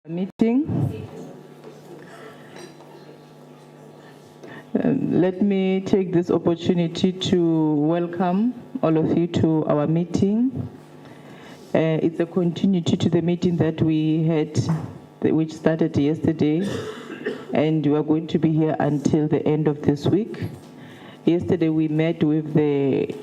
Meeting. Let me take this opportunity to welcome all of you to our meeting. It's a continuity to the meeting that we had, which started yesterday, and we are going to be here until the end of this week. Yesterday we met with the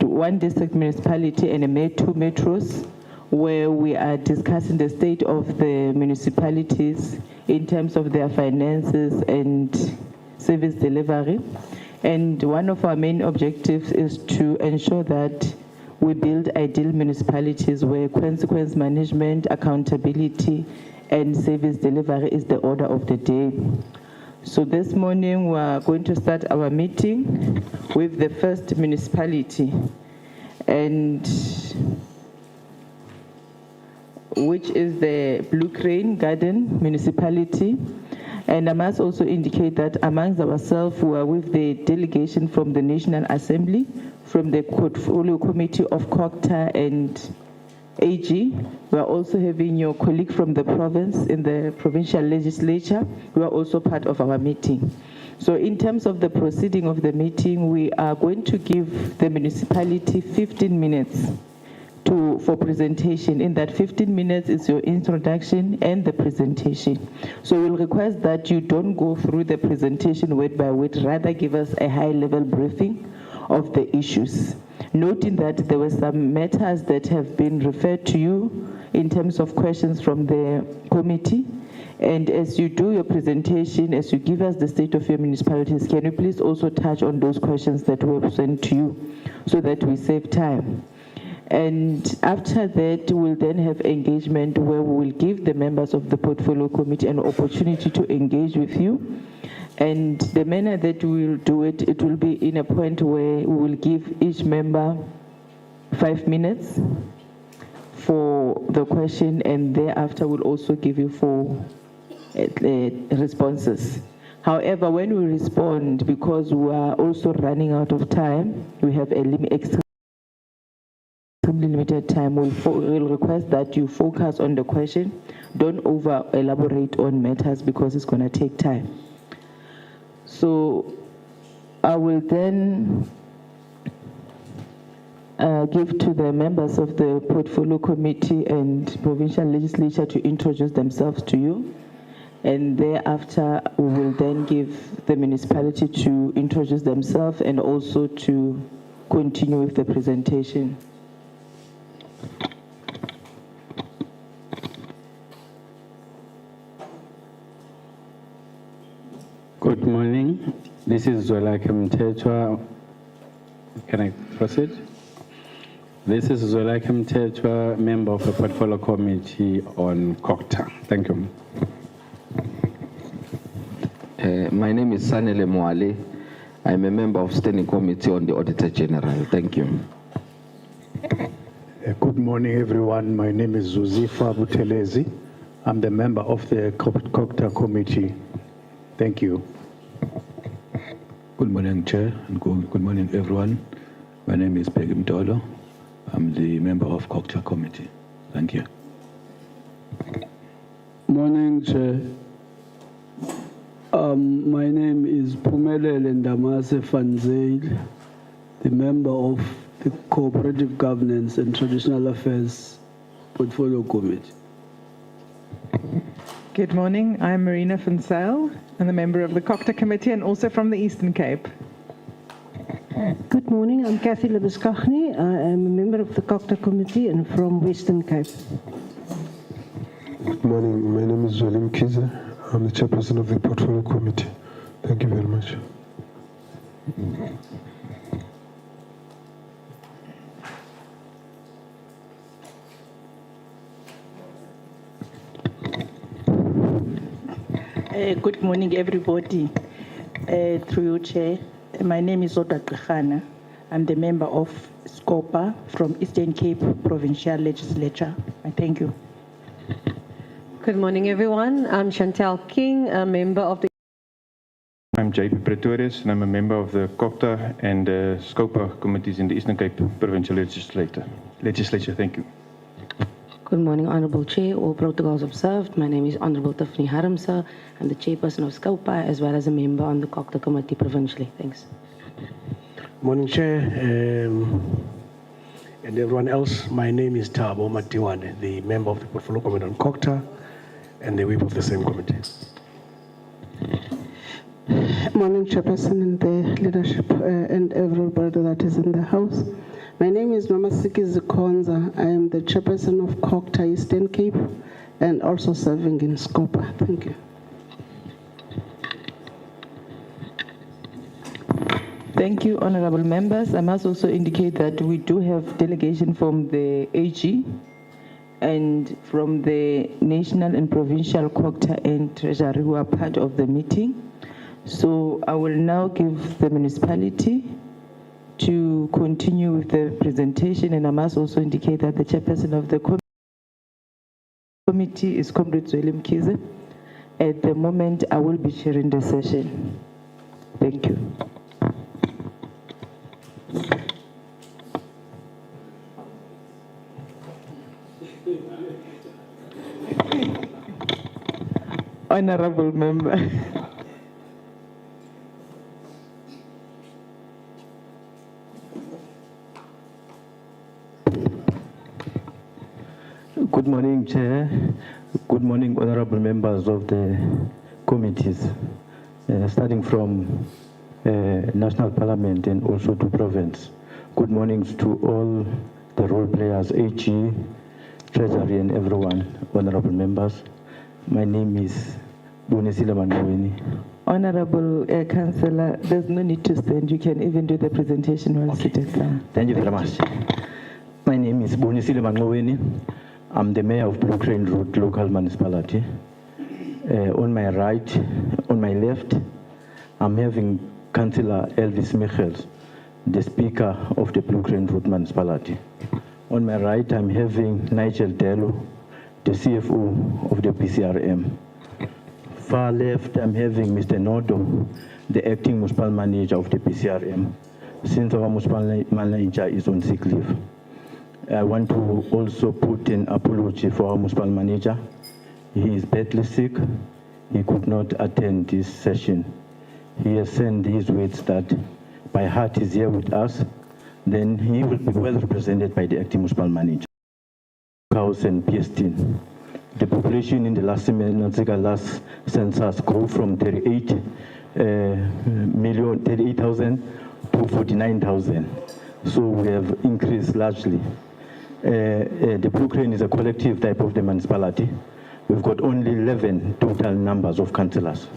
one district municipality and two metros, where we are discussing the state of the municipalities in terms of their finances and service delivery. And one of our main objectives is to ensure that we build ideal municipalities where consequence management, accountability, and service delivery is the order of the day. So this morning we are going to start our meeting with the first municipality, and which is the Blue Crane Garden municipality. And I must also indicate that amongst ourselves, we are with the delegation from the National Assembly, from the Portfolio Committee of COGTA and AG. We are also having your colleague from the province in the provincial legislature, who are also part of our meeting. So in terms of the proceeding of the meeting, we are going to give the municipality 15 minutes for presentation. In that 15 minutes is your introduction and the presentation. So we'll request that you don't go through the presentation word by word, rather give us a high-level briefing of the issues. Noting that there were some matters that have been referred to you in terms of questions from the committee. And as you do your presentation, as you give us the state of your municipalities, can you please also touch on those questions that were sent to you so that we save time? And after that, we'll then have engagement where we will give the members of the Portfolio Committee an opportunity to engage with you. And the manner that we will do it, it will be in a point where we will give each member 5 minutes for the question, and thereafter we'll also give you 4 responses. However, when we respond, because we are also running out of time, we have a extremely limited time, we'll request that you focus on the question. Don't over-elaborate on matters because it's going to take time. So I will then give to the members of the Portfolio Committee and Provincial Legislature to introduce themselves to you. And thereafter, we will then give the municipality to introduce themselves and also to continue with the presentation. Good morning. This is Zwelakhe Mthethwa. Can I proceed? This is Zwelakhe Mthethwa, member of the Portfolio Committee on COGTA. Thank you. My name is Sanele Mwale. I'm a member of Standing Committee on the Auditor-General. Thank you. Good morning, everyone. My name is Zuzifa Butelezi. I'm the member of the COGTA Committee. Thank you. Good morning, Chair, and good morning, everyone. My name is Peggy Mtolo. I'm the member of COGTA Committee. Thank you. Morning, Chair. My name is Pumelele Ndamase Fanzeil, the member of the Cooperative Governance and Traditional Affairs Portfolio Committee. Good morning. I'm Marina van Zyl. I'm a member of the COGTA Committee and also from the Eastern Cape. Good morning. I'm Kathy Lebeskaghni. I am a member of the COGTA Committee and from Western Cape. Good morning. My name is Zolim Kiza. I'm the chairperson of the Portfolio Committee. Thank you very much. Good morning, everybody. Through you, Chair. My name is Oda Ghana. I'm the member of SCOPA from Eastern Cape Provincial Legislature. I thank you. Good morning, everyone. I'm Chantal King, a member of the... I'm JP Pretorius, and I'm a member of the COGTA and SCOPA committees in the Eastern Cape Provincial Legislature. Thank you. Good morning, Honourable Chair. All protocols observed. My name is Honourable Tiffany Haramsa. I'm the chairperson of SCOPA as well as a member on the COGTA committee provincially. Thanks. Morning, Chair, and everyone else. My name is Thabo Matiwane, the member of the Portfolio Committee on COGTA and the whip of the same committee. Morning, Chairperson and the leadership and everybody that is in the house. My name is Mama Siki Zikonza. I am the chairperson of COGTA Eastern Cape and also serving in SCOPA. Thank you. Thank you, honorable members. I must also indicate that we do have delegation from the AG and from the national and provincial COGTA and treasury who are part of the meeting. So I will now give the municipality to continue with the presentation, and I must also indicate that the chairperson of the committee is Comrade Zweli Mkhize. At the moment, I will be chairing the session. Thank you. Honorable member. Good morning, Chair. Good morning, honorable members of the committees, starting from National Parliament and also to province. Good mornings to all the role players, AG, Treasury, and everyone, honorable members. My name is Bonisile Mangaweni. Honorable Councillor, there's no need to stand. You can even do the presentation while seated down. Thank you very much. My name is Bonisile Mangaweni. I'm the mayor of Blue Crane Road local municipality. On my right, on my left, I'm having Councillor Elvis Michels, the speaker of the Blue Crane Road municipality. On my right, I'm having Nigel Dello, the CFO of the PCRM. Far left, I'm having Mr. Nodo, the acting municipal manager of the PCRM, since our municipal manager is on sick leave. I want to also put an apology for our municipal manager. He is badly sick. He could not attend this session. He has sent his words that by heart is here with us, then he will be well represented by the acting municipal manager. House and PST. The population in the last census grew from 38,000 to 49,000. So we have increased largely. The Blue Crane is a collective type of the municipality. We've got only 11 total numbers of councillors.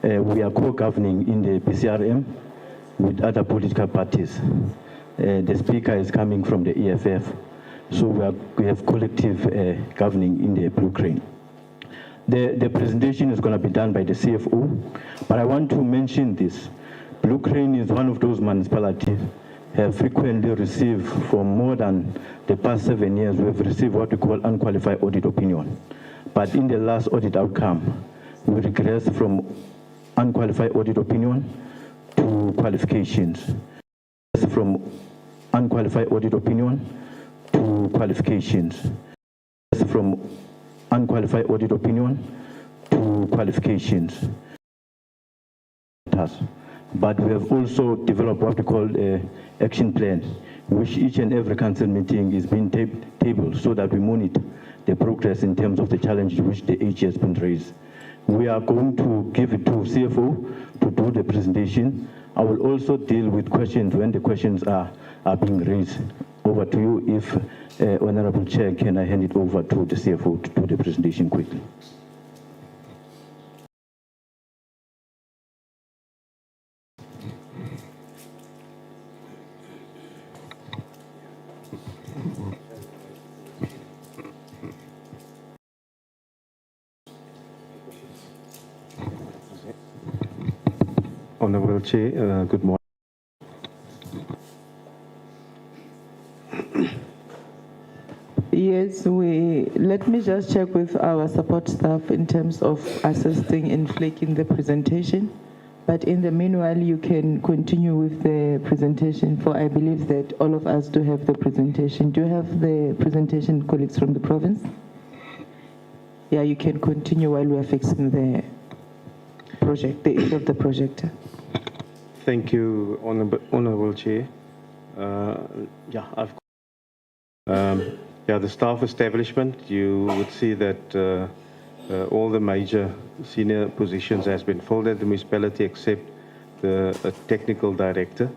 We are co-governing in the PCRM with other political parties. The speaker is coming from the EFF. So we have collective governing in the Blue Crane. The presentation is going to be done by the CFO, but I want to mention this. Blue Crane is one of those municipalities have frequently received, for more than the past 7 years, we've received what we call unqualified audit opinion. But in the last audit outcome, we regressed from unqualified audit opinion to qualifications. From unqualified audit opinion to qualifications. From unqualified audit opinion to qualifications. But we have also developed what we call an action plan, which each and every council meeting is being tabled so that we monitor the progress in terms of the challenges which the AG has been raised. We are going to give it to CFO to do the presentation. I will also deal with questions when the questions are being raised. Over to you. If Honorable Chair, can I hand it over to the CFO to do the presentation quickly? Honorable Chair, good morning. Yes, let me just check with our support staff in terms of assisting in flaking the presentation. But in the meanwhile, you can continue with the presentation, for I believe that all of us do have the presentation. Do you have the presentation, colleagues from the province? Yeah, you can continue while we are fixing the project, the end of the projector. Thank you, Honorable Chair. The staff establishment, you would see that all the major senior positions has been filled at the municipality except the technical director.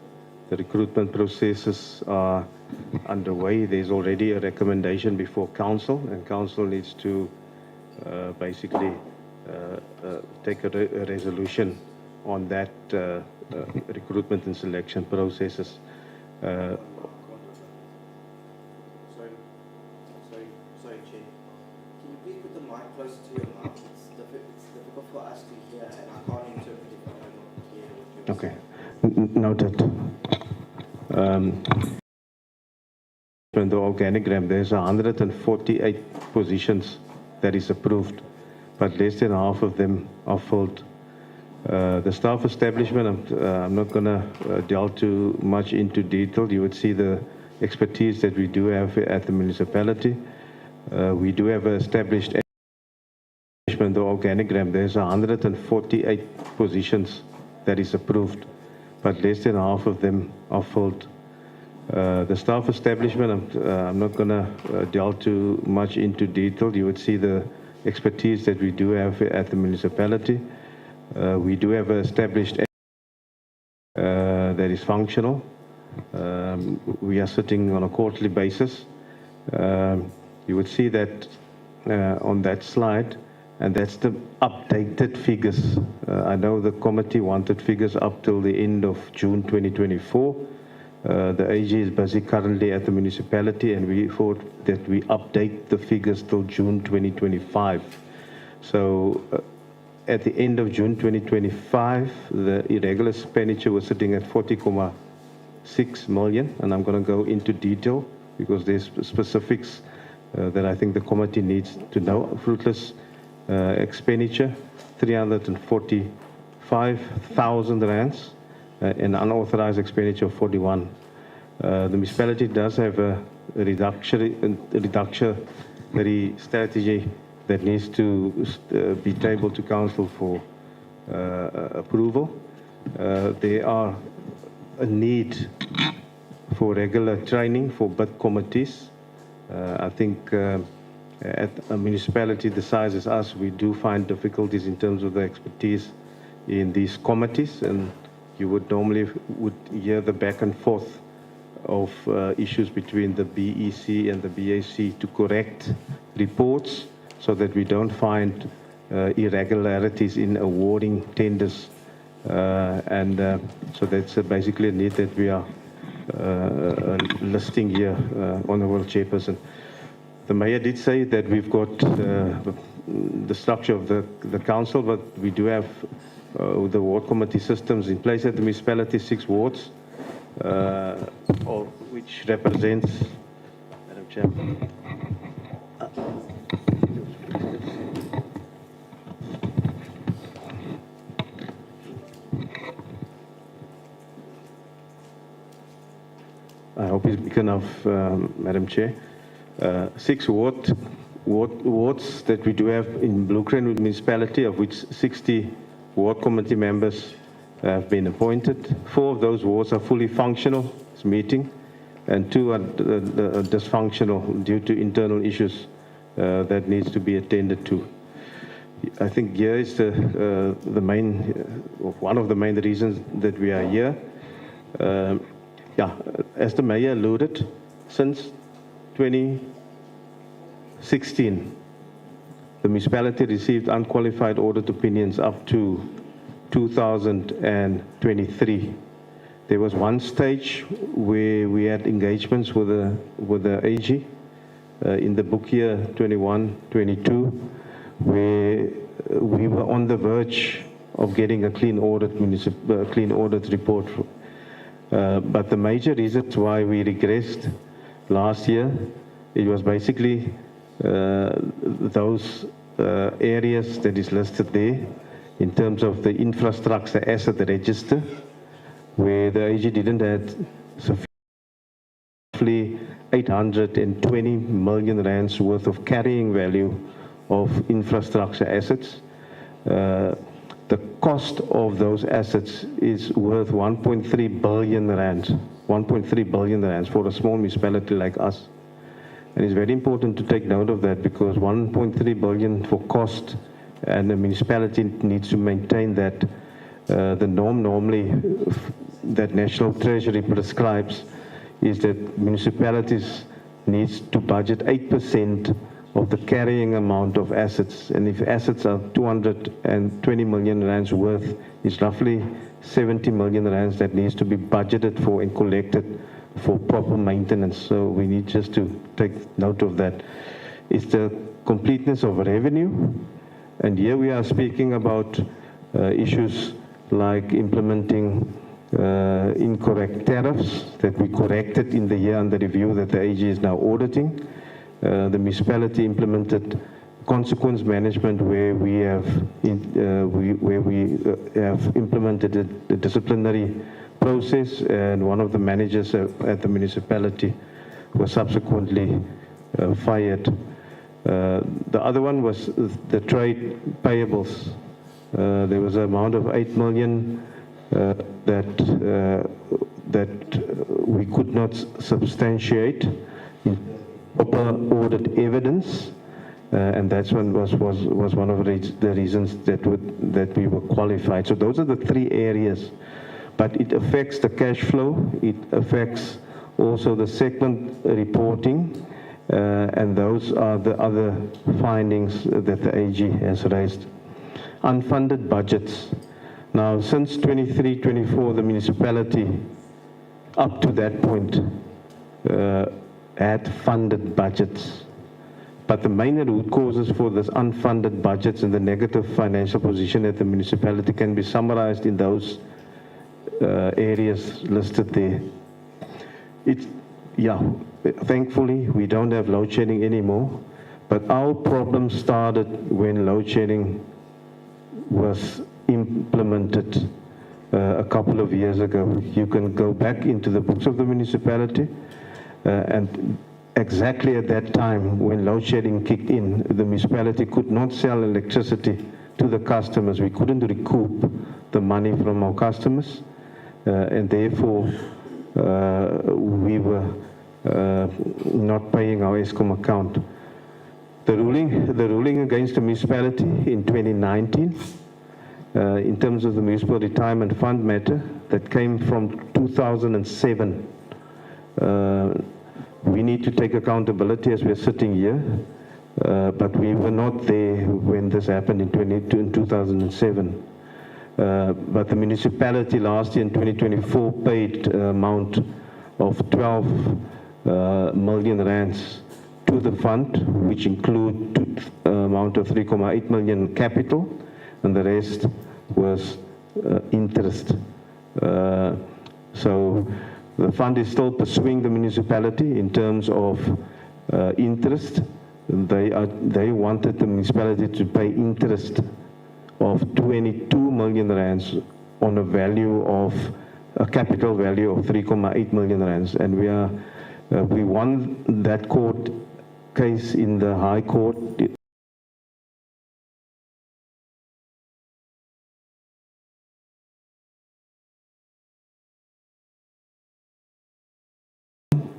The recruitment processes are underway. There's already a recommendation before council, and council needs to basically take a resolution on that recruitment and selection processes. Sorry, Chair. Can you please put the mic closer to your mouth? It's difficult for us to hear, and I can't interpret if I don't hear what you're Okay. In the organigram, there's 148 positions that is approved, but less than half of them are filled. The staff establishment, I'm not going to delve too much into detail. You would see the expertise that we do have at the municipality. We do have established the organigram. There's 148 positions that is approved, but less than half of them are filled. The staff establishment, I'm not going to delve too much into detail. You would see the expertise that we do have at the municipality. We do have established that is functional. We are sitting on a quarterly basis. You would see that on that slide, and that's the updated figures. I know the committee wanted figures up till the end of June 2024. The AG is busy currently at the municipality, and we thought that we update the figures till June 2025. So at the end of June 2025, the irregular expenditure was sitting at 40.6 million, and I'm going to go into detail because there's specifics that I think the committee needs to know. Fruitless expenditure, 345,000 rands, and unauthorized expenditure of 41. The municipality does have a reductionary strategy that needs to be tabled to council for approval. There are a need for regular training for bid committees. I think at a municipality the size as us, we do find difficulties in terms of the expertise in these committees, and you would normally hear the back and forth of issues between the BEC and the BAC to correct reports, so that we don't find irregularities in awarding tenders. So that's basically a need that we are listing here, Honourable Chairperson. The Mayor did say that we've got the structure of the council, but we do have the ward committee systems in place at the municipality, 6 wards, which represents, Madam Chair, I hope it's big enough, Madam Chair. 6 wards that we do have in Blue Crane municipality, of which 60 ward committee members have been appointed. 4 of those wards are fully functional, it's meeting, and 2 are dysfunctional due to internal issues that needs to be attended to. I think here is the main, one of the main reasons that we are here. As the Mayor alluded, since 2016, the municipality received unqualified audit opinions up to 2023. There was one stage where we had engagements with the AG in the book year 21-22, where we were on the verge of getting a clean audit report. But the major reasons why we regressed last year, it was basically those areas that is listed there, in terms of the infrastructure asset register, where the AG didn't have sufficiently 820 million rands worth of carrying value of infrastructure assets. The cost of those assets is worth 1.3 billion rands, 1.3 billion rands for a small municipality like us. And it's very important to take note of that, because 1.3 billion for cost, and the municipality needs to maintain that. The norm normally that National Treasury prescribes is that municipalities needs to budget 8% of the carrying amount of assets. And if assets are 220 million rands worth, it's roughly 70 million rands that needs to be budgeted for and collected for proper maintenance. So we need just to take note of that. It's the completeness of revenue. And here we are speaking about issues like implementing incorrect tariffs that we corrected in the year under review that the AG is now auditing. The municipality implemented consequence management where we have implemented a disciplinary process, and one of the managers at the municipality was subsequently fired. The other one was the trade payables. There was an amount of 8 million that we could not substantiate in proper audit evidence, and that's one was one of the reasons that we were qualified. So those are the three areas, but it affects the cash flow. It affects also the segment reporting, and those are the other findings that the AG has raised. Unfunded budgets. Now, since 23-24, the municipality, up to that point, had funded budgets. But the main root causes for this unfunded budgets and the negative financial position at the municipality can be summarized in those areas listed there. Thankfully, we don't have load shedding anymore, but our problem started when load shedding was implemented a couple of years ago. You can go back into the books of the municipality, and exactly at that time when load shedding kicked in, the municipality could not sell electricity to the customers. We couldn't recoup the money from our customers, and therefore we were not paying our ESCOM account. The ruling against the municipality in 2019, in terms of the municipal retirement fund matter, that came from 2007. We need to take accountability as we're sitting here, but we were not there when this happened in 2007. But the municipality last year in 2024 paid an amount of 12 million rands to the fund, which include amount of 3.8 million capital, and the rest was interest. So the fund is still pursuing the municipality in terms of interest. They wanted the municipality to pay interest of 22 million rands on a value of a capital value of 3.8 million rands, and we won that court case in the High Court.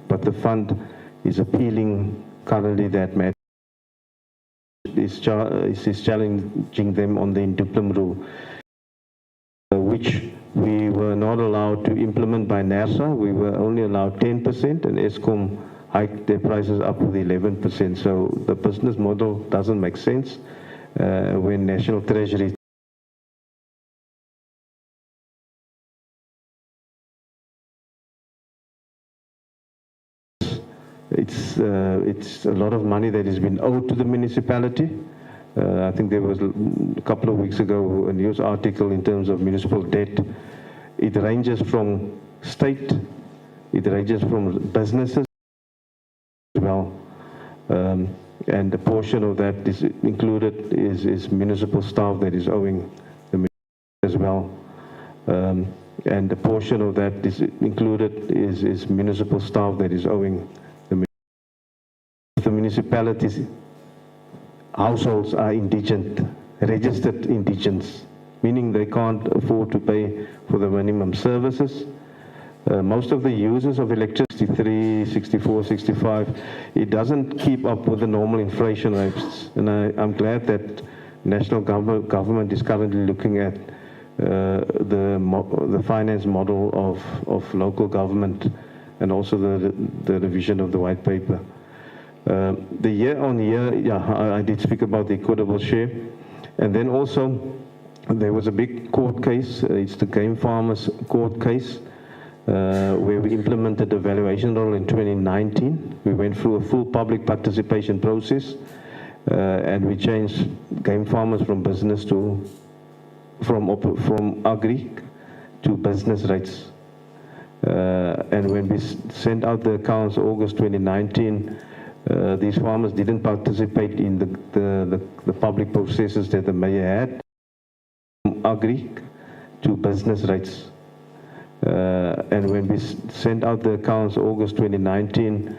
But the fund is appealing currently that matter. Is challenging them on the induplim rule, which we were not allowed to implement by NERSA. We were only allowed 10%, and ESCOM hiked their prices up with 11%. So the business model doesn't make sense when National Treasury it's a lot of money that has been owed to the municipality. I think there was a couple of weeks ago a news article in terms of municipal debt. It ranges from state, it ranges from businesses as well, and a portion of that is included is municipal staff that is owing as well. And a portion of that is included is municipal staff that is owing the municipalities. Households are indigent, registered indigents, meaning they can't afford to pay for the minimum services. Most of the users of electricity, 63, 64, 65, it doesn't keep up with the normal inflation rates. And I'm glad that national government is currently looking at the finance model of local government and also the revision of the white paper. The year-on-year, yeah, I did speak about the equitable share. And then also, there was a big court case. It's the game farmers court case, where we implemented the valuation rule in 2019. We went through a full public participation process, and we changed game farmers from business from agri to business rates. And when we sent out the accounts August 2019, these farmers didn't participate in the public processes that the mayor had, from agri to business rates. And when we sent out the accounts August 2019,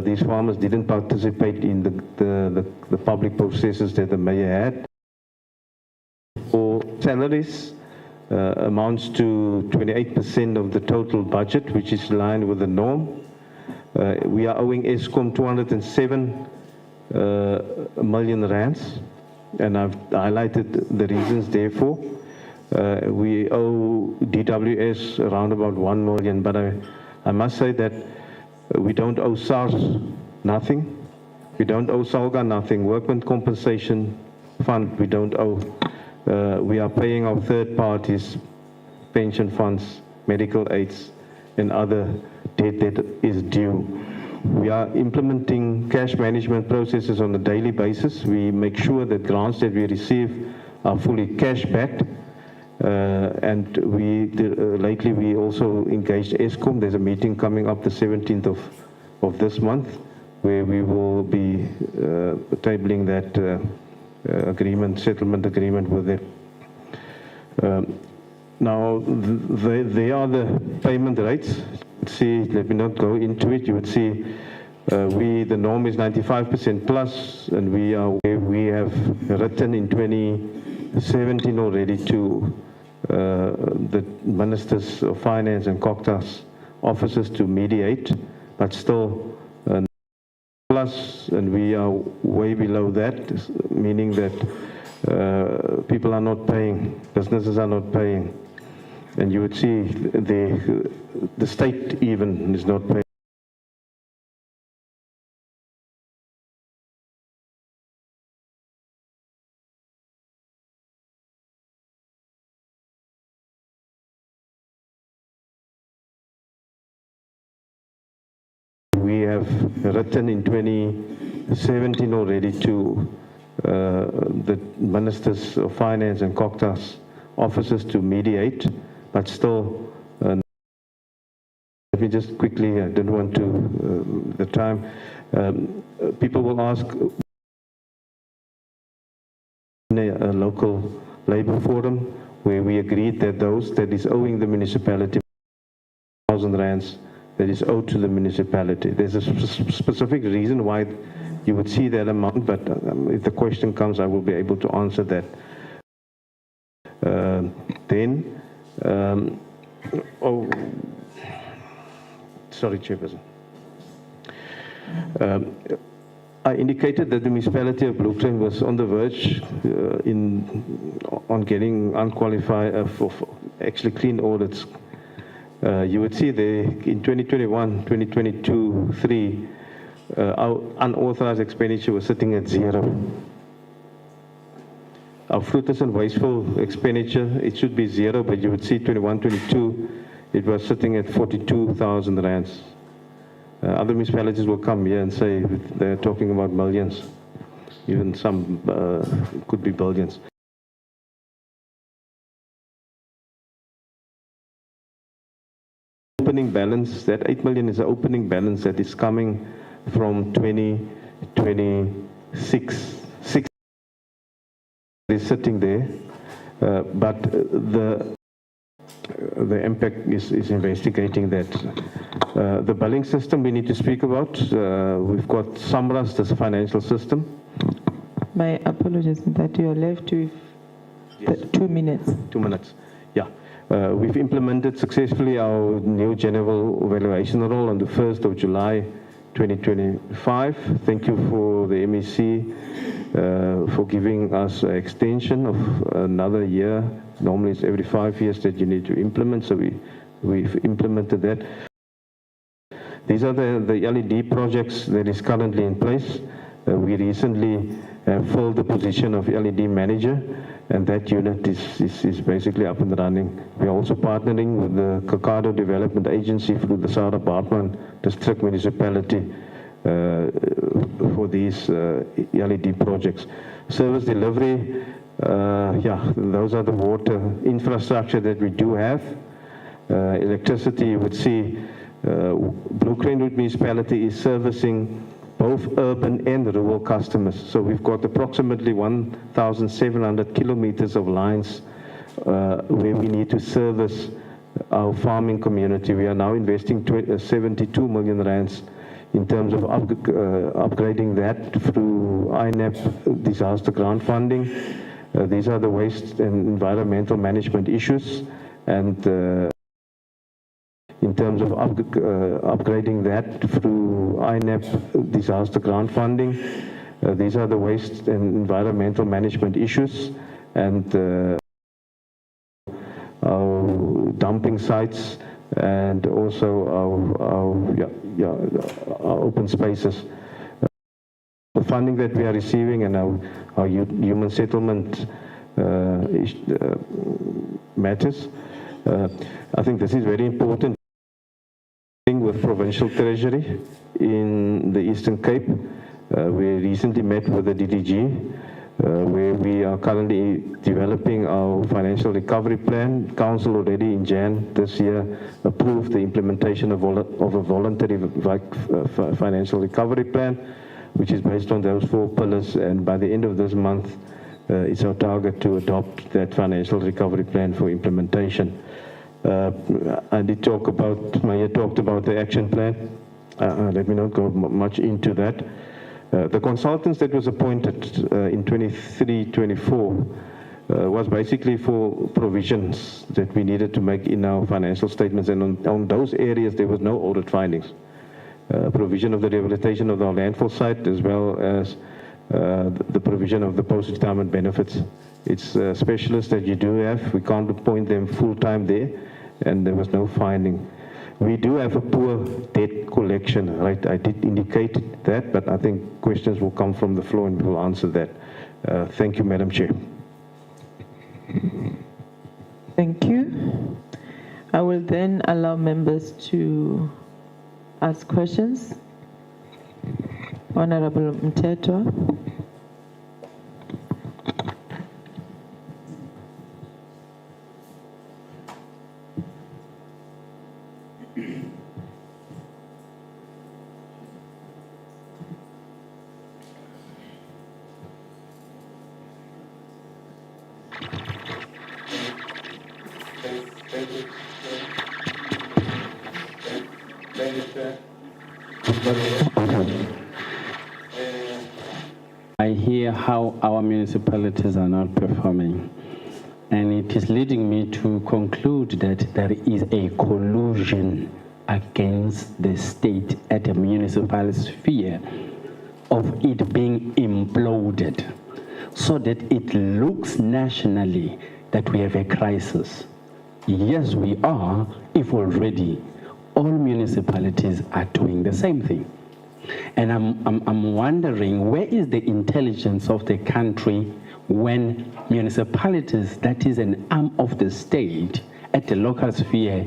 these farmers didn't participate in the public processes that the mayor had. For salaries, amounts to 28% of the total budget, which is in line with the norm. We are owing ESCOM 207 million rands, and I've highlighted the reasons therefore. We owe DWS around about 1 million, but I must say that we don't owe SARS nothing. We don't owe SALGA nothing. Workman compensation fund, we don't owe. We are paying our third parties, pension funds, medical aids, and other debt that is due. We are implementing cash management processes on a daily basis. We make sure that grants that we receive are fully cash backed. And lately we also engaged ESCOM. There's a meeting coming up the 17th of this month, where we will be tabling that settlement agreement with them. Now, they are the payment rates. See, let me not go into it. You would see the norm is 95% plus, and we have written in 2017 already to the ministers of finance and COGTA's offices to mediate, but still plus, and we are way below that, meaning that people are not paying, businesses are not paying. And you would see the state even is not paying. We have written in 2017 already to the ministers of finance and COGTA's offices to mediate, but still, let me just quickly, I didn't want to, the time, people will ask, in a local labor forum, where we agreed that those that is owing the municipality 1,000 rands, that is owed to the municipality. There's a specific reason why you would see that amount, but if the question comes, I will be able to answer that. Sorry, Chairperson. I indicated that the municipality of Bloemfontein was on the verge on getting unqualified, for actually clean audits. You would see there in 2021, 2022, 3, our unauthorized expenditure was sitting at 0. Our fruitless and wasteful expenditure, it should be 0, but you would see 21, 22, it was sitting at 42,000 rands. Other municipalities will come here and say they're talking about millions, even some could be billions. Opening balance, that 8 million is the opening balance that is coming from 2026. Is sitting there. but the impact is investigating that. The billing system we need to speak about. We've got SAMRAS, this financial system. My apologies that you are left with 2 minutes. 2 minutes, yeah. We've implemented successfully our new general evaluation role on the 1st of July 2025. Thank you for the MEC for giving us an extension of another year. Normally it's every 5 years that you need to implement, so we've implemented that. These are the LED projects that is currently in place. We recently filled the position of LED manager, and that unit is basically up and running. We're also partnering with the COGTA Development Agency through the Sarah Bartman District Municipality for these LED projects. Service delivery, yeah, those are the water infrastructure that we do have. Electricity, you would see Blue Crane Municipality is servicing both urban and rural customers. So we've got approximately 1,700 kilometers of lines where we need to service our farming community. We are now investing 72 million rands in terms of upgrading that through INAP disaster grant funding. These are the waste and environmental management issues, and in terms of upgrading that through INAP disaster grant funding. These are the waste and environmental management issues, and our dumping sites, and also our open spaces. The funding that we are receiving and our human settlement matters. I think this is very important. With provincial treasury in the Eastern Cape, we recently met with the DDG, where we are currently developing our financial recovery plan. Council already in Jan this year approved the implementation of a voluntary financial recovery plan, which is based on those 4 pillars, and by the end of this month, it's our target to adopt that financial recovery plan for implementation. I did talk about, Maya talked about the action plan. Let me not go much into that. The consultants that was appointed in 23-24 was basically for provisions that we needed to make in our financial statements, and on those areas there was no audit findings. Provision of the rehabilitation of our landfill site, as well as the provision of the post-retirement benefits. It's specialists that you do have. We can't appoint them full-time there, and there was no finding. We do have a poor debt collection, right? I did indicate that, but I think questions will come from the floor and we'll answer that. Thank you, Madam Chair. Thank you. I will then allow members to ask questions. Honorable Mtetwa. I hear how our municipalities are not performing, and it is leading me to conclude that there is a collusion against the state at the municipal sphere of it being imploded, so that it looks nationally that we have a crisis. Yes, we are, if already all municipalities are doing the same thing. And I'm wondering, where is the intelligence of the country when municipalities, that is an arm of the state at the local sphere,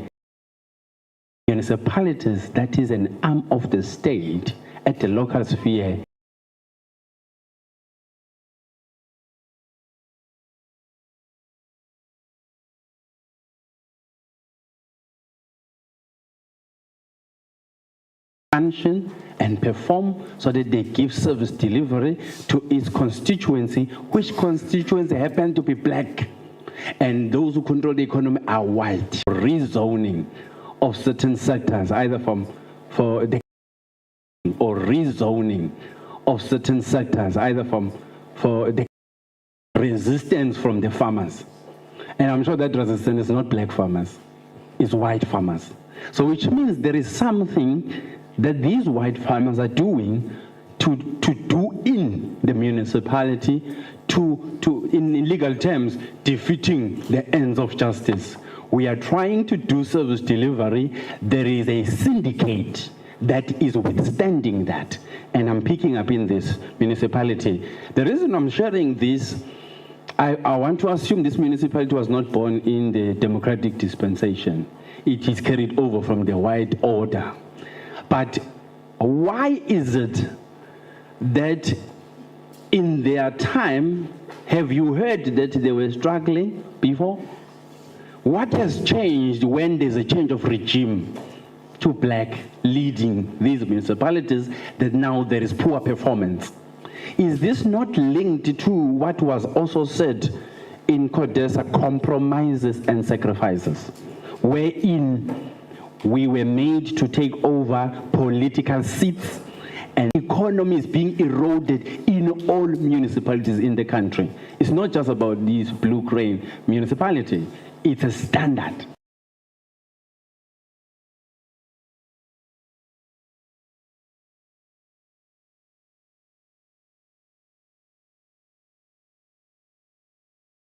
municipalities, that is an arm of the state at the local sphere, function and perform so that they give service delivery to its constituency, which constituency happen to be black. And those who control the economy are white. Rezoning of certain sectors, either for the or rezoning of certain sectors, either for the resistance from the farmers. And I'm sure that resistance is not black farmers, it's white farmers. So which means there is something that these white farmers are doing to do in the municipality, in legal terms, defeating the ends of justice. We are trying to do service delivery. There is a syndicate that is withstanding that. And I'm picking up in this municipality. The reason I'm sharing this, I want to assume this municipality was not born in the democratic dispensation. It is carried over from the white order. But why is it that in their time, have you heard that they were struggling before? What has changed when there's a change of regime to black leading these municipalities that now there is poor performance? Is this not linked to what was also said in COGTA, compromises and sacrifices, wherein we were made to take over political seats and economy is being eroded in all municipalities in the country? It's not just about these blue crane municipality, it's a standard.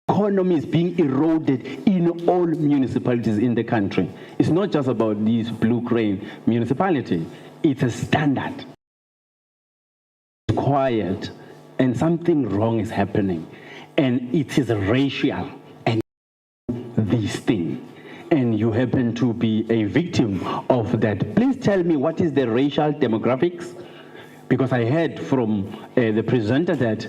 Economy is being eroded in all municipalities in the country. It's not just about these blue crane municipality, it's a standard. It's quiet and something wrong is happening, and it is racial and this thing, and you happen to be a victim of that. Please tell me, what is the racial demographics? Because I heard from the presenter that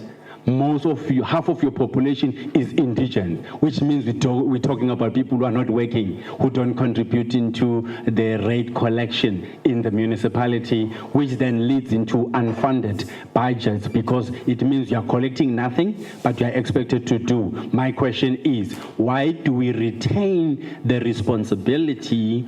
most of you, half of your population is indigent, which means we're talking about people who are not working, who don't contribute into the rate collection in the municipality, which then leads into unfunded budgets, because it means you're collecting nothing, but you're expected to do. My question is, why do we retain the responsibility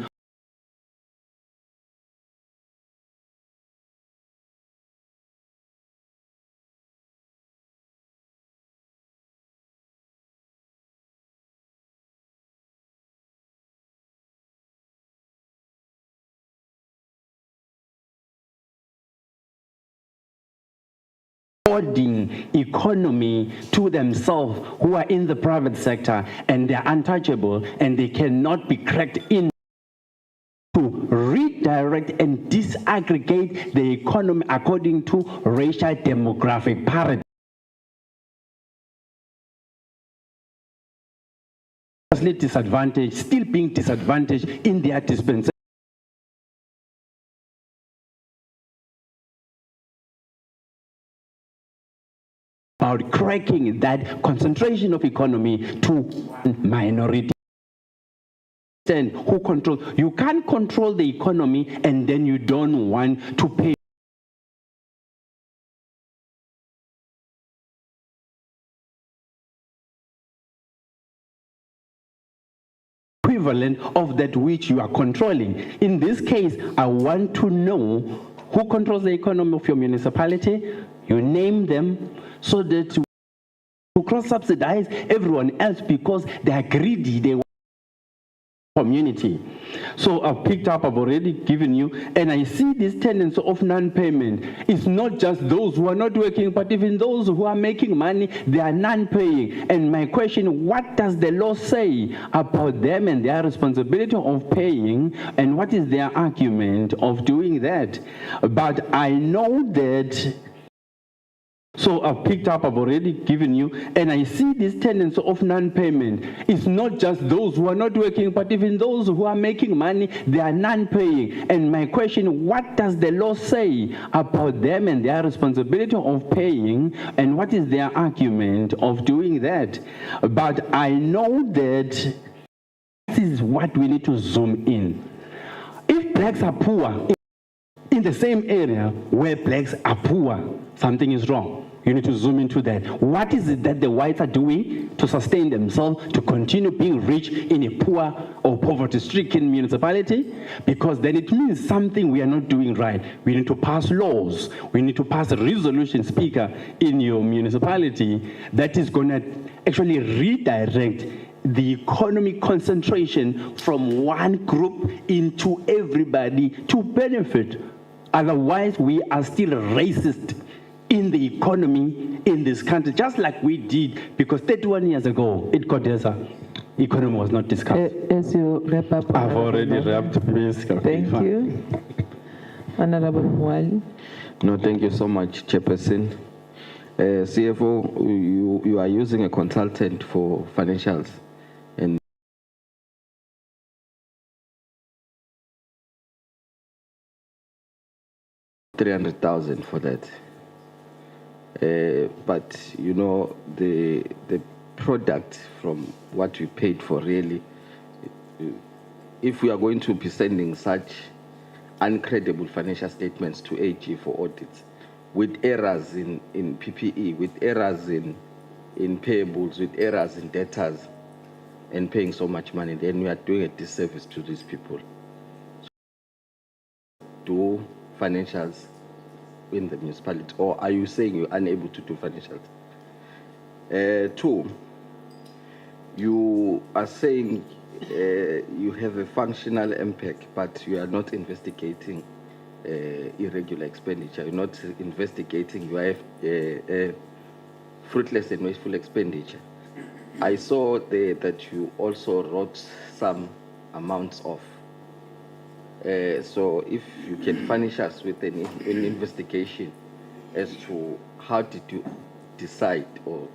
economy to themselves who are in the private sector and they're untouchable and they cannot be cracked in to redirect and disaggregate the economy according to racial demographic paradigm? Disadvantaged, still being disadvantaged in their dispensation. About cracking that concentration of economy to minority. Who control? You can't control the economy and then you don't want to pay. Equivalent of that which you are controlling. In this case, I want to know who controls the economy of your municipality. You name them, so that you cross-subsidize everyone else because they are greedy, they want community. So I've picked up, I've already given you, and I see this tendency of non-payment. It's not just those who are not working, but even those who are making money, they are non-paying. And my question, what does the law say about them and their responsibility of paying, and what is their argument of doing that? But I know that. So I've picked up, I've already given you, and I see this tendency of non-payment. It's not just those who are not working, but even those who are making money, they are non-paying. And my question, what does the law say about them and their responsibility of paying, and what is their argument of doing that? But I know that this is what we need to zoom in. If blacks are poor in the same area where blacks are poor, something is wrong. You need to zoom into that. What is it that the whites are doing to sustain themselves, to continue being rich in a poor or poverty-stricken municipality? Because then it means something we are not doing right. We need to pass laws. We need to pass a resolution, Speaker, in your municipality that is going to actually redirect the economic concentration from one group into everybody to benefit. Otherwise, we are still racist in the economy in this country, just like we did, because 31 years ago, economy was not discussed. As you wrap up, I've already wrapped, please. Thank you. Honorable Mwali. No, thank you so much, Chairperson. CFO, you are using a consultant for financials, and $300,000 for that. But you know, the product from what we paid for, really, if we are going to be sending such uncredible financial statements to AG for audits, with errors in PPE, with errors in payables, with errors in debtors, and paying so much money, then we are doing a disservice to these people. So, do financials in the municipality, or are you saying you're unable to do financials? Two, you are saying you have a functional impact, but you are not investigating irregular expenditure. You're not investigating your fruitless and wasteful expenditure. I saw that you also wrote some amounts off. So if you can furnish us with an investigation as to how did you decide or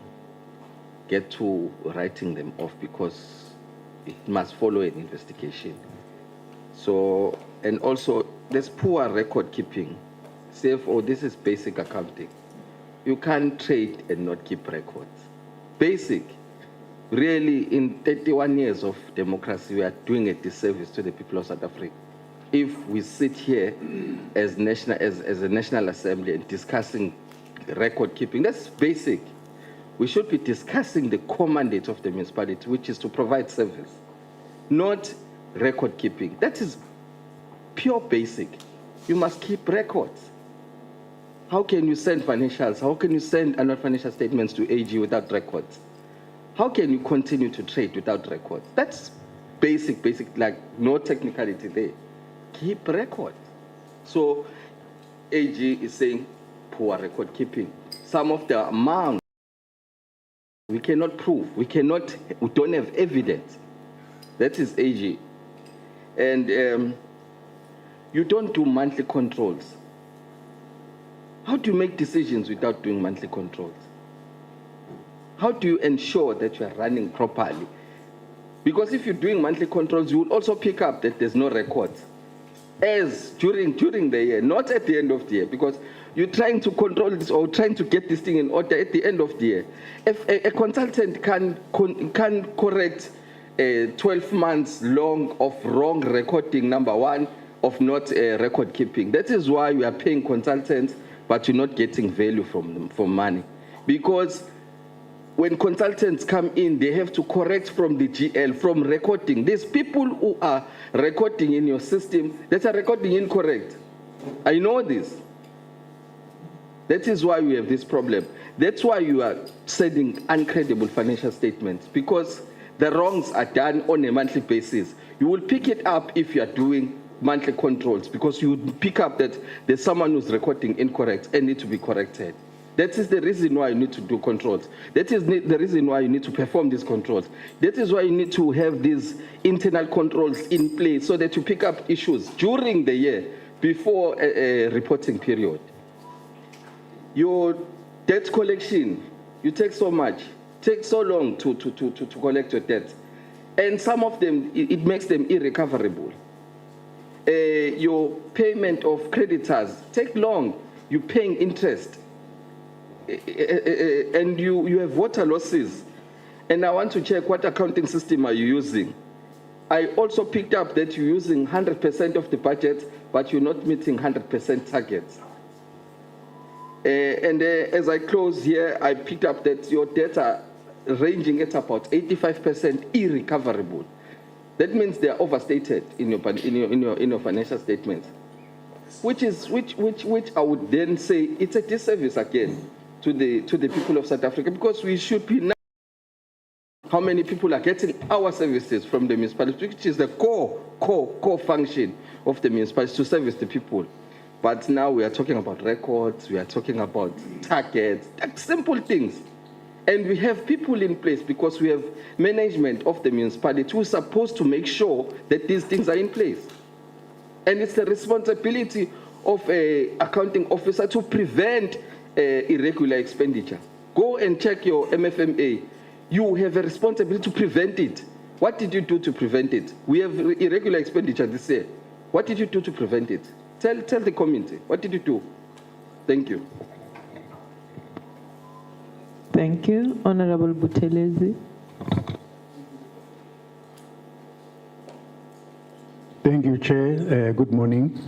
get to writing them off, because it must follow an investigation. So, and also there's poor record keeping. CFO, this is basic accounting. You can't trade and not keep records. Basic. Really, in 31 years of democracy, we are doing a disservice to the people of South Africa if we sit here as a National Assembly and discussing record keeping. That's basic. We should be discussing the core mandate of the municipality, which is to provide service, not record keeping. That is pure basic. You must keep records. How can you send financials? How can you send annual financial statements to AG without records? How can you continue to trade without records? That's basic, like no technicality there. Keep records. So AG is saying poor record keeping. Some of the amounts we cannot prove. We don't have evidence. That is AG. And you don't do monthly controls. How do you make decisions without doing monthly controls? How do you ensure that you are running properly? Because if you're doing monthly controls, you will also pick up that there's no records. As during the year, not at the end of the year, because you're trying to control this or trying to get this thing in order at the end of the year. If a consultant can correct 12 months long of wrong recording, number one, of not record keeping. That is why we are paying consultants, but you're not getting value from them, for money. Because when consultants come in, they have to correct from the GL, from recording. There's people who are recording in your system that are recording incorrect. I know this. That is why we have this problem. That's why you are sending uncredible financial statements, because the wrongs are done on a monthly basis. You will pick it up if you are doing monthly controls, because you would pick up that there's someone who's recording incorrect and need to be corrected. That is the reason why you need to do controls. That is the reason why you need to perform these controls. That is why you need to have these internal controls in place so that you pick up issues during the year before a reporting period. Your debt collection, you take so long to collect your debt. And some of them, it makes them irrecoverable. Your payment of creditors take long. You're paying interest. And you have water losses. And I want to check what accounting system are you using. I also picked up that you're using 100% of the budget, but you're not meeting 100% targets. As I close here, I picked up that your data ranging at about 85% irrecoverable. That means they are overstated in your financial statements, which I would then say it's a disservice again to the people of South Africa, because we should be now how many people are getting our services from the municipality, which is the core function of the municipality, to service the people. But now we are talking about records, we are talking about targets, simple things. And we have people in place because we have management of the municipality who is supposed to make sure that these things are in place. And it's the responsibility of an accounting officer to prevent irregular expenditure. Go and check your MFMA. You have a responsibility to prevent it. What did you do to prevent it? We have irregular expenditure this year. What did you do to prevent it? Tell the community. What did you do? Thank you. Thank you. Honorable Buthelezi. Thank you, Chair. Good morning.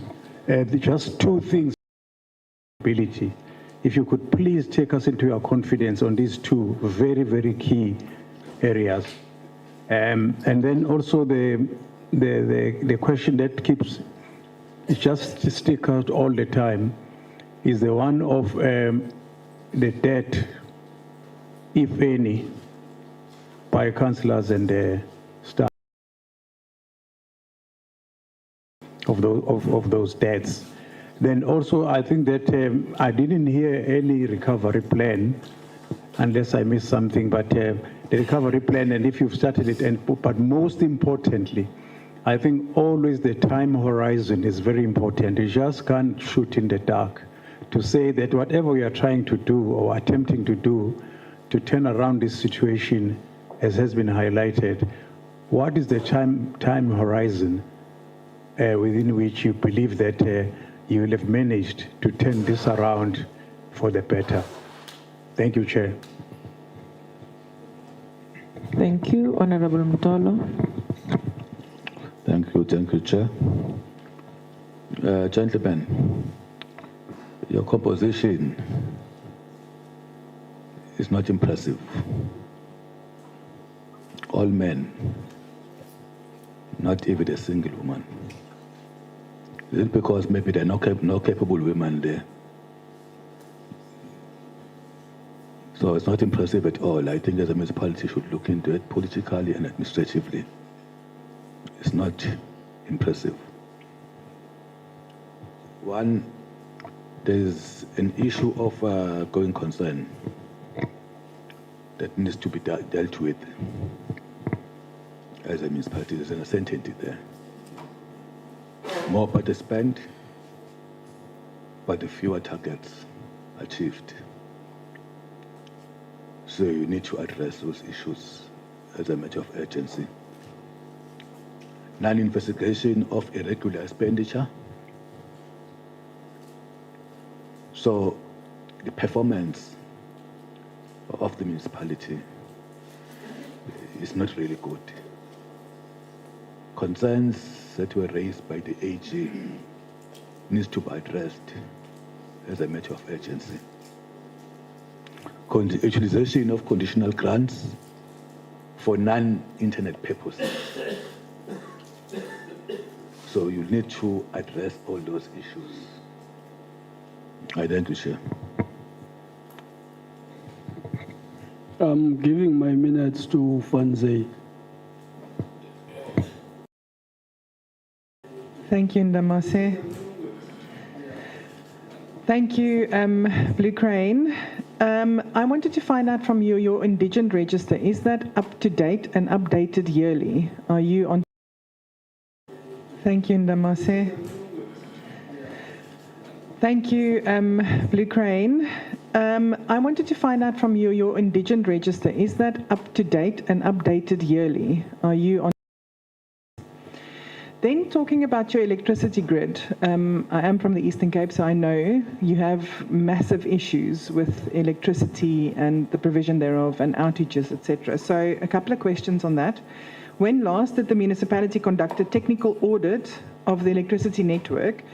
Just two things. If you could please take us into your confidence on these two very, very key areas. And then also the question that keeps just stick out all the time is the one of the debt, if any, by councillors and staff of those debts. Then also, I think that I didn't hear any recovery plan, unless I missed something, but the recovery plan, and if you've started it, but most importantly, I think always the time horizon is very important. You just can't shoot in the dark to say that whatever we are trying to do or attempting to do to turn around this situation, as has been highlighted, what is the time horizon within which you believe that you will have managed to turn this around for the better? Thank you, Chair. Thank you. Honorable Mtolo. Thank you, Chair. Gentlemen, your composition is not impressive. All men, not even a single woman. Is it because maybe there are no capable women there? So it's not impressive at all. I think that the municipality should look into it politically and administratively. It's not impressive. One, there's an issue of going concern that needs to be dealt with as a municipality. There's an uncertainty there. More participants, but the fewer targets achieved. So you need to address those issues as a matter of urgency. Non-investigation of irregular expenditure. So the performance of the municipality is not really good. Concerns that were raised by the AG needs to be addressed as a matter of urgency. Utilization of conditional grants for non-internet purposes. So you need to address all those issues. I thank you, Chair. I'm giving my minutes to Fanzay. Thank you, Ndamase. Thank you, Blue Crane. I wanted to find out from you, your indigent register, is that up to date and updated yearly? Are you on? Thank you, Ndamase. Thank you, Blue Crane. I wanted to find out from you, your indigent register, is that up to date and updated yearly? Are you on? Then talking about your electricity grid, I am from the Eastern Cape, so I know you have massive issues with electricity and the provision thereof and outages, etc. So a couple of questions on that. When last did the municipality conduct a technical audit of the electricity network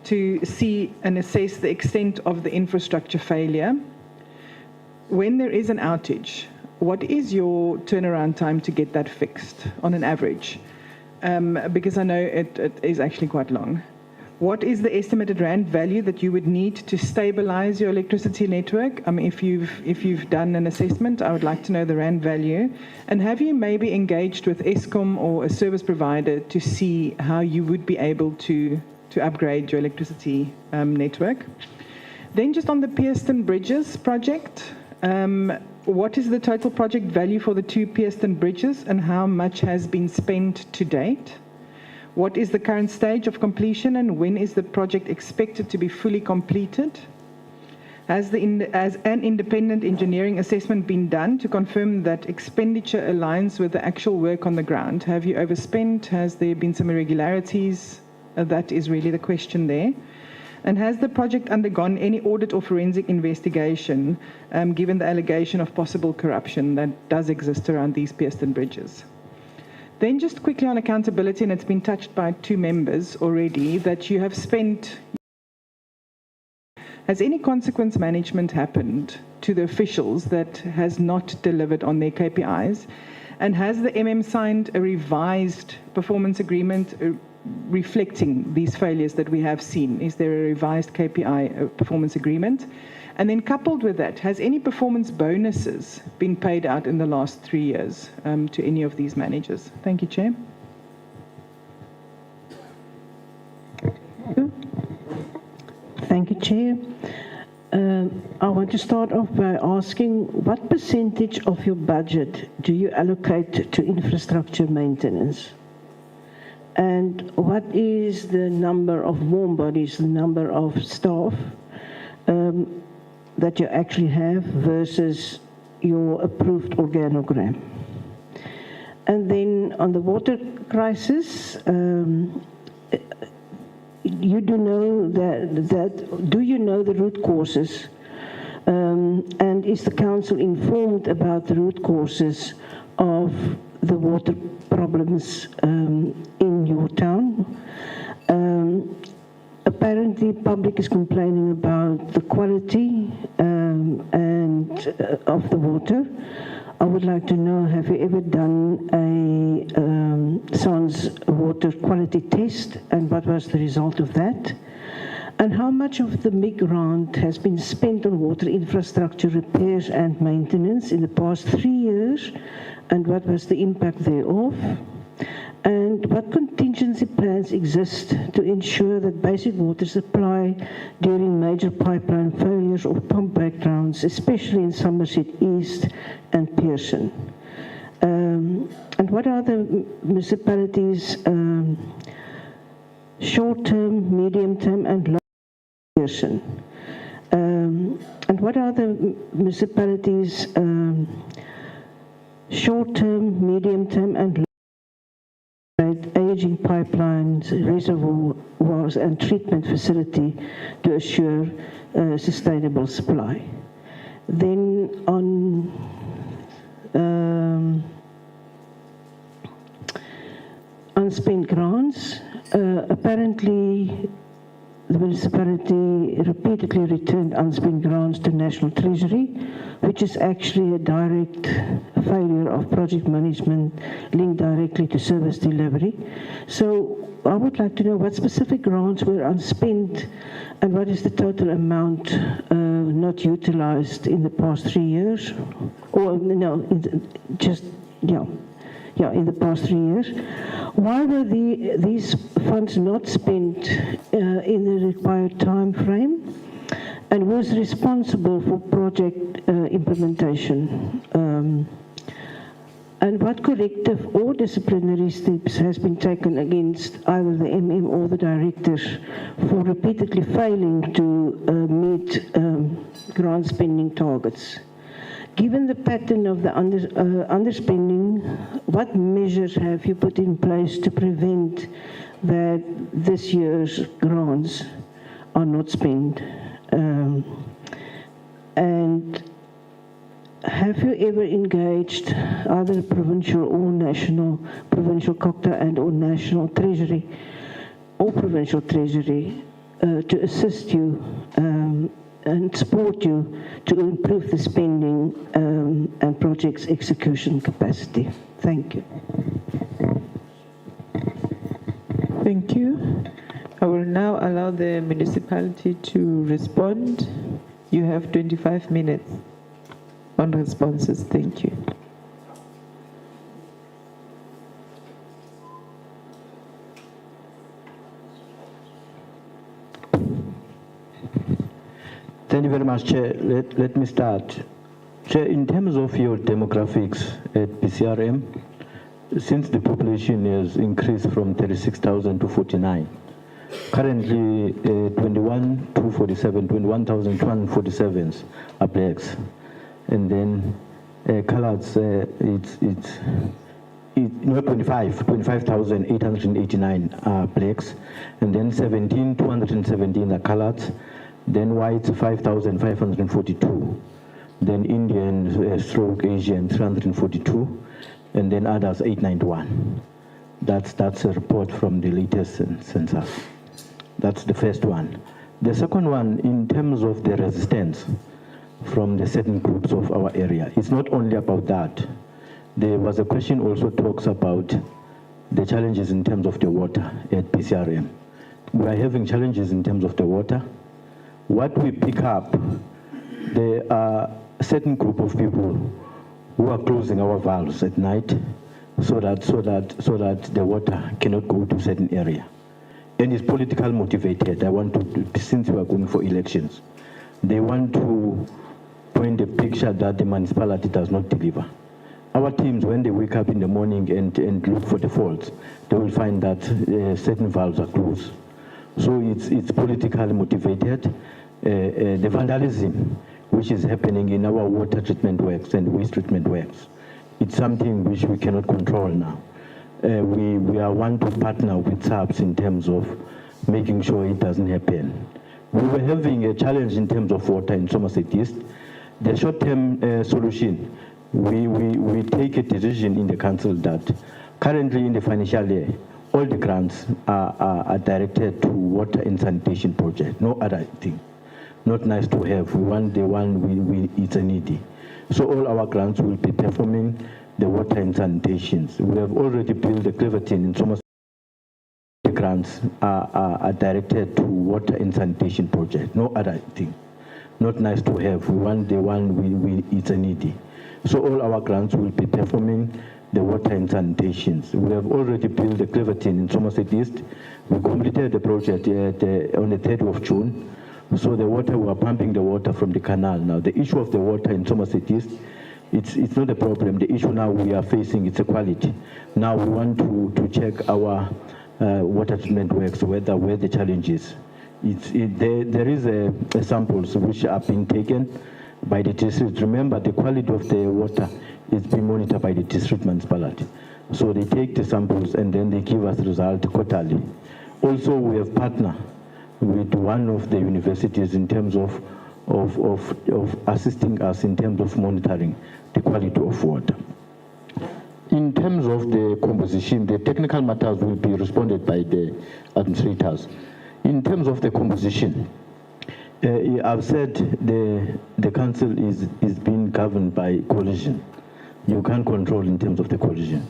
to see and assess the extent of the infrastructure failure. When there is an outage, what is your turnaround time to get that fixed on an average? Because I know it is actually quite long. What is the estimated rand value that you would need to stabilize your electricity network? I mean, if you've done an assessment, I would like to know the rand value. And have you maybe engaged with Eskom or a service provider to see how you would be able to upgrade your electricity network? Then just on the Pearston Bridges project, what is the total project value for the 2 Pearston Bridges and how much has been spent to date? What is the current stage of completion and when is the project expected to be fully completed? Has an independent engineering assessment been done to confirm that expenditure aligns with the actual work on the ground? Have you overspent? Has there been some irregularities? That is really the question there. And has the project undergone any audit or forensic investigation, given the allegation of possible corruption that does exist around these Pearston Bridges? Then just quickly on accountability, and it's been touched by 2 members already, that you have spent. Has any consequence management happened to the officials that has not delivered on their KPIs? And has the MM signed a revised performance agreement reflecting these failures that we have seen? Is there a revised KPI performance agreement? And then coupled with that, has any performance bonuses been paid out in the last 3 years to any of these managers? Thank you, Chair. Thank you, Chair. I want to start off by asking, what percentage of your budget do you allocate to infrastructure maintenance? And what is the number of warm bodies, the number of staff that you actually have versus your approved organogram? And then on the water crisis, you do know do you know the root causes? And is the council informed about the root causes of the water problems in your town? Apparently, public is complaining about the quality of the water. I would like to know, have you ever done a SANS water quality test, and what was the result of that? And how much of the MIG grant has been spent on water infrastructure repairs and maintenance in the past 3 years, and what was the impact thereof? And what contingency plans exist to ensure that basic water supply during major pipeline failures or pump breakdowns, especially in Somerset East and Pearson? And what are the municipalities' short-term, medium-term, and long-term Pearson? And what are the municipalities' short-term, medium-term, and aging pipelines, reservoirs, and treatment facility to assure sustainable supply? Then on unspent grants, apparently the municipality repeatedly returned unspent grants to National Treasury, which is actually a direct failure of project management linked directly to service delivery. So I would like to know what specific grants were unspent and what is the total amount not utilized in the past 3 years? Or no, in the past 3 years. Why were these funds not spent in the required time frame? And was responsible for project implementation? And what corrective or disciplinary steps has been taken against either the MM or the directors for repeatedly failing to meet grant spending targets? Given the pattern of the underspending, what measures have you put in place to prevent that this year's grants are not spent? And have you ever engaged either provincial or national, provincial COGTA and or national treasury or provincial treasury to assist you and support you to improve the spending and projects execution capacity. Thank you. Thank you. I will now allow the municipality to respond. You have 25 minutes on responses. Thank you. Thank you very much, Chair. Let me start. Chair, in terms of your demographics at PCRM, since the population has increased from 36,000 to 49, currently 21,247 are blacks, and then coloreds, no, 25,889 are blacks, and then 17,217 are coloreds, then whites 5,542, then Indian stroke Asian 342, and then others 891. That's a report from the latest census. That's the first one. The second one, in terms of the resistance from the certain groups of our area, it's not only about that. There was a question also talks about the challenges in terms of the water at PCRM. We are having challenges in terms of the water. What we pick up, there are a certain group of people who are closing our valves at night so that the water cannot go to a certain area. And it's politically motivated. I want to, since we are going for elections, they want to paint a picture that the municipality does not deliver. Our teams, when they wake up in the morning and look for the faults, they will find that certain valves are closed. So it's politically motivated. The vandalism which is happening in our water treatment works and waste treatment works, it's something which we cannot control now. We are want to partner with SAPS in terms of making sure it doesn't happen. We were having a challenge in terms of water in Somerset East. The short-term solution, we take a decision in the council that currently in the financial year, all the grants are directed to water and sanitation project, no other thing. Not nice to have. We want the one it's a needy. So all our grants will be performing the water and sanitations. We have already built the Cleverton in Somerset. The grants are directed to water and sanitation project, no other thing. Not nice to have. We want the one it's a needy. So all our grants will be performing the water and sanitations. We have already built the Cleverton in Somerset East. We completed the project on the 3rd of June. So the water, we are pumping the water from the canal. Now the issue of the water in Somerset East, it's not a problem. The issue now we are facing, it's a quality. Now we want to check our water treatment works, where the challenge is. There is a samples which are being taken by the district. Remember, the quality of the water is being monitored by the district municipality. So they take the samples and then they give us the result quarterly. Also, we have partnered with one of the universities in terms of assisting us in terms of monitoring the quality of water. In terms of the composition, the technical matters will be responded by the administrators. In terms of the composition, I've said the council is being governed by coalition. You can't control in terms of the coalition.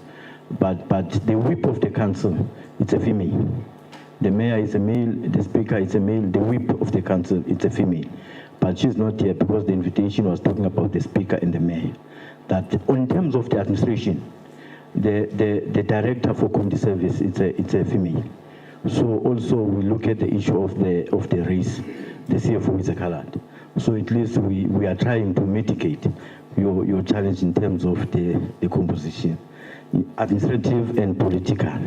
But the whip of the council, it's a female. The mayor is a male, the speaker is a male, the whip of the council, it's a female. But she's not here because the invitation was talking about the speaker and the mayor. That in terms of the administration, the director for community service, it's a female. So also we look at the issue of the race. The CFO is a colored. So at least we are trying to mitigate your challenge in terms of the composition, administrative and political.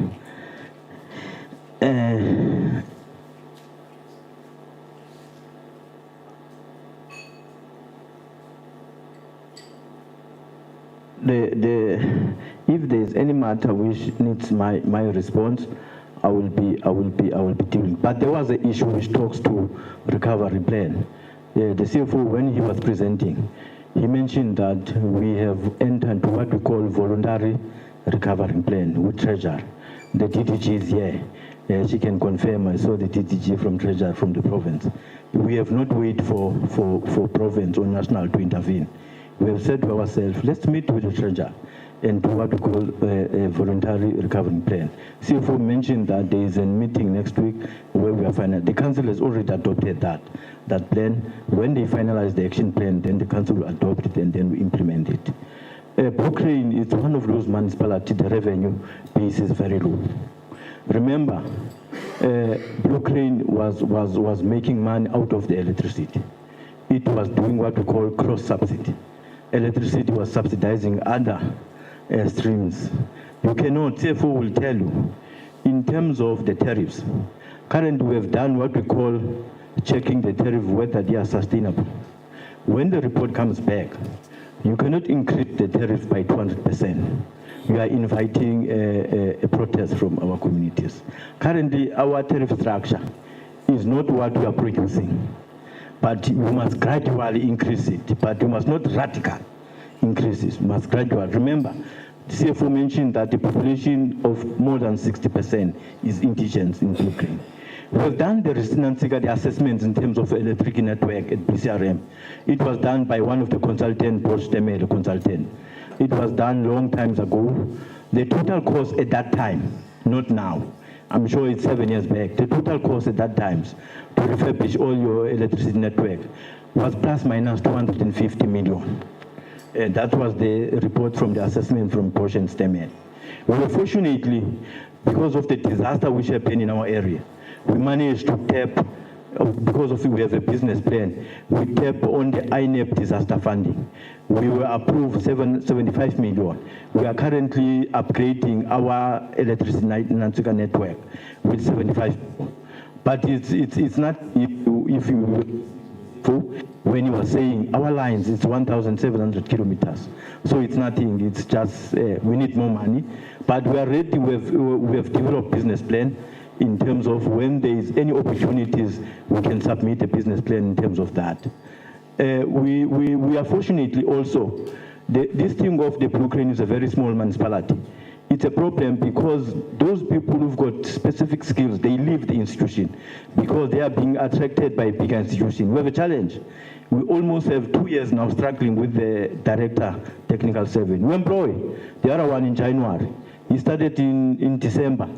If there is any matter which needs my response, I will be dealing. But there was an issue which talks to recovery plan. The CFO, when he was presenting, he mentioned that we have entered what we call voluntary recovery plan with Treasury. The DDG is here. she can confirm. I saw the DTG from Treasury from the province. We have not waited for province or national to intervene. We have said to ourselves, let's meet with the Treasury and do what we call a voluntary recovery plan. CFO mentioned that there is a meeting next week where we are final. The council has already adopted that plan. When they finalize the action plan, then the council will adopt it and then we implement it. Ukraine is one of those municipalities, the revenue base is very low. Remember, Ukraine was making money out of the electricity. It was doing what we call cross-subsidy. Electricity was subsidizing other streams. You cannot, CFO will tell you, in terms of the tariffs, currently we have done what we call checking the tariff whether they are sustainable. When the report comes back, you cannot increase the tariff by 200%. We are inviting a protest from our communities. Currently, our tariff structure is not what we are producing, but we must gradually increase it, but we must not radical increases, we must gradual. Remember, the CFO mentioned that the population of more than 60% is indigenous in Ukraine. We have done the resiliency assessments in terms of electric network at BCRM. It was done by one of the consultants, Bosch Temel consultant. It was done long times ago. The total cost at that time, not now, I'm sure it's 7 years back, the total cost at that time to refurbish all your electricity network was plus minus 250 million. That was the report from the assessment from Bosch and Temel. Well, fortunately, because of the disaster which happened in our area, we managed to tap, because we have a business plan, we tap on the INEP disaster funding. We were approved 75 million. We are currently upgrading our electricity network with 75 million. But it's not if you when you are saying our lines, it's 1,700 kilometers. So it's nothing, it's just, we need more money. But we are ready, we have developed business plan in terms of when there is any opportunities, we can submit a business plan in terms of that. We are fortunately also, this thing of the Blue Crane is a very small municipality. It's a problem because those people who've got specific skills, they leave the institution because they are being attracted by bigger institutions. We have a challenge. We almost have 2 years now struggling with the director, technical service. We employ the other one in January. He started in December.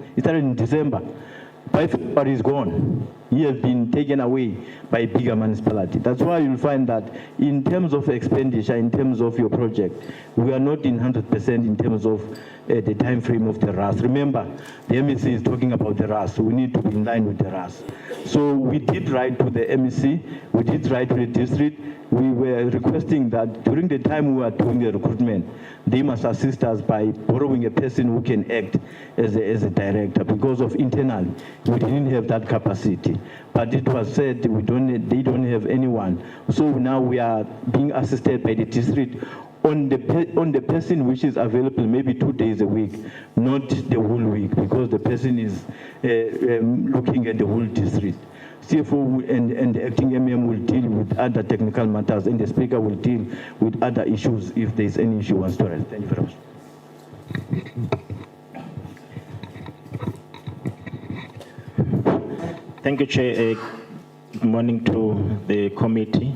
By February, he's gone. He has been taken away by a bigger municipality. That's why you'll find that in terms of expenditure, in terms of your project, we are not in 100% in terms of the time frame of the RAS. Remember, the MEC is talking about the RAS, so we need to be in line with the RAS. So we did write to the MEC, we did write to the district. We were requesting that during the time we were doing the recruitment, they must assist us by borrowing a person who can act as a director, because of internal, we didn't have that capacity. But it was said they don't have anyone. So now we are being assisted by the district on the person which is available maybe 2 days a week, not the whole week, because the person is looking at the whole district. CFO and the acting MM will deal with other technical matters, and the speaker will deal with other issues if there is any issue wants to raise. Thank you very much. Thank you, Chair. Good morning to the committee.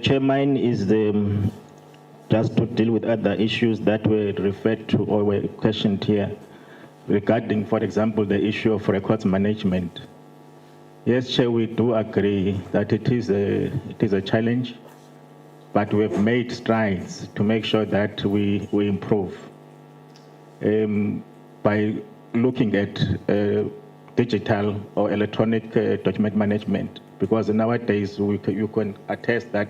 Chair, mine is just to deal with other issues that were referred to or were questioned here regarding, for example, the issue of records management. Yes, Chair, we do agree that it is a challenge, but we have made strides to make sure that we improve by looking at digital or electronic document management, because nowadays you can attest that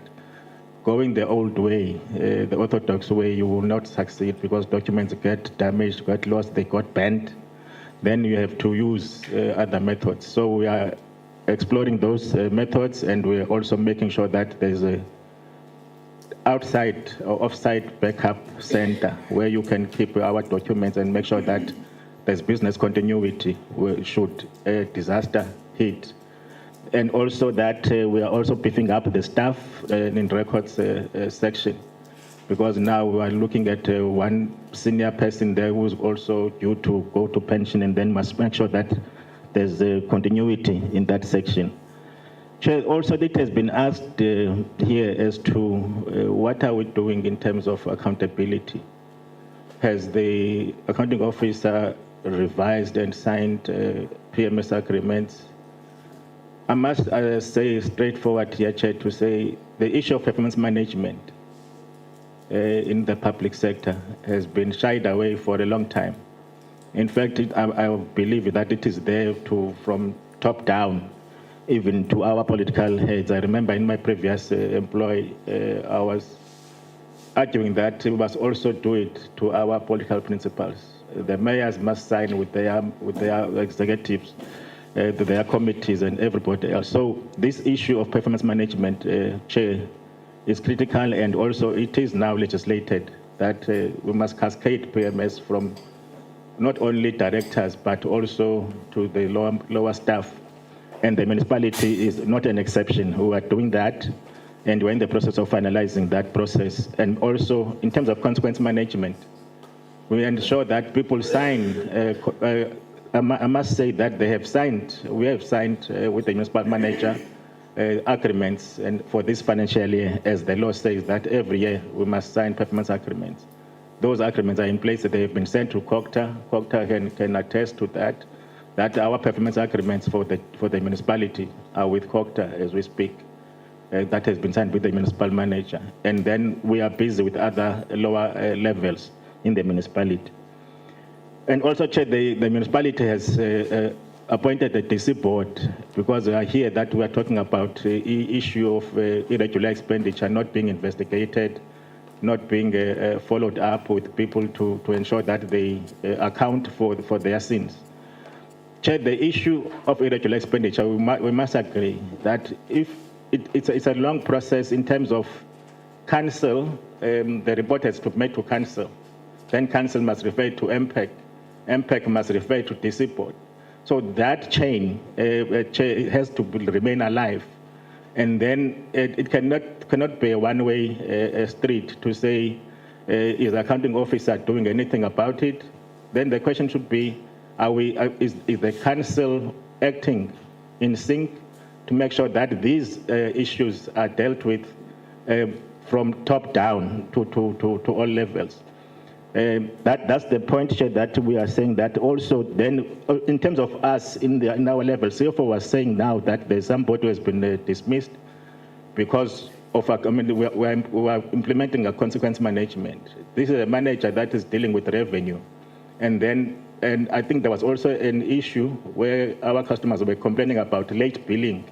going the old way, the orthodox way, you will not succeed because documents get damaged, get lost, they got banned. Then you have to use other methods. So we are exploring those methods, and we're also making sure that there's a outside or offsite backup center where you can keep our documents and make sure that there's business continuity should a disaster hit. And also that we are also beefing up the staff in records section, because now we are looking at one senior person there who's also due to go to pension, and then must make sure that there's a continuity in that section. Chair, also it has been asked here as to what are we doing in terms of accountability. Has the accounting officer revised and signed PMS agreements? I must say straightforward here, Chair, to say the issue of performance management in the public sector has been shied away for a long time. In fact, I believe that it is there from top down, even to our political heads. I remember in my previous employ, I was arguing that we must also do it to our political principals. The mayors must sign with their executives, to their committees and everybody else. So this issue of performance management, Chair, is critical, and also it is now legislated that we must cascade PMS from not only directors but also to the lower staff. And the municipality is not an exception. We are doing that, and we're in the process of finalizing that process. And also, in terms of consequence management, we ensure that people sign. I must say that we have signed with the municipal manager agreements, and for this financial year, as the law says that every year we must sign performance agreements. Those agreements are in place. They have been sent to COGTA. COGTA can attest to that our performance agreements for the municipality are with COGTA as we speak. That has been signed with the municipal manager. And then we are busy with other lower levels in the municipality. And also, Chair, the municipality has appointed a DC board, because we are here that we are talking about the issue of irregular expenditure not being investigated, not being followed up with people to ensure that they account for their sins. Chair, the issue of irregular expenditure, we must agree that if it's a long process in terms of council, the report has to be made to council. Then council must refer to MPEC. MPEC must refer to DC board. So that chain has to remain alive. And then it cannot be a one-way street to say, is the accounting officer doing anything about it? Then the question should be, is the council acting in sync to make sure that these issues are dealt with from top down to all levels? That's the point, Chair, that we are saying that also then in terms of us in our level, CFO was saying now that there's somebody who has been dismissed because of, we are implementing a consequence management. This is a manager that is dealing with revenue. And I think there was also an issue where our customers were complaining about late billing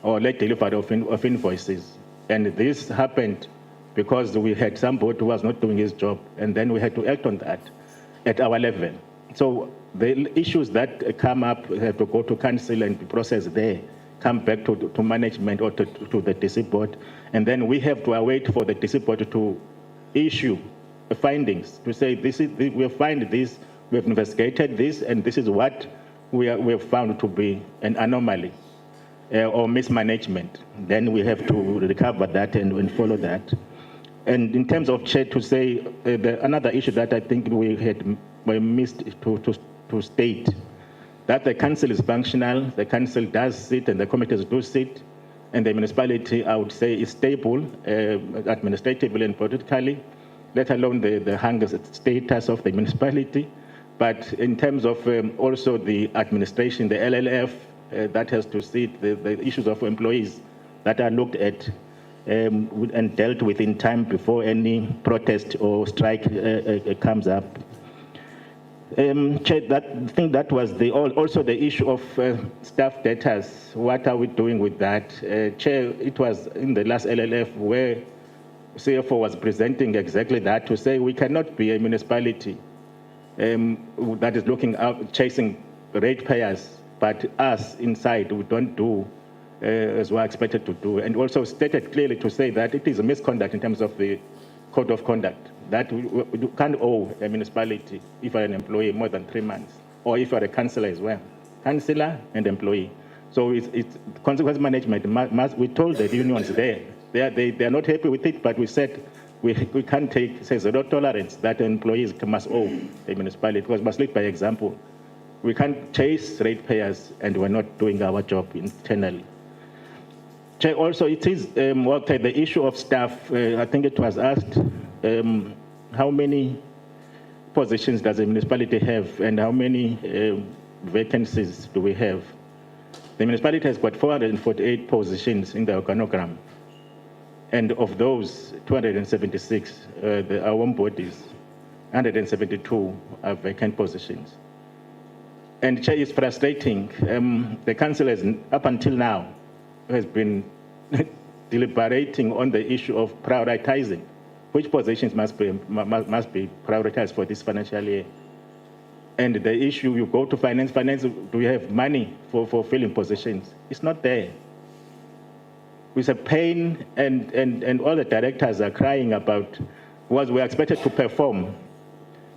or late delivery of invoices. And this happened because we had somebody who was not doing his job, and then we had to act on that at our level. So the issues that come up have to go to council and be processed there, come back to management or to the DC board, and then we have to await for the DC board to issue findings to say, we have found this, we have investigated this, and this is what we have found to be an anomaly or mismanagement. Then we have to recover that and follow that. And in terms of, Chair, to say another issue that I think we missed to state, that the council is functional, the council does sit and the committees do sit, and the municipality, I would say, is stable administratively and politically, let alone the hunger status of the municipality. But in terms of also the administration, the LLF, that has to sit, the issues of employees that are looked at and dealt with in time before any protest or strike comes up. Chair, I think that was also the issue of staff debtors. What are we doing with that? Chair, it was in the last LLF where CFO was presenting exactly that, to say we cannot be a municipality that is looking out, chasing ratepayers, but us inside, we don't do as we're expected to do. And also stated clearly to say that it is a misconduct in terms of the code of conduct, that we can't owe a municipality if you're an employee more than 3 months, or if you're a councillor as well, councillor and employee. So it's consequence management. We told the unions there, they are not happy with it, but we said we can't take, says zero tolerance that employees must owe a municipality, because we must lead by example. We can't chase ratepayers and we're not doing our job internally. Chair, also it is the issue of staff. I think it was asked how many positions does a municipality have and how many vacancies do we have? The municipality has got 448 positions in the organogram. And of those, 276, our own bodies, 172 are vacant positions. And Chair, is frustrating. The council has, up until now, has been deliberating on the issue of prioritizing which positions must be prioritized for this financial year. And the issue, you go to finance, do we have money for filling positions? It's not there. With a pain, and all the directors are crying about what we're expected to perform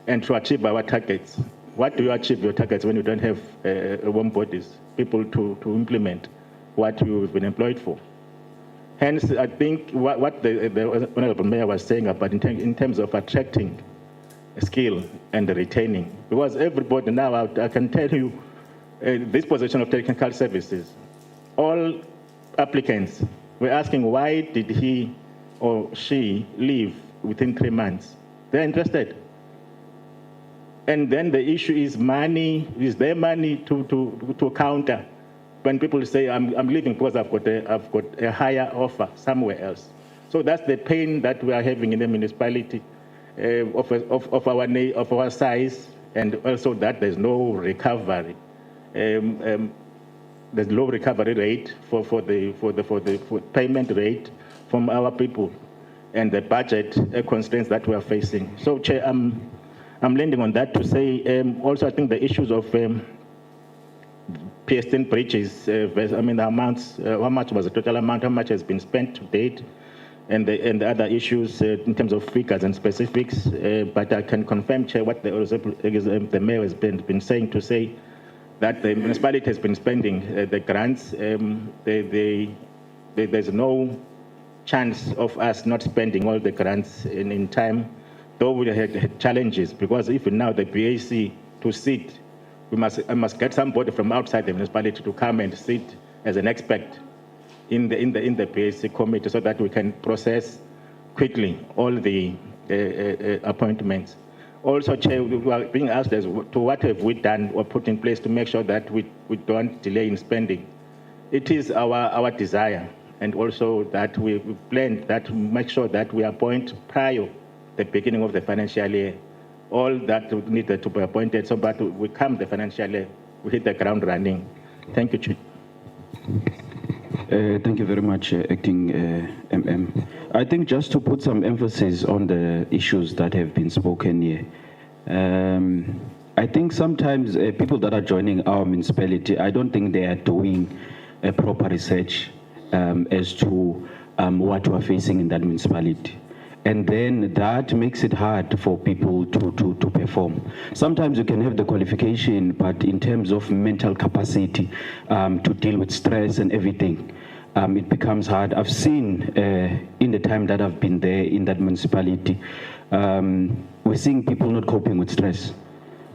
and to achieve our targets. What do you achieve your targets when you don't have warm bodies, people to implement what you've been employed for? Hence, I think what the Honorable Mayor was saying about in terms of attracting skill and retaining, because everybody now, I can tell you, this position of technical services, all applicants were asking why did he or she leave within 3 months. They're interested. And then the issue is money. Is there money to counter when people say, I'm leaving because I've got a higher offer somewhere else? So that's the pain that we are having in the municipality of our size, and also that there's no recovery. There's low recovery rate for payment rate from our people, and the budget constraints that we are facing. So, Chair, I'm landing on that to say, also I think the issues of PS10 breaches, the amounts, how much was the total amount, how much has been spent to date, and the other issues in terms of figures and specifics. But I can confirm, Chair, what the Mayor has been saying, to say that the municipality has been spending the grants. There's no chance of us not spending all the grants in time, though we had challenges, because even now the BAC to sit, I must get somebody from outside the municipality to come and sit as an expert in the BAC committee, so that we can process quickly all the appointments. Also, Chair, we are being asked as to what have we done or put in place to make sure that we don't delay in spending. It is our desire, and also that we plan that to make sure that we appoint prior the beginning of the financial year all that needed to be appointed, so that we come the financial year, we hit the ground running. Thank you, Chair. Thank you very much, Acting MM. I think just to put some emphasis on the issues that have been spoken here, I think sometimes people that are joining our municipality, I don't think they are doing a proper research as to what we are facing in that municipality. And then that makes it hard for people to perform. Sometimes you can have the qualification, but in terms of mental capacity to deal with stress and everything, it becomes hard. I've seen in the time that I've been there in that municipality, we're seeing people not coping with stress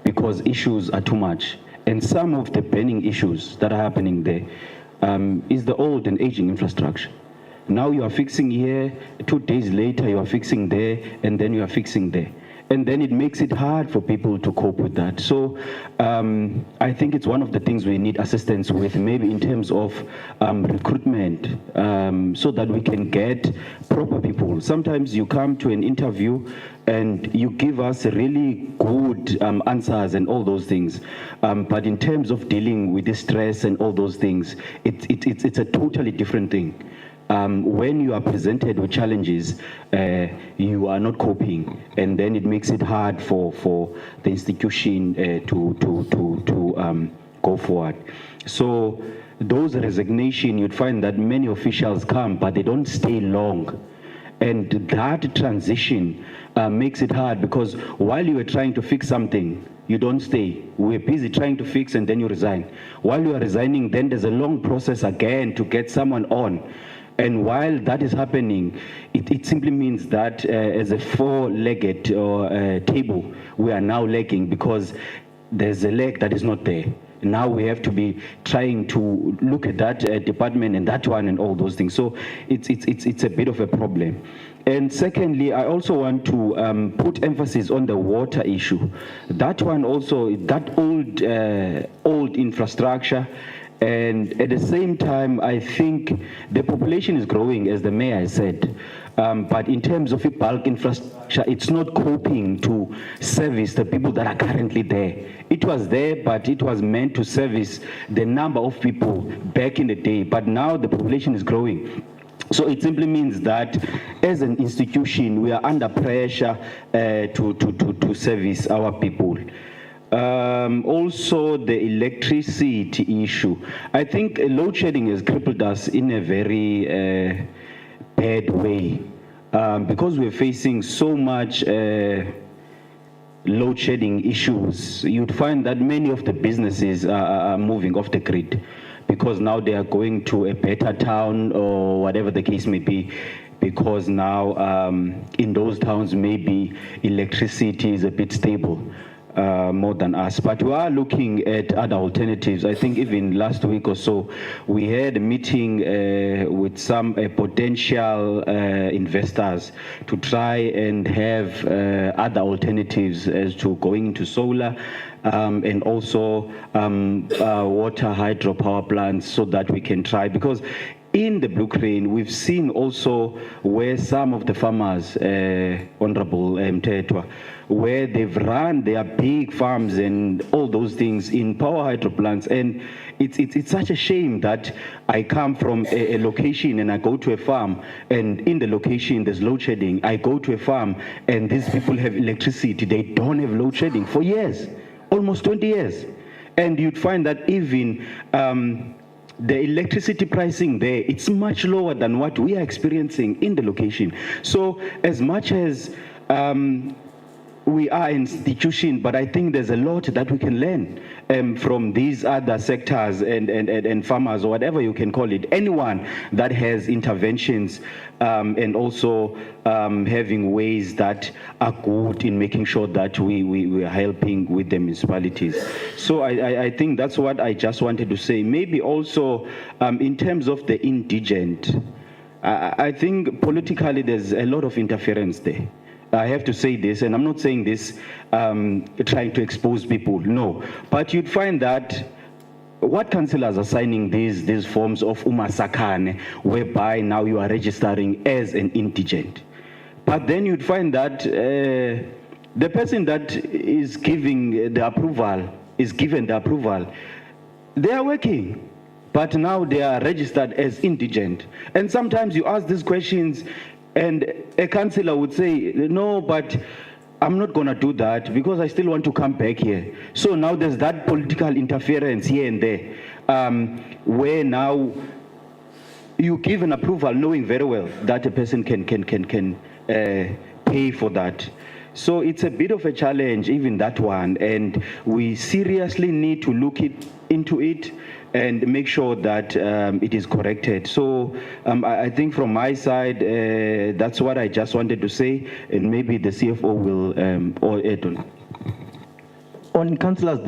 because issues are too much. And some of the burning issues that are happening there is the old and aging infrastructure. Now you are fixing here, 2 days later you are fixing there, and then you are fixing there. And then it makes it hard for people to cope with that. So I think it's one of the things we need assistance with, maybe in terms of recruitment, so that we can get proper people. Sometimes you come to an interview and you give us really good answers and all those things. But in terms of dealing with the stress and all those things, it's a totally different thing. When you are presented with challenges, you are not coping, and then it makes it hard for the institution to go forward. So those resignation, you'd find that many officials come, but they don't stay long. And that transition makes it hard, because while you are trying to fix something, you don't stay. We're busy trying to fix, and then you resign. While you are resigning, then there's a long process again to get someone on. And while that is happening, it simply means that as a four-legged table, we are now lagging, because there's a leg that is not there. Now we have to be trying to look at that department and that one and all those things. So it's a bit of a problem. And secondly, I also want to put emphasis on the water issue. That one also, that old infrastructure. And at the same time, I think the population is growing, as the mayor said. But in terms of bulk infrastructure, it's not coping to service the people that are currently there. It was there, but it was meant to service the number of people back in the day. But now the population is growing. So it simply means that as an institution, we are under pressure to service our people. Also, the electricity issue. I think load shedding has crippled us in a very bad way because we're facing so much load shedding issues. You'd find that many of the businesses are moving off the grid because now they are going to a better town or whatever the case may be, because now in those towns maybe electricity is a bit stable. More than us, but we are looking at other alternatives. I think even last week or so, we had a meeting with some potential investors to try and have other alternatives as to going to solar and also water hydropower plants, so that we can try, because in the Blue Crane, we've seen also where some of the farmers, Honorable Mtetwa, where they've run their big farms and all those things in power hydro plants. And it's such a shame that I come from a location and I go to a farm, and in the location there's load shedding. I go to a farm and these people have electricity. They don't have load shedding for years, almost 20 years. And you'd find that even the electricity pricing there, it's much lower than what we are experiencing in the location. So as much as we are an institution, but I think there's a lot that we can learn from these other sectors and farmers, or whatever you can call it, anyone that has interventions and also having ways that are good in making sure that we are helping with the municipalities. So I think that's what I just wanted to say. Maybe also in terms of the indigent, I think politically there's a lot of interference there. I have to say this, and I'm not saying this trying to expose people, no. But you'd find that what councillors are signing these forms of umasakane, whereby now you are registering as an indigent. But then you'd find that the person that is giving the approval, is given the approval, they are working, but now they are registered as indigent. And sometimes you ask these questions, and a councillor would say, no, but I'm not going to do that because I still want to come back here. So now there's that political interference here and there, where now you give an approval knowing very well that a person can pay for that. So it's a bit of a challenge, even that one, and we seriously need to look into it and make sure that it is corrected. So I think from my side, that's what I just wanted to say, and maybe the CFO will or add on. On councillors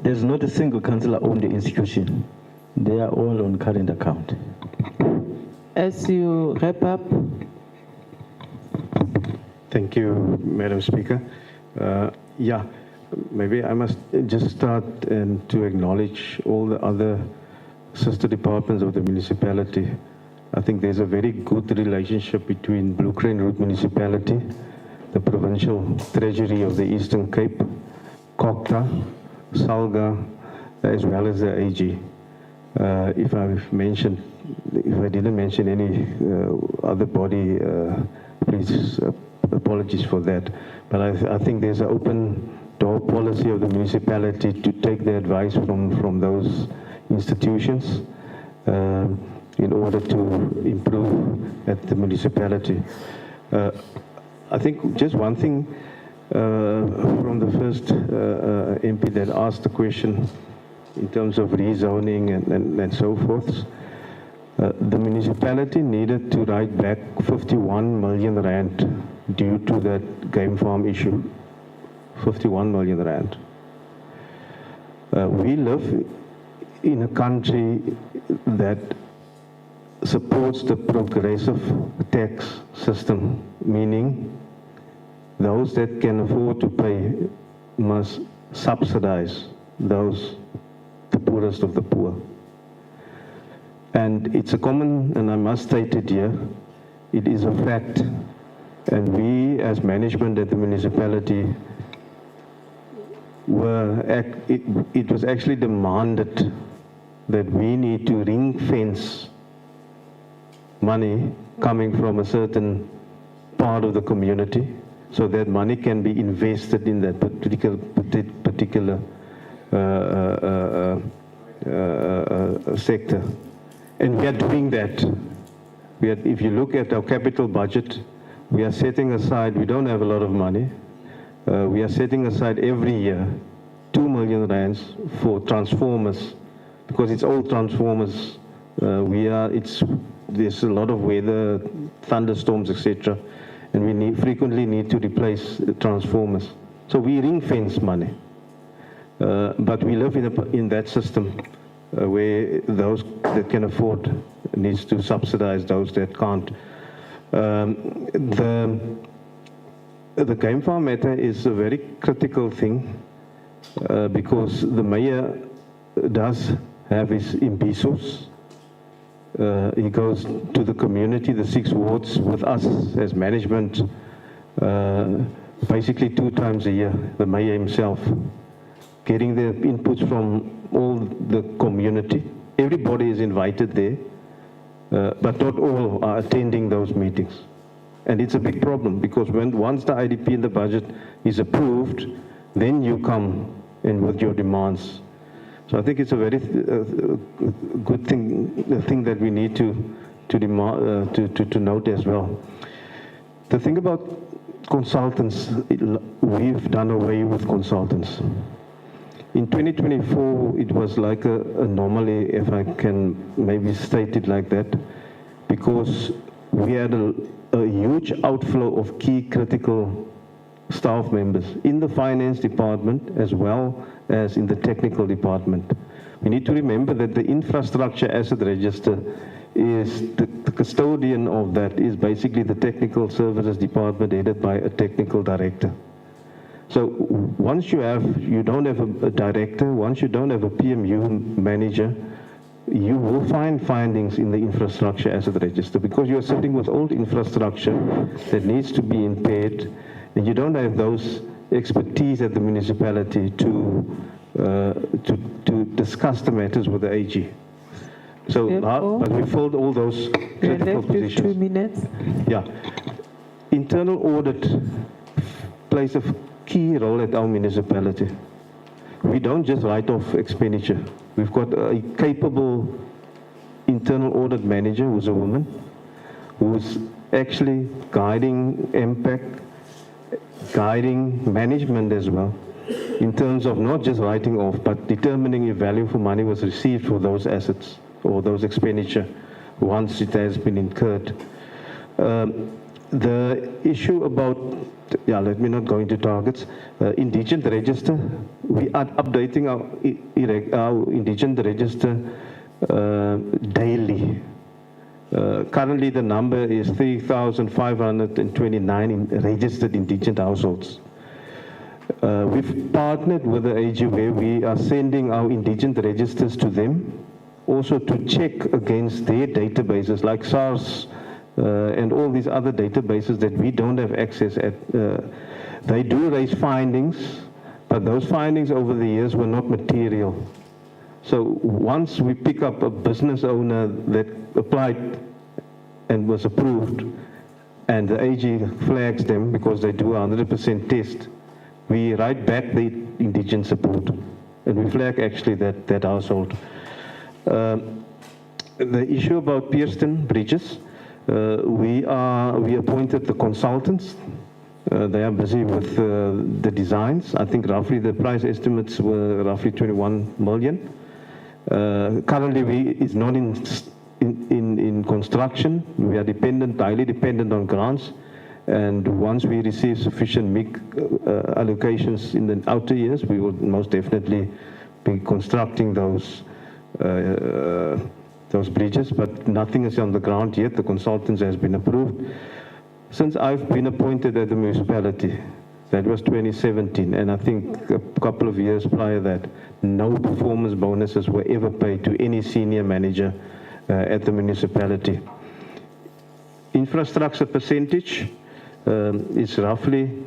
there's not a single councillor on the institution. They are all on current account. As you wrap up. Thank you, Madam Speaker. Yeah, maybe I must just start and to acknowledge all the other sister departments of the municipality. I think there's a very good relationship between Blue Crane Road Municipality, the Provincial Treasury of the Eastern Cape, COGTA, SALGA, as well as the AG. If I didn't mention any other body, please apologies for that. But I think there's an open door policy of the municipality to take the advice from those institutions in order to improve at the municipality. I think just one thing from the first MP that asked the question in terms of rezoning and so forth. The municipality needed to write back 51 million rand due to that game farm issue. 51 million rand. We live in a country that supports the progressive tax system, meaning those that can afford to pay must subsidize those, the poorest of the poor. And it's a common, and I must state it here, it is a fact. And we as management at the municipality it was actually demanded that we need to ring fence money coming from a certain part of the community so that money can be invested in that particular sector. And we are doing that. If you look at our capital budget, we are setting aside, we don't have a lot of money, we are setting aside every year 2 million rands for transformers, because it's all transformers. There's a lot of weather, thunderstorms, etc., and we frequently need to replace transformers. So we ring fence money, but we live in that system where those that can afford needs to subsidize those that can't. The game farm matter is a very critical thing because the mayor does have his imbisos. He goes to the community, the 6 wards, with us as management, basically 2 times a year, the mayor himself, getting the inputs from all the community. Everybody is invited there, but not all are attending those meetings. And it's a big problem because once the IDP in the budget is approved, then you come in with your demands. So I think it's a very good thing, the thing that we need to note as well. The thing about consultants, we've done away with consultants. In 2024, it was like a anomaly, if I can maybe state it like that, because we had a huge outflow of key critical staff members in the finance department as well as in the technical department. We need to remember that the infrastructure asset register is the custodian of that is basically the technical services department headed by a technical director. So once you don't have a director, once you don't have a PMU manager, you will find findings in the infrastructure asset register because you're sitting with old infrastructure that needs to be impaired, and you don't have those expertise at the municipality to discuss the matters with the AG. So, but we filled all those critical positions. 2 minutes. Yeah. Internal audit plays a key role at our municipality. We don't just write off expenditure. We've got a capable internal audit manager who's a woman, who's actually guiding impact, guiding management as well, in terms of not just writing off, but determining if value for money was received for those assets or those expenditure once it has been incurred. The issue about, let me not go into targets. Indigent register, we are updating our indigent register daily. Currently the number is 3,529 registered indigent households. We've partnered with the AG where we are sending our indigent registers to them, also to check against their databases like SARS, and all these other databases that we don't have access at. They do raise findings, but those findings over the years were not material. So once we pick up a business owner that applied and was approved, and the AG flags them because they do a 100% test, we write back the indigent support, and we flag actually that household. The issue about Pearston bridges, we appointed the consultants. They are busy with the designs. I think roughly the price estimates were roughly 21 million. Currently, it's not in construction. We are highly dependent on grants. And once we receive sufficient MIG allocations in the outer years, we will most definitely be constructing those bridges, but nothing is on the ground yet. The consultants has been approved. Since I've been appointed at the municipality, that was 2017, and I think a couple of years prior that, no performance bonuses were ever paid to any senior manager at the municipality. Infrastructure percentage is roughly,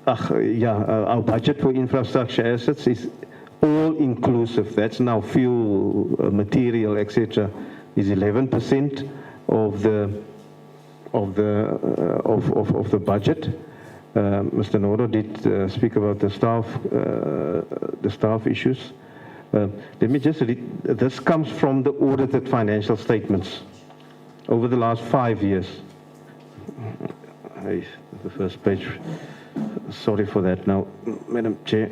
our budget for infrastructure assets is all inclusive. That's now fuel, material, etc. is 11% of the budget. Mr. Noro did speak about the staff issues. Let me just read. This comes from the audited financial statements over the last 5 years. The first page. Sorry for that. Now, Madam Chair.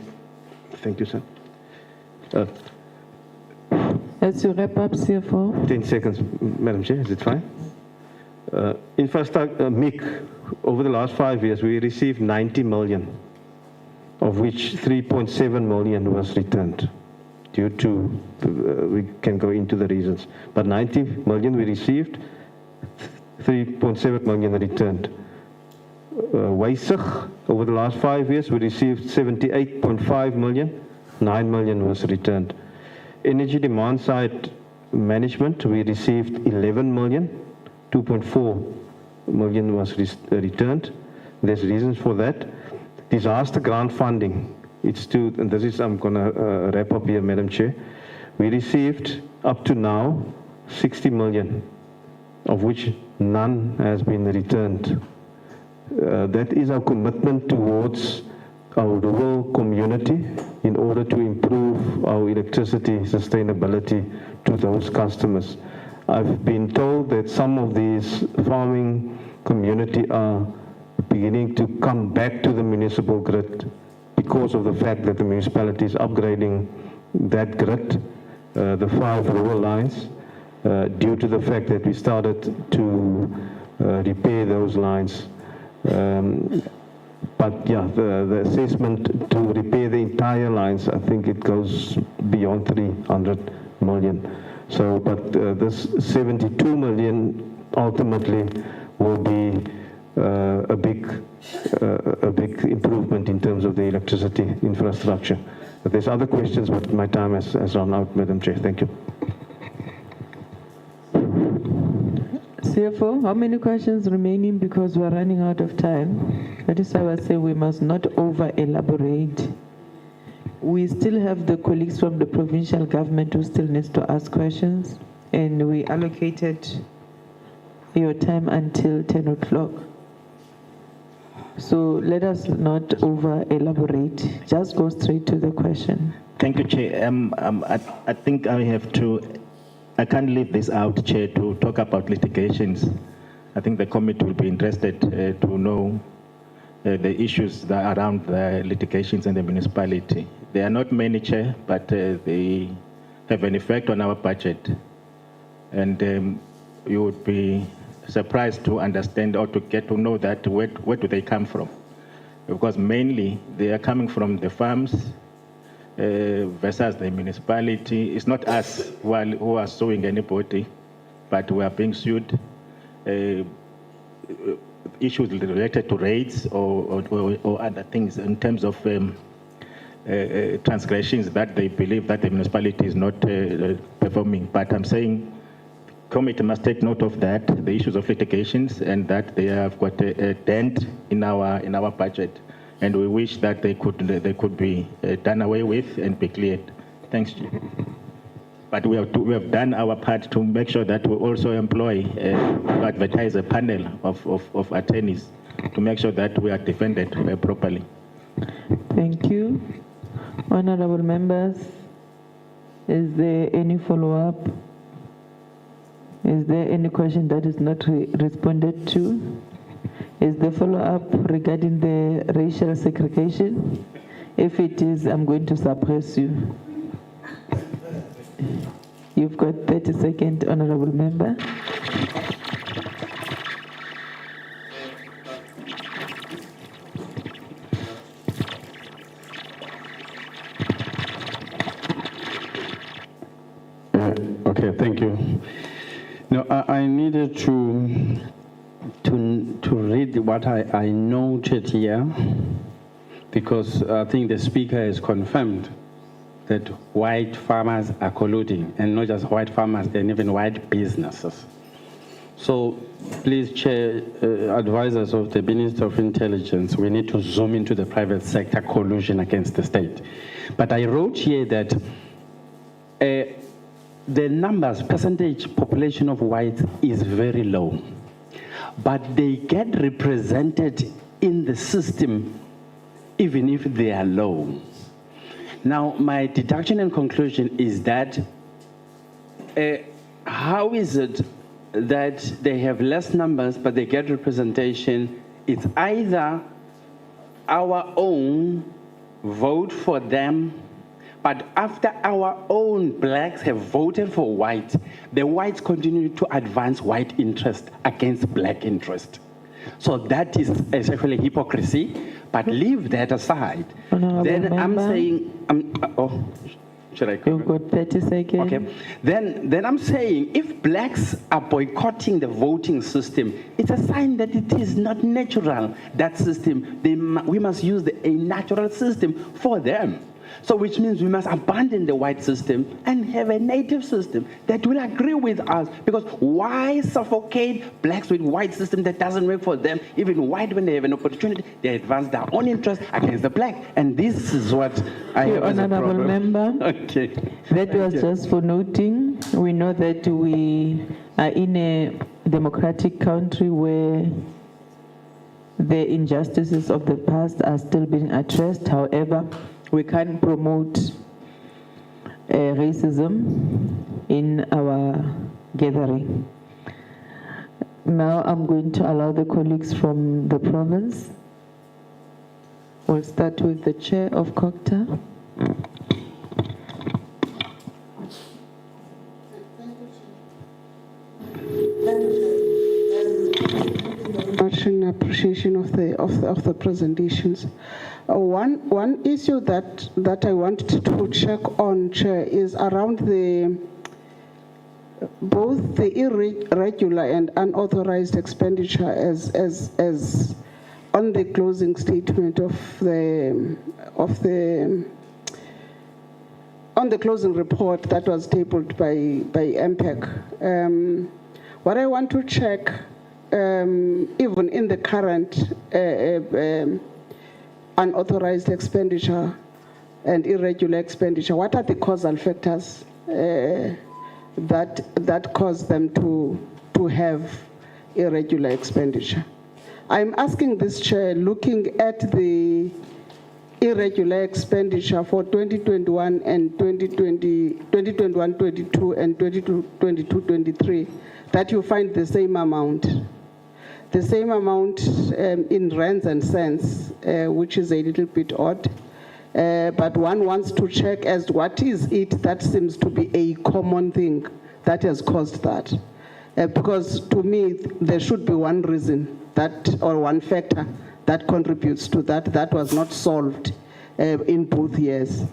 Thank you, sir. As you wrap up, CFO. 10 seconds, Madam Chair. Is it fine? Infrastructure, MIC, over the last 5 years, we received 90 million, of which 3.7 million was returned due to, we can go into the reasons, but 90 million we received, 3.7 million returned. Wysig, over the last 5 years, we received 78.5 million, 9 million was returned. Energy demand side management, we received 11 million, 2.4 million was returned. There's reasons for that. Disaster grant funding, it's to, and this is, I'm going to wrap up here, Madam Chair. We received up to now 60 million, of which none has been returned. That is our commitment towards our rural community in order to improve our electricity sustainability to those customers. I've been told that some of these farming community are beginning to come back to the municipal grid because of the fact that the municipality is upgrading that grid, the 5 rural lines, due to the fact that we started to repair those lines. But yeah, the assessment to repair the entire lines, I think it goes beyond 300 million. So, but this 72 million ultimately will be a big improvement in terms of the electricity infrastructure. But there's other questions, but my time has run out, Madam Chair. Thank you. CFO, how many questions remaining because we're running out of time? That is why I say we must not over-elaborate. We still have the colleagues from the provincial government who still needs to ask questions, and we allocated your time until 10 o'clock. So let us not over-elaborate. Just go straight to the question. Thank you, Chair. I think I can't leave this out, Chair, to talk about litigations. I think the committee will be interested to know the issues that are around the litigations in the municipality. There are not many, Chair, but they have an effect on our budget. And you would be surprised to understand or to get to know that where do they come from. Because mainly they are coming from the farms versus the municipality. It's not us who are suing anybody, but we are being sued. Issues related to rates or other things in terms of transgressions that they believe that the municipality is not performing. But I'm saying committee must take note of that, the issues of litigations, and that they have got a dent in our budget. And we wish that they could be done away with and be cleared. Thanks. But we have done our part to make sure that we also employ, advertise a panel of attorneys to make sure that we are defended properly. Thank you. Honorable members, is there any follow-up? Is there any question that is not responded to? Is the follow-up regarding the racial segregation? If it is, I'm going to suppress you. You've got 30 seconds, honorable member. Okay, thank you. No, I needed to read what I noted here, because I think the speaker has confirmed that white farmers are colluding, and not just white farmers, and even white businesses. So please, Chair, advisors of the Minister of Intelligence, we need to zoom into the private sector collusion against the state. But I wrote here that the numbers, percentage population of whites is very low, but they get represented in the system even if they are low. Now, my deduction and conclusion is that how is it that they have less numbers but they get representation? It's either our own vote for them, but after our own blacks have voted for white, the whites continue to advance white interest against black interest. So that is essentially hypocrisy, but leave that aside. Then I'm saying, should I go? You've got 30 seconds. Okay. Then I'm saying, if blacks are boycotting the voting system, it's a sign that it is not natural, that system. We must use a natural system for them. So which means we must abandon the white system and have a native system that will agree with us. Because why suffocate blacks with white system that doesn't work for them? Even white, when they have an opportunity, they advance their own interest against the black. And this is what I have as a Honourable problem. Member, Okay. that was just for noting. We know that we are in a democratic country where the injustices of the past are still being addressed. However, we can't promote racism in our gathering. Now I'm going to allow the colleagues from the province. We'll start with the chair of COGTA. Much in appreciation of the presentations. One issue that I wanted to check on, Chair, is around both the irregular and unauthorized expenditure as on the closing statement on the closing report that was tabled by MPEC. What I want to check, even in the current unauthorized expenditure and irregular expenditure, what are the causal factors that cause them to have irregular expenditure? I'm asking this, Chair, looking at the irregular expenditure for 2021 and 2021-22 and 2022-23, that you find the same amount. The same amount in rands and cents, which is a little bit odd. But one wants to check as what is it that seems to be a common thing that has caused that. Because to me, there should be one reason or one factor that contributes to that was not solved in both years.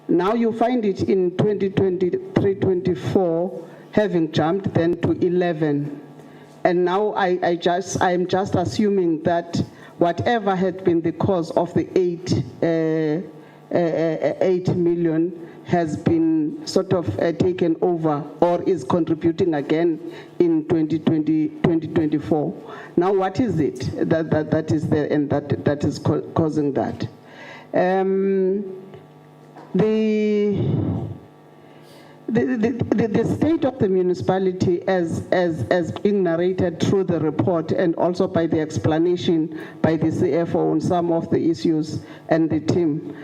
Now you find it in 2023-24 having jumped then to 11. And now I'm just assuming that whatever had been the cause of the 8 million has been sort of taken over or is contributing again in 2024. Now what is it that is there and that is causing that? The state of the municipality as being narrated through the report and also by the explanation by the CFO on some of the issues and the team,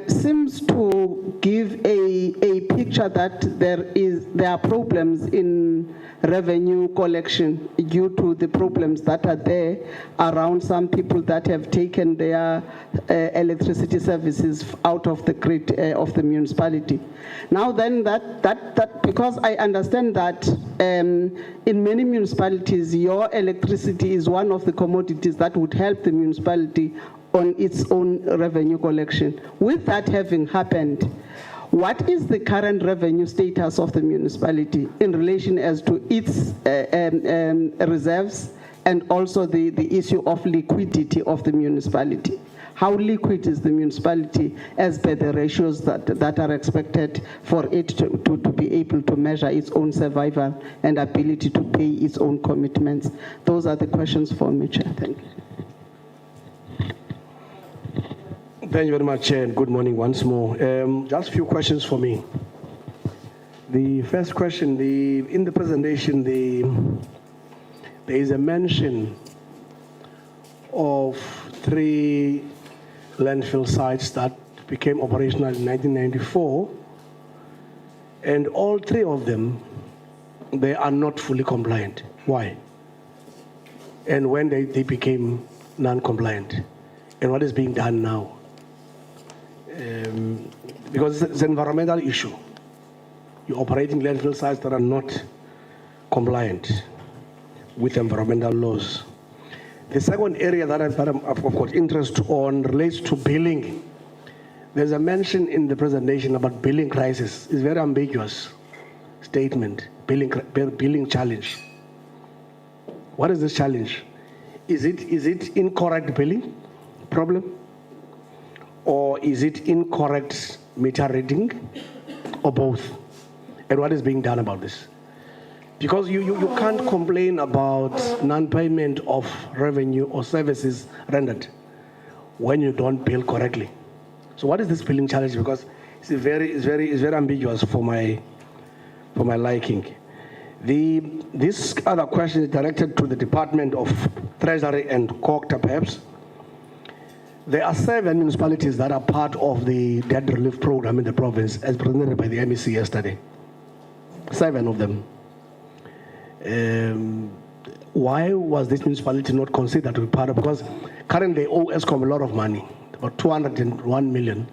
seems to give a picture that there are problems in revenue collection due to the problems that are there around some people that have taken their electricity services out of the grid of the municipality. Now then, that because I understand that in many municipalities, your electricity is one of the commodities that would help the municipality on its own revenue collection. With that having happened, What is the current revenue status of the municipality in relation as to its reserves and also the issue of liquidity of the municipality? How liquid is the municipality as per the ratios that are expected for it to be able to measure its own survival and ability to pay its own commitments? Those are the questions for me, Chair. Thank you. Thank you very much, Chair, and good morning once more. Just a few questions for me. The first question, in the presentation, there is a mention of 3 landfill sites that became operational in 1994, and all 3 of them, they are not fully compliant. Why? And when they became non-compliant, and what is being done now? Because it's an environmental issue. You're operating landfill sites that are not compliant with environmental laws. The second area that I've got interest on relates to billing. There's a mention in the presentation about billing crisis. It's a very ambiguous statement, billing challenge. What is this challenge? Is it incorrect billing problem? Or is it incorrect meter reading, or both? And what is being done about this? Because you can't complain about non-payment of revenue or services rendered when you don't bill correctly. So what is this billing challenge? Because it's very ambiguous for my liking. This other question is directed to the Department of Treasury and COGTA perhaps. There are 7 municipalities that are part of the debt relief program in the province, as presented by the MEC yesterday. 7 of them. Why was this municipality not considered to be part of? Because currently they owe ESCOM a lot of money, about 201 million.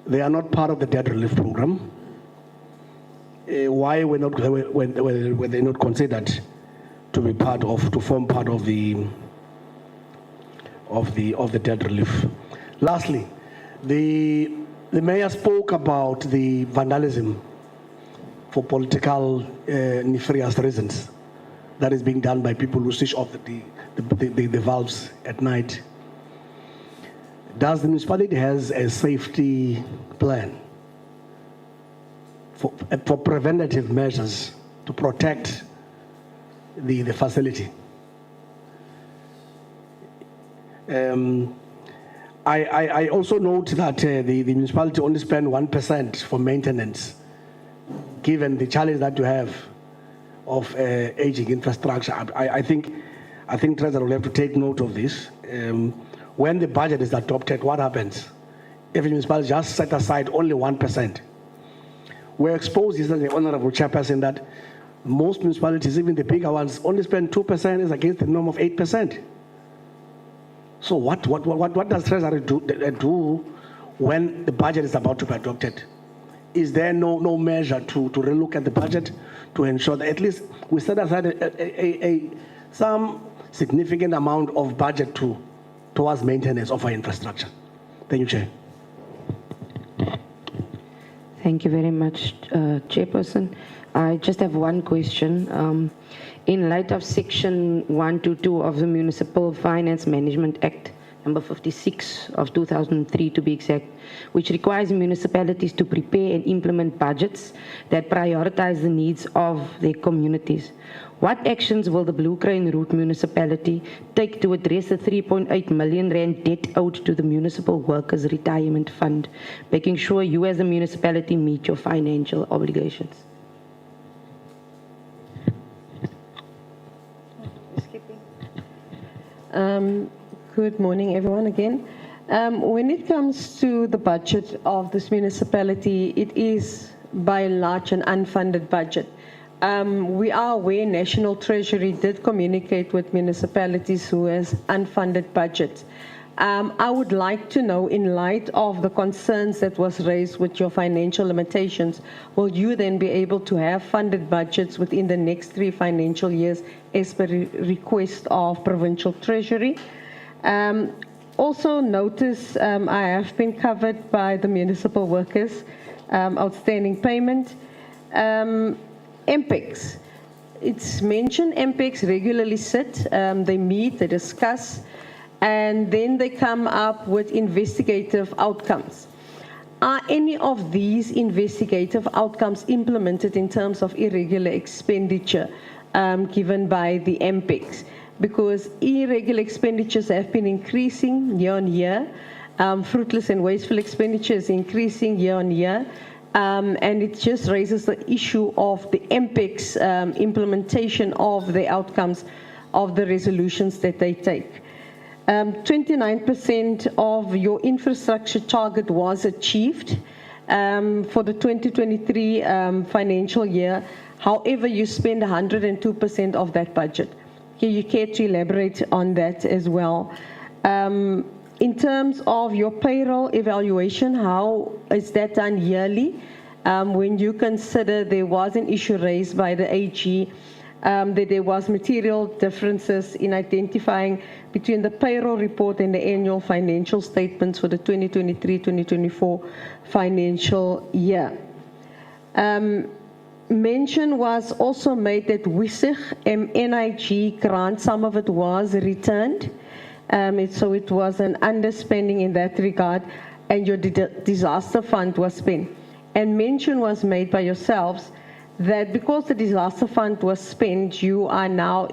They are not part of the debt relief program. Why were they not considered to form part of the debt relief? Lastly, the mayor spoke about the vandalism for political nefarious reasons that is being done by people who switch off the valves at night. Does the municipality has a safety plan for preventative measures to protect the facility? I also note that the municipality only spend 1% for maintenance, given the challenge that you have of aging infrastructure. I think Treasury will have to take note of this. When the budget is adopted, what happens? If a municipality just set aside only 1%, we're exposed, as the Honorable Chairperson, that most municipalities, even the bigger ones, only spend 2% is against the norm of 8%. So what does Treasury do when the budget is about to be adopted? Is there no measure to relook at the budget to ensure that at least we set aside some significant amount of budget towards maintenance of our infrastructure? Thank you, Chair. Thank you very much, Chairperson. I just have one question. In light of Section 122 of the Municipal Finance Management Act, number 56 of 2003 to be exact, which requires municipalities to prepare and implement budgets that prioritize the needs of their communities. What actions will the Blue Crane Route municipality take to address the 3.8 million rand debt owed to the Municipal Workers Retirement Fund, making sure you as a municipality meet your financial obligations? Good morning, everyone, again. When it comes to the budget of this municipality, it is by and large an unfunded budget. We are aware National Treasury did communicate with municipalities who has unfunded budgets. I would like to know, in light of the concerns that was raised with your financial limitations, will you then be able to have funded budgets within the next 3 financial years as per request of Provincial Treasury? Also notice I have been covered by the municipal workers outstanding payment. MPEX. It's mentioned MPEX regularly sit, they meet, they discuss, and then they come up with investigative outcomes. Are any of these investigative outcomes implemented in terms of irregular expenditure given by the MPEX? Because irregular expenditures have been increasing year on year. Fruitless and wasteful expenditure is increasing year on year. And it just raises the issue of the MPEX implementation of the outcomes of the resolutions that they take. 29% of your infrastructure target was achieved for the 2023 financial year. However, you spend 102% of that budget. Can you care to elaborate on that as well? In terms of your payroll evaluation, how is that done yearly? When you consider there was an issue raised by the AG that there was material differences in identifying between the payroll report and the annual financial statements for the 2023-2024 financial year. Mention was also made that WISIG NIG grant, some of it was returned. So it was an underspending in that regard, and your disaster fund was spent. And mention was made by yourselves that because the disaster fund was spent, you are now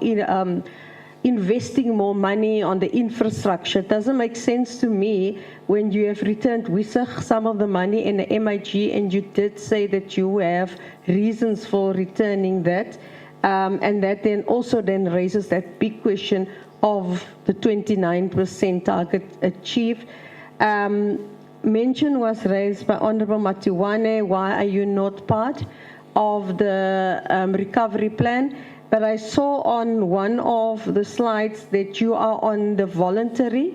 investing more money on the infrastructure. It doesn't make sense to me when you have returned WISIG some of the money in the MIG, and you did say that you have reasons for returning that, and that then also then raises that big question of the 29% target achieved. Mention was raised by Honorable Matiwane, why are you not part of the recovery plan? But I saw on one of the slides that you are on the voluntary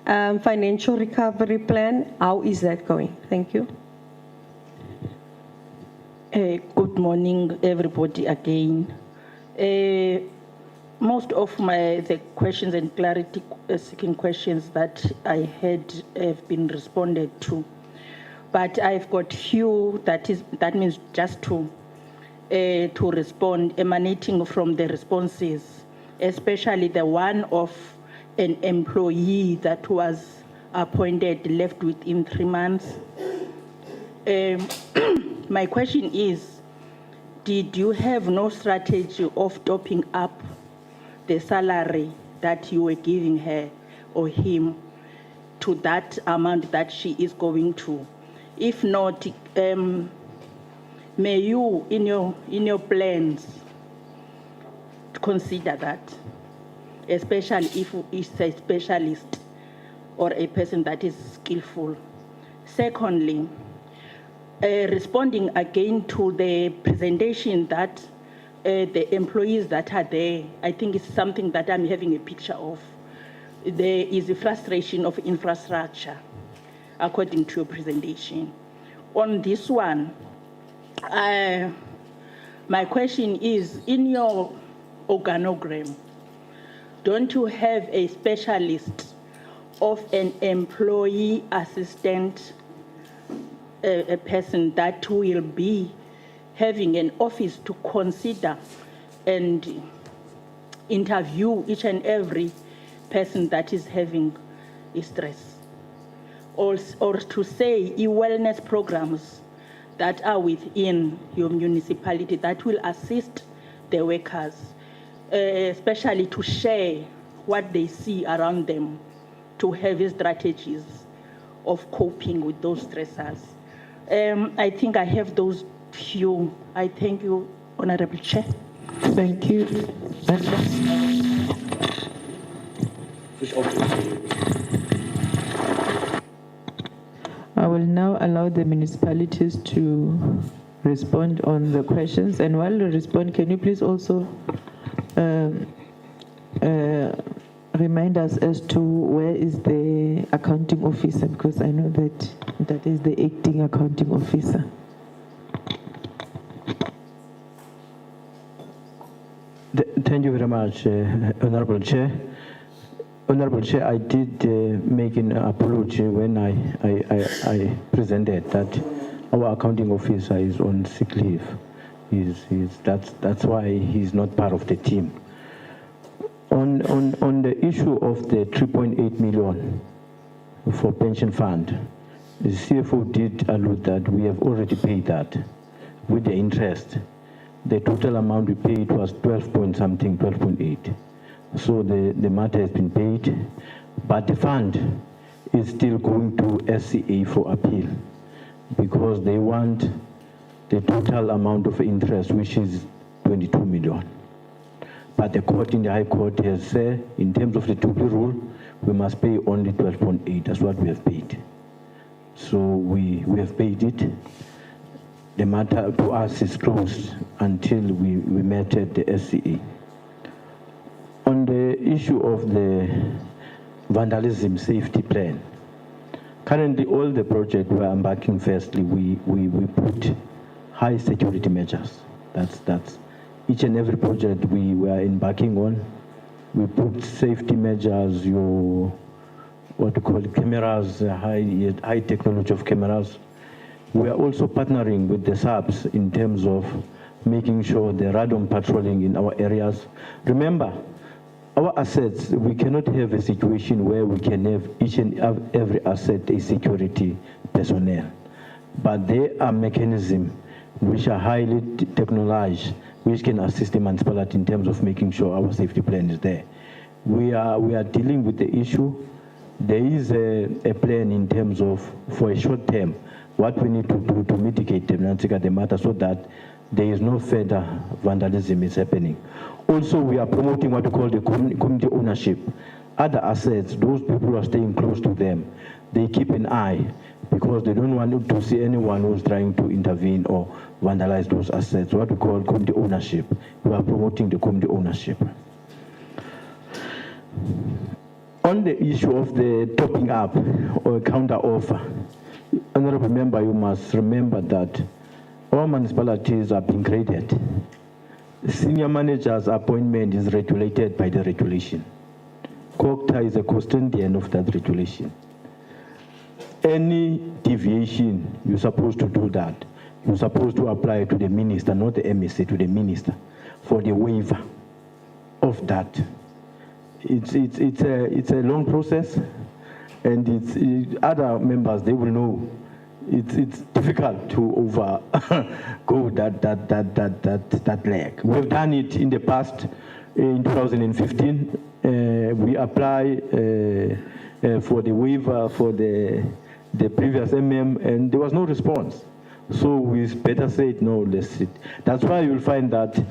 financial recovery plan. How is that going? Thank you. Good morning, everybody, again. Most of the questions and clarity seeking questions that I had have been responded to, but I've got few that means just to respond, emanating from the responses, especially the one of an employee that was appointed left within 3 months. My question is, did you have no strategy of topping up the salary that you were giving her or him to that amount that she is going to? If not, may you, in your plans, consider that, especially if it's a specialist or a person that is skillful. Secondly, responding again to the presentation that the employees that are there, I think it's something that I'm having a picture of. There is a frustration of infrastructure, according to your presentation. On this one, my question is, in your organogram, don't you have a specialist of an employee assistant, a person that will be having an office to consider and interview each and every person that is having stress? Or to say wellness programs that are within your municipality that will assist the workers, especially to share what they see around them, to have strategies of coping with those stressors. I think I have those few. I thank you, Honorable Chair. Thank you. I will now allow the municipalities to respond on the questions. And while they respond, can you please also remind us as to where is the accounting officer, because I know that is the acting accounting officer. Thank you very much, Honorable Chair. Honorable Chair, I did make an apology when I presented that our accounting officer is on sick leave. That's why he's not part of the team. On the issue of the 3.8 million for pension fund, the CFO did allude that we have already paid that with the interest. The total amount we paid was 12 point something, 12.8. So the matter has been paid, but the fund is still going to SCA for appeal because they want the total amount of interest, which is 22 million. But the court in the High Court has said, in terms of the Jubilee rule, we must pay only 12.8. That's what we have paid. So we have paid it. The matter to us is closed until we met at the SCA. On the issue of the vandalism safety plan, currently all the projects we're embarking, firstly, we put high security measures. That's each and every project we are embarking on. We put safety measures, cameras, high technology of cameras. We are also partnering with the subs in terms of making sure the radon patrolling in our areas. Remember, our assets, we cannot have a situation where we can have each and every asset a security personnel. But there are mechanisms which are highly technologized, which can assist the municipality in terms of making sure our safety plan is there. We are dealing with the issue. There is a plan in terms of, for a short term, what we need to do to mitigate the matter so that there is no further vandalism is happening. Also, we are promoting what we call the community ownership. Other assets, those people who are staying close to them, they keep an eye because they don't want to see anyone who's trying to intervene or vandalize those assets, what we call community ownership. We are promoting the community ownership. On the issue of the topping up or counter offer, honorable member, you must remember that our municipalities are being graded. Senior manager's appointment is regulated by the regulation. COGTA is a custodian of that regulation. Any deviation, you're supposed to do that. You're supposed to apply to the minister, not the MSA, to the minister, for the waiver of that. It's a long process, and other members, they will know it's difficult to go that leg. We've done it in the past. In 2015, we applied for the waiver for the previous and there was no response. So we better say it, no, let's sit. That's why you'll find that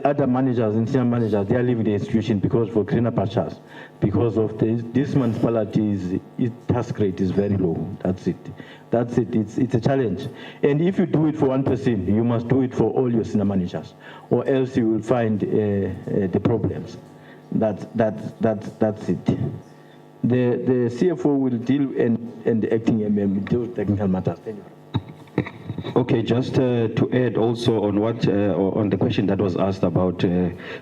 other managers and senior managers, they are leaving the institution because for greener pastures, because of this municipality's task rate is very low. That's it. It's a challenge. And if you do it for one person, you must do it for all your senior managers, or else you will find the problems. That's it. The CFO will deal and the acting MM deal with technical matters. Okay, just to add also on what on the question that was asked about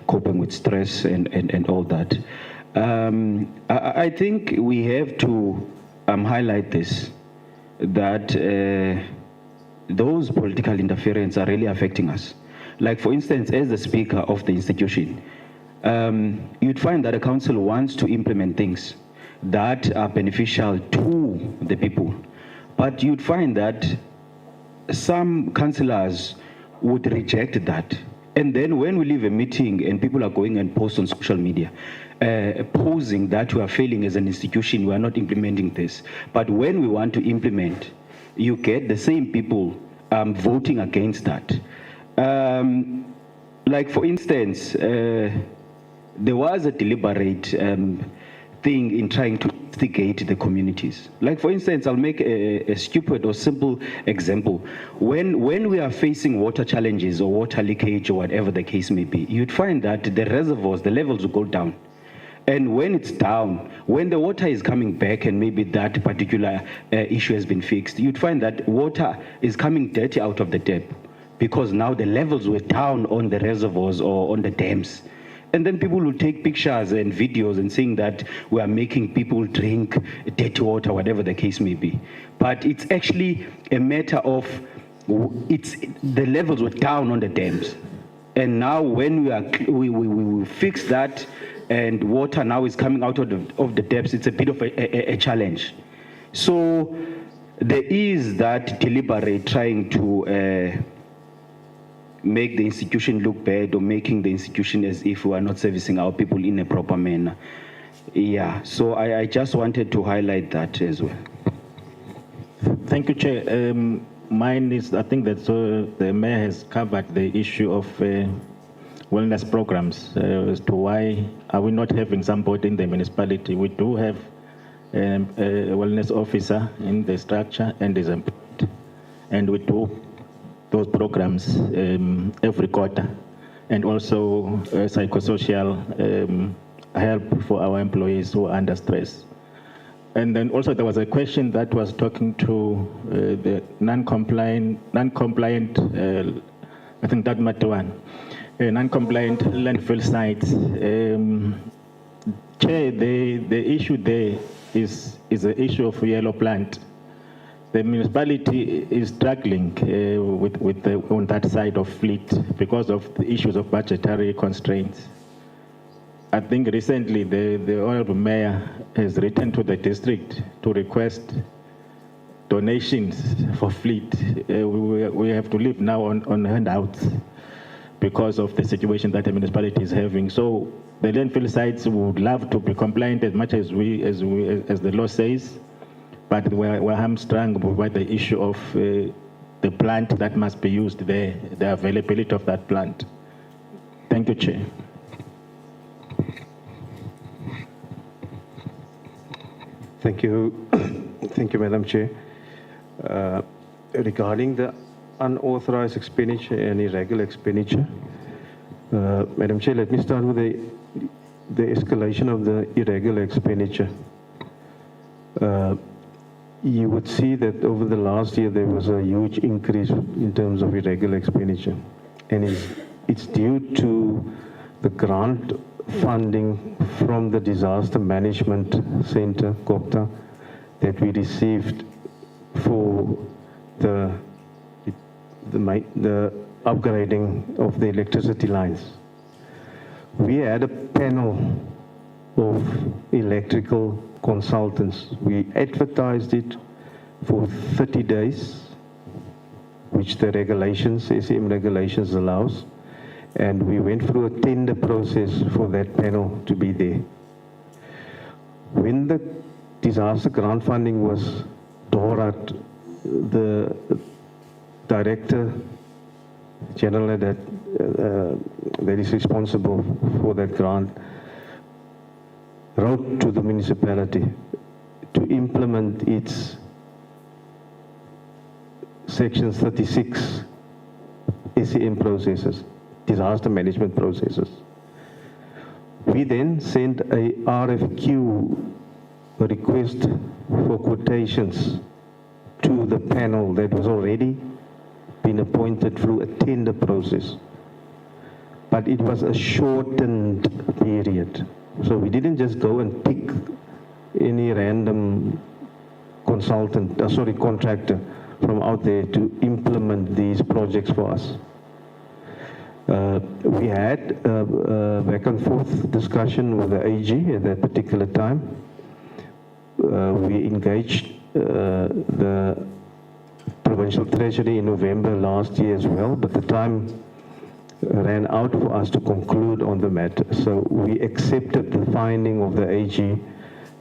coping with stress and all that. I think we have to highlight this, that those political interference are really affecting us. Like, for instance, as the speaker of the institution, you'd find that a council wants to implement things that are beneficial to the people, but you'd find that some councillors would reject that. And then when we leave a meeting and people are going and post on social media, posing that we are failing as an institution, we are not implementing this. But when we want to implement, you get the same people voting against that. Like, for instance, there was a deliberate thing in trying to instigate the communities. Like, for instance, I'll make a stupid or simple example. When we are facing water challenges or water leakage or whatever the case may be, you'd find that the reservoirs, the levels will go down. And when it's down, when the water is coming back and maybe that particular issue has been fixed, you'd find that water is coming dirty out of the tap because now the levels were down on the reservoirs or on the dams. And then people will take pictures and videos and saying that we are making people drink dirty water, whatever the case may be. But it's actually a matter of the levels were down on the dams. And now when we fix that and water now is coming out of the depths, it's a bit of a challenge. So there is that deliberate trying to make the institution look bad or making the institution as if we are not servicing our people in a proper manner. Yeah, so I just wanted to highlight that as well. Thank you, Chair. Mine is, I think that the Mayor has covered the issue of wellness programs as to why are we not having somebody in the municipality. We do have a wellness officer in the structure and is employed. And we do those programs every quarter, and also psychosocial help for our employees who are under stress. And then also there was a question that was talking to the non-compliant, I think that matter one, non-compliant landfill sites. Chair, the issue there is the issue of yellow plant. The municipality is struggling on that side of fleet because of the issues of budgetary constraints. I think recently the Honorable Mayor has written to the district to request donations for fleet. We have to live now on handouts because of the situation that the municipality is having. So the landfill sites would love to be compliant as much as the law says, but we're hamstrung by the issue of the plant that must be used there, the availability of that plant. Thank you, Chair. Thank you. Thank you, Madam Chair. Regarding the unauthorized expenditure and irregular expenditure, Madam Chair, let me start with the escalation of the irregular expenditure. You would see that over the last year there was a huge increase in terms of irregular expenditure, and it's due to the grant funding from the Disaster Management Center, COGTA, that we received for the upgrading of the electricity lines. We had a panel of electrical consultants. We advertised it for 30 days, which the regulations, SEM regulations allows. And we went through a tender process for that panel to be there. When the disaster grant funding was Dorat, the Director General that is responsible for that grant, wrote to the municipality to implement its Section 36 SEM processes, disaster management processes. We then sent a RFQ, a request for quotations, to the panel that was already been appointed through a tender process. But it was a shortened period. So we didn't just go and pick any random contractor from out there to implement these projects for us. We had a back and forth discussion with the AG at that particular time. We engaged the provincial treasury in November last year as well, but the time ran out for us to conclude on the matter. So we accepted the finding of the AG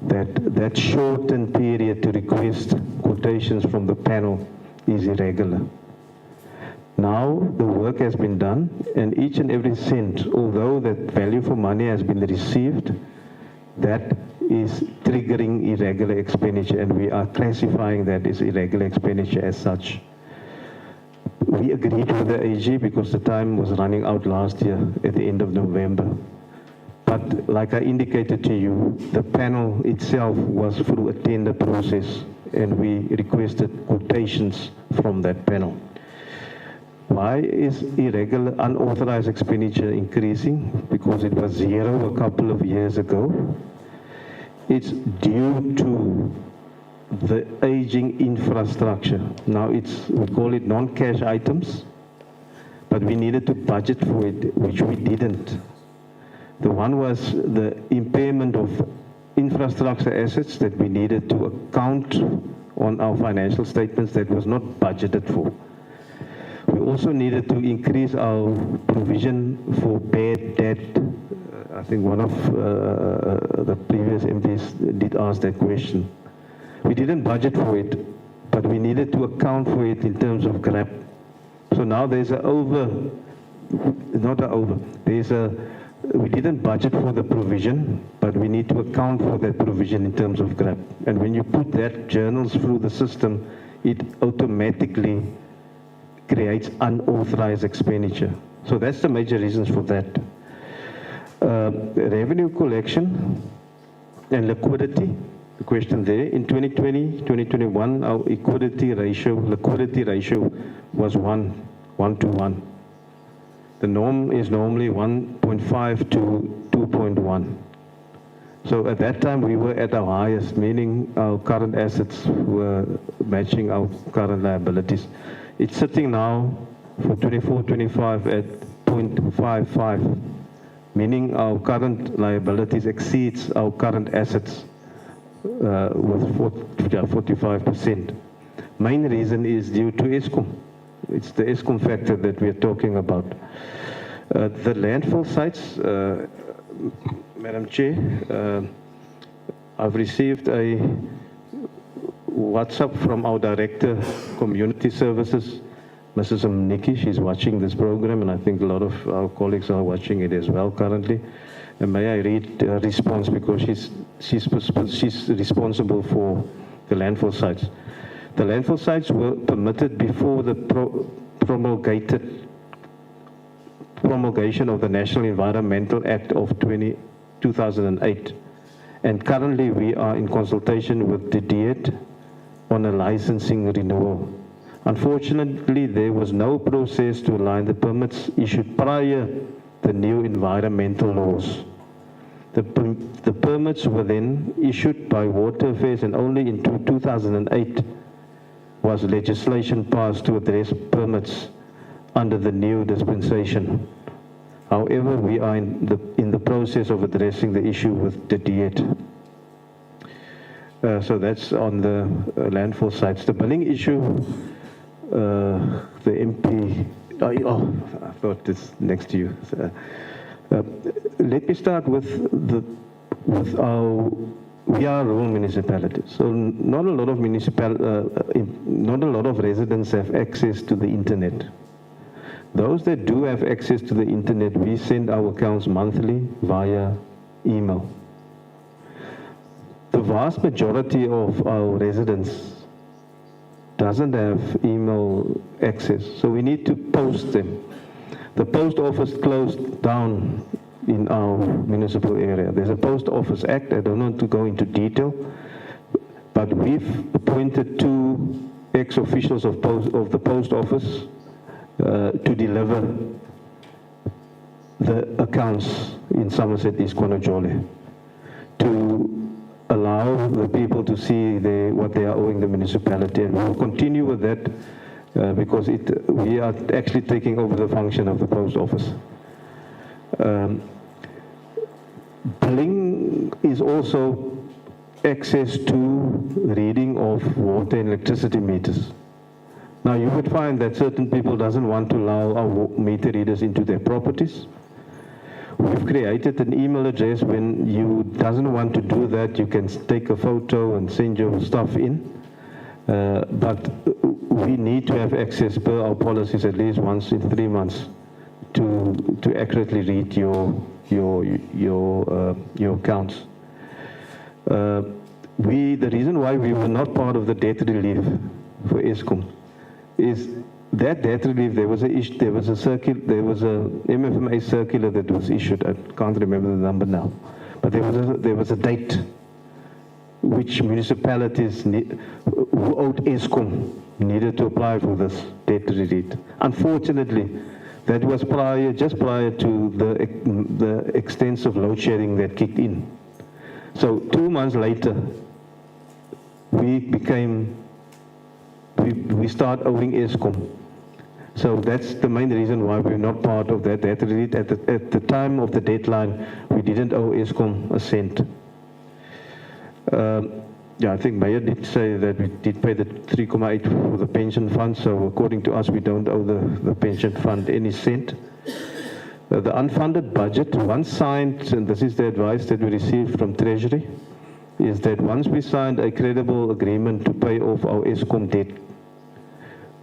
that shortened period to request quotations from the panel is irregular. Now the work has been done, and each and every cent, although that value for money has been received, that is triggering irregular expenditure, and we are classifying that as irregular expenditure as such. We agreed with the AG because the time was running out last year at the end of November. But like I indicated to you, the panel itself was through a tender process, and we requested quotations from that panel. Why is irregular, unauthorized expenditure increasing? Because it was zero a couple of years ago. It's due to the aging infrastructure. Now we call it non-cash items, but we needed to budget for it, which we didn't. The one was the impairment of infrastructure assets that we needed to account on our financial statements that was not budgeted for. We also needed to increase our provision for bad debt. I think one of the previous MPs did ask that question. We didn't budget for it, but we needed to account for it in terms of GRAP. So now there's we didn't budget for the provision, but we need to account for that provision in terms of GRAP. And when you put that journals through the system, it automatically creates unauthorized expenditure. So that's the major reasons for that. Revenue collection and liquidity, the question there. In 2020, 2021, our liquidity ratio was 1 to 1. The norm is normally 1.5 to 2.1. So at that time we were at our highest, meaning our current assets were matching our current liabilities. It's sitting now for 24-25 at 0.55, meaning our current liabilities exceeds our current assets with 45%. Main reason is due to ESCOM. It's the ESCOM factor that we're talking about. The landfill sites, Madam Chair, I've received a WhatsApp from our Director, Community Services, Mrs. Mniki. She's watching this program, and I think a lot of our colleagues are watching it as well currently. And may I read a response, because she's responsible for the landfill sites. The landfill sites were permitted before the promulgation of the National Environmental Act of 2008. And currently we are in consultation with the DIET on a licensing renewal. Unfortunately, there was no process to align the permits issued prior the new environmental laws. The permits were then issued by Water Affairs, and only in 2008 was legislation passed to address permits under the new dispensation. However, we are in the process of addressing the issue with the DIET. So that's on the landfill sites. The billing issue, the MP, I thought it's next to you. Let me start with we are rural municipalities, so not a lot of residents have access to the internet. Those that do have access to the internet, we send our accounts monthly via email. The vast majority of our residents doesn't have email access, so we need to post them. The post office closed down in our municipal area. There's a Post Office Act. I don't want to go into detail, but we've appointed 2 ex-officials of the post office to deliver the accounts in Somerset East Konojole, to allow the people to see what they are owing the municipality. And we'll continue with that because we are actually taking over the function of the post office. Billing is also access to reading of water and electricity meters. Now you would find that certain people doesn't want to allow our meter readers into their properties. We've created an email address. When you doesn't want to do that, you can take a photo and send your stuff in. But we need to have access per our policies at least once in 3 months to accurately read your accounts. The reason why we were not part of the debt relief for ESCOM is that debt relief. There was a MFMA circular that was issued. I can't remember the number now, but there was a date which municipalities who owed ESCOM needed to apply for this debt relief. Unfortunately, that was just prior to the extensive load shedding that kicked in. So 2 months later, we start owing ESCOM. So that's the main reason why we're not part of that debt relief. At the time of the deadline, we didn't owe ESCOM a cent. Yeah, I think Mayor did say that we did pay the 3.8 for the pension fund, so according to us, we don't owe the pension fund any cent. The unfunded budget, once signed, and this is the advice that we received from Treasury, is that once we signed a credible agreement to pay off our ESCOM debt,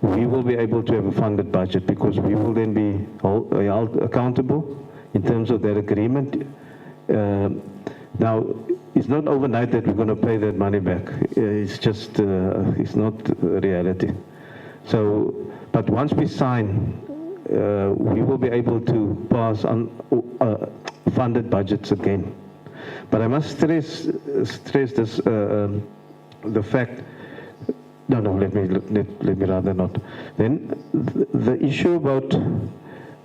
we will be able to have a funded budget because we will then be held accountable in terms of that agreement. Now, it's not overnight that we're going to pay that money back. It's just, it's not reality. So, but once we sign, we will be able to pass on funded budgets again. But I must stress this, the fact. No, let me rather not. Then the issue about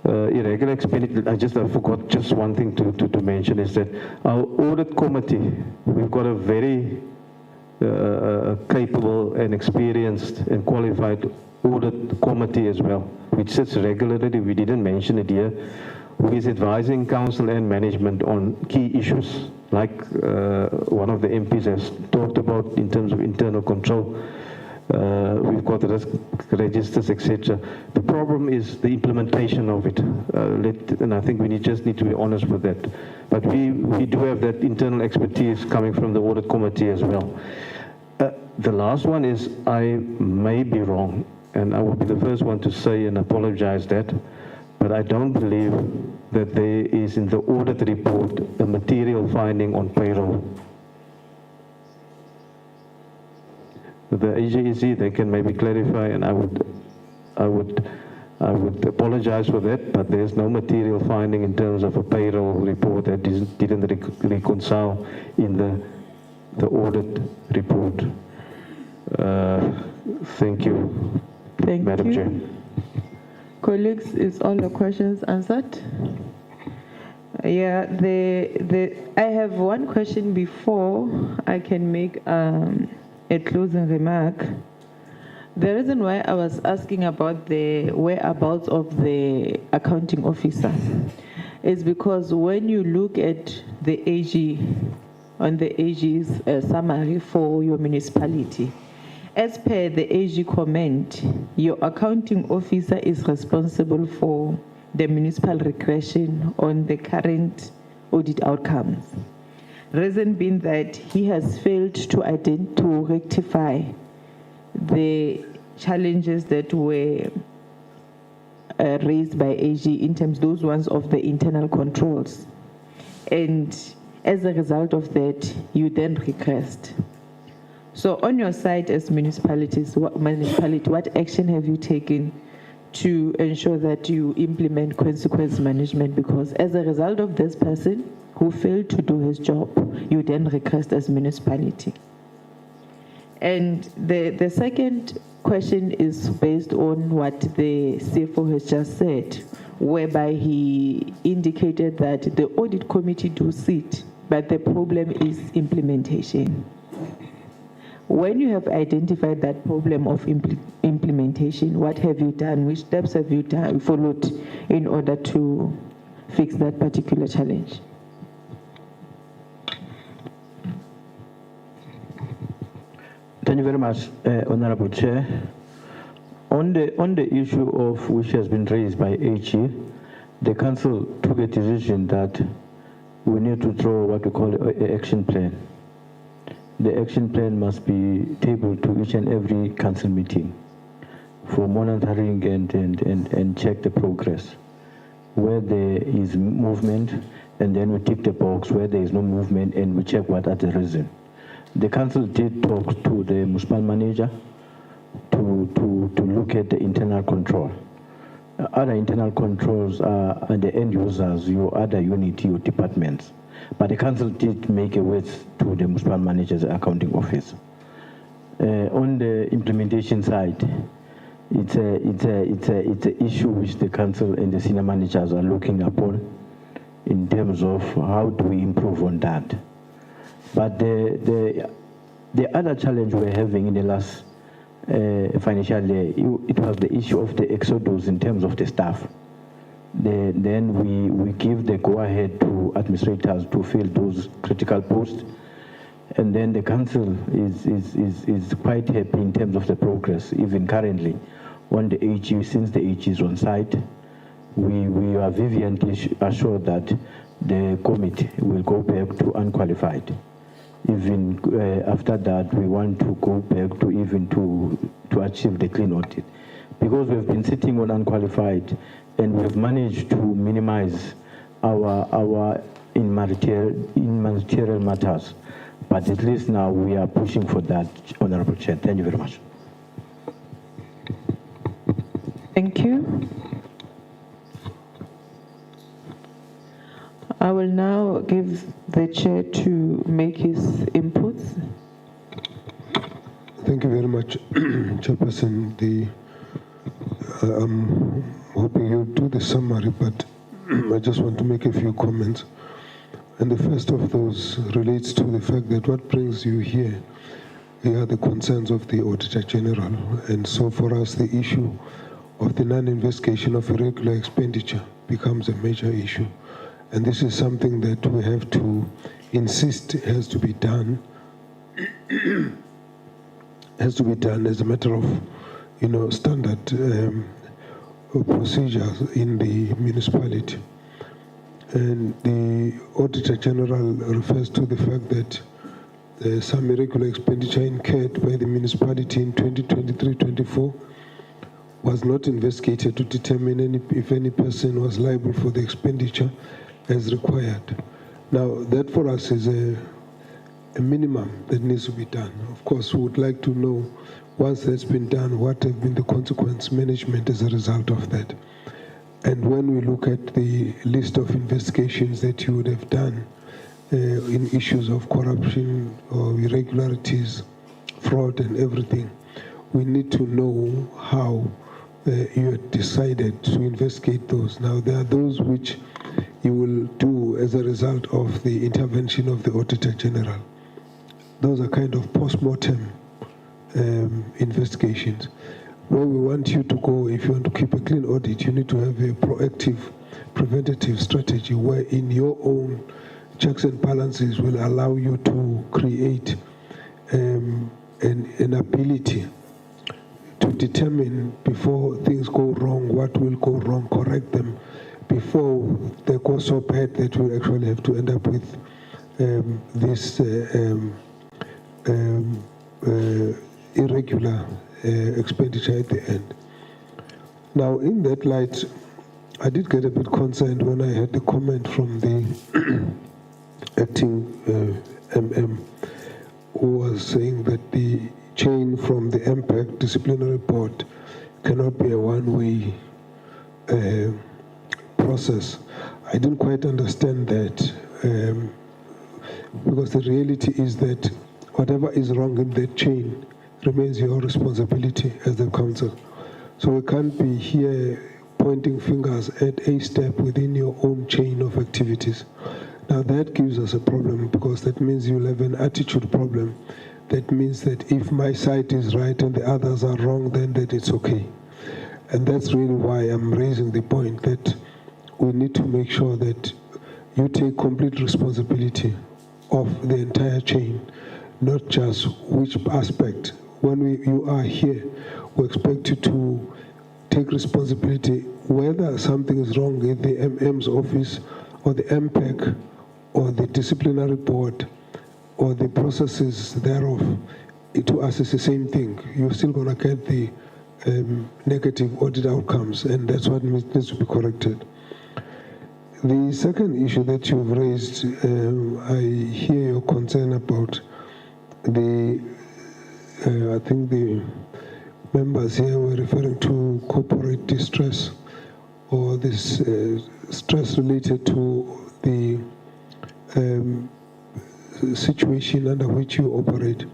irregular expenditure, I forgot just one thing to mention is that our audit committee, we've got a very capable and experienced and qualified audit committee as well, which sits regularly, we didn't mention it here, who is advising council and management on key issues, like one of the MPs has talked about in terms of internal control. We've got risk registers, etc. The problem is the implementation of it, and I think we just need to be honest with that. But we do have that internal expertise coming from the audit committee as well. The last one is, I may be wrong, and I will be the first one to say and apologize that, but I don't believe that there is in the audit report a material finding on payroll. The AGEC, they can maybe clarify, and I would apologize for that, but there's no material finding in terms of a payroll report that didn't reconcile in the audit report. Thank you, Madam Chair. Colleagues, is all the questions answered? Yeah, I have one question before I can make a closing remark. The reason why I was asking about the whereabouts of the accounting officer is because when you look at the AG, on the AG's summary for your municipality, as per the AG comment, your accounting officer is responsible for the municipal regression on the current audit outcomes. Reason being that he has failed to rectify the challenges that were raised by AG in terms those ones of the internal controls. And as a result of that, you then regressed. So on your side as municipalities, what action have you taken to ensure that you implement consequence management? Because as a result of this person who failed to do his job, you then regressed as municipality. And the second question is based on what the CFO has just said, whereby he indicated that the audit committee do sit, but the problem is implementation. When you have identified that problem of implementation, what have you done? Which steps have you followed in order to fix that particular challenge? Thank you very much, Honorable Chair. On the issue of which has been raised by AG, the council took a decision that we need to draw what we call an action plan. The action plan must be tabled to each and every council meeting for monitoring and check the progress. Where there is movement, and then we tick the box. Where there is no movement, and we check what are the reasons. The council did talk to the municipal manager to look at the internal control. Other internal controls are the end users, your other unit, your departments. But the council did make a word to the municipal manager's accounting office. On the implementation side, it's an issue which the council and the senior managers are looking upon in terms of how do we improve on that. But the other challenge we're having in the last financial year, it was the issue of the exodus in terms of the staff. Then we give the go-ahead to administrators to fill those critical posts. And then the council is quite happy in terms of the progress, even currently on the AG, since the AG is on site. We are vehemently assured that the committee will go back to unqualified. Even after that, we want to go back to even to achieve the clean audit. Because we've been sitting on unqualified and we've managed to minimize our immaterial matters. But at least now we are pushing for that, Honorable Chair. Thank you very much. Thank you. I will now give the chair to make his inputs. Thank you very much, Chairperson. I'm hoping you'll do the summary, but I just want to make a few comments. And the first of those relates to the fact that what brings you here are the concerns of the Auditor-General. And so for us, the issue of the non-investigation of irregular expenditure becomes a major issue. And this is something that we have to insist has to be done. Has to be done as a matter of, standard procedures in the municipality. And the Auditor-General refers to the fact that some irregular expenditure incurred by the municipality in 2023-24 was not investigated to determine if any person was liable for the expenditure as required. Now, that for us is a minimum that needs to be done. Of course, we would like to know, once that's been done, what have been the consequence management as a result of that. And when we look at the list of investigations that you would have done in issues of corruption or irregularities, fraud and everything, we need to know how you had decided to investigate those. Now, there are those which you will do as a result of the intervention of the Auditor-General. Those are kind of post-mortem investigations. Where we want you to go, if you want to keep a clean audit, you need to have a proactive, preventative strategy where in your own checks and balances will allow you to create an ability to determine before things go wrong, what will go wrong, correct them, before they go so bad that we'll actually have to end up with this irregular expenditure at the end. Now, in that light, I did get a bit concerned when I heard the comment from the acting MM, who was saying that the chain from the MPAC disciplinary board cannot be a one-way process. I didn't quite understand that because the reality is that whatever is wrong in that chain remains your responsibility as the council. So we can't be here pointing fingers at a step within your own chain of activities. Now that gives us a problem because that means you'll have an attitude problem. That means that if my side is right and the others are wrong, then that it's okay. And that's really why I'm raising the point that we need to make sure that you take complete responsibility of the entire chain, not just which aspect. When you are here, we expect you to take responsibility whether something is wrong in the MM's office or the MPAC or the disciplinary board or the processes thereof. To us, it's the same thing. You're still going to get the negative audit outcomes, and that's what needs to be corrected. The second issue that you've raised, I hear your concern about I think the members here were referring to corporate distress or this stress related to the situation under which you operate.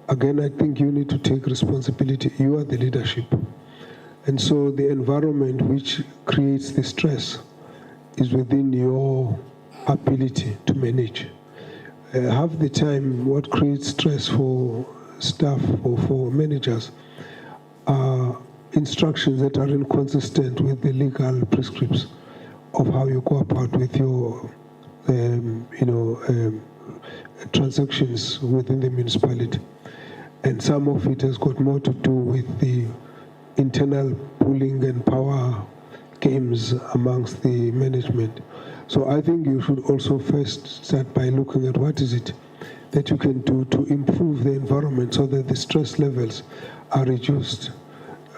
Again, I think you need to take responsibility. You are the leadership. And so the environment which creates the stress is within your ability to manage. Half the time, what creates stress for staff or for managers are instructions that are inconsistent with the legal prescripts of how you go about with your, transactions within the municipality. And some of it has got more to do with the internal pooling and power games amongst the management. So I think you should also first start by looking at what is it that you can do to improve the environment so that the stress levels are reduced.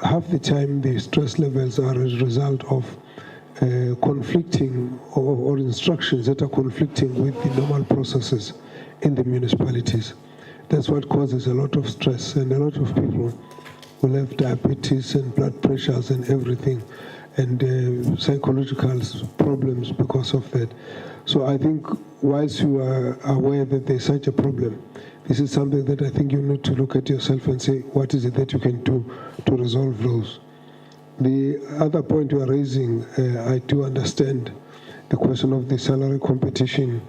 Half the time the stress levels are a result of conflicting or instructions that are conflicting with the normal processes in the municipalities. That's what causes a lot of stress, and a lot of people will have diabetes and blood pressures and everything, and psychological problems because of that. So I think whilst you are aware that there's such a problem, this is something that I think you need to look at yourself and say, what is it that you can do to resolve those? The other point you are raising, I do understand the question of the salary competition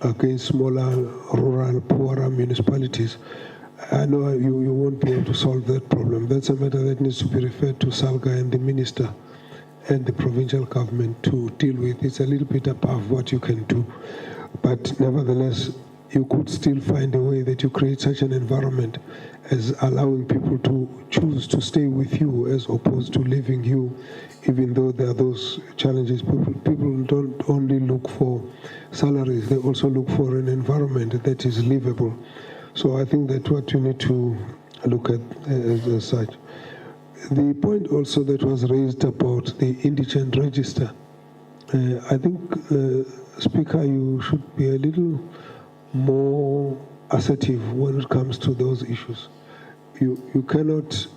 against smaller, rural, poorer municipalities. I know you won't be able to solve that problem. That's a matter that needs to be referred to SALGA and the minister and the provincial government to deal with. It's a little bit above what you can do. But nevertheless, you could still find a way that you create such an environment as allowing people to choose to stay with you as opposed to leaving you, even though there are those challenges. People don't only look for salaries, they also look for an environment that is livable. So I think that's what you need to look at as such. The point also that was raised about the indigent register, I think, Speaker, you should be a little more assertive when it comes to those issues. You cannot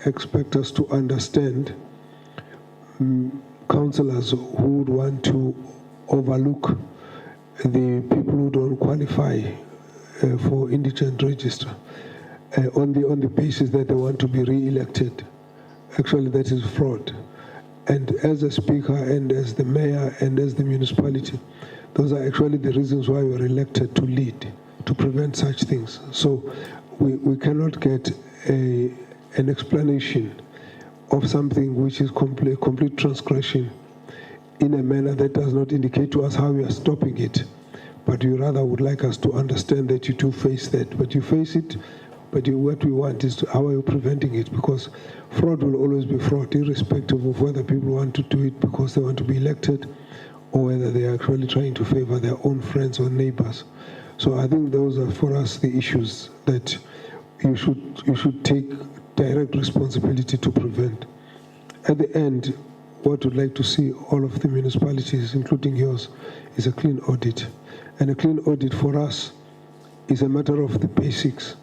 expect us to understand councillors who would want to overlook the people who don't qualify for indigent register on the basis that they want to be re-elected. Actually, that is fraud. And as a speaker and as the mayor and as the municipality, those are actually the reasons why we are elected to lead, to prevent such things. So we cannot get an explanation of something which is complete transgression in a manner that does not indicate to us how we are stopping it. But you rather would like us to understand that you do face that. But you face it, but what we want is how are you preventing it? Because fraud will always be fraud, irrespective of whether people want to do it because they want to be elected or whether they are actually trying to favor their own friends or neighbors. So I think those are for us the issues that you should take direct responsibility to prevent. At the end, what we'd like to see all of the municipalities, including yours, is a clean audit. And a clean audit for us is a matter of the basics.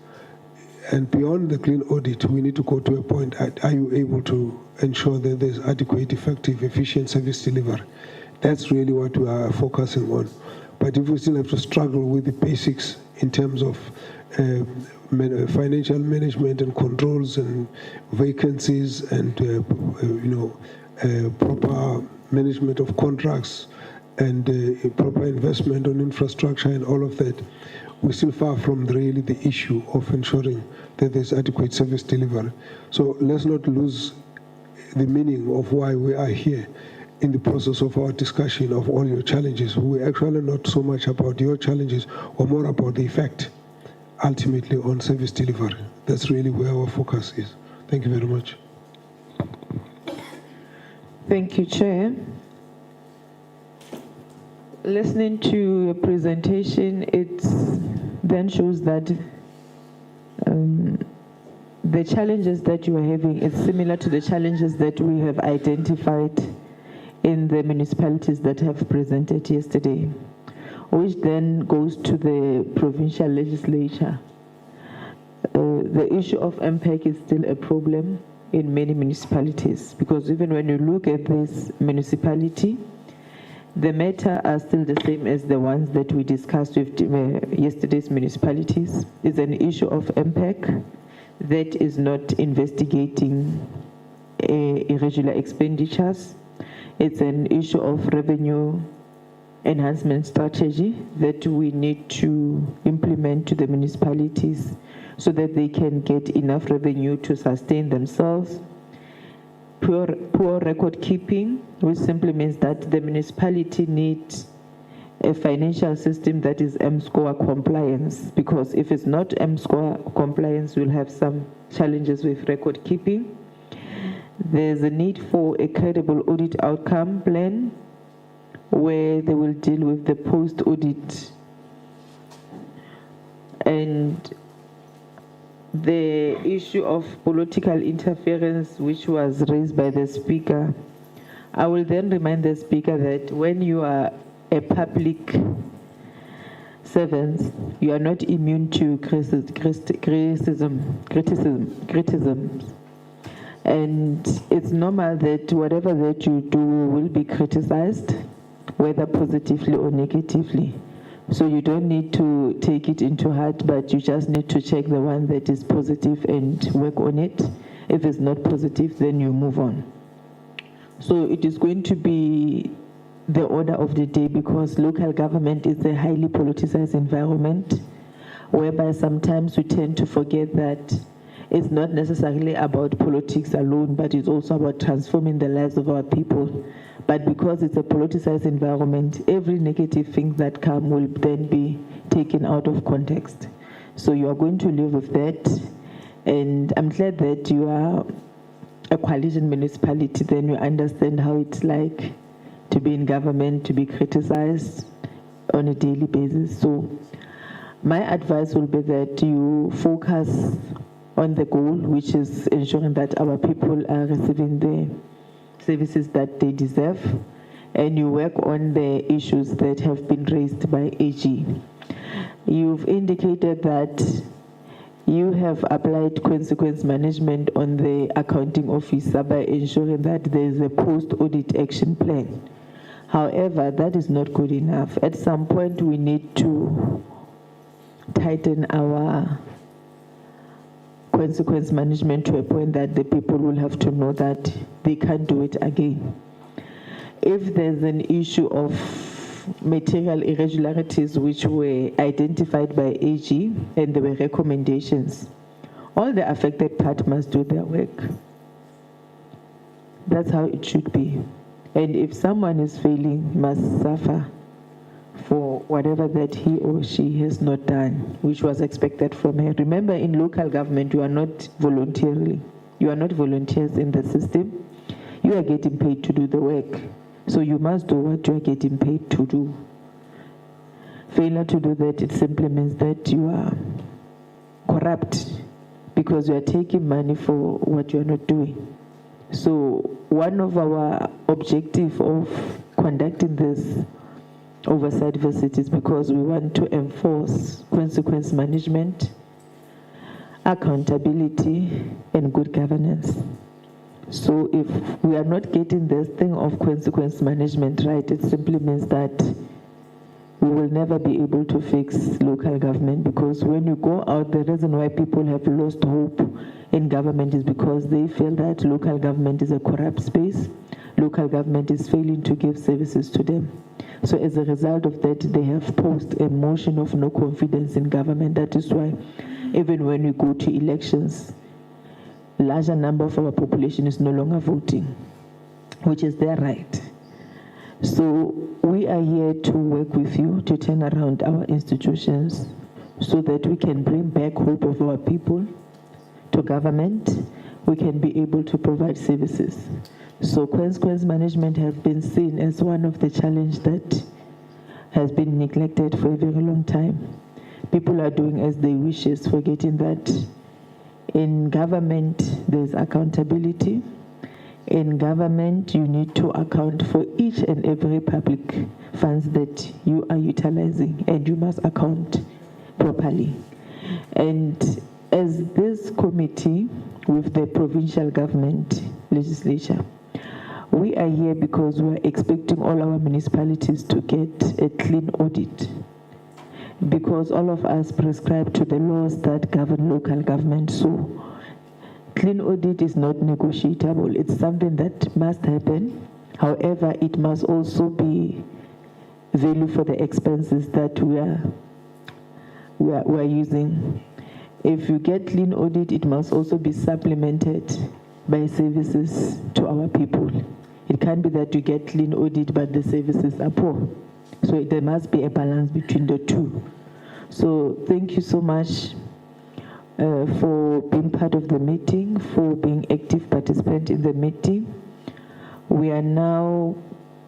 And beyond the clean audit, we need to go to a point, are you able to ensure that there's adequate, effective, efficient service delivery? That's really what we are focusing on. But if we still have to struggle with the basics in terms of financial management and controls and vacancies and proper management of contracts and proper investment on infrastructure and all of that, we're still far from really the issue of ensuring that there's adequate service delivery. So let's not lose the meaning of why we are here in the process of our discussion of all your challenges. We're actually not so much about your challenges or more about the effect ultimately on service delivery. That's really where our focus is. Thank you very much. Thank you, Chair. Listening to your presentation, it then shows that the challenges that you are having is similar to the challenges that we have identified in the municipalities that have presented yesterday, which then goes to the provincial legislature. The issue of MPEC is still a problem in many municipalities, because even when you look at this municipality, The matter are still the same as the ones that we discussed with yesterday's municipalities. It's an issue of MPEC that is not investigating irregular expenditures. It's an issue of revenue enhancement strategy that we need to implement to the municipalities so that they can get enough revenue to sustain themselves. Poor record keeping, which simply means that the municipality needs a financial system that is SCOA compliance, because if it's not SCOA compliance, we'll have some challenges with record keeping. There's a need for a credible audit outcome plan where they will deal with the post-audit. And the issue of political interference, which was raised by the speaker, I will then remind the speaker that when you are a public servant, you are not immune to criticism. And it's normal that whatever that you do will be criticized, whether positively or negatively. So you don't need to take it into heart, but you just need to check the one that is positive and work on it. If it's not positive, then you move on. So it is going to be the order of the day, because local government is a highly politicized environment, whereby sometimes we tend to forget that it's not necessarily about politics alone, but it's also about transforming the lives of our people. But because it's a politicized environment, every negative thing that comes will then be taken out of context. So you are going to live with that. And I'm glad that you are a coalition municipality, then you understand how it's like to be in government, to be criticized on a daily basis. So my advice will be that you focus on the goal, which is ensuring that our people are receiving the services that they deserve, and you work on the issues that have been raised by AG. You've indicated that you have applied consequence management on the accounting officer by ensuring that there is a post-audit action plan. However, that is not good enough. At some point, we need to tighten our consequence management to a point that the people will have to know that they can't do it again. If there's an issue of material irregularities which were identified by AG and there were recommendations, all the affected parties must do their work. That's how it should be. And if someone is failing, must suffer for whatever that he or she has not done, which was expected from her. Remember, in local government, you are not voluntarily. You are not volunteers in the system. You are getting paid to do the work. So you must do what you are getting paid to do. Failure to do that, it simply means that you are corrupt because you are taking money for what you are not doing. So one of our objectives of conducting this oversight visit is because we want to enforce consequence management, accountability, and good governance. So if we are not getting this thing of consequence management right, it simply means that we will never be able to fix local government, because when you go out, the reason why people have lost hope in government is because they feel that local government is a corrupt space. Local government is failing to give services to them. So as a result of that, they have posed a motion of no confidence in government. That is why even when we go to elections, a larger number of our population is no longer voting, which is their right. So we are here to work with you to turn around our institutions so that we can bring back hope of our people to government. We can be able to provide services. So consequence management has been seen as one of the challenges that has been neglected for a very long time. People are doing as they wish, forgetting that in government there's accountability. In government, you need to account for each and every public funds that you are utilizing, and you must account properly. And as this committee with the provincial government legislature, we we are here because we are expecting all our municipalities to get a clean audit, because all of us prescribe to the laws that govern local government. So clean audit is not negotiable. It's something that must happen. However, it must also be value for the expenses that we are using. If you get clean audit, it must also be supplemented by services to our people. It can't be that you get clean audit but the services are poor. So there must be a balance between the two. So thank you so much for being part of the meeting, for being active participant in the meeting. We are now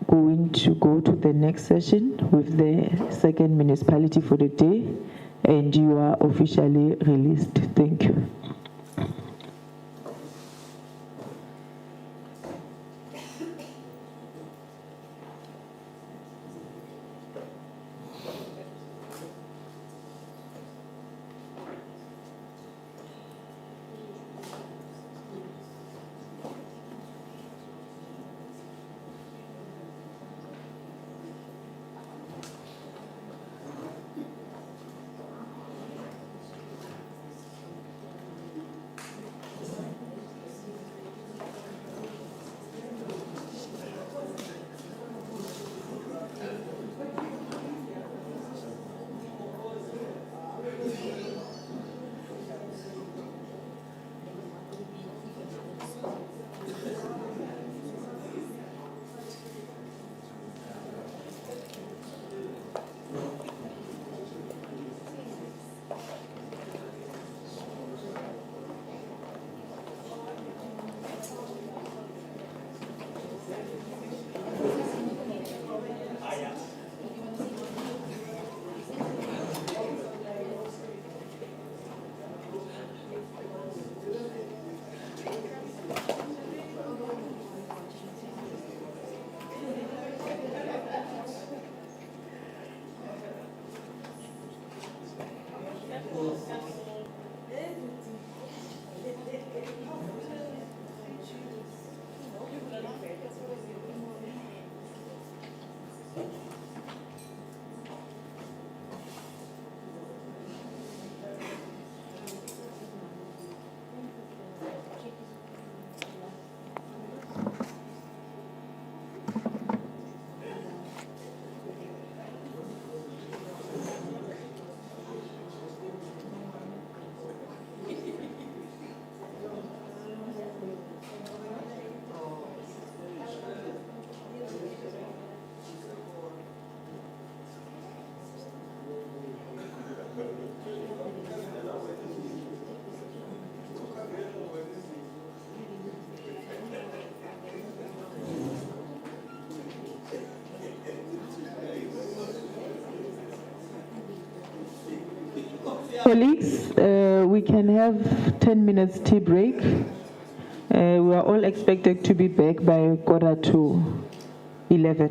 going to go to the next session with the second municipality for the day, and you are officially released. Thank you. Colleagues, we can have 10 minutes tea break. We are all expected to be back by 11:15.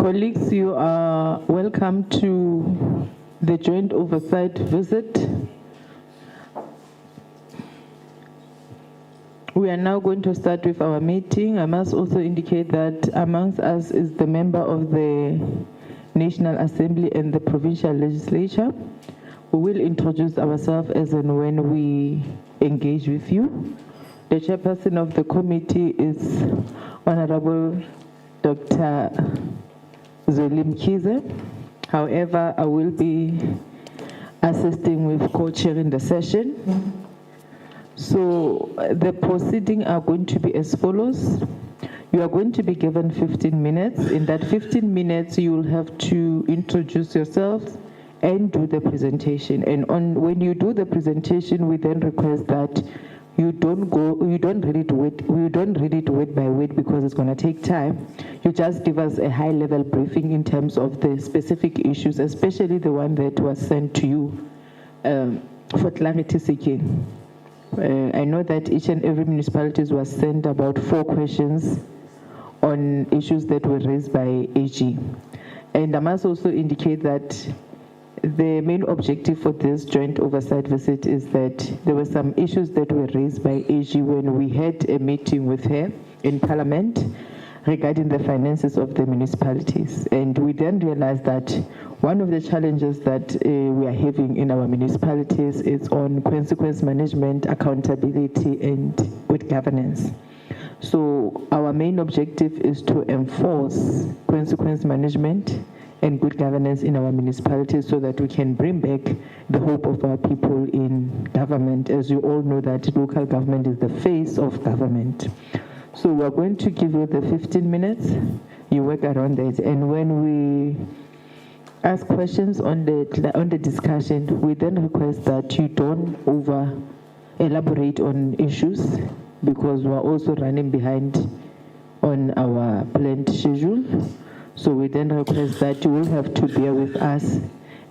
Colleagues, you are welcome to the joint oversight visit. We are now going to start with our meeting. I must also indicate that amongst us is the member of the National Assembly and the Provincial Legislature. We will introduce ourselves as and when we engage with you. The chairperson of the committee is Honorable Dr. Zolim Kize. However, I will be assisting with co-chairing the session. So the proceedings are going to be as follows. You are going to be given 15 minutes. In that 15 minutes, you will have to introduce yourselves and do the presentation. And when you do the presentation, we then request that you don't read it word by word because it's going to take time. You just give us a high-level briefing in terms of the specific issues, especially the one that was sent to you for clarity seeking. I know that each and every municipality was sent about 4 questions on issues that were raised by AG. And I must also indicate that the main objective for this joint oversight visit is that there were some issues that were raised by AG when we had a meeting with her in Parliament regarding the finances of the municipalities. And we then realized that one of the challenges that we are having in our municipalities is on consequence management, accountability, and good governance. So our main objective is to enforce consequence management and good governance in our municipalities so that we can bring back the hope of our people in government. As you all know that local government is the face of government. So we're going to give you the 15 minutes. You work around it. And when we ask questions on the discussion, we then request that you don't over-elaborate on issues because we're also running behind on our planned schedule. So we then request that you will have to bear with us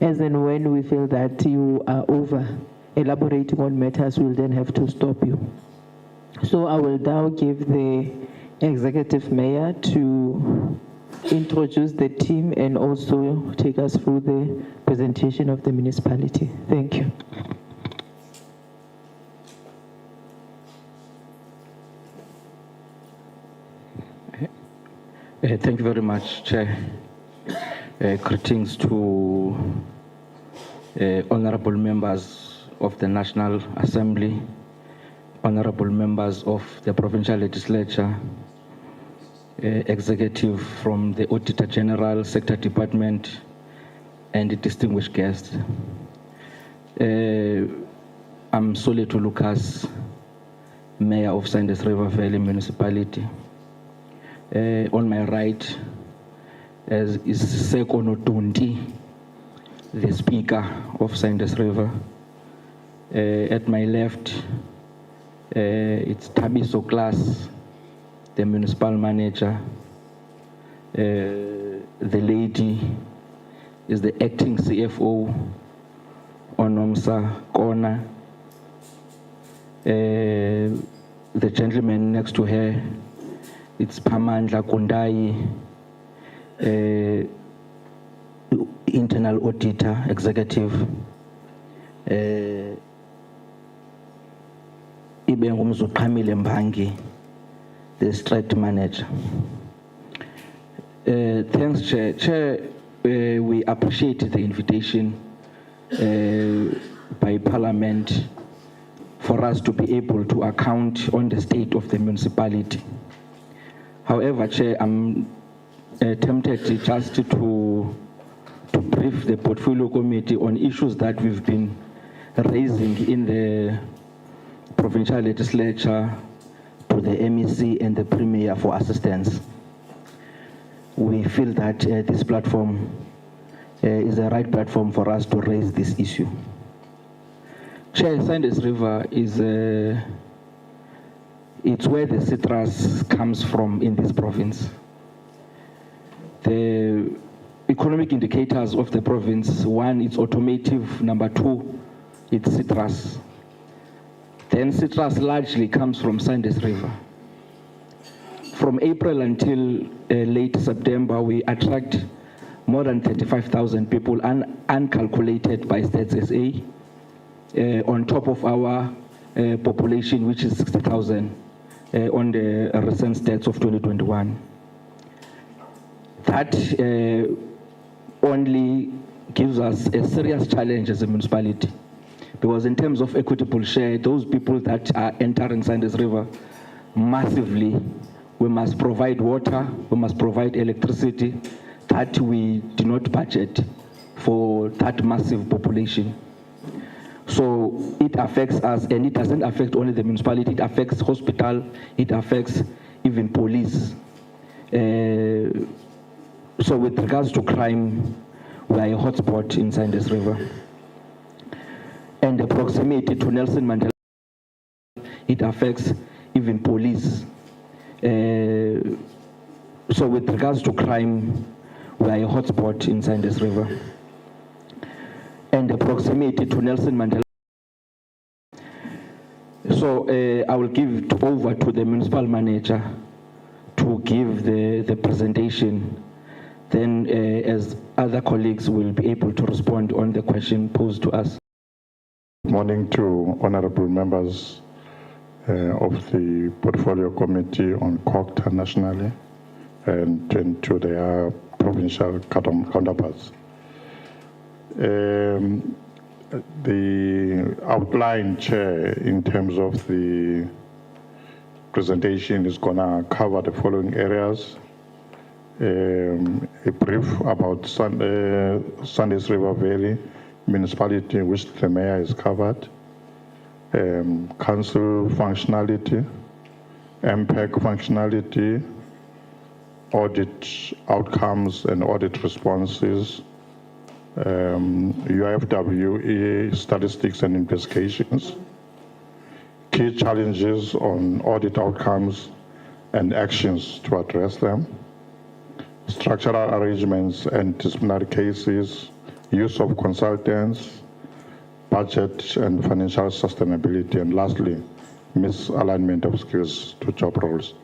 as and when we feel that you are over-elaborating on matters, we'll then have to stop you. So I will now give the executive mayor to introduce the team and also take us through the presentation of the municipality. Thank you. Thank you very much, Chair. Greetings to honorable members of the National Assembly, honorable members of the Provincial Legislature, executive from the Auditor-General, Sector Department, and the distinguished guests. I'm Soleto Lucas, Mayor of Sanders River Valley Municipality. On my right is Seko Notundi, the Speaker of Sanders River. At my left, it's Tabiso Class, the Municipal Manager. The lady is the Acting CFO, Onomsa Kona. The gentleman next to her, it's Pamandla Kundai, Internal Auditor Executive. Ibengumzu Kamile Mbangi, the Strat Manager. Thanks, Chair. Chair, we appreciate the invitation by Parliament for us to be able to account on the state of the municipality. However, Chair, I'm tempted just to brief the Portfolio Committee on issues that we've been raising in the Provincial Legislature to the MEC and the Premier for assistance. We feel that this platform is the right platform for us to raise this issue. Chair, Sanders River is it's where the citrus comes from in this province. The economic indicators of the province, 1, it's automotive, number 2, it's citrus. Then citrus largely comes from Sanders River. from April until late September, we attract more than 35,000 people uncalculated by Stats SA, on top of our population, which is 60,000 on the recent stats of 2021. That only gives us a serious challenge as a municipality, because in terms of equitable share, those people that are entering Sanders River massively, we must provide water, we must provide electricity, that we do not budget for that massive population. So it affects us, and it doesn't affect only the municipality, it affects hospital, it affects even police. So with regards to crime, we are a hotspot in Sanders River. And the proximity to Nelson Mandela, it affects even police. So with regards to crime, we are a hotspot in Sanders River. And the proximity to Nelson Mandela. So I will give it over to the municipal manager to give the presentation. Then as other colleagues will be able to respond on the question posed to us. Good morning to honorable members of the Portfolio Committee on COGTA nationally and to their provincial counterparts. The outline, Chair, in terms of the presentation is going to cover the following areas. A brief about Sanders River Valley municipality in which the mayor is covered, council functionality, MPEC functionality, audit outcomes and audit responses, UIFWE statistics and investigations, key challenges on audit outcomes and actions to address them, structural arrangements and disciplinary cases, use of consultants, budget and financial sustainability, and lastly, misalignment of skills to job roles.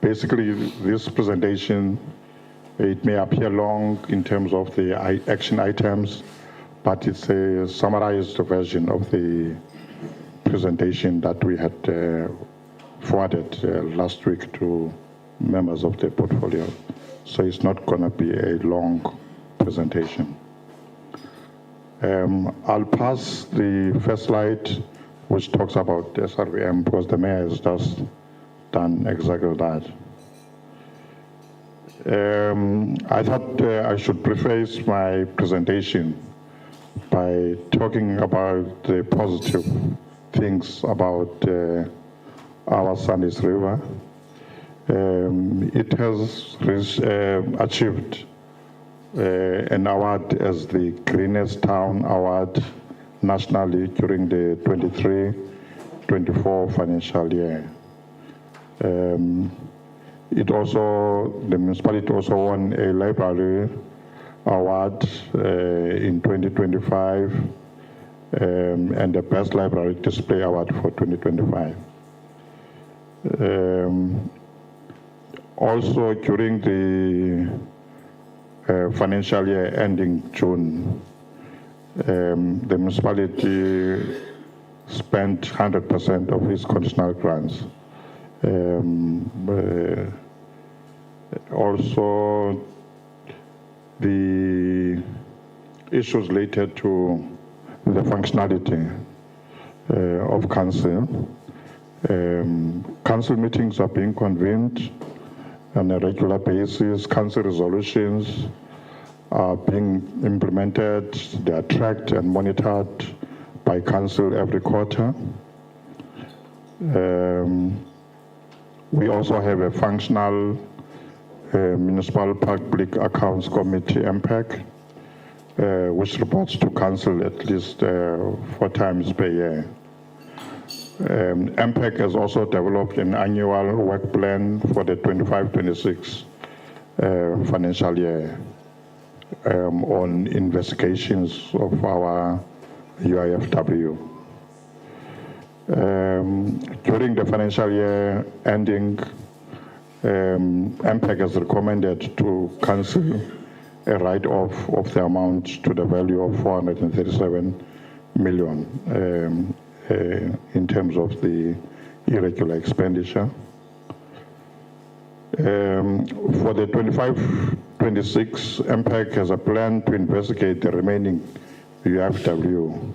Basically, this presentation, it may appear long in terms of the action items, but it's a summarized version of the presentation that we had forwarded last week to members of the portfolio. So it's not going to be a long presentation. I'll pass the first slide, which talks about SRVM, because the mayor has just done exactly that. I thought I should preface my presentation by talking about the positive things about our Sanders River. It has achieved an award as the Greenest Town Award nationally during the 23-24 financial year. The municipality also won a library award in 2025 and the Best Library Display Award for 2025. Also during the financial year ending June, the municipality spent 100% of its conditional grants. Also, the issues related to the functionality of council. Council meetings are being convened on a regular basis. Council resolutions are being implemented. They are tracked and monitored by council every quarter. We also have a functional Municipal Public Accounts Committee, MPAC, which reports to council at least 4 times per year. MPAC has also developed an annual work plan for the 25-26 financial year on investigations of our UIFW. During the financial year ending MPEC has recommended to cancel a write-off of the amount to the value of 437 million in terms of the irregular expenditure. For the 25-26, MPEC has a plan to investigate the remaining UFW.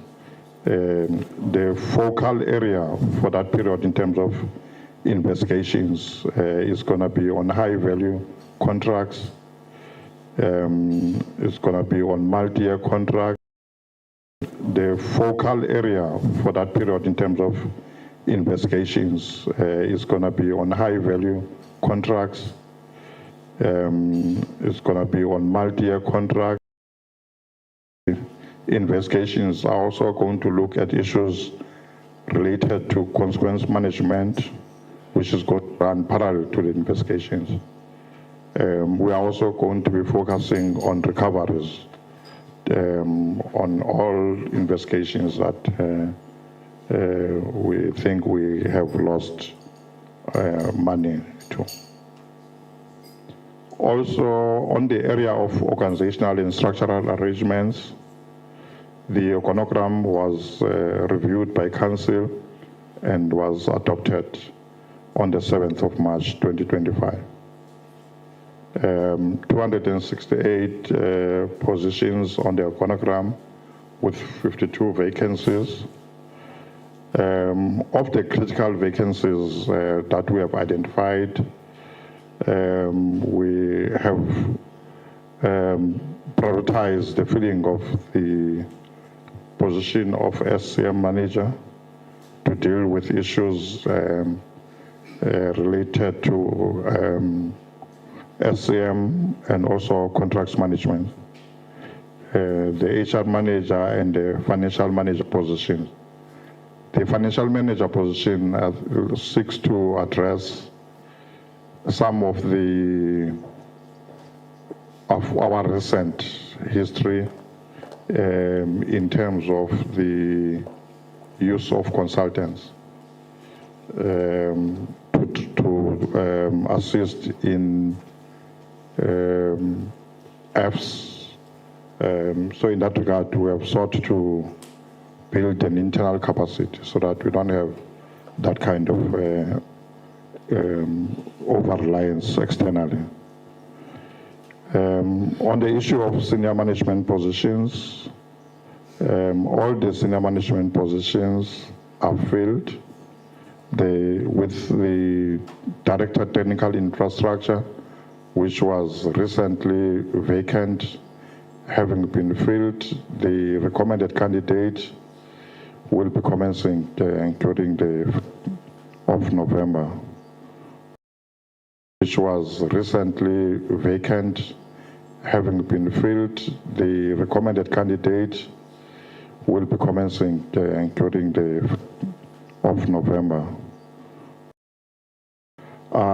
The focal area for that period in terms of investigations is going to be on high-value contracts. It's going to be on multi-year contracts. The focal area for that period in terms of investigations is going to be on high-value contracts. It's going to be on multi-year contracts. Investigations are also going to look at issues related to consequence management, which is going to run parallel to the investigations. We are also going to be focusing on recoveries on all investigations that we think we have lost money to. Also, on the area of organizational and structural arrangements, the organogram was reviewed by Council and was adopted on the 7th of March 2025. 268 positions on the organogram with 52 vacancies. Of the critical vacancies that we have identified, we have prioritized the filling of the position of SCM manager to deal with issues related to SCM and also contracts management. The HR manager and the financial manager position. The financial manager position seeks to address some of our recent history in terms of the use of consultants to assist in Fs. So in that regard, we have sought to build an internal capacity so that we don't have that kind of over-reliance externally. On the issue of senior management positions, all the senior management positions are filled. With the Director Technical Infrastructure, which was recently vacant, having been filled, the recommended candidate will be commencing during the of November, which was recently vacant, having been filled, the recommended candidate will be commencing during the of November.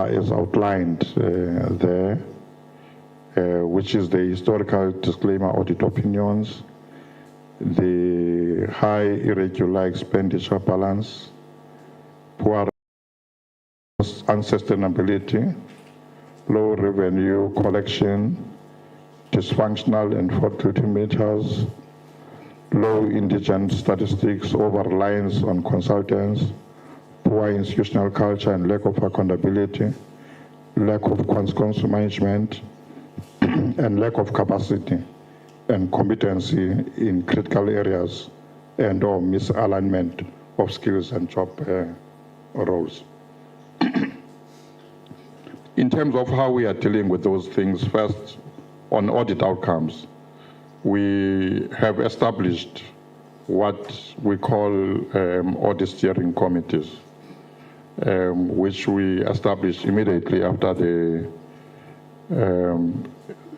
Is outlined there, which is the historical disclaimer audit opinions, the high irregular expenditure balance, poor unsustainability, low revenue collection, dysfunctional and fault meters, low indigent statistics, over-reliance on consultants, poor institutional culture and lack of accountability, lack of consequence management, and lack of capacity and competency in critical areas and or misalignment of skills and job roles. In terms of how we are dealing with those things, first, on audit outcomes, we have established what we call audit steering committees, which we established immediately after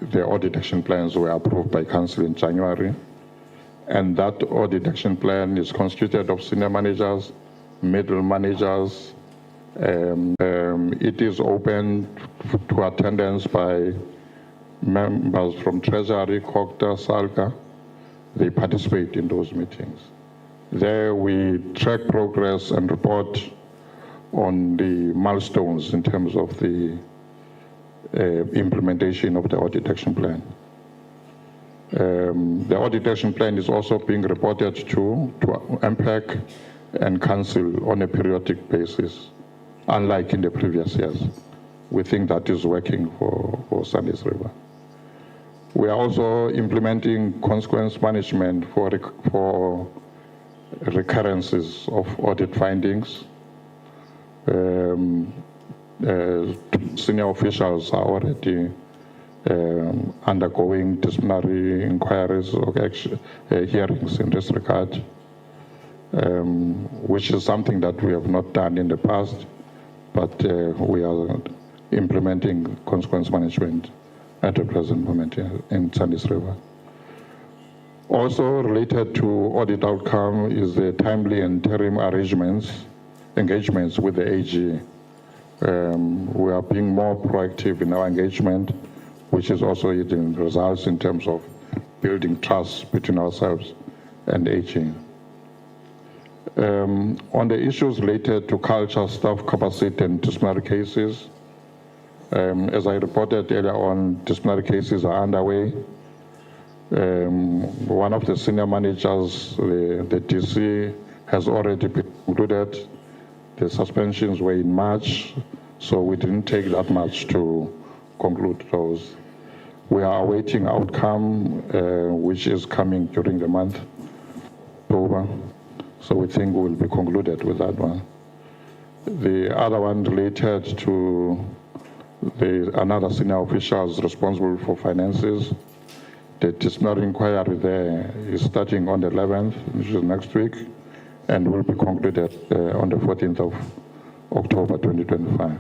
the audit action plans were approved by Council in January. And that audit action plan is constituted of senior managers, middle managers. It is open to attendance by members from Treasury, COGTA, SALCA. They participate in those meetings. There we track progress and report on the milestones in terms of the implementation of the audit action plan. The audit action plan is also being reported to MPAC and Council on a periodic basis, unlike in the previous years. We think that is working for Sandys River. We are also implementing consequence management for recurrences of audit findings. Senior officials are already undergoing disciplinary inquiries or hearings in this regard, which is something that we have not done in the past, but we are implementing consequence management at the present moment in Sandys River. Also related to audit outcome is the timely interim engagements with the AG. We are being more proactive in our engagement, which is also yielding results in terms of building trust between ourselves and AG. On the issues related to culture, staff capacity, and disciplinary cases, as I reported earlier on, disciplinary cases are underway. One of the senior managers, the DC, has already been concluded. The suspensions were in March, so we didn't take that much to conclude those. We are awaiting outcome, which is coming during the month of October. So we think we'll be concluded with that one. The other one related to another senior official responsible for finances. The disciplinary inquiry there is starting on the 11th, which is next week, and will be concluded on the 14th of October 2025.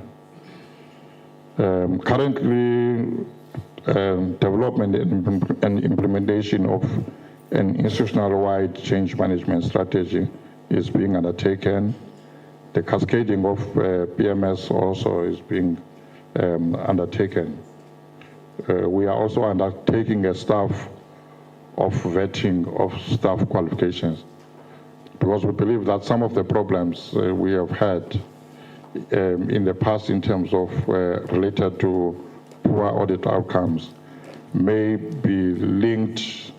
Currently, development and implementation of an institutional-wide change management strategy is being undertaken. The cascading of PMS also is being undertaken. We are also undertaking a staff of vetting of staff qualifications, because we believe that some of the problems we have had in the past in terms of related to poor audit outcomes may be linked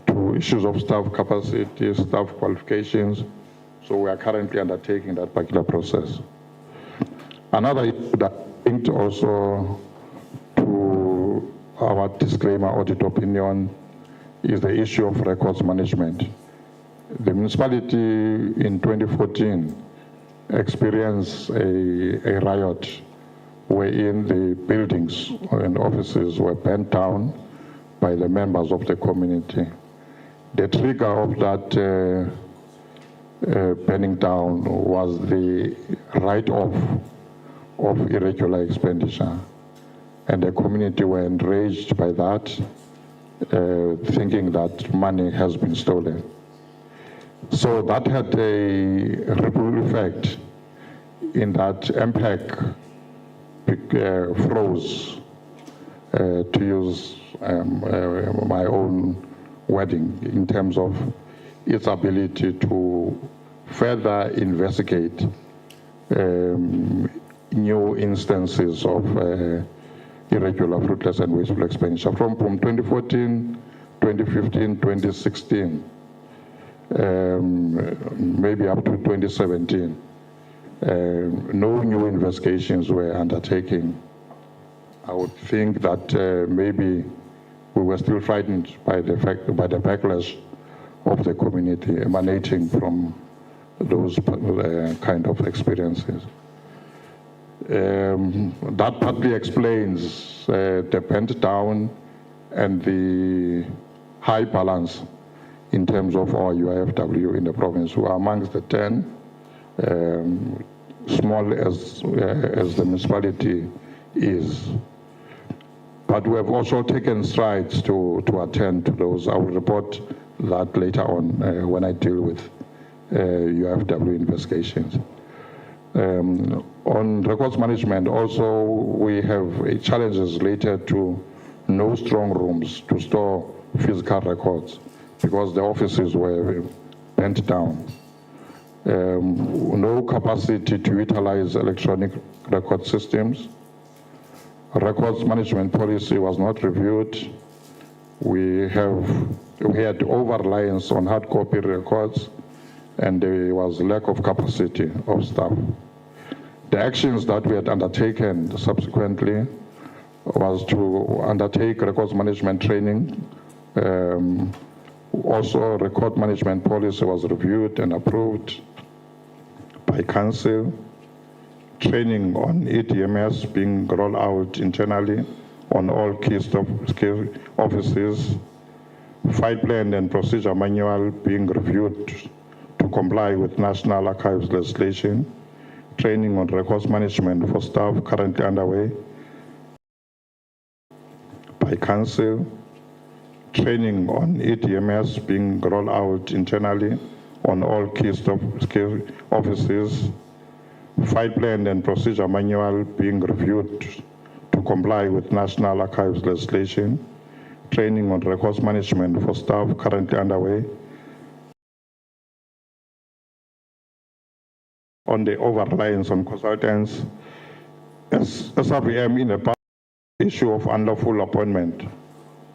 to issues of staff capacity, staff qualifications. So we are currently undertaking that particular process. Another issue that linked also to our disclaimer audit opinion is the issue of records management. The municipality in 2014 experienced a riot wherein the buildings and offices were burnt down by the members of the community. The trigger of that burning down was the write-off of irregular expenditure. And the community were enraged by that, thinking that money has been stolen. So that had a ripple effect in that MPAC froze, to use my own wording, in terms of its ability to further investigate new instances of irregular, fruitless, and wasteful expenditure from 2014, 2015, 2016, maybe up to 2017. No new investigations were undertaken. I would think that maybe we were still frightened by the backlash of the community emanating from those kind of experiences. That partly explains the bent down and the high balance in terms of our UIFW in the province. We are amongst the 10, small as the municipality is. But we have also taken strides to attend to those. I will report that later on when I deal with UIFW investigations. On records management, also we have challenges related to no strong rooms to store physical records because the offices were bent down. No capacity to utilize electronic record systems. records management policy was not reviewed. We had over-reliance on hard copy records, and there was lack of capacity of staff. The actions that we had undertaken subsequently was to undertake records management training. Also, record management policy was reviewed and approved by council. Training on EDMS being rolled out internally on all key offices. File plan and procedure manual being reviewed to comply with National Archives legislation. Training on records management for staff currently underway by council. Training on EDMS being rolled out internally on all key offices. File plan and procedure manual being reviewed to comply with National Archives legislation. Training on records management for staff currently underway. On the over-reliance on consultants, SRVM in the past issue of unlawful appointment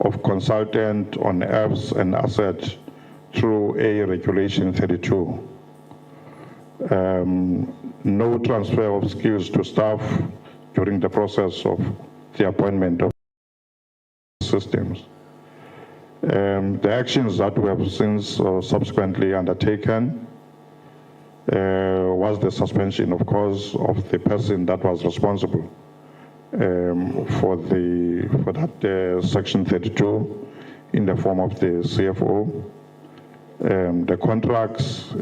of consultant on herbs and assets through A Regulation 32. No transfer of skills to staff during the process of the appointment of systems. The actions that we have since subsequently undertaken was the suspension, of course, of the person that was responsible for that Section 32 in the form of the CFO. The contracts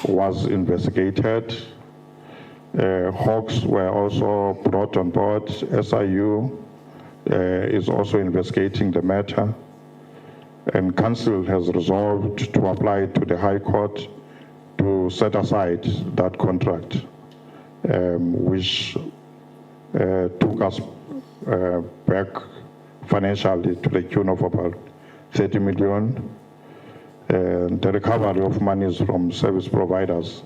was investigated. Hawks were also brought on board. SIU is also investigating the matter, and council has resolved to apply to the High Court to set aside that contract, which took us back financially to the tune of about 30 million. The recovery of monies from service providers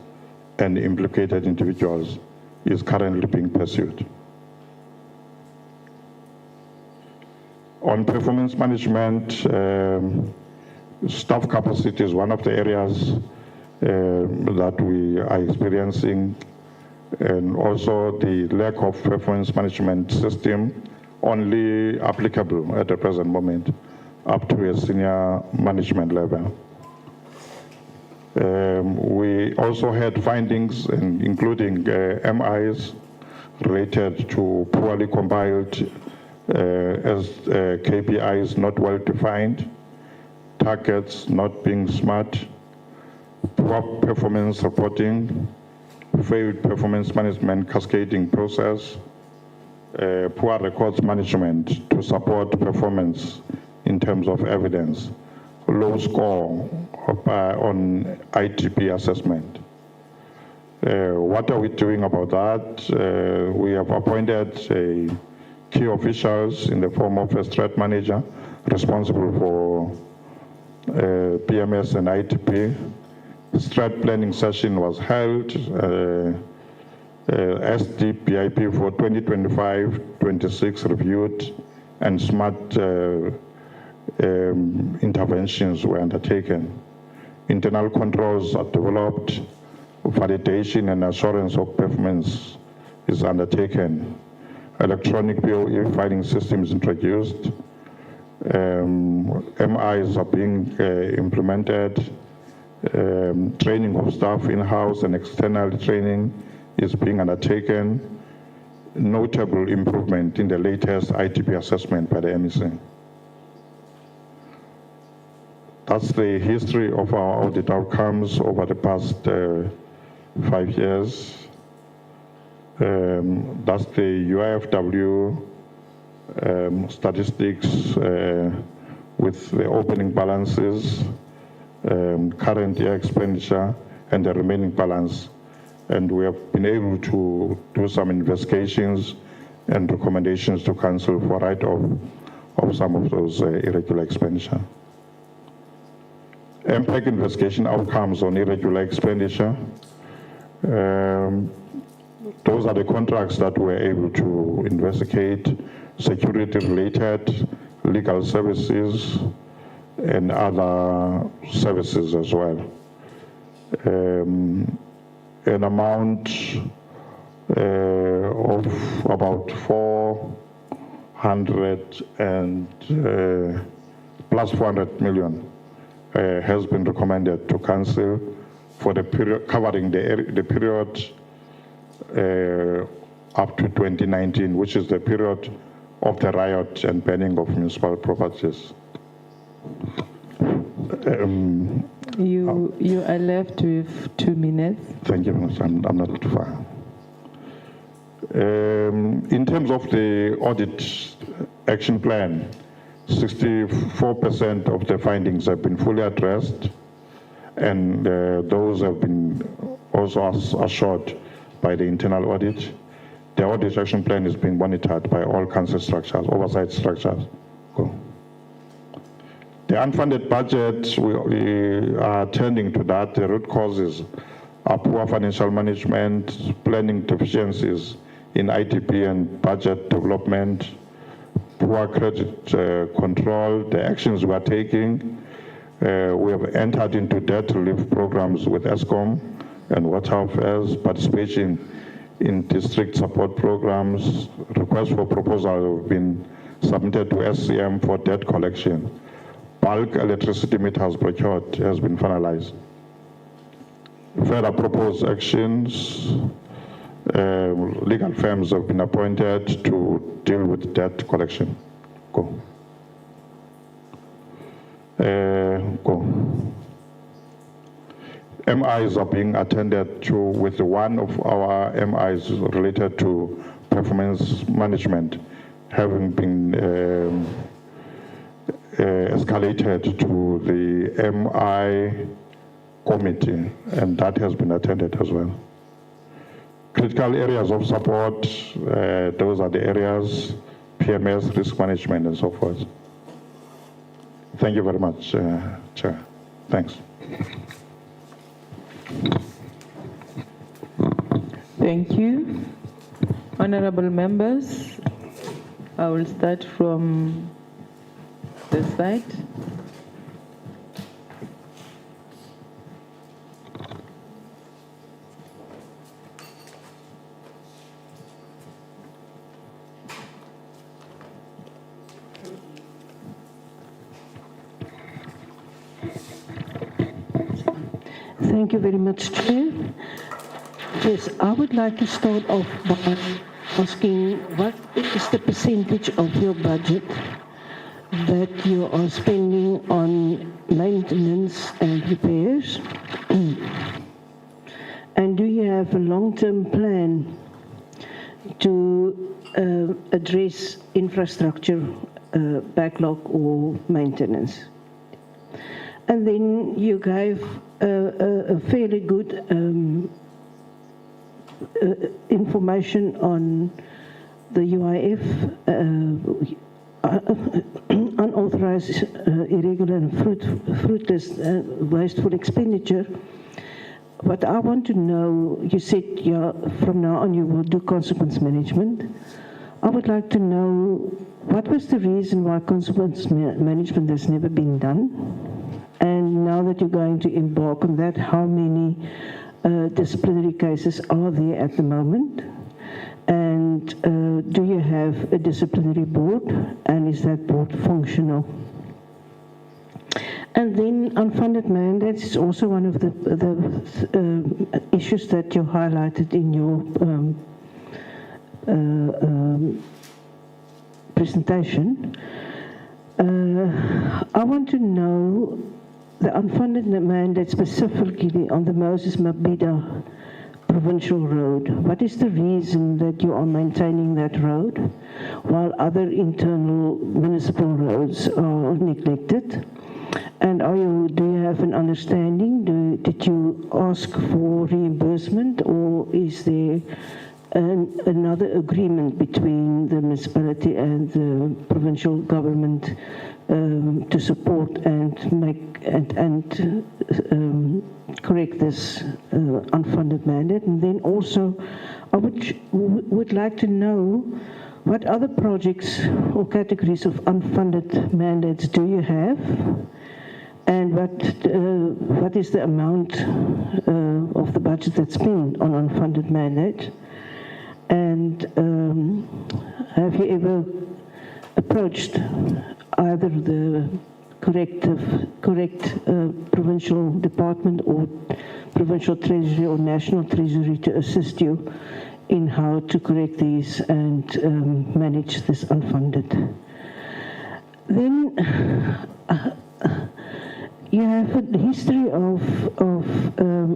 and implicated individuals is currently being pursued. On performance management, staff capacity is one of the areas that we are experiencing, and also the lack of performance management system only applicable at the present moment up to a senior management level. We also had findings including MIs related to poorly compiled as KPIs not well defined, targets not being smart, poor performance reporting, failed performance management cascading process, poor records management to support performance in terms of evidence, low score on ITP assessment. What are we doing about that? We have appointed key officials in the form of a strat manager responsible for PMS and ITP. Strat planning session was held, SDPIP for 2025-26 reviewed, and smart interventions were undertaken. Internal controls are developed, validation and assurance of performance is undertaken. Electronic POE filing systems introduced. MIs are being implemented. Training of staff in-house and external training is being undertaken. Notable improvement in the latest ITP assessment by the MEC. That's the history of our audit outcomes over the past 5 years. That's the UIFW statistics with the opening balances, current year expenditure, and the remaining balance. And we have been able to do some investigations and recommendations to council for write-off of some of those irregular expenditure. MPEG investigation outcomes on irregular expenditure. Those are the contracts that we're able to investigate, security-related, legal services, and other services as well. An amount of about 400 and plus 400 million has been recommended to council for the period covering the period up to 2019, which is the period of the riot and burning of municipal properties. You are left with 2 minutes. Thank you, I'm not too far. In terms of the audit action plan, 64% of the findings have been fully addressed, and those have been also assured by the internal audit. The audit action plan is being monitored by all council structures, oversight structures. Cool. The unfunded budget, we are attending to that. The root causes are poor financial management, planning deficiencies in ITP and budget development, poor credit control, the actions we are taking. We have entered into debt relief programs with ESCOM and Water Affairs, participation in district support programs. Requests for proposal have been submitted to SCM for debt collection. Bulk electricity meters procured has been finalized. Further proposed actions, legal firms have been appointed to deal with debt collection. Go. MIs are being attended to, with one of our MIs related to performance management having been escalated to the MI committee, and that has been attended as well. Critical areas of support, those are the areas, PMS, risk management, and so forth. Thank you very much, Chair. Thanks. Thank you. Honorable members, I will start from this side. Thank you very much, Chair. Yes, I would like to start off by asking what is the percentage of your budget that you are spending on maintenance and repairs? And do you have a long-term plan to address infrastructure backlog or maintenance? And then you gave a fairly good information on the UIF, unauthorized, irregular, and fruitless, wasteful expenditure. What I want to know, you said from now on you will do consequence management. I would like to know what was the reason why consequence management has never been done? And now that you're going to embark on that, how many disciplinary cases are there at the moment? And do you have a disciplinary board? And is that board functional? And then unfunded mandates is also one of the issues that you highlighted in your presentation. I want to know the unfunded mandate specifically on the Moses Mabhida provincial road. What is the reason that you are maintaining that road while other internal municipal roads are neglected? And do you have an understanding? Did you ask for reimbursement, or is there another agreement between the municipality and the provincial government to support and correct this unfunded mandate? And then also, I would like to know what other projects or categories of unfunded mandates do you have, and what is the amount of the budget that's been on unfunded mandate? And have you ever approached either the correct provincial department or provincial treasury or national treasury to assist you in how to correct these and manage this unfunded? Then you have a history of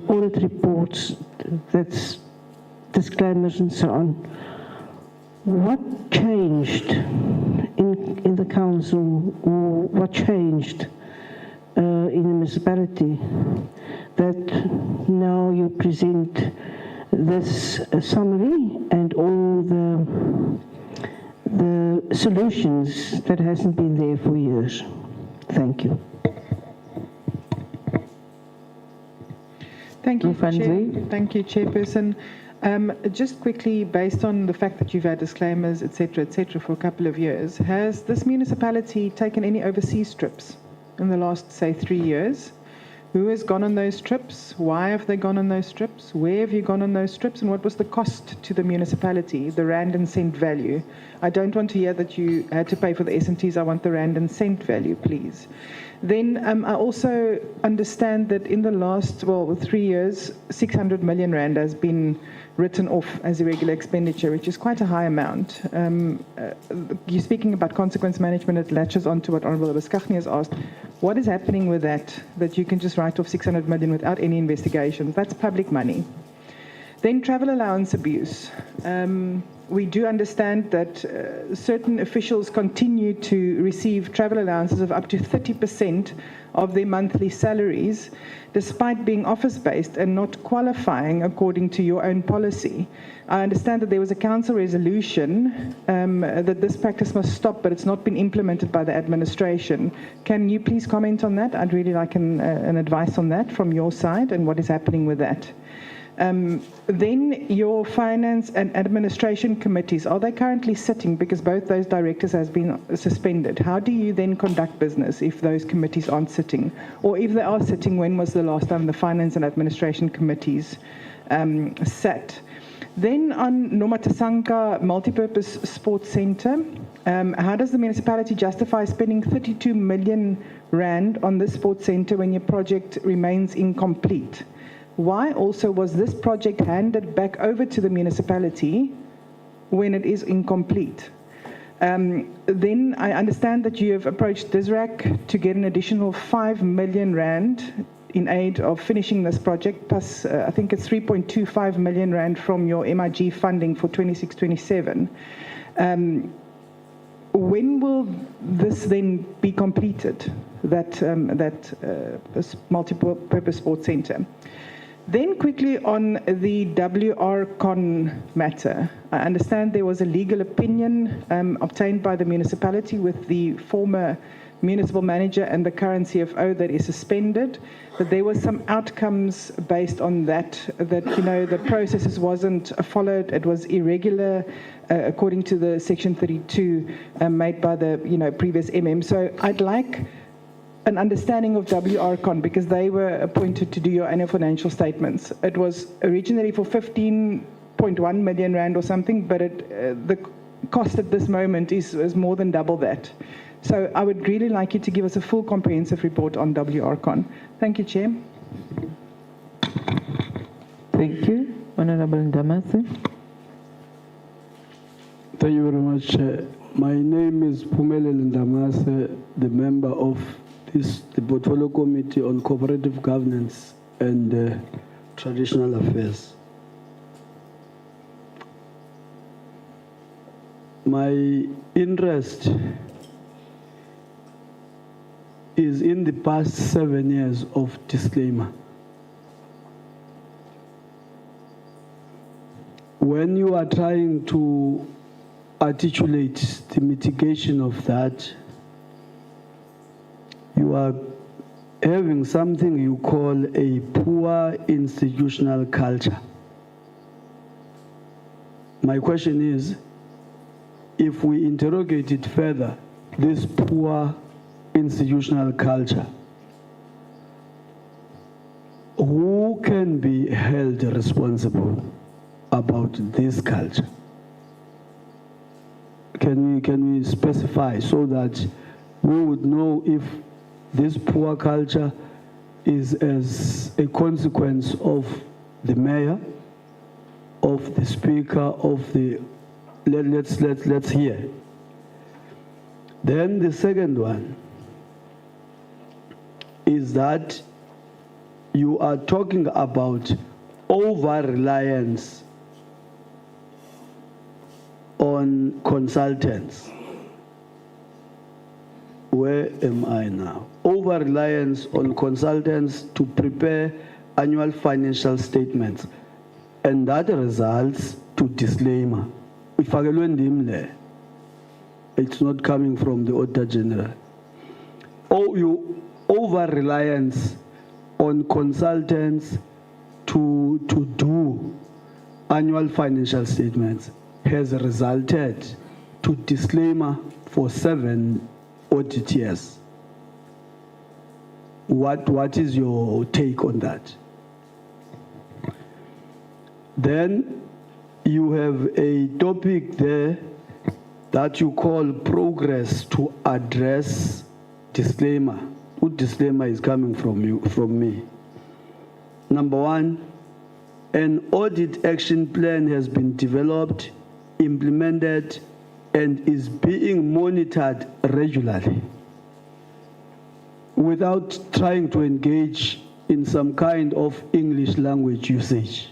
audit reports, that's disclaimers and so on. What changed in the council, or what changed in the municipality that now you present this summary and all the solutions that hasn't been there for years? Thank you. Thank you, Chair. Thank you, Chairperson. Just quickly, based on the fact that you've had disclaimers, et cetera, for a couple of years, has this municipality taken any overseas trips in the last, say, 3 years? Who has gone on those trips? Why have they gone on those trips? Where have you gone on those trips? And what was the cost to the municipality, the rand and cent value? I don't want to hear that you had to pay for the S&Ts. I want the rand and cent value, please. Then I also understand that in the last, 3 years, 600 million rand has been written off as irregular expenditure, which is quite a high amount. You're speaking about consequence management. It latches onto what Honourable Abiskachni has asked. What is happening with that you can just write off 600 million without any investigation? That's public money. Then travel allowance abuse. We do understand that certain officials continue to receive travel allowances of up to 30% of their monthly salaries, despite being office-based and not qualifying according to your own policy. I understand that there was a council resolution that this practice must stop, but it's not been implemented by the administration. Can you please comment on that? I'd really like an advice on that from your side and what is happening with that. Then your finance and administration committees, are they currently sitting? Because both those directors has been suspended. How do you then conduct business if those committees aren't sitting? Or if they are sitting, when was the last time the finance and administration committees sat? Then on Nomatasanka Multipurpose Sports Centre, how does the municipality justify spending 32 million rand on this sports centre when your project remains incomplete? Why also was this project handed back over to the municipality when it is incomplete? Then I understand that you have approached DISRAC to get an additional 5 million rand in aid of finishing this project, plus I think it's 3.25 million rand from your MIG funding for 26-27. When will this then be completed, that multi-purpose sports centre? Then quickly on the WR-CON matter, I understand there was a legal opinion obtained by the municipality with the former municipal manager and the current CFO that is suspended, that there were some outcomes based on that, the processes wasn't followed, it was irregular according to the Section 32 made by the previous MM. So I'd like an understanding of WR-CON, because they were appointed to do your annual financial statements. It was originally for 15.1 million rand or something, but the cost at this moment is more than double that. So I would really like you to give us a full comprehensive report on WR-CON. Thank you, Chair. Thank you. Honourable Ndamase. Thank you very much, Chair. My name is Phumelele Ndamase, the member of the Portfolio Committee on Cooperative Governance and Traditional Affairs. My interest is in the past 7 years of disclaimer. When you are trying to articulate the mitigation of that, you are having something you call a poor institutional culture. My question is, if we interrogate it further, this poor institutional culture, who can be held responsible about this culture? Can we specify so that we would know if this poor culture is as a consequence of the mayor, of the speaker, of the let's hear. Then the second one is that you are talking about over-reliance on consultants. Where am I now? Over-reliance on consultants to prepare annual financial statements. And that results to disclaimer. It's not coming from the Auditor-General. Oh, you over-reliance on consultants to do annual financial statements has resulted to disclaimer for 7 audit years. What is your take on that? Then you have a topic there that you call progress to address disclaimer. What disclaimer is coming from me? Number 1, an audit action plan has been developed, implemented, and is being monitored regularly without trying to engage in some kind of English language usage.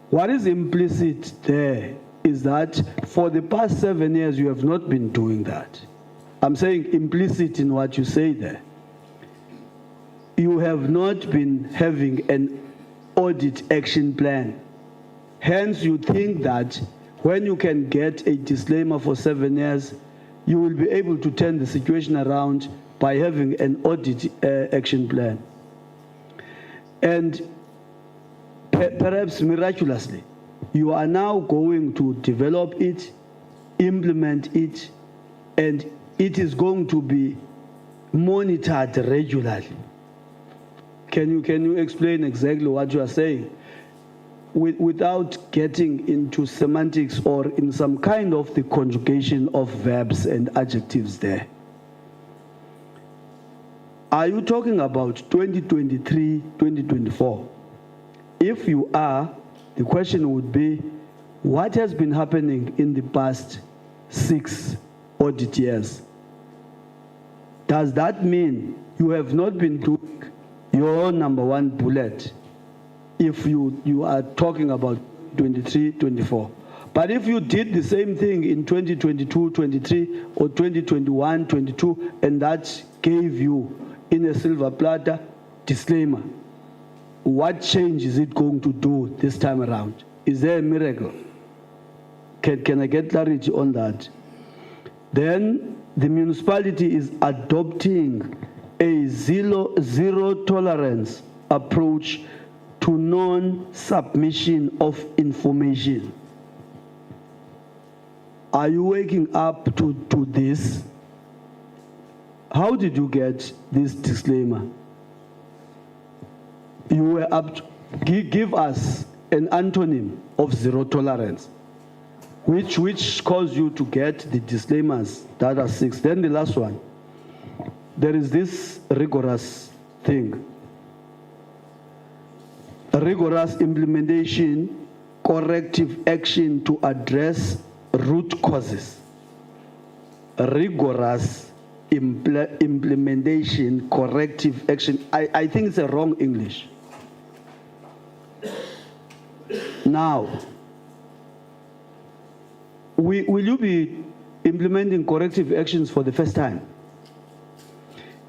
What is implicit there is that for the past 7 years, you have not been doing that. I'm saying implicit in what you say there. You have not been having an audit action plan. Hence, you think that when you can get a disclaimer for 7 years, you will be able to turn the situation around by having an audit action plan. And perhaps miraculously, you are now going to develop it, implement it, and it is going to be monitored regularly. Can you explain exactly what you are saying without getting into semantics or in some kind of the conjugation of verbs and adjectives there? Are you talking about 2023, 2024? If you are, the question would be, what has been happening in the past 6 audit years? Does that mean you have not been doing your number 1 bullet if you are talking about 23, 24? But if you did the same thing in 2022, 23, or 2021, 22, and that gave you in a silver platter disclaimer, what change is it going to do this time around? Is there a miracle? Can I get clarity on that? Then the municipality is adopting a zero tolerance approach to non-submission of information. Are you waking up to this? How did you get this disclaimer? You were up to give us an antonym of zero tolerance, which caused you to get the disclaimers that are 6. Then the last one, there is this rigorous thing. Rigorous implementation, corrective action to address root causes. Rigorous implementation, corrective action. I think it's a wrong English. Now, will you be implementing corrective actions for the first time?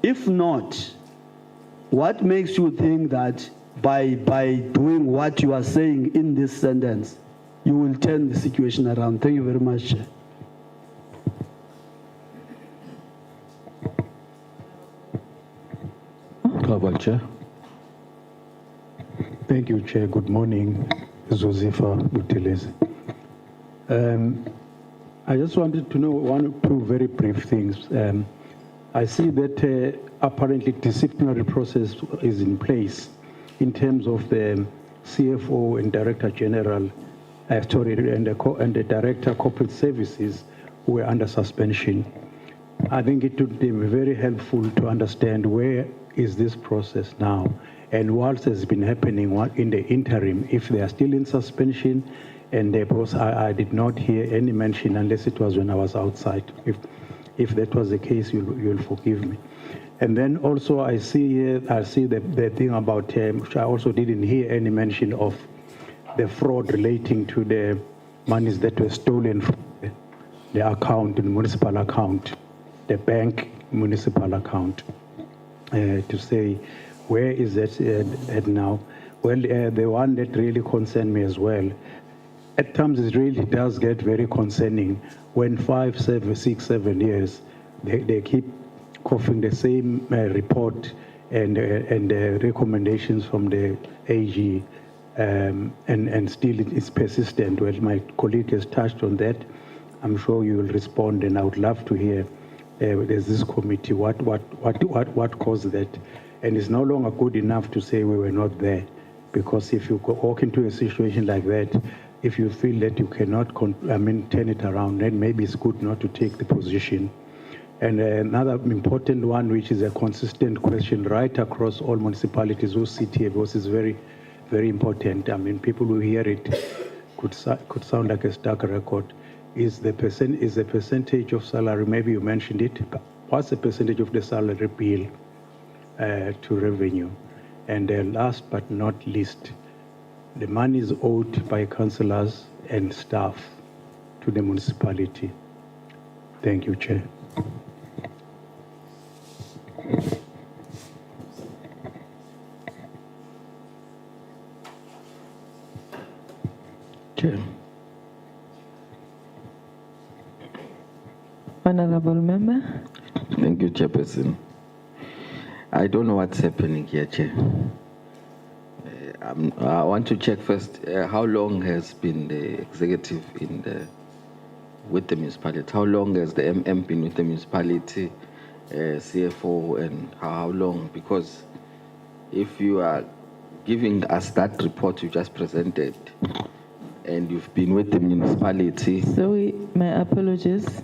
If not, what makes you think that by doing what you are saying in this sentence, you will turn the situation around? Thank you very much, Chair. Chair. Thank you, Chair. Good morning, Josepha Butelezi. I just wanted to know one or two very brief things. I see that apparently disciplinary process is in place in terms of the CFO and Director General, and the Director Corporate Services who were under suspension. I think it would be very helpful to understand where is this process now and what has been happening in the interim, if they are still in suspension. And because I did not hear any mention unless it was when I was outside. If that was the case, you'll forgive me. And then also I see the thing about, which I also didn't hear any mention of, the fraud relating to the monies that were stolen from the account, the municipal account, the bank municipal account, to say, where is that at now? Well, the one that really concerned me as well, at times it really does get very concerning when 5, 7, 6, 7 years, they keep coughing the same report and recommendations from the AG, and still it's persistent. Well, my colleague has touched on that. I'm sure you will respond, and I would love to hear, there's this committee, what caused that? And it's no longer good enough to say we were not there, because if you walk into a situation like that, if you feel that you cannot turn it around, then maybe it's good not to take the position. And another important one, which is a consistent question right across all municipalities who sit here, because it's very, very important. I mean, people who hear it could sound like a stark record. Is the percentage of salary? Maybe you mentioned it. What's the percentage of the salary bill to revenue? And last but not least, the money is owed by councillors and staff to the municipality. Thank you, Chair. Chair. Honorable Member. Thank you, Chairperson. I don't know what's happening here, Chair. I want to check first, how long has been the executive with the municipality? How long has the MM been with the municipality, CFO, and how long? Because if you are giving us that report you just presented, and you've been with the municipality. Sorry, my apologies.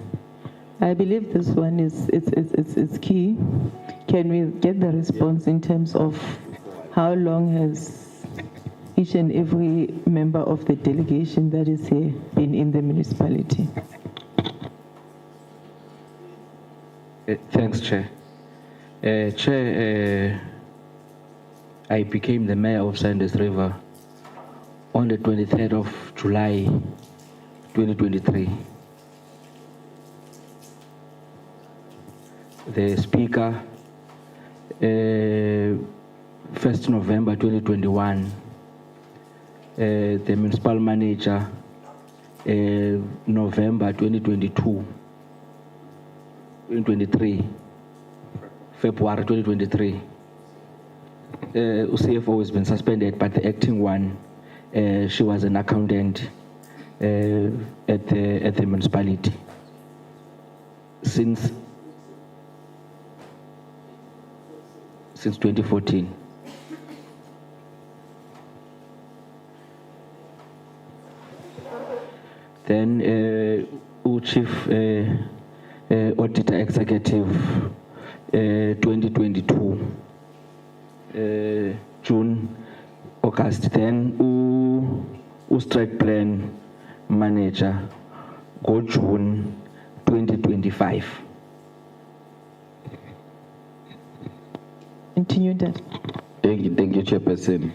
I believe this one is key. Can we get the response in terms of how long has each and every member of the delegation that is here been in the municipality? Thanks, Chair. Chair, I became the mayor of Sanders River on the 23rd of July, 2023. The Speaker, 1st November 2021. The municipal manager, November 2023, February 2023. CFO has been suspended, but the acting one, she was an accountant at the municipality. Since 2014. Then Chief Auditor Executive 2022 June, August. Then Strike Plan Manager go June 2025. Continue that. Thank you, Chairperson.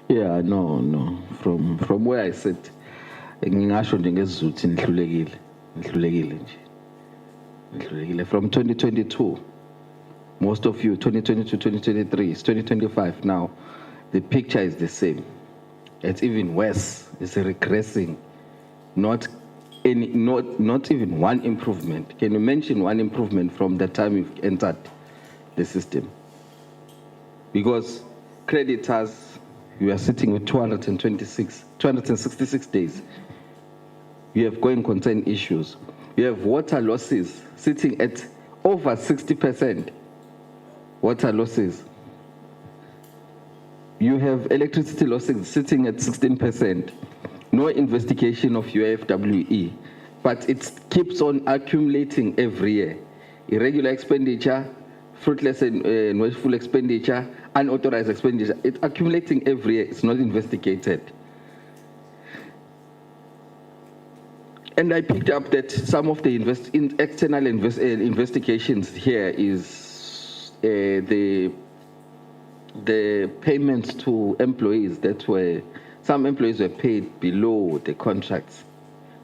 Yeah, no. From where I sit, ngingasho nje ngesizulu nihlulekile nje. From 2022, most of you 2022, 2023, it's 2025 now. The picture is the same. It's even worse. It's regressing. Not even one improvement. Can you mention one improvement from the time you've entered the system? Because creditors, you are sitting with 226 266 days. You have going concern issues. You have water losses sitting at over 60%. Water losses. You have electricity losses sitting at 16%. No investigation of UFWE, but it keeps on accumulating every year. Irregular expenditure, fruitless and wasteful expenditure, unauthorized expenditure. It's accumulating every year. It's not investigated. And I picked up that some of the external investigations here is the payments to employees that were, some employees were paid below the contracts,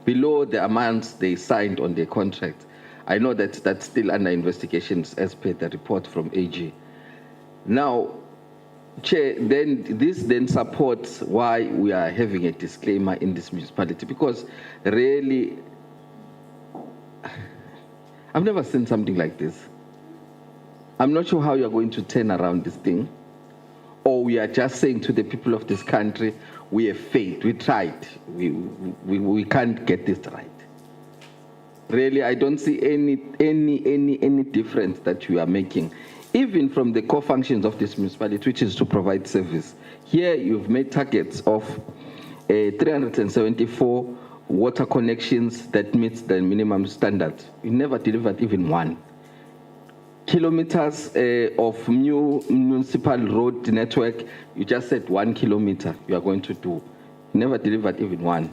below the amounts they signed on their contract. I know that that's still under investigations as per the report from AG. Now, Chair, this supports why we are having a disclaimer in this municipality, because really, I've never seen something like this. I'm not sure how you're going to turn around this thing, or we are just saying to the people of this country, we have failed, we tried, we can't get this right. Really, I don't see any difference that you are making. Even from the core functions of this municipality, which is to provide service. Here you've made targets of 374 water connections that meets the minimum standard. You never delivered even one. Kilometers of new municipal road network, you just said 1 kilometer you are going to do. You never delivered even one.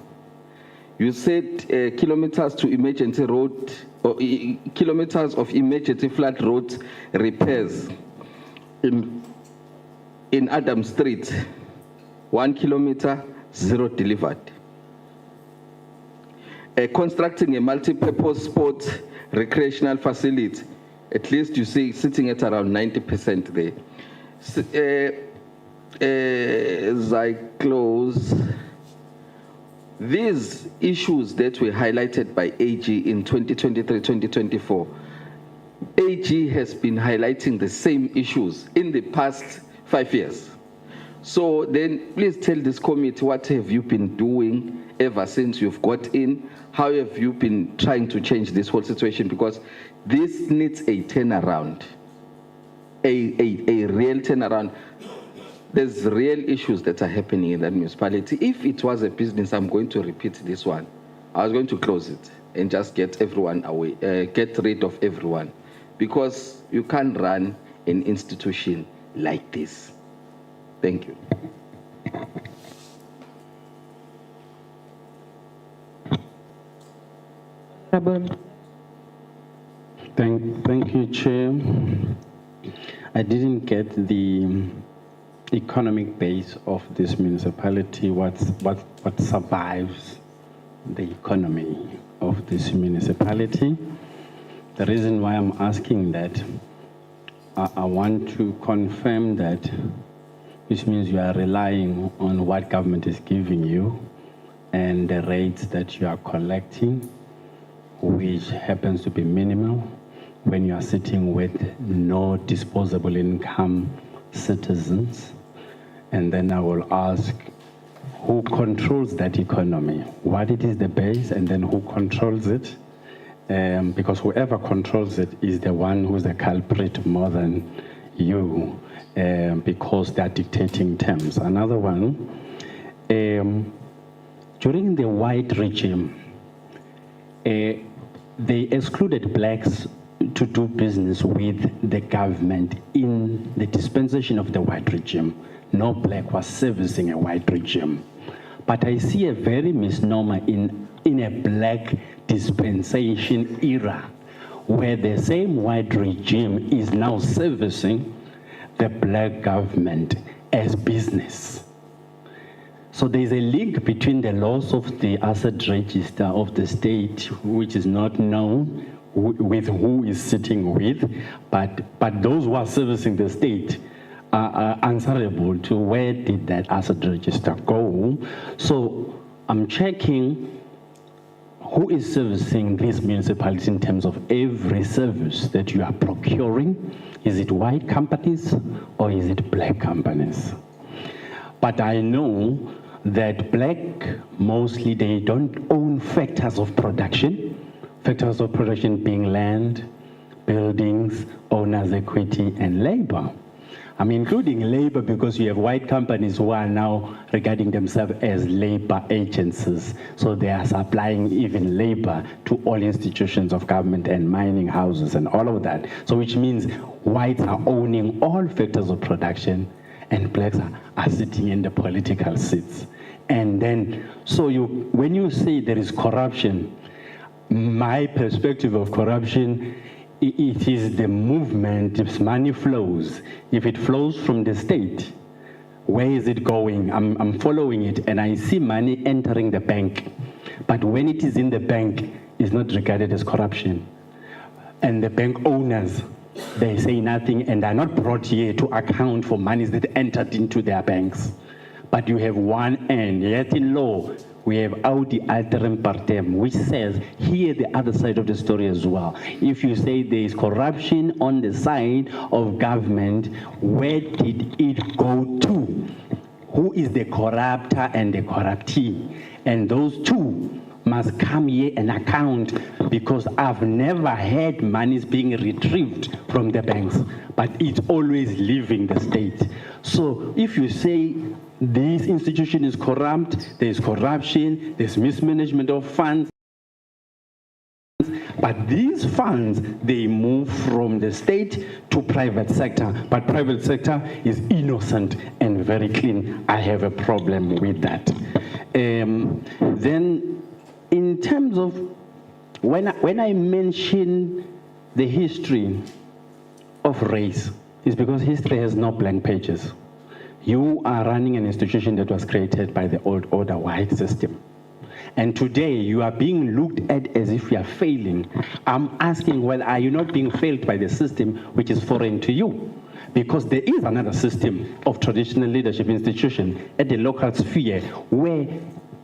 You said kilometers to emergency road, or kilometers of emergency flood road repairs in Adam Street, 1 kilometer, 0 delivered. Constructing a multi-purpose sport recreational facility, at least you see sitting at around 90% there. As I close, these issues that were highlighted by AG in 2023-2024, AG has been highlighting the same issues in the past 5 years. So then please tell this committee, what have you been doing ever since you've got in? How have you been trying to change this whole situation? Because this needs a turnaround, a real turnaround. There's real issues that are happening in that municipality. If it was a business, I'm going to repeat this one. I was going to close it and just get everyone away, get rid of everyone. Because you can't run an institution like this. Thank you. Thank you, Chair. I didn't get the economic base of this municipality, what survives the economy of this municipality. The reason why I'm asking that, I want to confirm that, which means you are relying on what government is giving you and the rates that you are collecting, which happens to be minimal when you are sitting with no disposable income citizens. And then I will ask, who controls that economy? What it is the base, and then who controls it? Because whoever controls it is the one who's the culprit more than you, because they're dictating terms. Another one, during the white regime, they excluded blacks to do business with the government in the dispensation of the white regime. No black was servicing a white regime. But I see a very misnomer in a black dispensation era, where the same white regime is now servicing the black government as business. So there's a link between the loss of the asset register of the state, which is not known with who is sitting with, but those who are servicing the state are answerable to where did that asset register go. So I'm checking who is servicing these municipalities in terms of every service that you are procuring. Is it white companies or is it black companies? But I know that black, mostly they don't own factors of production. Factors of production being land, buildings, owner's equity, and labor. I'm including labor because you have white companies who are now regarding themselves as labor agencies. So they are supplying even labor to all institutions of government and mining houses and all of that. So which means whites are owning all factors of production and blacks are sitting in the political seats. And then, so when you say there is corruption, my perspective of corruption, it is the movement, if money flows. If it flows from the state, where is it going? I'm following it and I see money entering the bank. But when it is in the bank, it's not regarded as corruption. And the bank owners, they say nothing and are not brought here to account for monies that entered into their banks. But you have one end, yet in law, we have audi alteram partem, which says, here the other side of the story as well. If you say there is corruption on the side of government, where did it go to? Who is the corrupter and the corruptee? And those two must come here and account, because I've never had monies being retrieved from the banks, but it's always leaving the state. So if you say this institution is corrupt, there's corruption, there's mismanagement of funds, but these funds, they move from the state to private sector, but private sector is innocent and very clean. I have a problem with that. Then in terms of, when I mention the history of race, it's because history has no blank pages. You are running an institution that was created by the old order white system. And today you are being looked at as if you are failing. I'm asking, well, are you not being failed by the system which is foreign to you? Because there is another system of traditional leadership institution at the local sphere where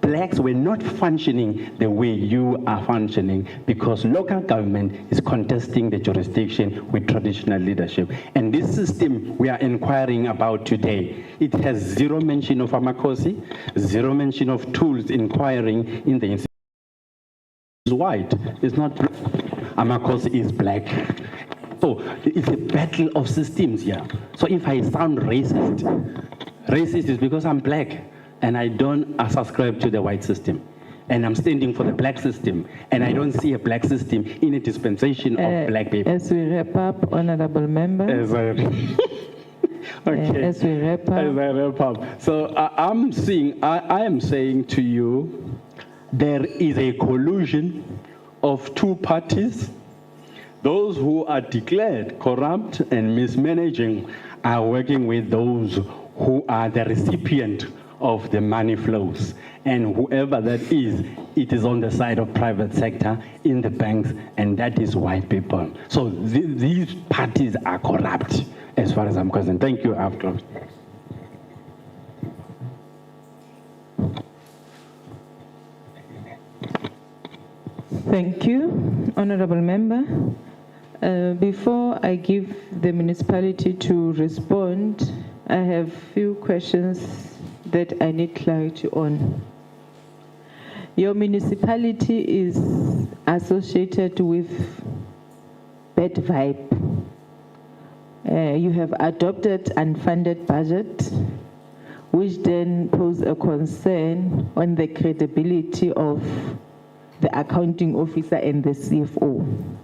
blacks were not functioning the way you are functioning, because local government is contesting the jurisdiction with traditional leadership. And this system we are inquiring about today, it has zero mention of Amakosi, zero mention of tools inquiring in the institution. It's white, it's not black. Amakosi is black. So it's a battle of systems here. So if I sound racist, racist is because I'm black. And I don't subscribe to the white system. And I'm standing for the black system. And I don't see a black system in a dispensation of black people. As we wrap up, honorable member. Okay. As we wrap up. As I wrap up. So I am saying to you, there is a collusion of two parties. Those who are declared corrupt and mismanaging are working with those who are the recipient of the money flows. And whoever that is, it is on the side of private sector in the banks, and that is white people. So these parties are corrupt as far as I'm concerned. Thank you. I've closed. Thank you, honorable member. Before I give the municipality to respond, I have few questions that I need clarity on. Your municipality is associated with bad vibe. You have adopted unfunded budget, which then pose a concern on the credibility of the accounting officer and the CFO,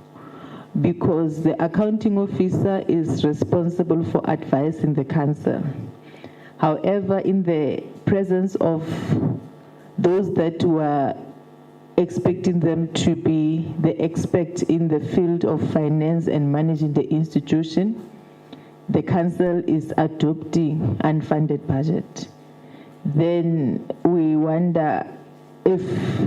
because the accounting officer is responsible for advising the council. However, in the presence of those that were expecting them to be the expert in the field of finance and managing the institution, the council is adopting unfunded budget. Then we wonder if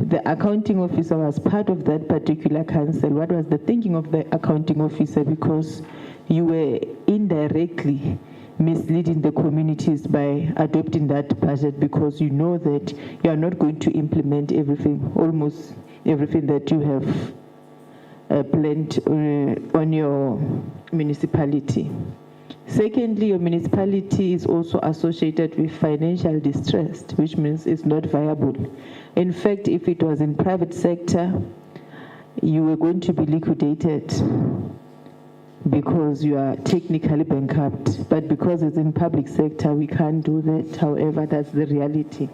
the accounting officer was part of that particular council. What was the thinking of the accounting officer? Because you were indirectly misleading the communities by adopting that budget, because you know that you are not going to implement everything, almost everything that you have planned on your municipality. Secondly, your municipality is also associated with financial distress, which means it's not viable. In fact, if it was in private sector, you were going to be liquidated because you are technically bankrupt. But because it's in public sector, we can't do that. However, that's the reality.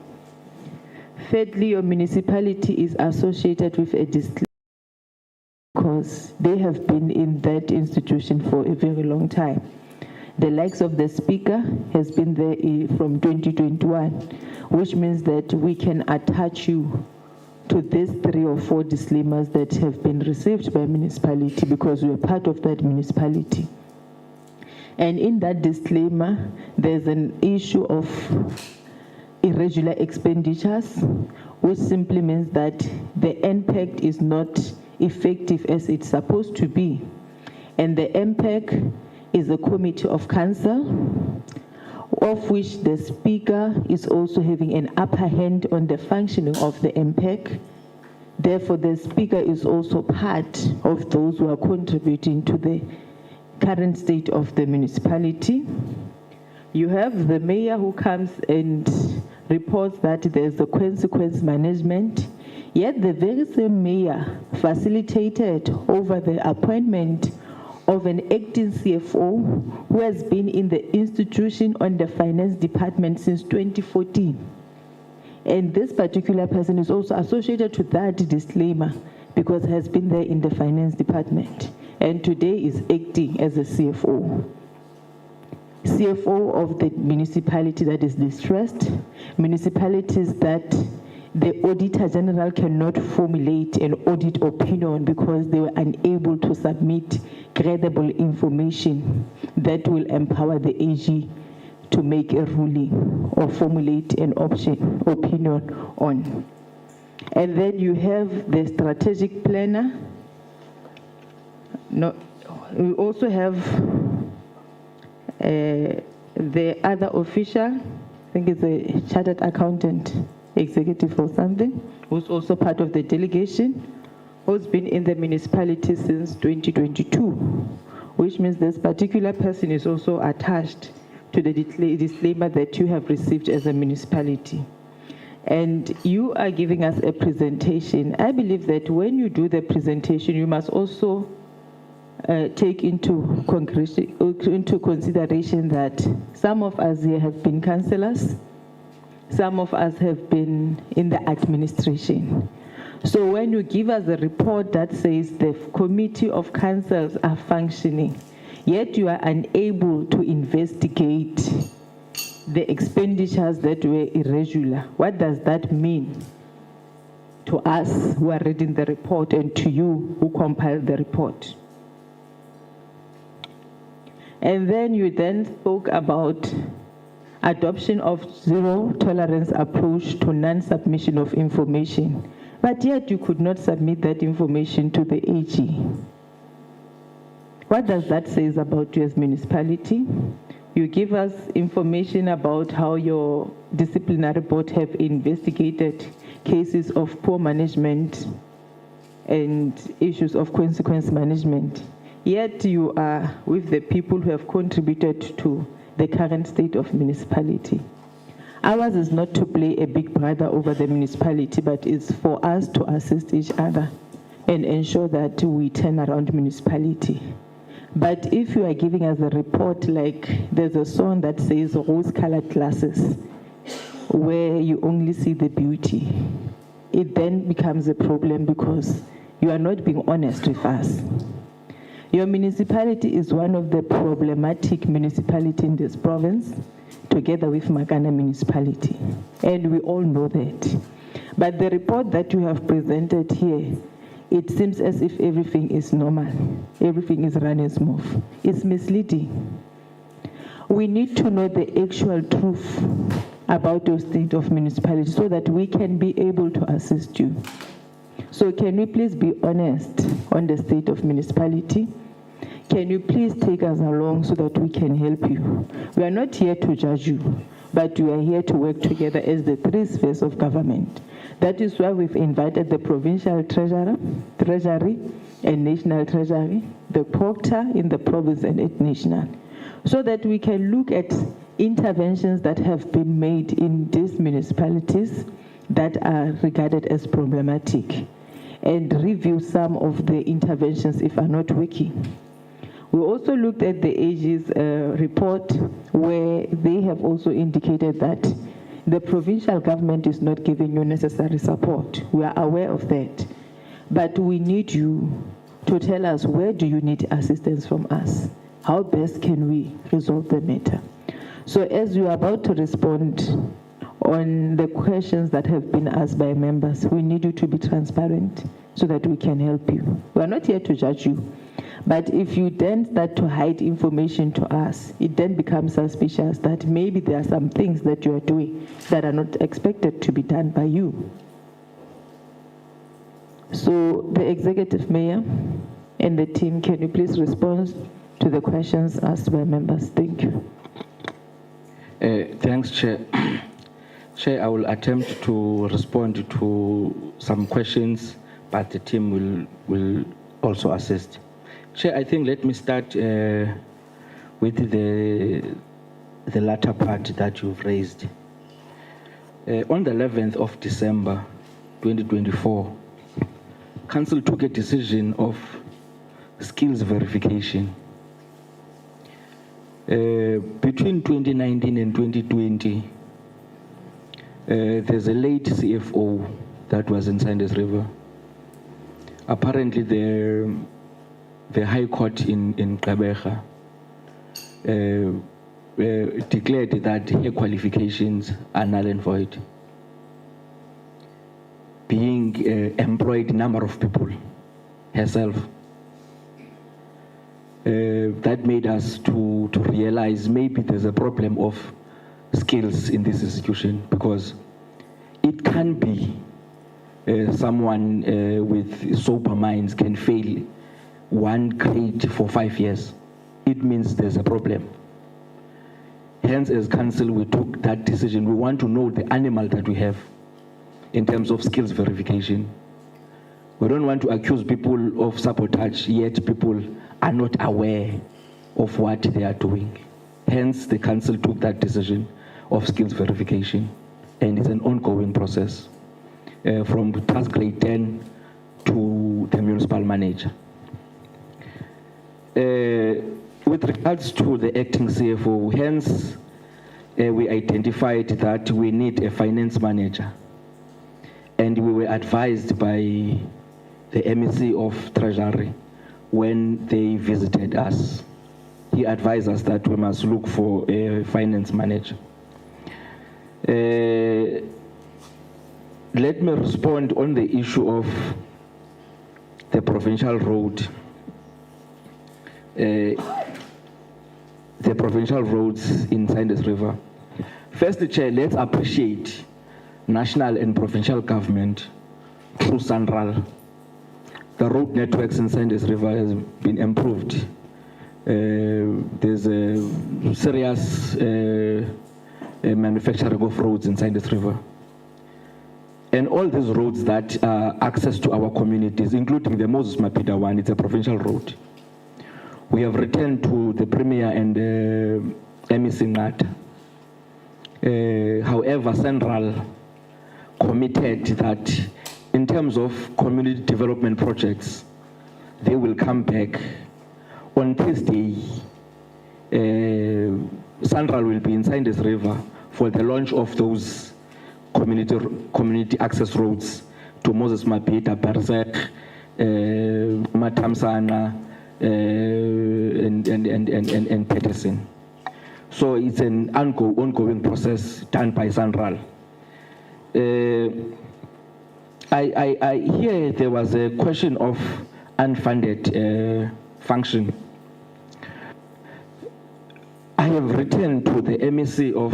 Thirdly, your municipality is associated with a disclaimer because they have been in that institution for a very long time. The likes of the speaker has been there from 2021, which means that we can attach you to these 3 or 4 disclaimers that have been received by municipality because we are part of that municipality. And in that disclaimer, there's an issue of irregular expenditures, which simply means that the NPAC is not effective as it's supposed to be. And the NPAC is a committee of council, of which the speaker is also having an upper hand on the functioning of the NPAC. Therefore, the speaker is also part of those who are contributing to the current state of the municipality. You have the mayor who comes and reports that there's a consequence management, yet the very same mayor facilitated over the appointment of an acting CFO who has been in the institution on the finance department since 2014. And this particular person is also associated to that disclaimer because has been there in the finance department and today is acting as a CFO. CFO of the municipality that is distressed, municipalities that the Auditor-General cannot formulate an audit opinion because they were unable to submit credible information that will empower the AG to make a ruling or formulate an opinion on. And then you have the strategic planner. No, we also have the other official, I think it's a chartered accountant, executive or something, who's also part of the delegation, who's been in the municipality since 2022, which means this particular person is also attached to the disclaimer that you have received as a municipality. And you are giving us a presentation. I believe that when you do the presentation, you must also take into consideration that some of us here have been councillors, some of us have been in the administration. So when you give us a report that says the committee of councils are functioning, yet you are unable to investigate the expenditures that were irregular, what does that mean to us who are reading the report and to you who compiled the report? And then you then spoke about adoption of zero tolerance approach to non-submission of information, but yet you could not submit that information to the AG. What does that say about you as municipality? You give us information about how your disciplinary board have investigated cases of poor management and issues of consequence management. Yet you are with the people who have contributed to the current state of municipality. Ours is not to play a big brother over the municipality, but it's for us to assist each other and ensure that we turn around municipality. But if you are giving us a report like there's a song that says rose-colored glasses, where you only see the beauty, it then becomes a problem because you are not being honest with us. Your municipality is one of the problematic municipalities in this province, together with Makana municipality, and we all know that. But the report that you have presented here, it seems as if everything is normal, everything is running smooth. It's misleading. We need to know the actual truth about your state of municipality so that we can be able to assist you. So can we please be honest on the state of municipality? Can you please take us along so that we can help you? We are not here to judge you, but we are here to work together as the three spheres of government. That is why we've invited the provincial treasury and national treasury, the COGTA in the province and at national, so that we can look at interventions that have been made in these municipalities that are regarded as problematic and review some of the interventions if are not working. We also looked at the AG's report where they have also indicated that the provincial government is not giving you necessary support. We are aware of that. But we need you to tell us where do you need assistance from us? How best can we resolve the matter? So as you are about to respond on the questions that have been asked by members, we need you to be transparent so that we can help you. We are not here to judge you. But if you then start to hide information to us, it then becomes suspicious that maybe there are some things that you are doing that are not expected to be done by you. So the executive mayor and the team, can you please respond to the questions asked by members? Thank you. Thanks, Chair. Chair, I will attempt to respond to some questions, but the team will also assist. Chair, I think let me start with the latter part that you've raised. On the 11th of December 2024, Council took a decision of skills verification. Between 2019 and 2020, there's a late CFO that was in Sanders River. Apparently, the High Court in Gqeberha declared that her qualifications are null and void. Being employed number of people herself. That made us to realize maybe there's a problem of skills in this institution, because it can be someone with sober minds can fail one grade for 5 years. It means there's a problem. Hence, as council, we took that decision. We want to know the animal that we have in terms of skills verification. We don't want to accuse people of sabotage, yet people are not aware of what they are doing. Hence, the council took that decision of skills verification, and it's an ongoing process from task grade 10 to the municipal manager. With regards to the acting CFO, hence we identified that we need a finance manager, and we were advised by the MEC of Treasury when they visited us. He advised us that we must look for a finance manager. Let me respond on the issue of the provincial road. The provincial roads in Sanders River. Firstly, Chair, let's appreciate national and provincial government through Central. The road networks in Sanders River has been improved. There's a serious manufacturing of roads in Sanders River. And all these roads that are access to our communities, including the Moses Mapida one, it's a provincial road. We have returned to the Premier and MEC Ngata. However, Central committed that in terms of community development projects, they will come back on Thursday. Central will be in Sanders River for the launch of those community access roads to Moses Mapita, Berzek, Matamsana, and Peterson. So it's an ongoing process done by Central. I hear there was a question of unfunded function. I have written to the MEC of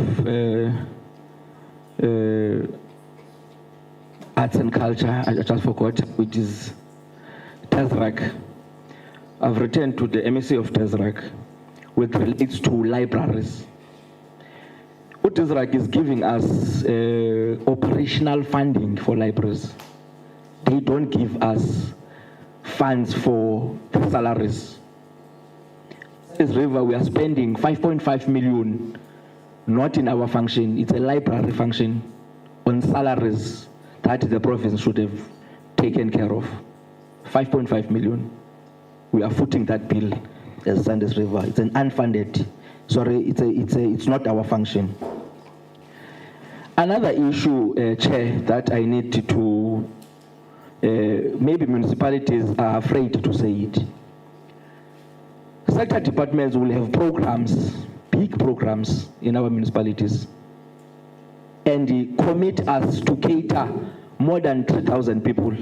Arts and Culture, I just forgot, which is Tazrak. I've written to the MEC of Tazrak with relates to libraries. Tazrak is giving us operational funding for libraries. They don't give us funds for the salaries. Sunday's River, we are spending 5.5 million, not in our function, it's a library function, on salaries that the province should have taken care of. 5.5 million. We are footing that bill as Sunday's River. It's an unfunded, sorry, it's not our function. Another issue, Chair, that I need to, maybe municipalities are afraid to say it. Sector departments will have programs, big programs in our municipalities, and commit us to cater more than 3,000 people,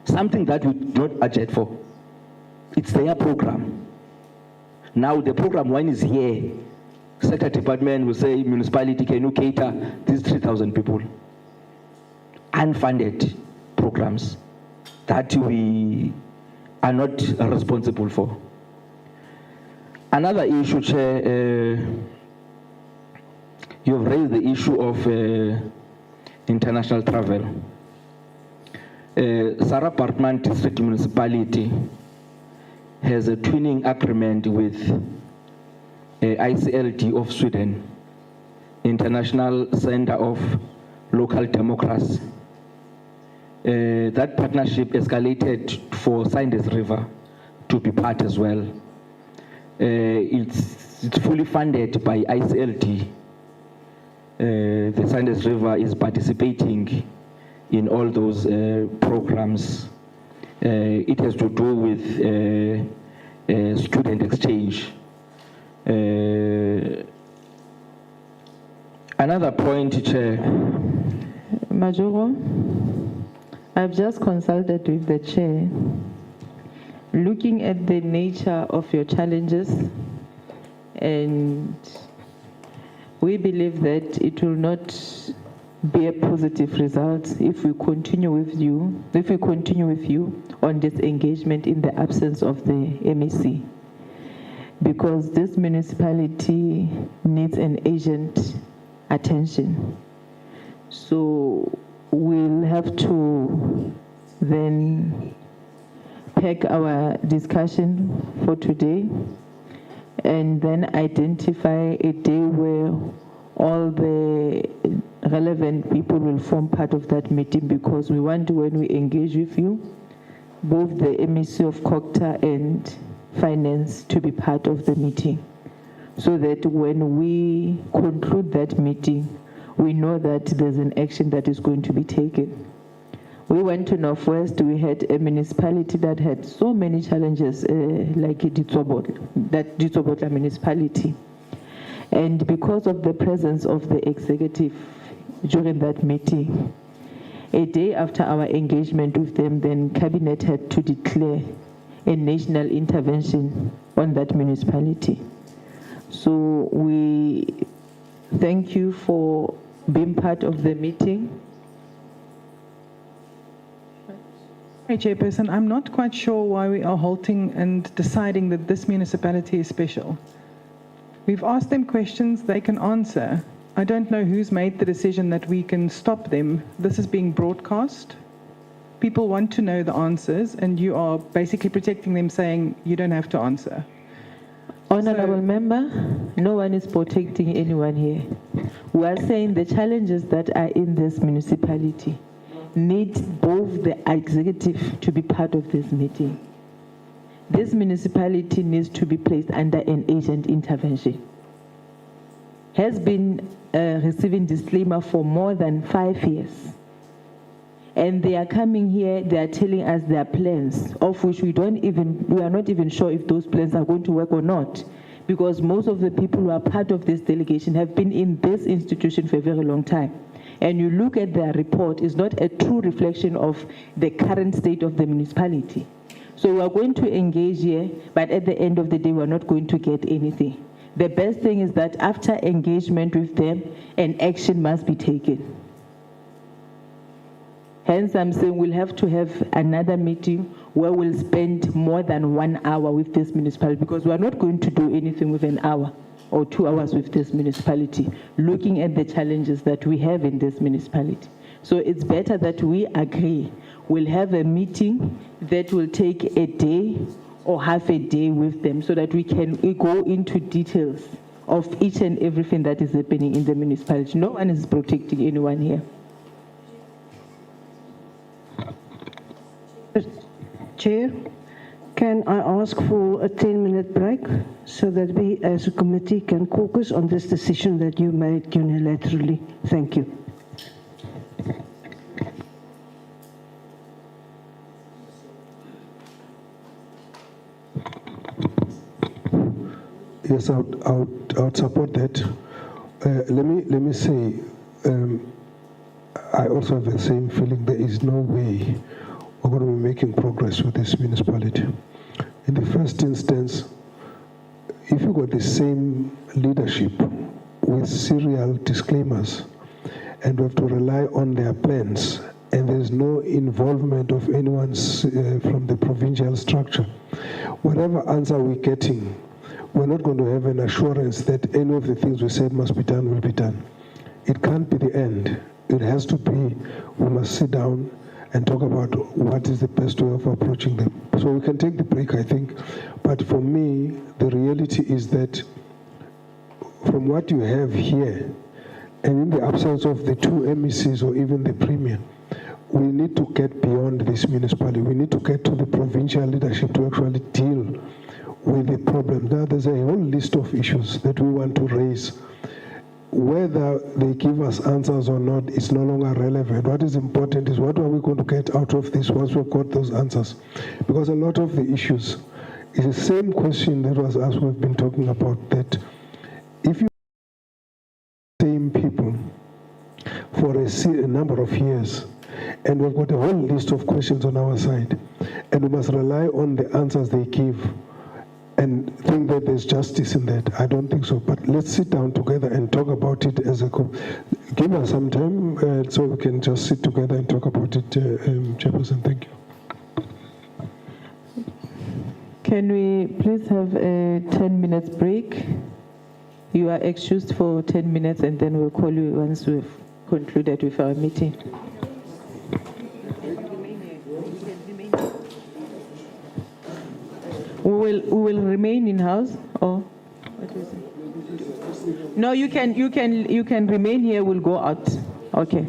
something that we do not budget for. It's their program. Now the program one is here. Sector department will say, municipality, can you cater these 3,000 people? Unfunded programs that we are not responsible for. Another issue, Chair, you've raised the issue of international travel. Sarah Parkman District Municipality has a twinning agreement with ICLD of Sweden, International Center of Local Democracy. That partnership escalated for Sunday's River to be part as well. It's fully funded by ICLD. The Sunday's River is participating in all those programs. It has to do with student exchange. Another point, Chair. Majoro, I've just consulted with the Chair. Looking at the nature of your challenges, and we believe that it will not be a positive result if we continue with you, on this engagement in the absence of the MEC. Because this municipality needs an urgent attention. So we'll have to then pack our discussion for today and then identify a day where all the relevant people will form part of that meeting, because we want to, when we engage with you, both the MEC of COGTA and Finance to be part of the meeting, so that when we conclude that meeting, we know that there's an action that is going to be taken. We went to Northwest, we had a municipality that had so many challenges, like Ditsobotla municipality. And because of the presence of the executive during that meeting, a day after our engagement with them, then Cabinet had to declare a national intervention on that municipality. So we thank you for being part of the meeting. Hey, Chairperson, I'm not quite sure why we are halting and deciding that this municipality is special. We've asked them questions they can answer. I don't know who's made the decision that we can stop them. This is being broadcast. People want to know the answers, and you are basically protecting them, saying you don't have to answer. Honorable member, no one is protecting anyone here. We are saying the challenges that are in this municipality need both the executive to be part of this meeting. This municipality needs to be placed under an urgent intervention. Has been receiving disclaimer for more than 5 years. And they are coming here, they are telling us their plans, of which we are not even sure if those plans are going to work or not. Because most of the people who are part of this delegation have been in this institution for a very long time. And you look at their report, it's not a true reflection of the current state of the municipality. So we are going to engage here, but at the end of the day, we're not going to get anything. The best thing is that after engagement with them, an action must be taken. Hence, I'm saying we'll have to have another meeting where we'll spend more than 1 hour with this municipality, because we're not going to do anything with an hour or 2 hours with this municipality, looking at the challenges that we have in this municipality. So it's better that we agree. We'll have a meeting that will take a day or half a day with them so that we go into details of each and everything that is happening in the municipality. No one is protecting anyone here. Chair, can I ask for a 10-minute break so that we as a committee can caucus on this decision that you made unilaterally? Thank you. Yes, I would support that. Let me say, I also have the same feeling. There is no way we're going to be making progress with this municipality. In the first instance, if you got the same leadership with serial disclaimers, and we have to rely on their plans, and there's no involvement of anyone from the provincial structure, whatever answer we're getting, we're not going to have an assurance that any of the things we said must be done will be done. It can't be the end. It has to be, we must sit down and talk about what is the best way of approaching them. So we can take the break, I think. But for me, the reality is that from what you have here, and in the absence of the two MECs or even the Premier, we need to get beyond this municipality. We need to get to the provincial leadership to actually deal with the problem. Now, there's a whole list of issues that we want to raise. Whether they give us answers or not is no longer relevant. What is important is what are we going to get out of this once we've got those answers? Because a lot of the issues is the same question that was asked, we've been talking about, that if you same people for a number of years, and we've got a whole list of questions on our side, and we must rely on the answers they give, and think that there's justice in that. I don't think so. But let's sit down together and talk about it as a group. Give us some time so we can just sit together and talk about it, Chairperson. Thank you. Can we please have a 10 minutes break? You are excused for 10 minutes and then we'll call you once we've concluded with our meeting. We will remain in house, or what is it? No, you can remain here. We'll go out. Okay.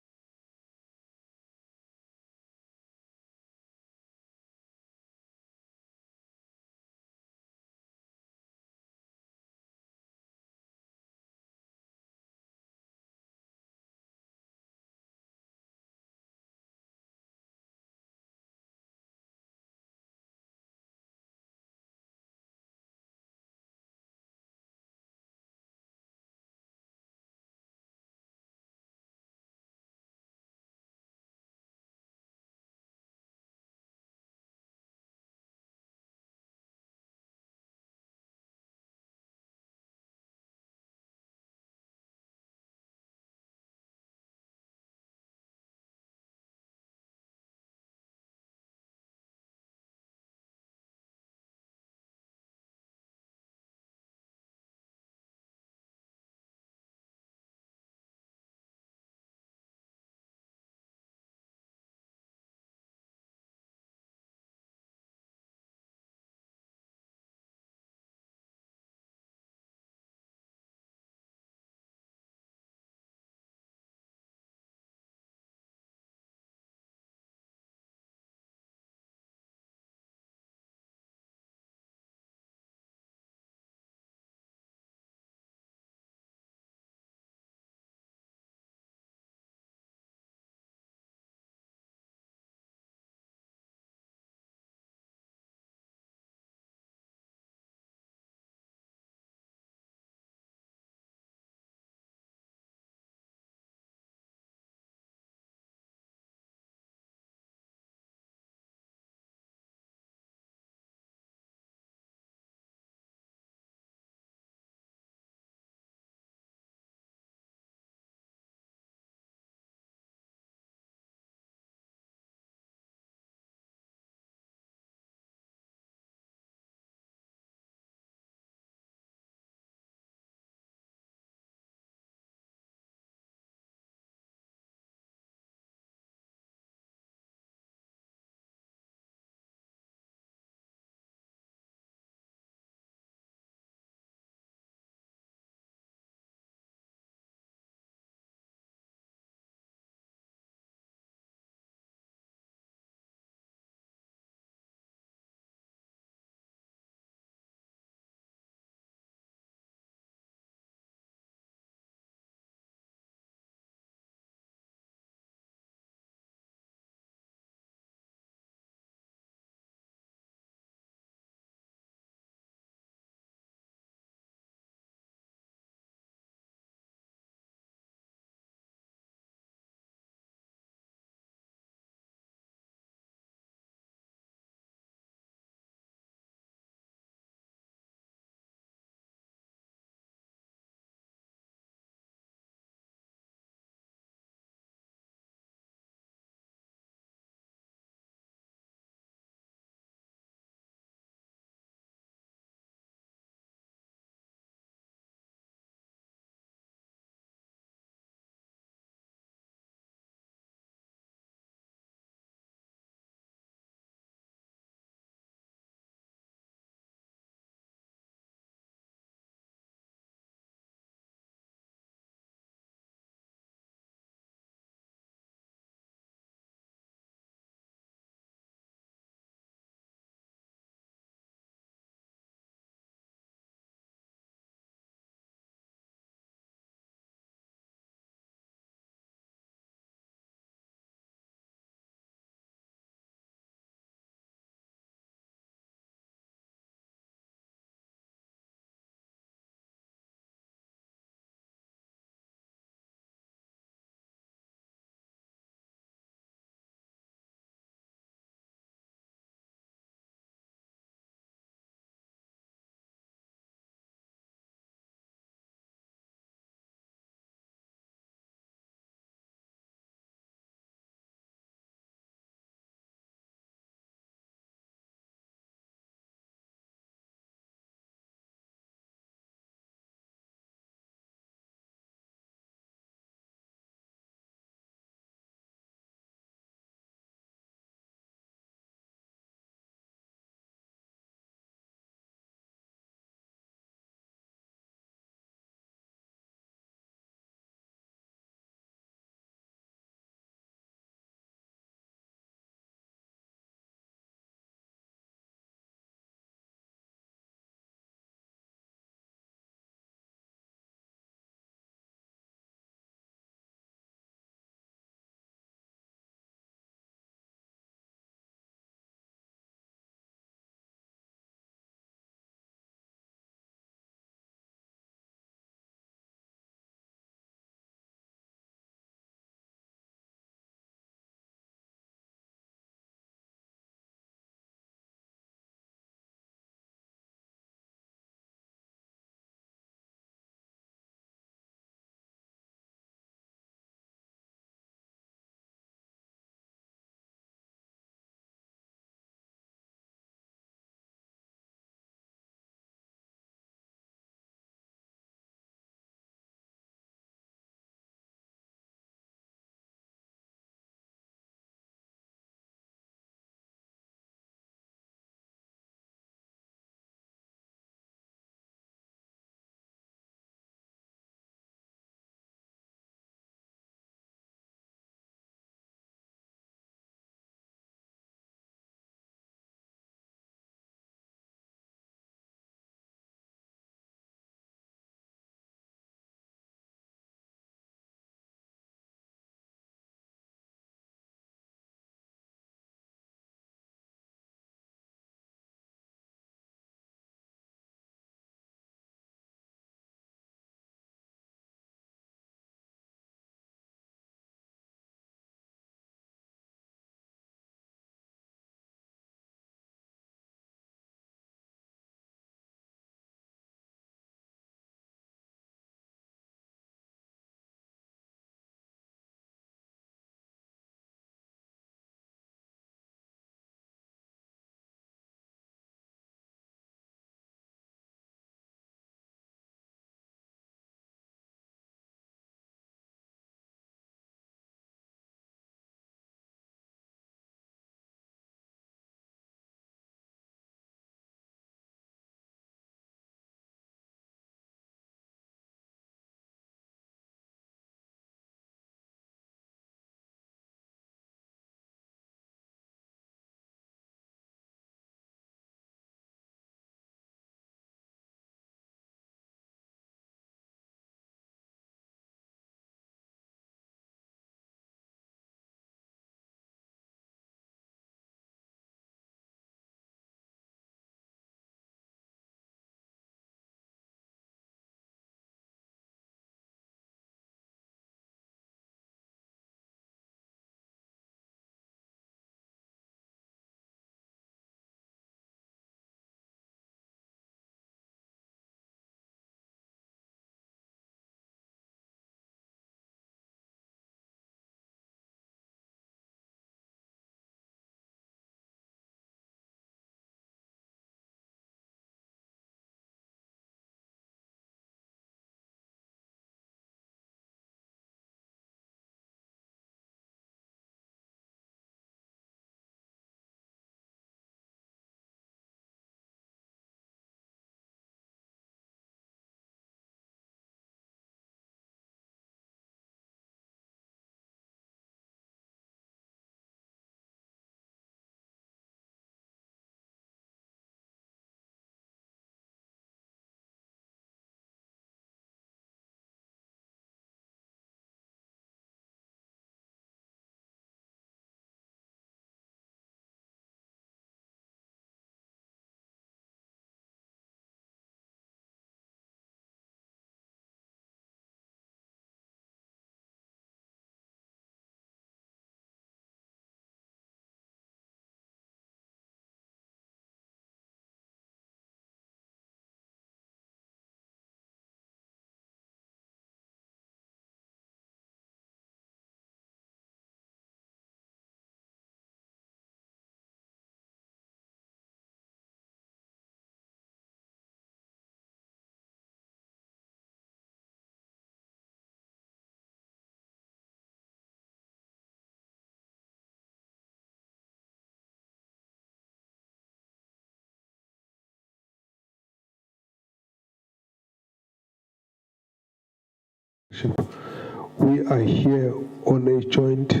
We are here on a joint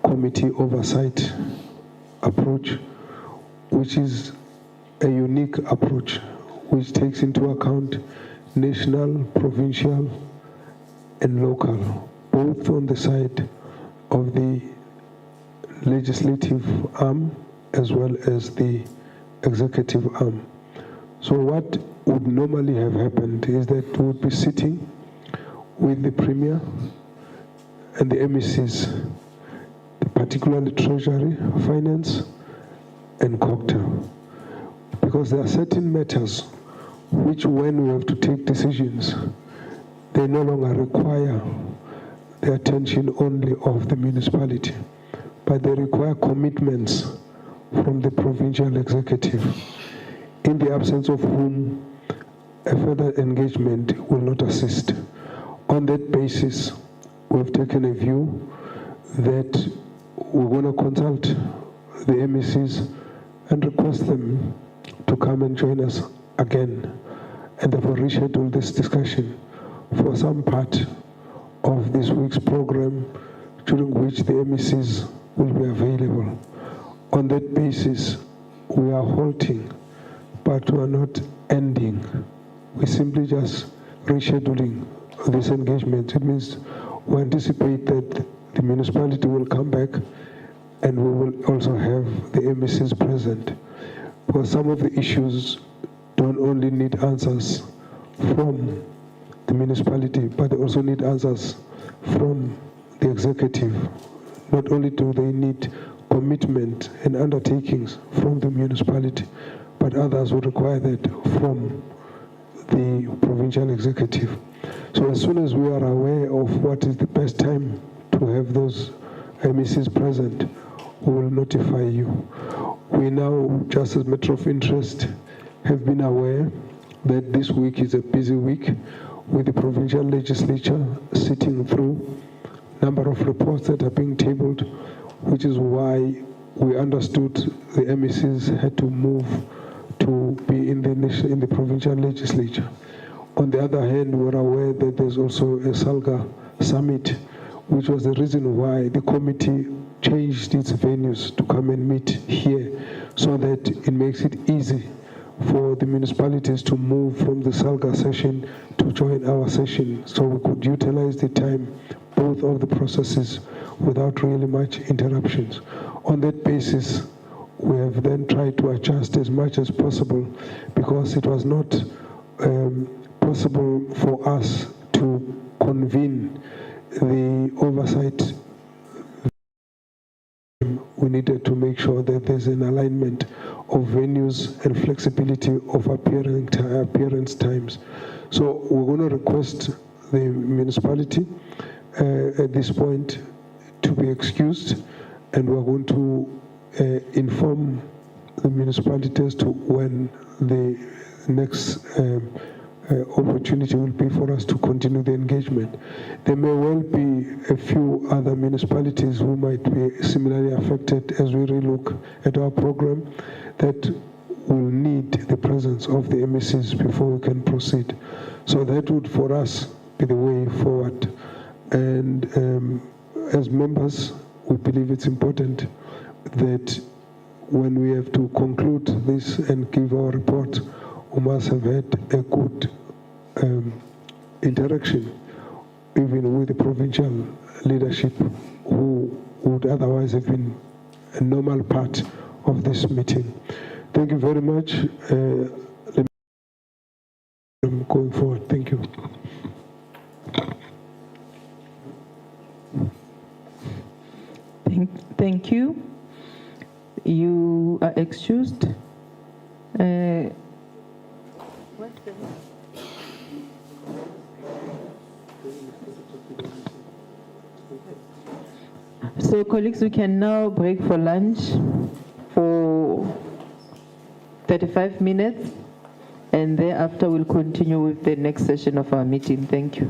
committee oversight approach, which is a unique approach, which takes into account national, provincial, and local, both on the side of the legislative arm as well as the executive arm. So what would normally have happened is that we would be sitting with the Premier and the MECs, particularly Treasury, Finance, and COGTA, because there are certain matters which, when we have to take decisions, they no longer require the attention only of the municipality, but they require commitments from the provincial executive, in the absence of whom a further engagement will not assist. On that basis, we've taken a view that we're going to consult the MECs and request them to come and join us again, and therefore reschedule this discussion for some part of this week's program, during which the MECs will be available. On that basis, we are halting, but we are not ending. We're simply just rescheduling this engagement. It means we anticipate that the municipality will come back, and we will also have the MECs present. Because some of the issues don't only need answers from the municipality, but they also need answers from the executive. Not only do they need commitment and undertakings from the municipality, but others will require that from the provincial executive. So as soon as we are aware of what is the best time to have those MECs present, we will notify you. We now, just as a matter of interest, have been aware that this week is a busy week with the provincial legislature sitting through a number of reports that are being tabled, which is why we understood the MECs had to move to be in the provincial legislature. On the other hand, we're aware that there's also a SALGA summit, which was the reason why the committee changed its venues to come and meet here, so that it makes it easy for the municipalities to move from the SALGA session to join our session, so we could utilize the time, both of the processes, without really much interruptions. On that basis, we have then tried to adjust as much as possible, because it was not possible for us to convene the oversight. We needed to make sure that there's an alignment of venues and flexibility of appearance times. So we're going to request the municipality at this point to be excused, and we're going to inform the municipality as to when the next opportunity will be for us to continue the engagement. There may well be a few other municipalities who might be similarly affected as we relook at our program that will need the presence of the MECs before we can proceed. So that would, for us, be the way forward. And as members, we believe it's important that when we have to conclude this and give our report, we must have had a good interaction, even with the provincial leadership, who would otherwise have been a normal part of this meeting. Thank you very much. Going forward, thank you. Thank you. You are excused. So, colleagues, we can now break for lunch for 35 minutes, and thereafter we'll continue with the next session of our meeting. Thank you.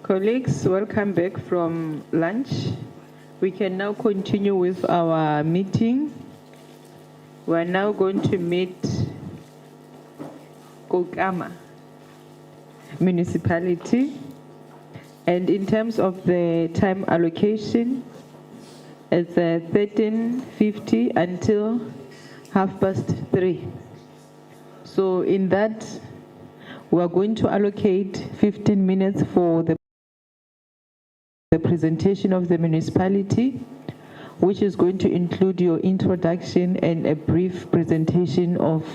Colleagues, welcome back from lunch. We can now continue with our meeting. We're now going to meet COGTA municipality. And in terms of the time allocation, it's 13:50 until 3:30. So in that, we are going to allocate 15 minutes for the presentation of the municipality, which is going to include your introduction and a brief presentation of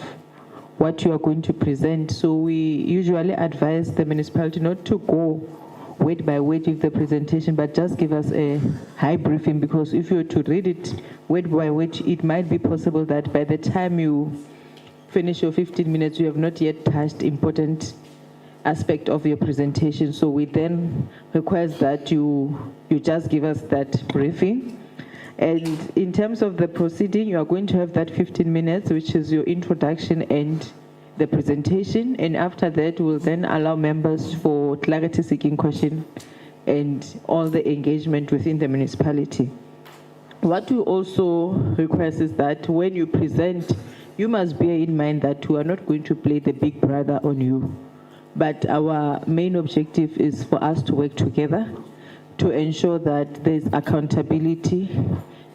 what you are going to present. So we usually advise the municipality not to go word by word with the presentation, but just give us a high briefing, because if you were to read it word by word, it might be possible that by the time you finish your 15 minutes, you have not yet touched important aspect of your presentation. So we then request that you just give us that briefing. And in terms of the proceeding, you are going to have that 15 minutes, which is your introduction and the presentation. And after that, we'll then allow members for clarity seeking question and all the engagement within the municipality. What we also request is that when you present, you must bear in mind that we are not going to play the big brother on you. But our main objective is for us to work together to ensure that there's accountability,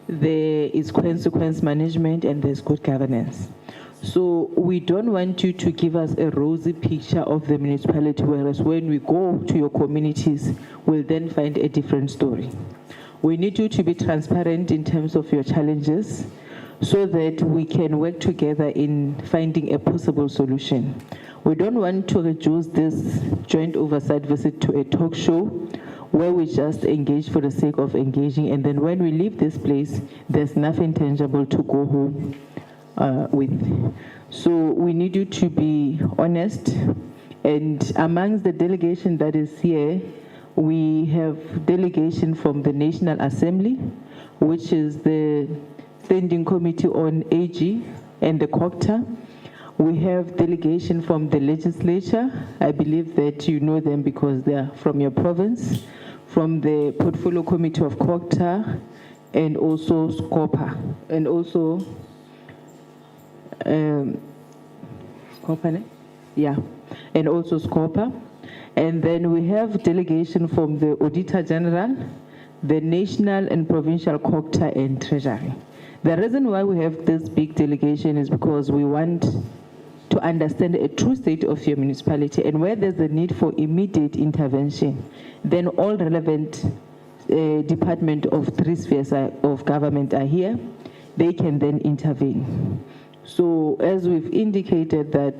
there is consequence management, and there's good governance. So we don't want you to give us a rosy picture of the municipality, whereas when we go to your communities, we'll then find a different story. We need you to be transparent in terms of your challenges so that we can work together in finding a possible solution. We don't want to reduce this joint oversight visit to a talk show where we just engage for the sake of engaging, and then when we leave this place, there's nothing tangible to go home with. So we need you to be honest, and amongst the delegation that is here, we have delegation from the National Assembly, which is the Standing Committee on AG and the COGTA. We have delegation from the Legislature. I believe that you know them because they are from your province, from the Portfolio Committee of COGTA, and also SCOPA, and also SCOPA, yeah, and also SCOPA. And then we have delegation from the Auditor-General, the National and Provincial COGTA, and Treasury. The reason why we have this big delegation is because we want to understand a true state of your municipality, and where there's a need for immediate intervention, then all relevant department of 3 spheres of government are here. They can then intervene. So as we've indicated, that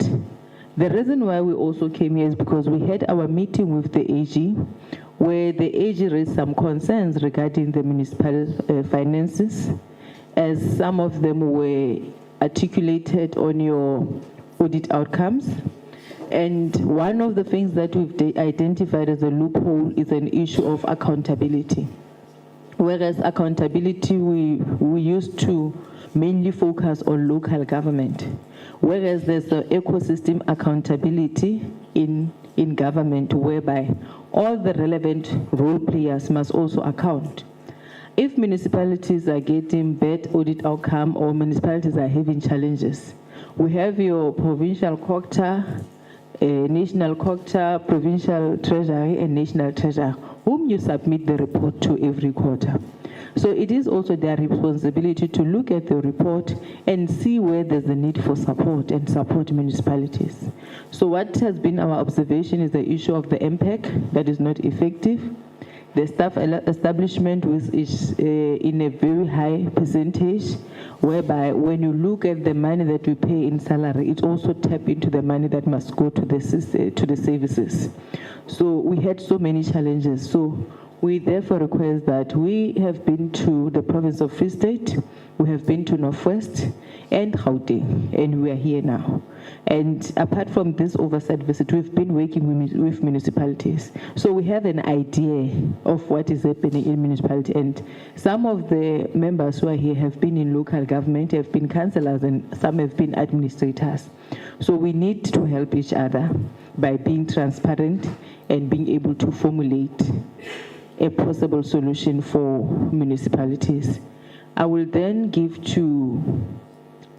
the reason why we also came here is because we had our meeting with the AG, where the AG raised some concerns regarding the municipal finances, as some of them were articulated on your audit outcomes. And one of the things that we've identified as a loophole is an issue of accountability. Whereas accountability, we used to mainly focus on local government, whereas there's the ecosystem accountability in government, whereby all the relevant role players must also account. If municipalities are getting bad audit outcome or municipalities are having challenges, we have your provincial COGTA, national COGTA, provincial treasury, and national treasurer, whom you submit the report to every quarter. So it is also their responsibility to look at the report and see where there's a need for support and support municipalities. So what has been our observation is the issue of the MPEC that is not effective. The staff establishment is in a very high percentage, whereby when you look at the money that we pay in salary, it also tap into the money that must go to the services. So we had so many challenges. So we therefore request that we have been to the province of Free State, we have been to Northwest and Gauteng, and we are here now. And apart from this oversight visit, we've been working with municipalities. So we have an idea of what is happening in municipality. And some of the members who are here have been in local government, have been councillors, and some have been administrators. So we need to help each other by being transparent and being able to formulate a possible solution for municipalities. I will then give to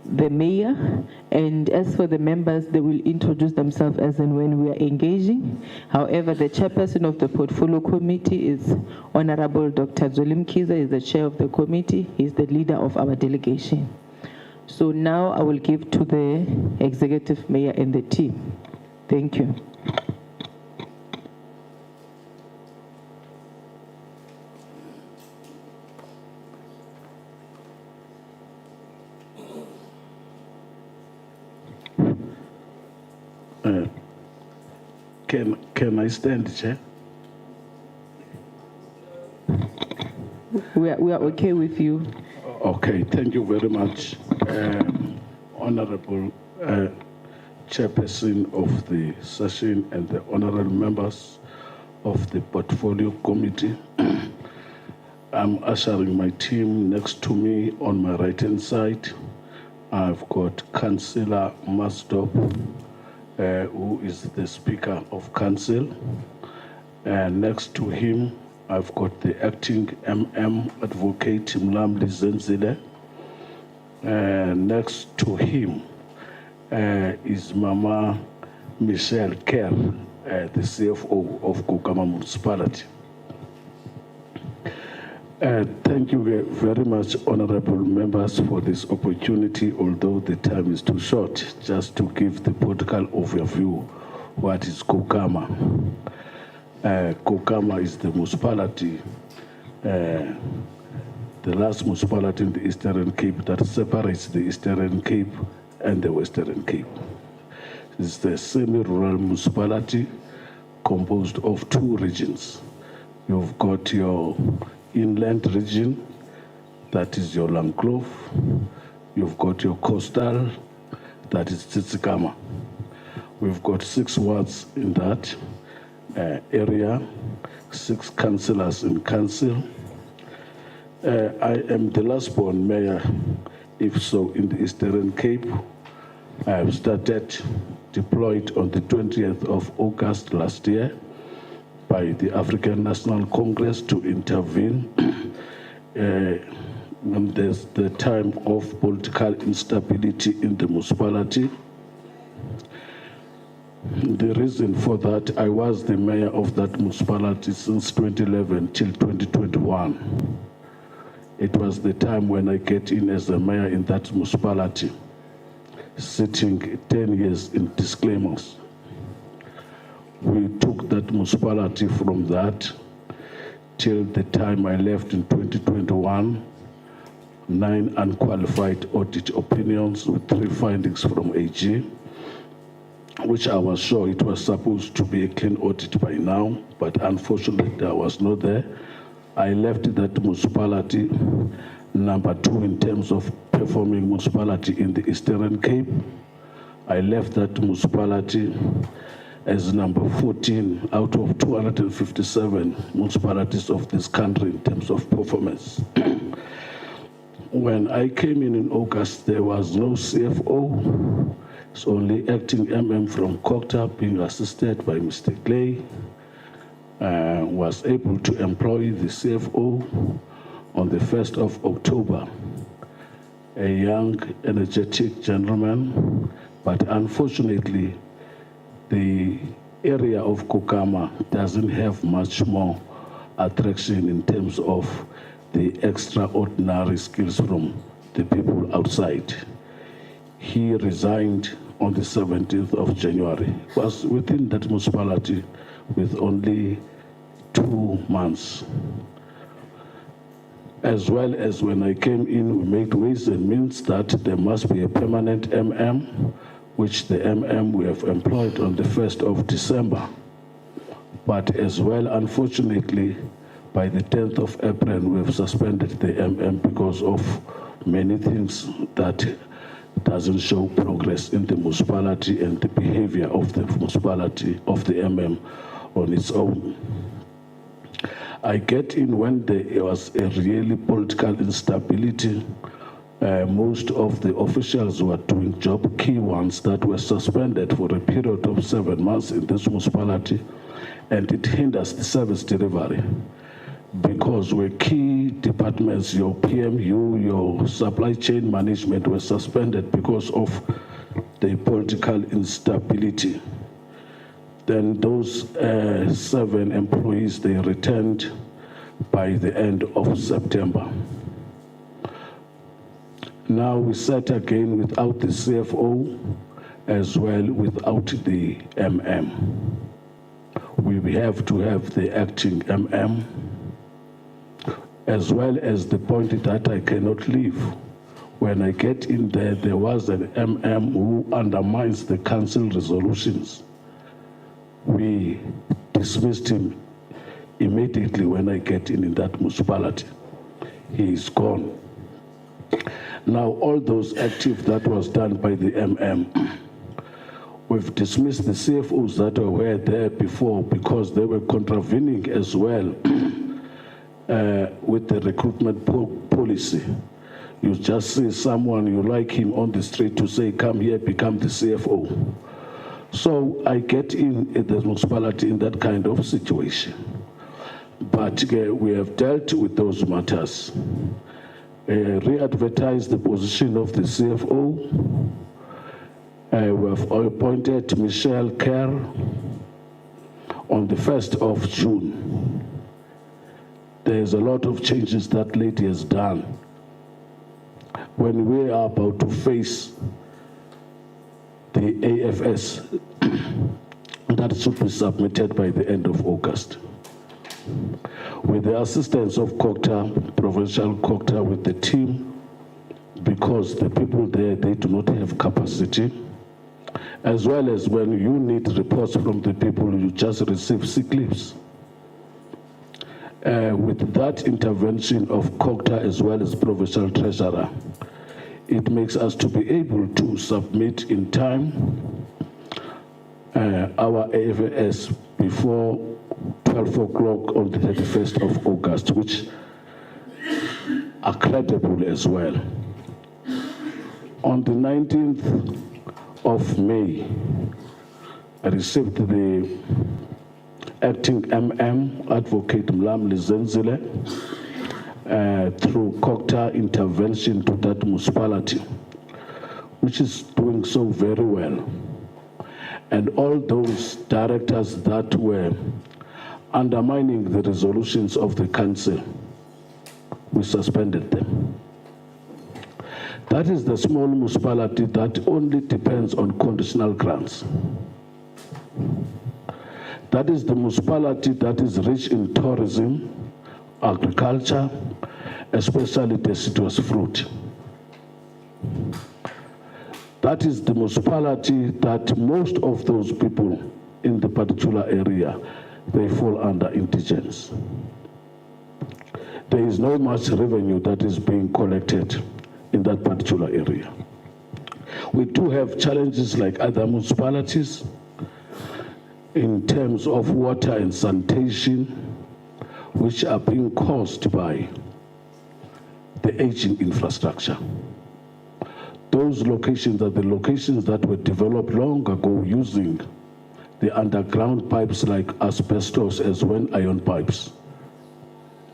the mayor, and as for the members, they will introduce themselves as and when we are engaging. However, the chairperson of the portfolio committee is Honorable Dr. Zolim Kiza, is the chair of the committee. He's the leader of our delegation. So now I will give to the executive mayor and the team. Thank you. Can I stand, Chair? We are okay with you. Okay, thank you very much, Honorable Chairperson of the session and the honorable members of the Portfolio Committee. I'm ushering my team next to me on my right-hand side. I've got Councillor Masdop, who is the Speaker of Council. And next to him, I've got the Acting MM Advocate Mlamli Zenzile. And next to him is Mama Michelle Kerr, the CFO of Kukama Municipality. Thank you very much, honorable members, for this opportunity, although the time is too short, just to give the political overview what is Kukama. Kukama is the municipality, the last municipality in the Eastern Cape that separates the Eastern Cape and the Western Cape. It's the semi-rural municipality composed of two regions. You've got your inland region, that is your Langlove. You've got your coastal, that is Tsitsikamma. We've got 6 wards in that area, 6 councillors in council. I am the last born mayor, if so, in the Eastern Cape. I have started deployed on the 20th of August last year by the African National Congress to intervene when there's the time of political instability in the municipality. The reason for that, I was the mayor of that municipality since 2011 till 2021. It was the time when I get in as a mayor in that municipality, sitting 10 years in disclaimers. We took that municipality from that till the time I left in 2021, 9 unqualified audit opinions with 3 findings from AG, which I was sure it was supposed to be a clean audit by now, but unfortunately I was not there. I left that municipality number 2 in terms of performing municipality in the Eastern Cape. I left that municipality as number 14 out of 257 municipalities of this country in terms of performance. When I came in August, there was no CFO. It's only acting MM from COGTA being assisted by Mr. Clay. Was able to employ the CFO on the 1st of October, a young, energetic gentleman, but unfortunately, the area of Kukama doesn't have much more attraction in terms of the extraordinary skills from the people outside. He resigned on the 17th of January. Was within that municipality with only 2 months. As well as when I came in, we made ways and means that there must be a permanent MM, which the MM we have employed on the 1st of December. But as well, unfortunately, by the 10th of April, we have suspended the MM because of many things that doesn't show progress in the municipality and the behavior of the municipality, of the MM on its own. I get in when there was a really political instability. Most of the officials were doing job, key ones that were suspended for a period of 7 months in this municipality. and it hinders the service delivery. Because where key departments, your PMU, your supply chain management were suspended because of the political instability. Then those 7 employees, they returned by the end of September. Now we sat again without the CFO, as well without the MM. We have to have the acting MM, as well as the point that I cannot leave. When I get in there, there was an MM who undermines the council resolutions. We dismissed him immediately when I get in that municipality. He is gone. Now, all those active that was done by the MM, we've dismissed the CFOs that were there before because they were contravening as well with the recruitment policy. You just see someone, you like him on the street to say, come here, become the CFO. So I get in at the municipality in that kind of situation. But we have dealt with those matters. Re-advertised the position of the CFO. We have appointed Michelle Kerr on the 1st of June. There's a lot of changes that lady has done. When we are about to face the AFS, that should be submitted by the end of August. With the assistance of COGTA, provincial COGTA with the team, because the people there, they do not have capacity, as well as when you need reports from the people, you just receive sick leaves. With that intervention of COGTA as well as provincial treasurer, it makes us to be able to submit in time our AFS before 12 o'clock on the 31st of August, which are credible as well. On the 19th of May, I received the acting MM, Advocate Mlamli Zenzile, through COGTA intervention to that municipality, which is doing so very well. And all those directors that were undermining the resolutions of the council, we suspended them. That is the small municipality that only depends on conditional grants. That is the municipality that is rich in tourism, agriculture, especially deciduous fruit. That is the municipality that most of those people in the particular area, they fall under indigence. There is no much revenue that is being collected in that particular area. We do have challenges like other municipalities in terms of water and sanitation, which are being caused by the aging infrastructure. Those locations are the locations that were developed long ago using the underground pipes like asbestos as well iron pipes.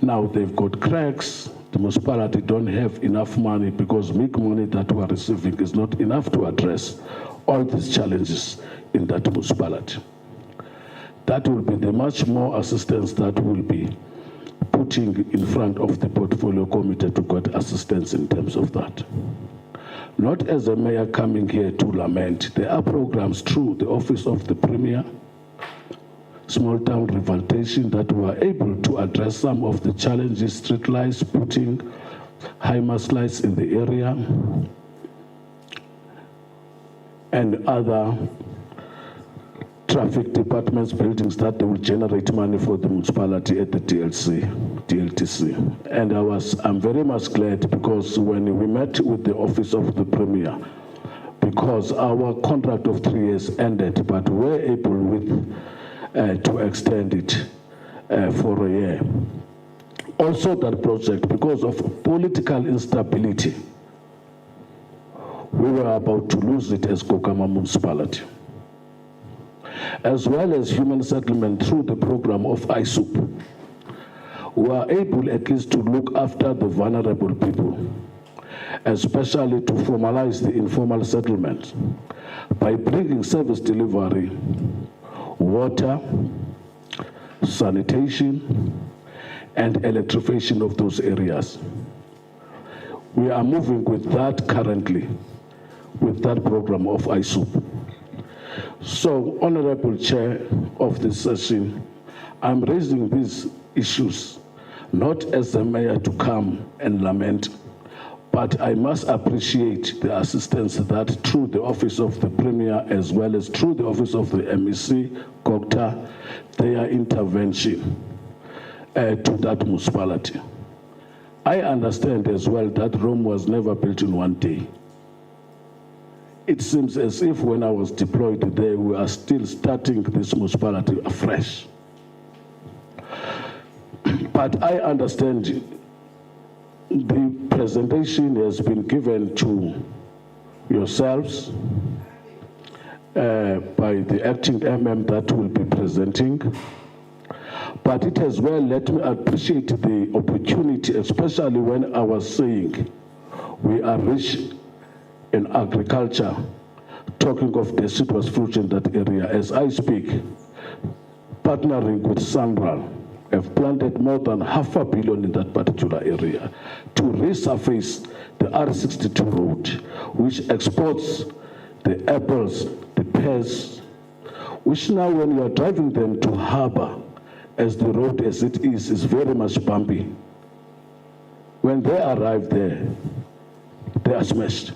Now they've got cracks. The municipality don't have enough money because big money that we are receiving is not enough to address all these challenges in that municipality. That will be the much more assistance that will be putting in front of the portfolio committee to get assistance in terms of that. Not as a mayor coming here to lament. There are programs through the Office of the Premier, small town revitalization, that were able to address some of the challenges, street lights, putting high mast lights in the area, and other traffic departments buildings that will generate money for the municipality at the DLTC. And I'm very much glad because when we met with the Office of the Premier, because our contract of 3 years ended, but we were able to extend it for a year. Also that project, because of political instability, we were about to lose it as Kokama municipality. as well as human settlement through the program of ISOP, we are able at least to look after the vulnerable people, especially to formalize the informal settlement by bringing service delivery, water, sanitation, and electrification of those areas. We are moving with that currently, with that program of ISOP. So, Honorable Chair of this session, I'm raising these issues not as the mayor to come and lament, but I must appreciate the assistance that through the Office of the Premier as well as through the Office of the MEC, COGTA, their intervention to that municipality. I understand as well that Rome was never built in one day. It seems as if when I was deployed there, we are still starting this municipality afresh. But I understand the presentation has been given to yourselves by the acting MM that will be presenting. But it as well, let me appreciate the opportunity, especially when I was saying we are rich in agriculture, talking of deciduous fruit in that area. As I speak, partnering with Sandral, have planted more than $500 million in that particular area to resurface the R62 road, which exports the apples, the pears, which now when you are driving them to harbor, as the road as it is very much bumpy. When they arrive there, they are smashed.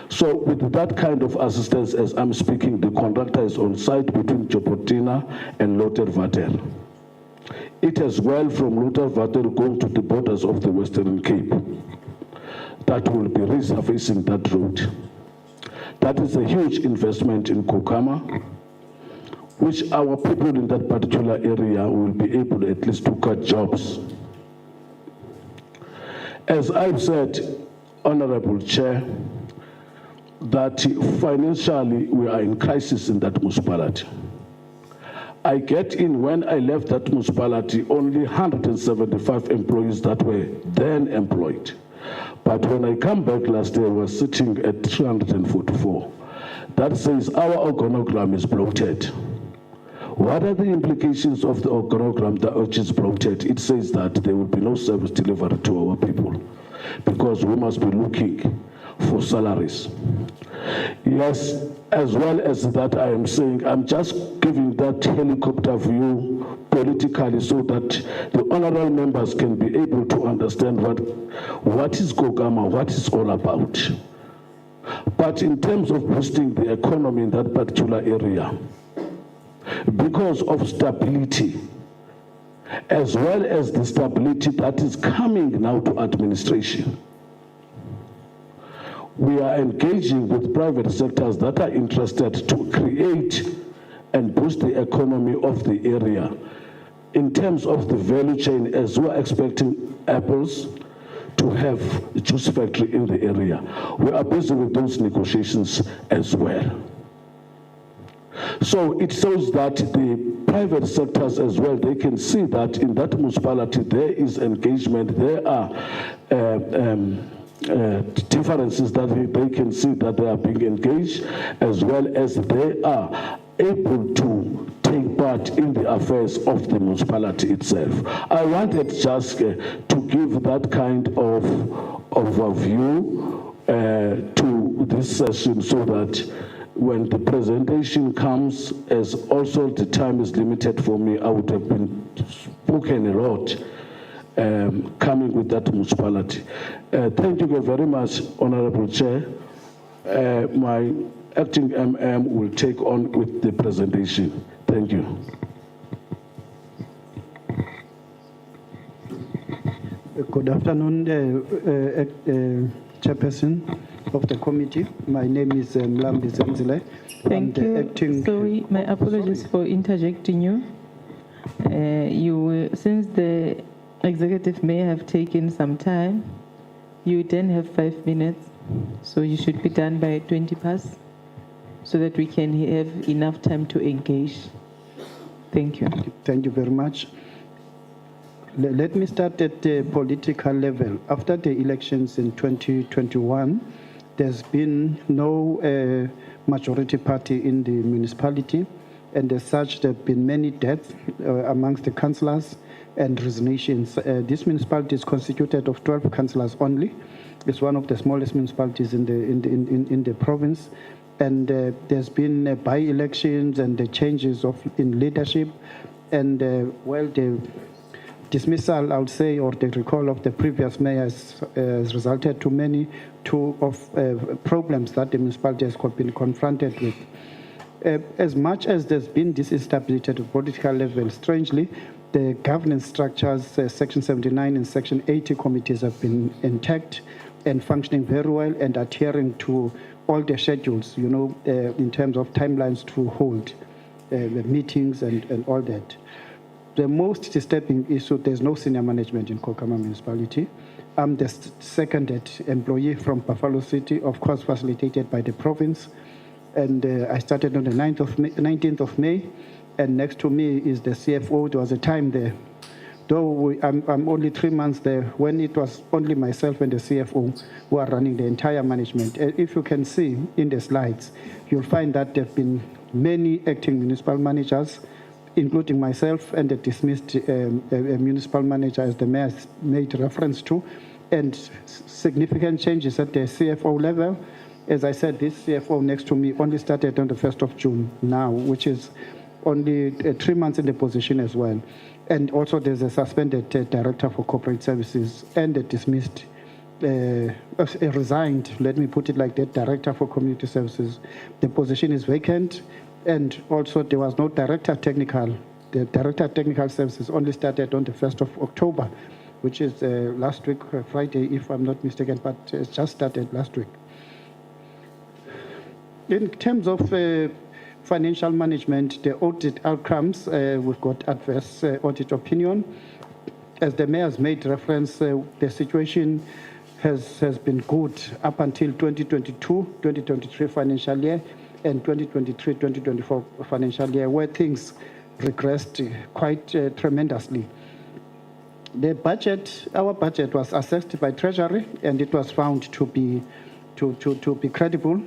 So with that kind of assistance, as I'm speaking, the contractor is on site between Jopotina and Lotervater. It as well from Lotervater going to the borders of the Western Cape. That will be resurfacing that road. That is a huge investment in Kokama, which our people in that particular area will be able at least to cut jobs. As I've said, Honorable Chair, that financially we are in crisis in that municipality. I get in when I left that municipality only 175 employees that were then employed. But when I come back last year, I was sitting at 344. That says our organogram is bloated. What are the implications of the organogram which is bloated? It says that there will be no service delivery to our people because we must be looking for salaries. Yes, as well as that I am saying, I'm just giving that helicopter view politically so that the honorable members can be able to understand what is Kogama, what it's all about. But in terms of boosting the economy in that particular area, because of stability, as well as the stability that is coming now to administration, we are engaging with private sectors that are interested to create and boost the economy of the area in terms of the value chain, as we are expecting apples to have a juice factory in the area. We are busy with those negotiations as well. So it shows that the private sectors as well, they can see that in that municipality there is engagement, there are differences that they can see that they are being engaged, as well as they are able to take part in the affairs of the municipality itself. I wanted just to give that kind of overview to this session so that when the presentation comes, as also the time is limited for me, I would have been spoken a lot coming with that municipality. Thank you very much, Honorable Chair. My acting MM will take on with the presentation. Thank you. Good afternoon, Chairperson of the committee. My name is Mlambi Zenzile. Thank you. Sorry, my apologies for interjecting you. Since the executive may have taken some time, you then have 5 minutes, so you should be done by 20 past. so that we can have enough time to engage. Thank you. Thank you very much. Let me start at the political level. After the elections in 2021, there's been no majority party in the municipality, and as such, there have been many deaths amongst the councillors and resignations. This municipality is constituted of 12 councillors only. It's one of the smallest municipalities in the province, and there's been by-elections and the changes in leadership, and the dismissal, I would say, or the recall of the previous mayor has resulted to problems that the municipality has been confronted with. As much as there's been this instability at the political level, strangely, the governance structures, Section 79 and Section 80 committees have been intact and functioning very well and adhering to all the schedules, in terms of timelines to hold the meetings and all that. The most disturbing issue, there's no senior management in Kokama municipality. I'm the seconded employee from Buffalo City, of course facilitated by the province. And I started on the 19th of May, and next to me is the CFO. There was a time there, though I'm only 3 months there, when it was only myself and the CFO who are running the entire management. If you can see in the slides, you'll find that there have been many acting municipal managers, including myself and the dismissed municipal manager, as the mayor made reference to, and significant changes at the CFO level. As I said, this CFO next to me only started on the 1st of June now, which is only 3 months in the position as well. And also there's a suspended director for corporate services and a dismissed, a resigned, let me put it like that, director for community services. The position is vacant. And also there was no director technical. The director of technical services only started on the 1st of October, which is last week, Friday, if I'm not mistaken, but it just started last week. In terms of financial management, the audit outcomes, we've got adverse audit opinion. As the mayor has made reference, the situation has been good up until 2022-2023 financial year, and 2023-2024 financial year, where things regressed quite tremendously. The budget, our budget, was assessed by Treasury, and it was found to be credible.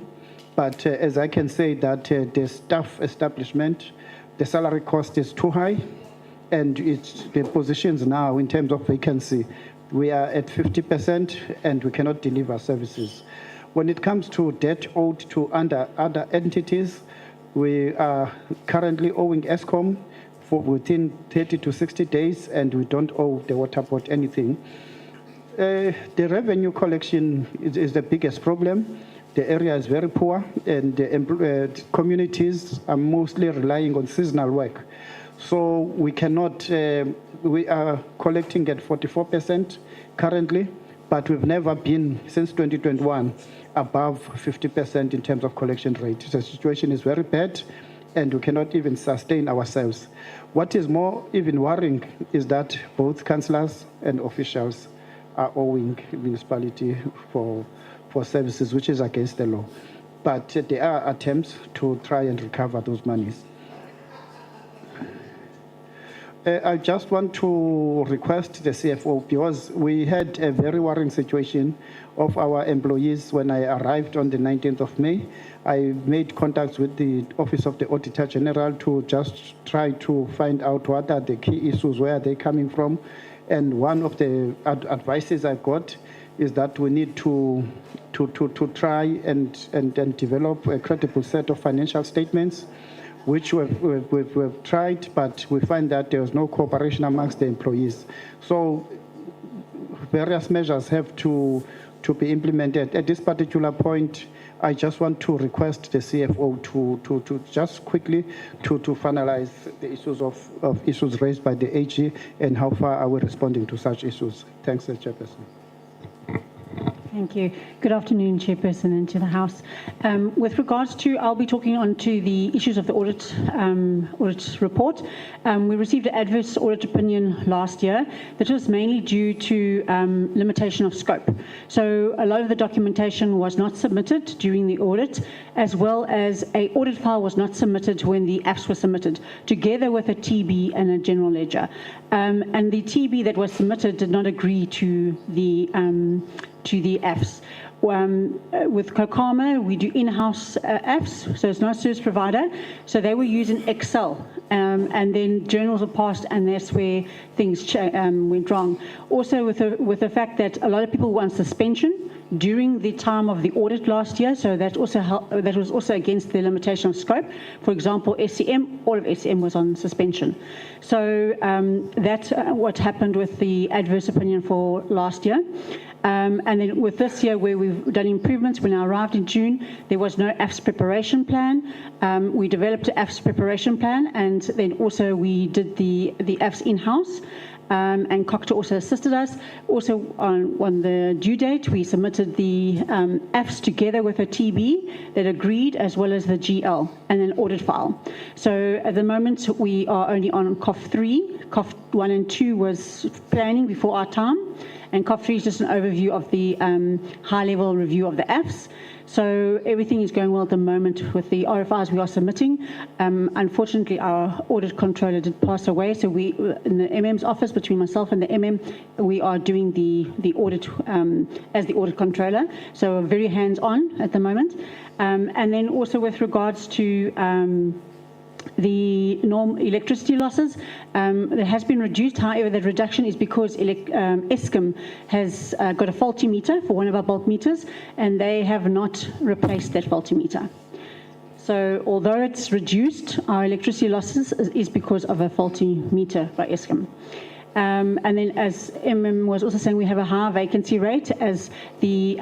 But as I can say that the staff establishment, the salary cost is too high, and the positions now in terms of vacancy, we are at 50%, and we cannot deliver services. When it comes to debt owed to other entities, we are currently owing ESCOM for within 30 to 60 days, and we don't owe the water board anything. The revenue collection is the biggest problem. The area is very poor, and the communities are mostly relying on seasonal work. So we cannot, we are collecting at 44% currently, but we've never been, since 2021, above 50% in terms of collection rate. The situation is very bad, and we cannot even sustain ourselves. What is more even worrying is that both councillors and officials are owing municipality for services, which is against the law. But there are attempts to try and recover those monies. I just want to request the CFO, because we had a very worrying situation of our employees when I arrived on the 19th of May. I made contacts with the Office of the Auditor-General to just try to find out what are the key issues, where are they coming from. And one of the advices I got is that we need to try and develop a credible set of financial statements, which we've tried, but we find that there was no cooperation amongst the employees. So various measures have to be implemented. At this particular point, I just want to request the CFO to just quickly to finalize the issues of issues raised by the AG, and how far are we responding to such issues. Thanks, Chairperson. Thank you. Good afternoon, Chairperson, and to the House. With regards to, I'll be talking on to the issues of the audit report. We received an adverse audit opinion last year that was mainly due to limitation of scope. So a lot of the documentation was not submitted during the audit, as well as an audit file was not submitted when the AFS were submitted, together with a TB and a general ledger. And the TB that was submitted did not agree to the AFS. With COGTA, we do in-house AFS, so it's not a service provider. So they were using Excel, and then journals were passed, and that's where things went wrong. Also, with the fact that a lot of people were on suspension during the time of the audit last year, so that was also against the limitation of scope. For example, SCM, all of SCM was on suspension. So that's what happened with the adverse opinion for last year. And then with this year, where we've done improvements, when I arrived in June, there was no AFS preparation plan. We developed an AFS preparation plan, and then also we did the AFS in-house. And COGTA also assisted us. Also, on the due date, we submitted the AFS together with a TB that agreed, as well as the GL and an audit file. So at the moment, we are only on COF 3. COF 1 and 2 was planning before our time. And COF 3 is just an overview of the high-level review of the AFS. So everything is going well at the moment with the RFIs we are submitting. Unfortunately, our audit controller did pass away, so we, in the MM's office, between myself and the MM, we are doing the audit as the audit controller. So we're very hands-on at the moment. And then also with regards to the norm electricity losses, that has been reduced. However, the reduction is because Eskom has got a faulty meter for one of our bulk meters, and they have not replaced that faulty meter. So although it's reduced, our electricity losses is because of a faulty meter by Eskom. And then, as MM was also saying, we have a high vacancy rate, as the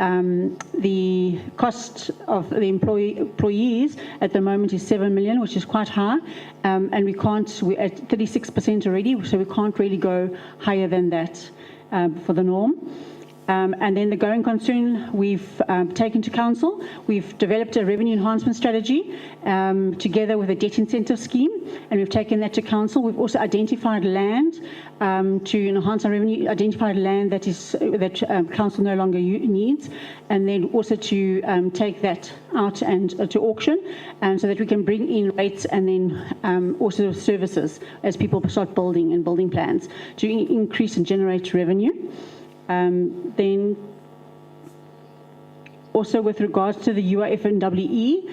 cost of the employees at the moment is 7 million, which is quite high, and we're at 36% already, so we can't really go higher than that for the norm. And then the going concern we've taken to council. We've developed a revenue enhancement strategy together with a debt incentive scheme, and we've taken that to council. We've also identified land to enhance our revenue, identified land that council no longer needs, and then also to take that out and to auction, so that we can bring in rates and then also services as people start building and building plans to increase and generate revenue. Then also with regards to the UIF and WE,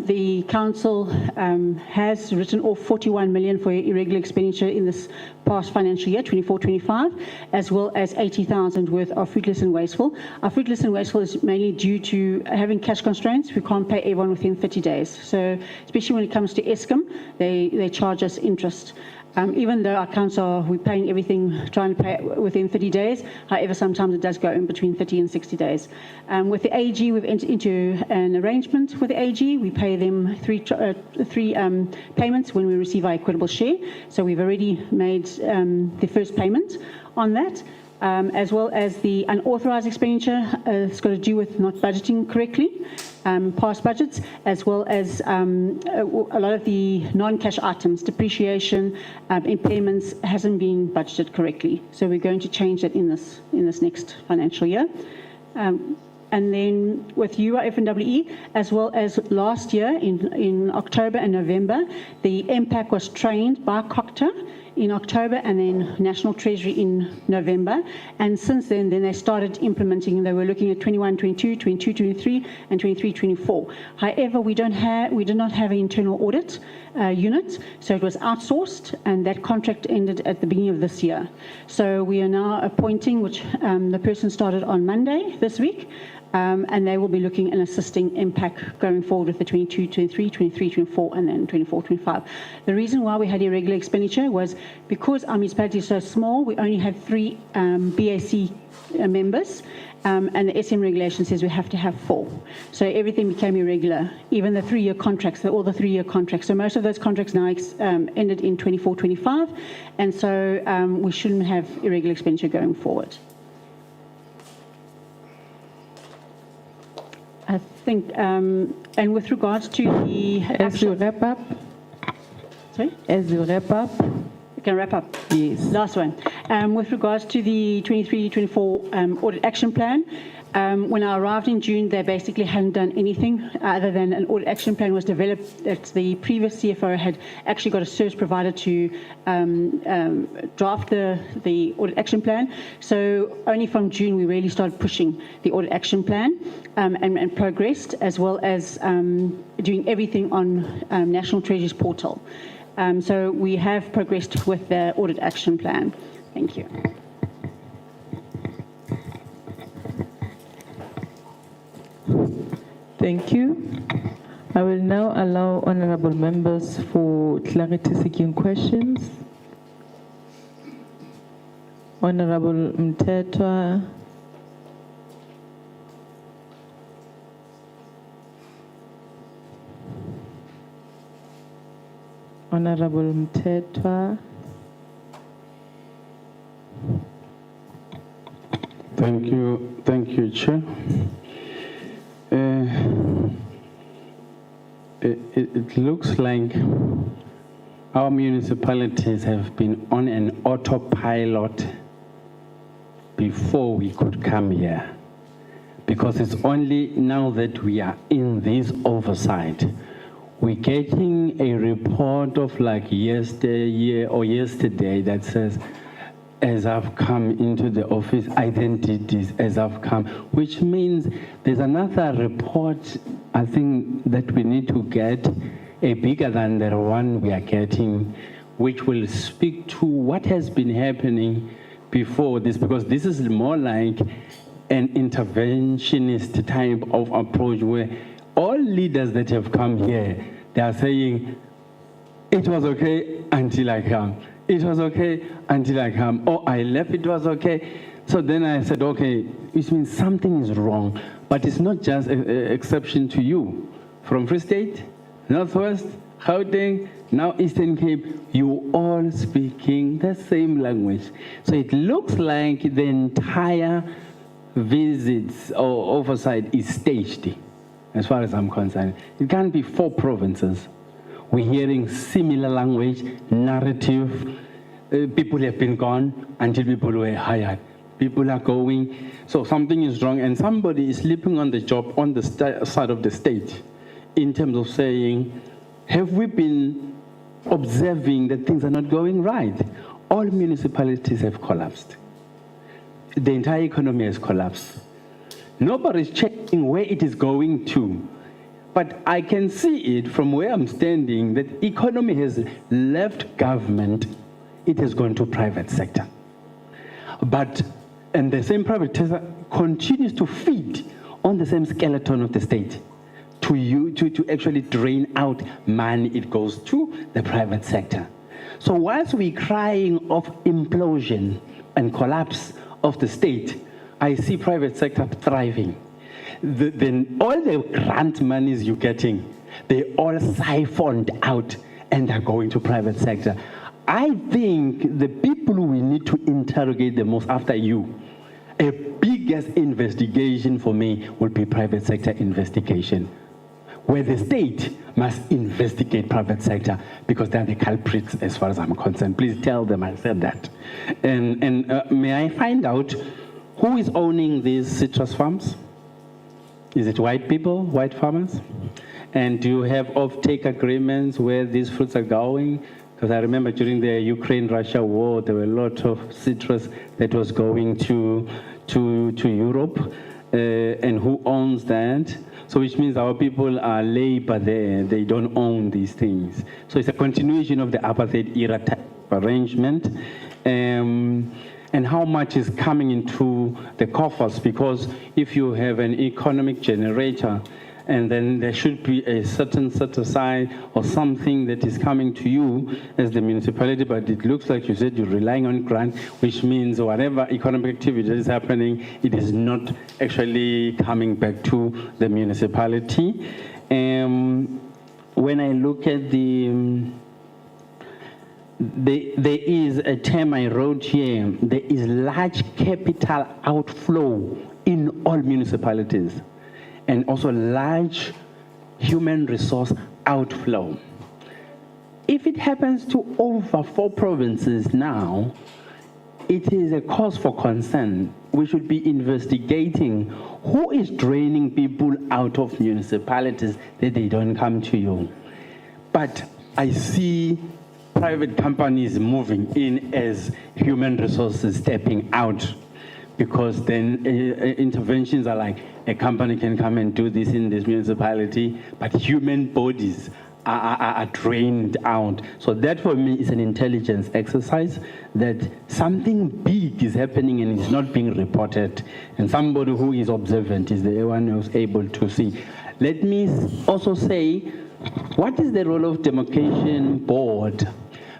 the council has written off 41 million for irregular expenditure in this past financial year, 24-25, as well as 80,000 worth of fruitless and wasteful. Our fruitless and wasteful is mainly due to having cash constraints. We can't pay everyone within 30 days. So especially when it comes to Eskom, they charge us interest. Even though our council, we're paying everything, trying to pay it within 30 days. However, sometimes it does go in between 30 and 60 days. With the AG, we've entered into an arrangement with the AG. We pay them three payments when we receive our equitable share. So we've already made the first payment on that. As well as the unauthorized expenditure. It's got to do with not budgeting correctly, past budgets, as well as a lot of the non-cash items, depreciation, impairments, hasn't been budgeted correctly. So we're going to change that in this next financial year. And then with UIF and WE, as well as last year in October and November, the MPAC was trained by COGTA in October, and then National Treasury in November. And since then they started implementing. They were looking at 21-22, 22-23, and 23-24. However, we did not have an internal audit unit, so it was outsourced, and that contract ended at the beginning of this year. So we are now appointing, which the person started on Monday this week. And they will be looking and assisting MPAC going forward with the 22-23, 23-24, and then 24-25. The reason why we had irregular expenditure was because our municipality is so small. We only had 3 BAC members, and the SM regulation says we have to have 4. So everything became irregular, even the 3-year contracts, all the 3-year contracts. So most of those contracts now ended in 24-25, and so we shouldn't have irregular expenditure going forward. think, and with regards to the As you wrap up, sorry? as you wrap up, You can wrap up. yes. Last one. With regards to the 23-24 audit action plan, when I arrived in June, they basically hadn't done anything other than an audit action plan was developed that the previous CFO had actually got a service provider to draft the audit action plan. So only from June, we really started pushing the audit action plan and progressed, as well as doing everything on National Treasury's portal. So we have progressed with the audit action plan. Thank you. Thank you. I will now allow honorable members for clarity-seeking questions. Honorable Mtetwa. Honorable Mtetwa. Thank you, Chair. It looks like our municipalities have been on an autopilot before we could come here, because it's only now that we are in this oversight. We're getting a report of like yesterday that says, as I've come into the office, I then did this as I've come, which means there's another report, I think, that we need to get, a bigger than the one we are getting, which will speak to what has been happening before this, because this is more like an interventionist type of approach where all leaders that have come here, they are saying, it was okay until I come. It was okay until I come. Oh, I left, it was okay. So then I said, okay, which means something is wrong. But it's not just an exception to you. From Free State, Northwest, Gauteng, now Eastern Cape, you all speaking the same language. So it looks like the entire visits or oversight is staged, as far as I'm concerned. It can't be 4 provinces. We're hearing similar language, narrative. People have been gone until people were hired. People are going. So something is wrong, and somebody is sleeping on the job on the side of the state in terms of saying, have we been observing that things are not going right? All municipalities have collapsed. The entire economy has collapsed. Nobody's checking where it is going to. But I can see it from where I'm standing that economy has left government, it has gone to private sector. And the same private sector continues to feed on the same skeleton of the state to actually drain out money. It goes to the private sector. So whilst we're crying of implosion and collapse of the state, I see private sector thriving. Then all the grant monies you're getting, they all siphoned out and they're going to private sector. I think the people we need to interrogate the most after you, a biggest investigation for me would be private sector investigation, where the state must investigate private sector because they're the culprits as far as I'm concerned. Please tell them I said that. And may I find out who is owning these citrus farms? Is it white people, white farmers? And do you have off-take agreements where these fruits are going? Because I remember during the Ukraine-Russia war, there were a lot of citrus that was going to Europe. And who owns that? So which means our people are labor there. They don't own these things. So it's a continuation of the apartheid era type arrangement. And how much is coming into the coffers, because if you have an economic generator and then there should be a certain set aside or something that is coming to you as the municipality, but it looks like you said you're relying on grant, which means whatever economic activity that is happening, it is not actually coming back to the municipality. When I look at there is a term I wrote here, there is large capital outflow in all municipalities. and also large human resource outflow. If it happens to over 4 provinces now, it is a cause for concern. We should be investigating who is draining people out of municipalities that they don't come to you. But I see private companies moving in as human resources stepping out, because then interventions are like, a company can come and do this in this municipality, but human bodies are drained out. So that for me is an intelligence exercise, that something big is happening and it's not being reported. And somebody who is observant is the one who's able to see. Let me also say, what is the role of demarcation board?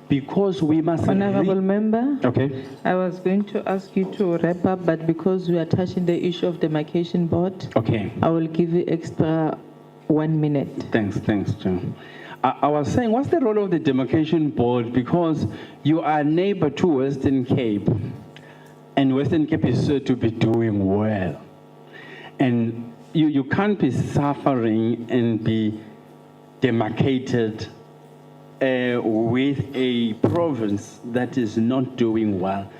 Because we must... Honorable member, okay. I was going to ask you to wrap up, but because we are touching the issue of demarcation board, okay, I will give you extra 1 minute. Thanks, John. I was saying, what's the role of the demarcation board? Because you are a neighbor to Western Cape, and Western Cape is said to be doing well. And you can't be suffering and be demarcated with a province that is not doing well.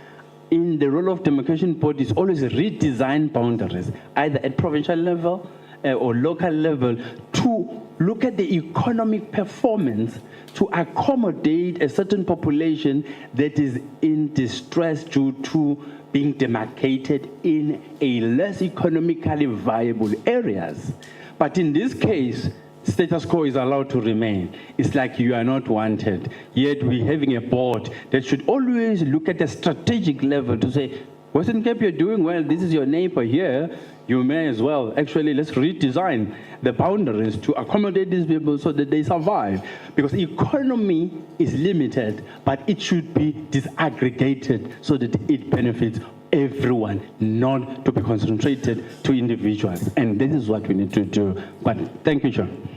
In the role of demarcation board is always redesign boundaries, either at provincial level or local level, to look at the economic performance to accommodate a certain population that is in distress due to being demarcated in a less economically viable areas. But in this case, status quo is allowed to remain. It's like you are not wanted. Yet we're having a board that should always look at a strategic level to say, Western Cape, you're doing well, this is your neighbor here, you may as well. Actually, let's redesign the boundaries to accommodate these people so that they survive. Because economy is limited, but it should be disaggregated so that it benefits everyone, not to be concentrated to individuals. And this is what we need to do. But thank you, John.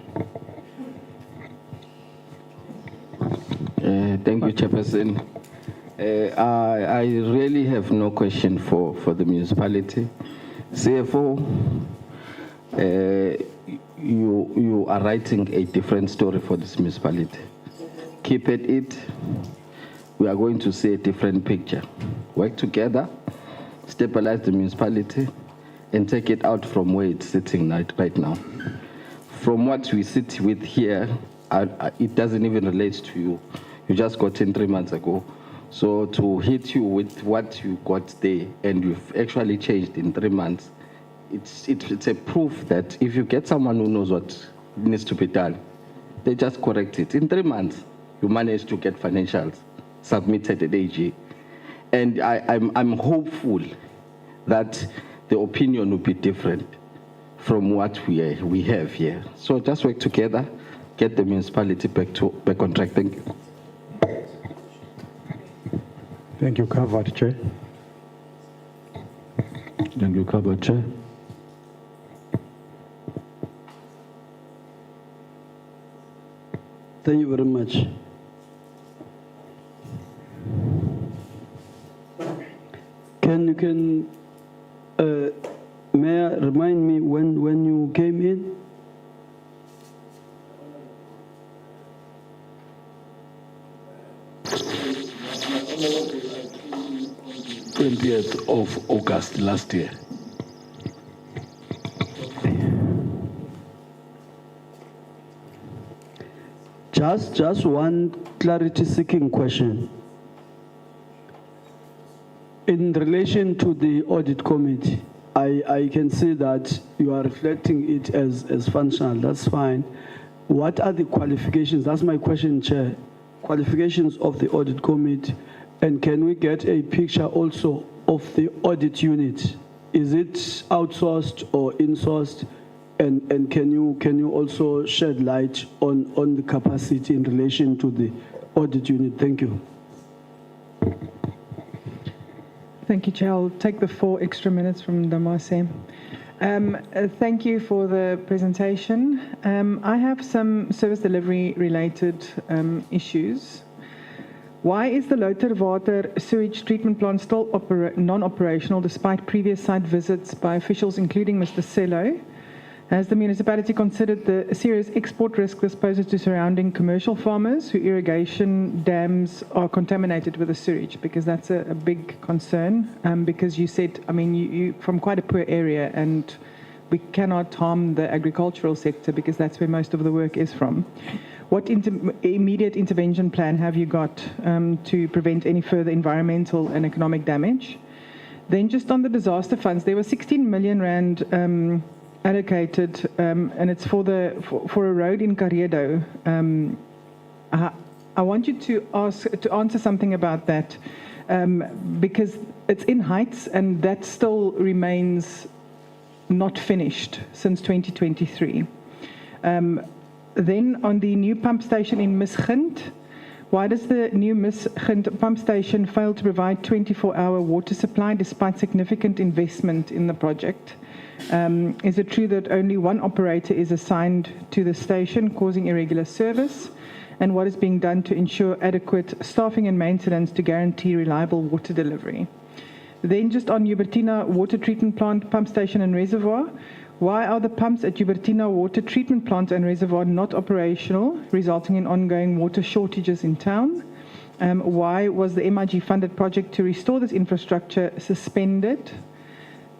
Thank you, Chairperson. I really have no question for the municipality. CFO, you are writing a different story for this municipality. Keep at it. We are going to see a different picture. Work together, stabilize the municipality, and take it out from where it's sitting right now. From what we sit with here, it doesn't even relate to you. You just got in 3 months ago. So to hit you with what you got there, and you've actually changed in 3 months, it's a proof that if you get someone who knows what needs to be done, they just correct it. In 3 months, you managed to get financials submitted at AG. And I'm hopeful that the opinion will be different from what we have here. So just work together, get the municipality back on track. Thank you. Thank you, covered Chair. Thank you, covered Chair. Thank you very much. Can Mayor remind me when you came in? th of August last year. Just one clarity-seeking question. In relation to the audit committee, I can see that you are reflecting it as functional. That's fine. What are the qualifications? That's my question, Chair. Qualifications of the audit committee, and can we get a picture also of the audit unit? Is it outsourced or insourced? And can you also shed light on the capacity in relation to the audit unit? Thank you. Thank you, Chair. I'll take the 4 extra minutes from Damase. Thank you for the presentation. I have some service delivery related issues. Why is the Loterwater sewage treatment plant still non-operational despite previous site visits by officials, including Mr. Sello? Has the municipality considered the serious export risk this poses to surrounding commercial farmers whose irrigation dams are contaminated with the sewage? Because that's a big concern. Because you said, I mean, you from quite a poor area, and we cannot harm the agricultural sector because that's where most of the work is from. What immediate intervention plan have you got to prevent any further environmental and economic damage? Then just on the disaster funds, there was 16 million rand allocated, and it's for a road in Karedo. I want you to answer something about that, because it's in Heights and that still remains not finished since 2023. Then on the new pump station in Misgint, why does the new Misgint pump station fail to provide 24-hour water supply despite significant investment in the project? Is it true that only one operator is assigned to the station, causing irregular service? And what is being done to ensure adequate staffing and maintenance to guarantee reliable water delivery? Then just on Hubertina water treatment plant, pump station and reservoir, why are the pumps at Hubertina water treatment plant and reservoir not operational, resulting in ongoing water shortages in town? Why was the MIG-funded project to restore this infrastructure suspended?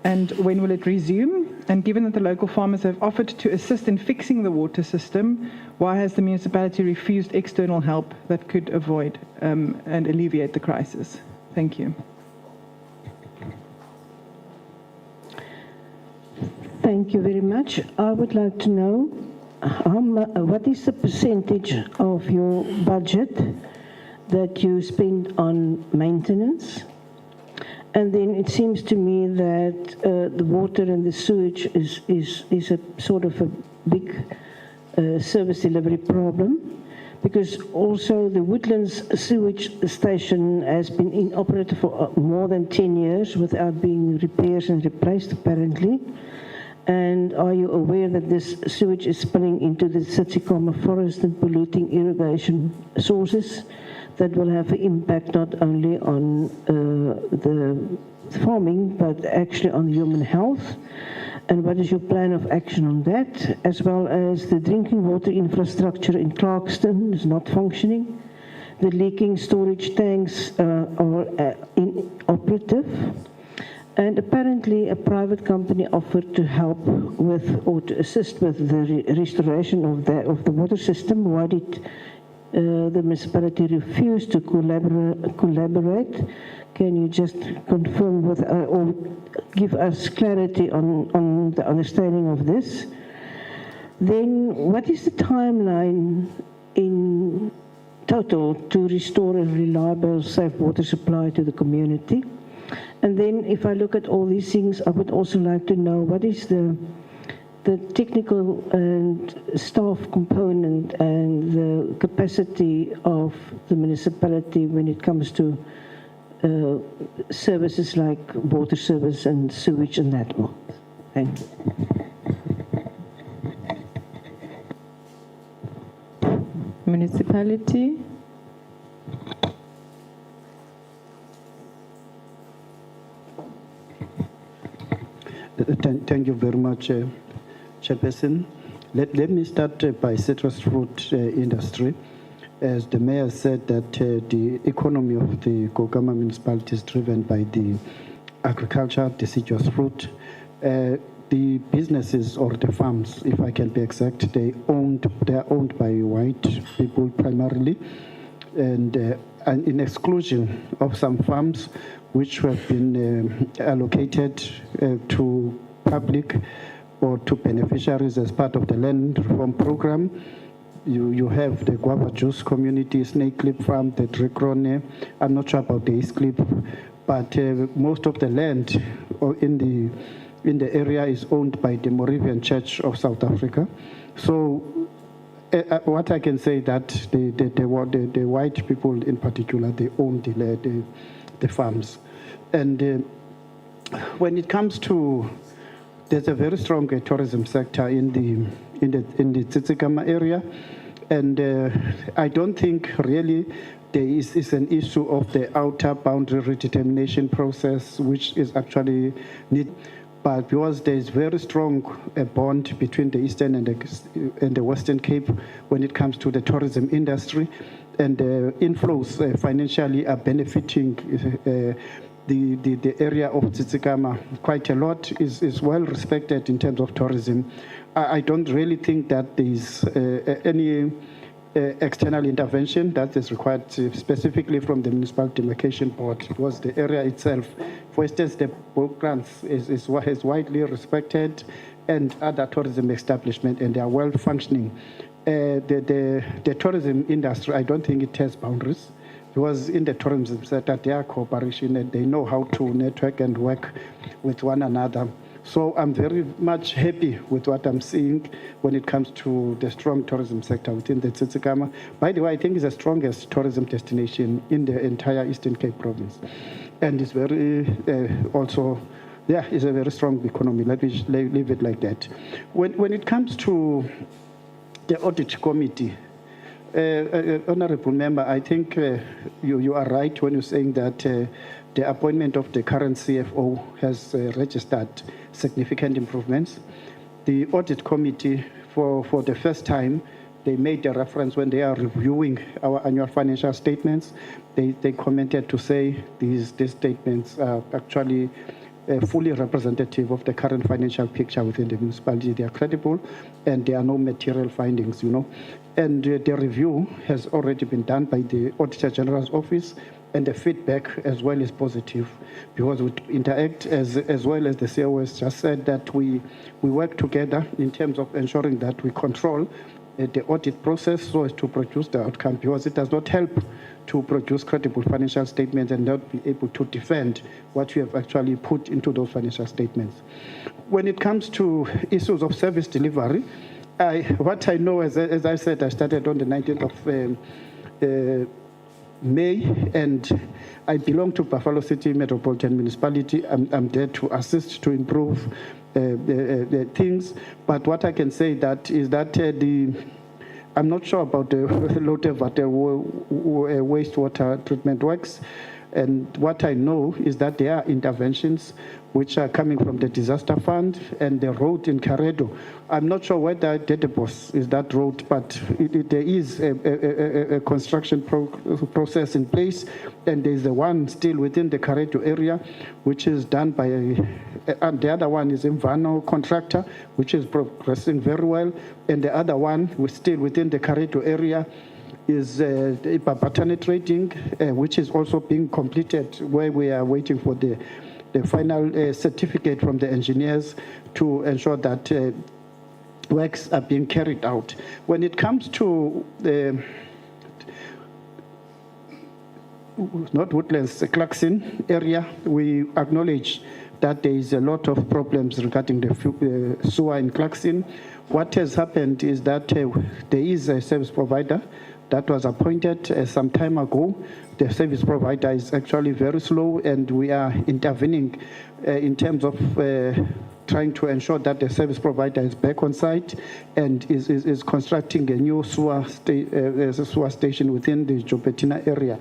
And when will it resume? And given that the local farmers have offered to assist in fixing the water system, why has the municipality refused external help that could avoid and alleviate the crisis? Thank you. Thank you very much. I would like to know what is the percentage of your budget that you spend on maintenance? And then it seems to me that the water and the sewage is a sort of a big service delivery problem, because also the Woodlands sewage station has been inoperative for more than 10 years without being repaired and replaced, apparently. And are you aware that this sewage is spilling into the Tsitsikamma forest and polluting irrigation sources that will have an impact not only on the farming, but actually on human health? And what is your plan of action on that? As well as the drinking water infrastructure in Clarkston is not functioning. The leaking storage tanks are inoperative. And apparently a private company offered to help with or to assist with the restoration of the water system. Why did the municipality refuse to collaborate? Can you just confirm with or give us clarity on the understanding of this? Then what is the timeline in total to restore a reliable, safe water supply to the community? And then if I look at all these things, I would also like to know what is the technical and staff component and the capacity of the municipality when it comes to services like water service and sewage and that one. Thank you. Municipality. Thank you very much, Chairperson. Let me start by citrus fruit industry. As the mayor said, that the economy of the Kogama municipality is driven by the agriculture, deciduous fruit. The businesses or the farms, if I can be exact, they are owned by white people primarily, and in exclusion of some farms which have been allocated to public or to beneficiaries as part of the land reform program. You have the guava juice community, snake clip farm, the Drikrone. I'm not sure about the East Clip, but most of the land in the area is owned by the Moravian Church of South Africa. So what I can say that the white people in particular, they own the farms. And when it comes to, there's a very strong tourism sector in the Tsitsikamma area, and I don't think really there is an issue of the outer boundary redetermination process, which is actually need. but because there is very strong bond between the Eastern and the Western Cape when it comes to the tourism industry, and the inflows financially are benefiting the area of Tsitsikama quite a lot, is well respected in terms of tourism. I don't really think that there is any external intervention that is required specifically from the Municipal Demarcation Board, because the area itself, for instance, the boat grants is widely respected, and other tourism establishments, and they are well functioning. The tourism industry, I don't think it has boundaries, because in the tourism sector, they are cooperation and they know how to network and work with one another. So I'm very much happy with what I'm seeing when it comes to the strong tourism sector within the Tsitsikama. By the way, I think it's the strongest tourism destination in the entire Eastern Cape province. And it's very also, yeah, it's a very strong economy. Let me leave it like that. When it comes to the audit committee, Honorable Member, I think you are right when you're saying that the appointment of the current CFO has registered significant improvements. The audit committee, for the first time, they made a reference when they are reviewing our annual financial statements. They commented to say these statements are actually fully representative of the current financial picture within the municipality. They are credible, and there are no material findings, you know. And the review has already been done by the Auditor-General's office, and the feedback as well is positive, because we interact as well as the COS just said, that we work together in terms of ensuring that we control the audit process so as to produce the outcome, because it does not help to produce credible financial statements and not be able to defend what you have actually put into those financial statements. When it comes to issues of service delivery, what I know, as I said, I started on the 19th of May, and I belong to Buffalo City Metropolitan Municipality. I'm there to assist to improve the things. But what I can say that is that I'm not sure about the wastewater treatment works. And what I know is that there are interventions which are coming from the disaster fund and the road in Karedo. I'm not sure whether Dedebos is that road, but there is a construction process in place, and there's the one still within the Karedo area, which is done by and the other one is Invano contractor, which is progressing very well, and the other one was still within the Karedo area is Babatane Trading, which is also being completed, where we are waiting for the final certificate from the engineers to ensure that works are being carried out. When it comes to not Woodlands, Clarkson area, we acknowledge that there is a lot of problems regarding the sewer in Clarkson. What has happened is that there is a service provider that was appointed some time ago. The service provider is actually very slow, and we are intervening in terms of trying to ensure that the service provider is back on site and is constructing a new sewer station within the Jobetina area.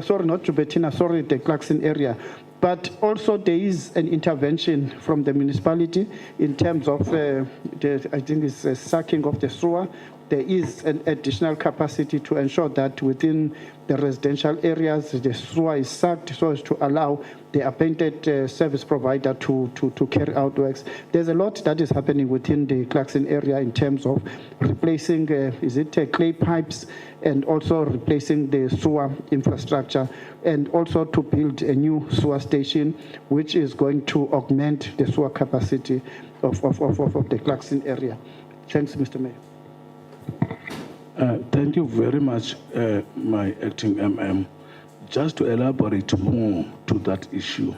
Sorry, not Jobetina, sorry, the Clarkson area. But also there is an intervention from the municipality in terms of, I think it's sucking of the sewer. There is an additional capacity to ensure that within the residential areas, the sewer is sucked so as to allow the appointed service provider to carry out works. There's a lot that is happening within the Clarkson area in terms of replacing, clay pipes, and also replacing the sewer infrastructure, and also to build a new sewer station, which is going to augment the sewer capacity of the Clarkson area. Thanks, Mr. Mayor. Thank you very much, my acting MM. Just to elaborate more to that issue,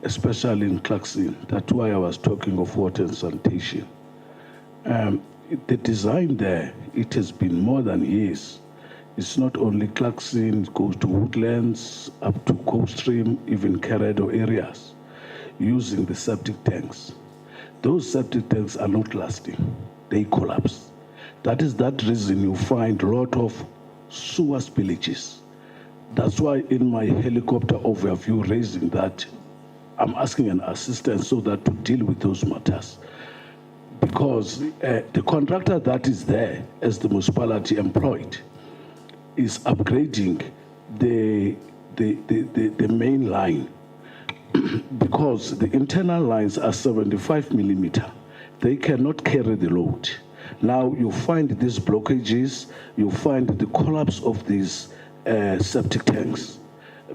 especially in Clarkson, that's why I was talking of water and sanitation. The design there, it has been more than years. It's not only Clarkson, it goes to Woodlands, up to Coastream, even Karedo areas, using the septic tanks. Those septic tanks are not lasting, they collapse. That is that reason you find a lot of sewer spillages. That's why in my helicopter overview raising that, I'm asking an assistance so that to deal with those matters. Because the contractor that is there as the municipality employed is upgrading the main line because the internal lines are 75 millimeter. They cannot carry the load. Now you find these blockages, you find the collapse of these septic tanks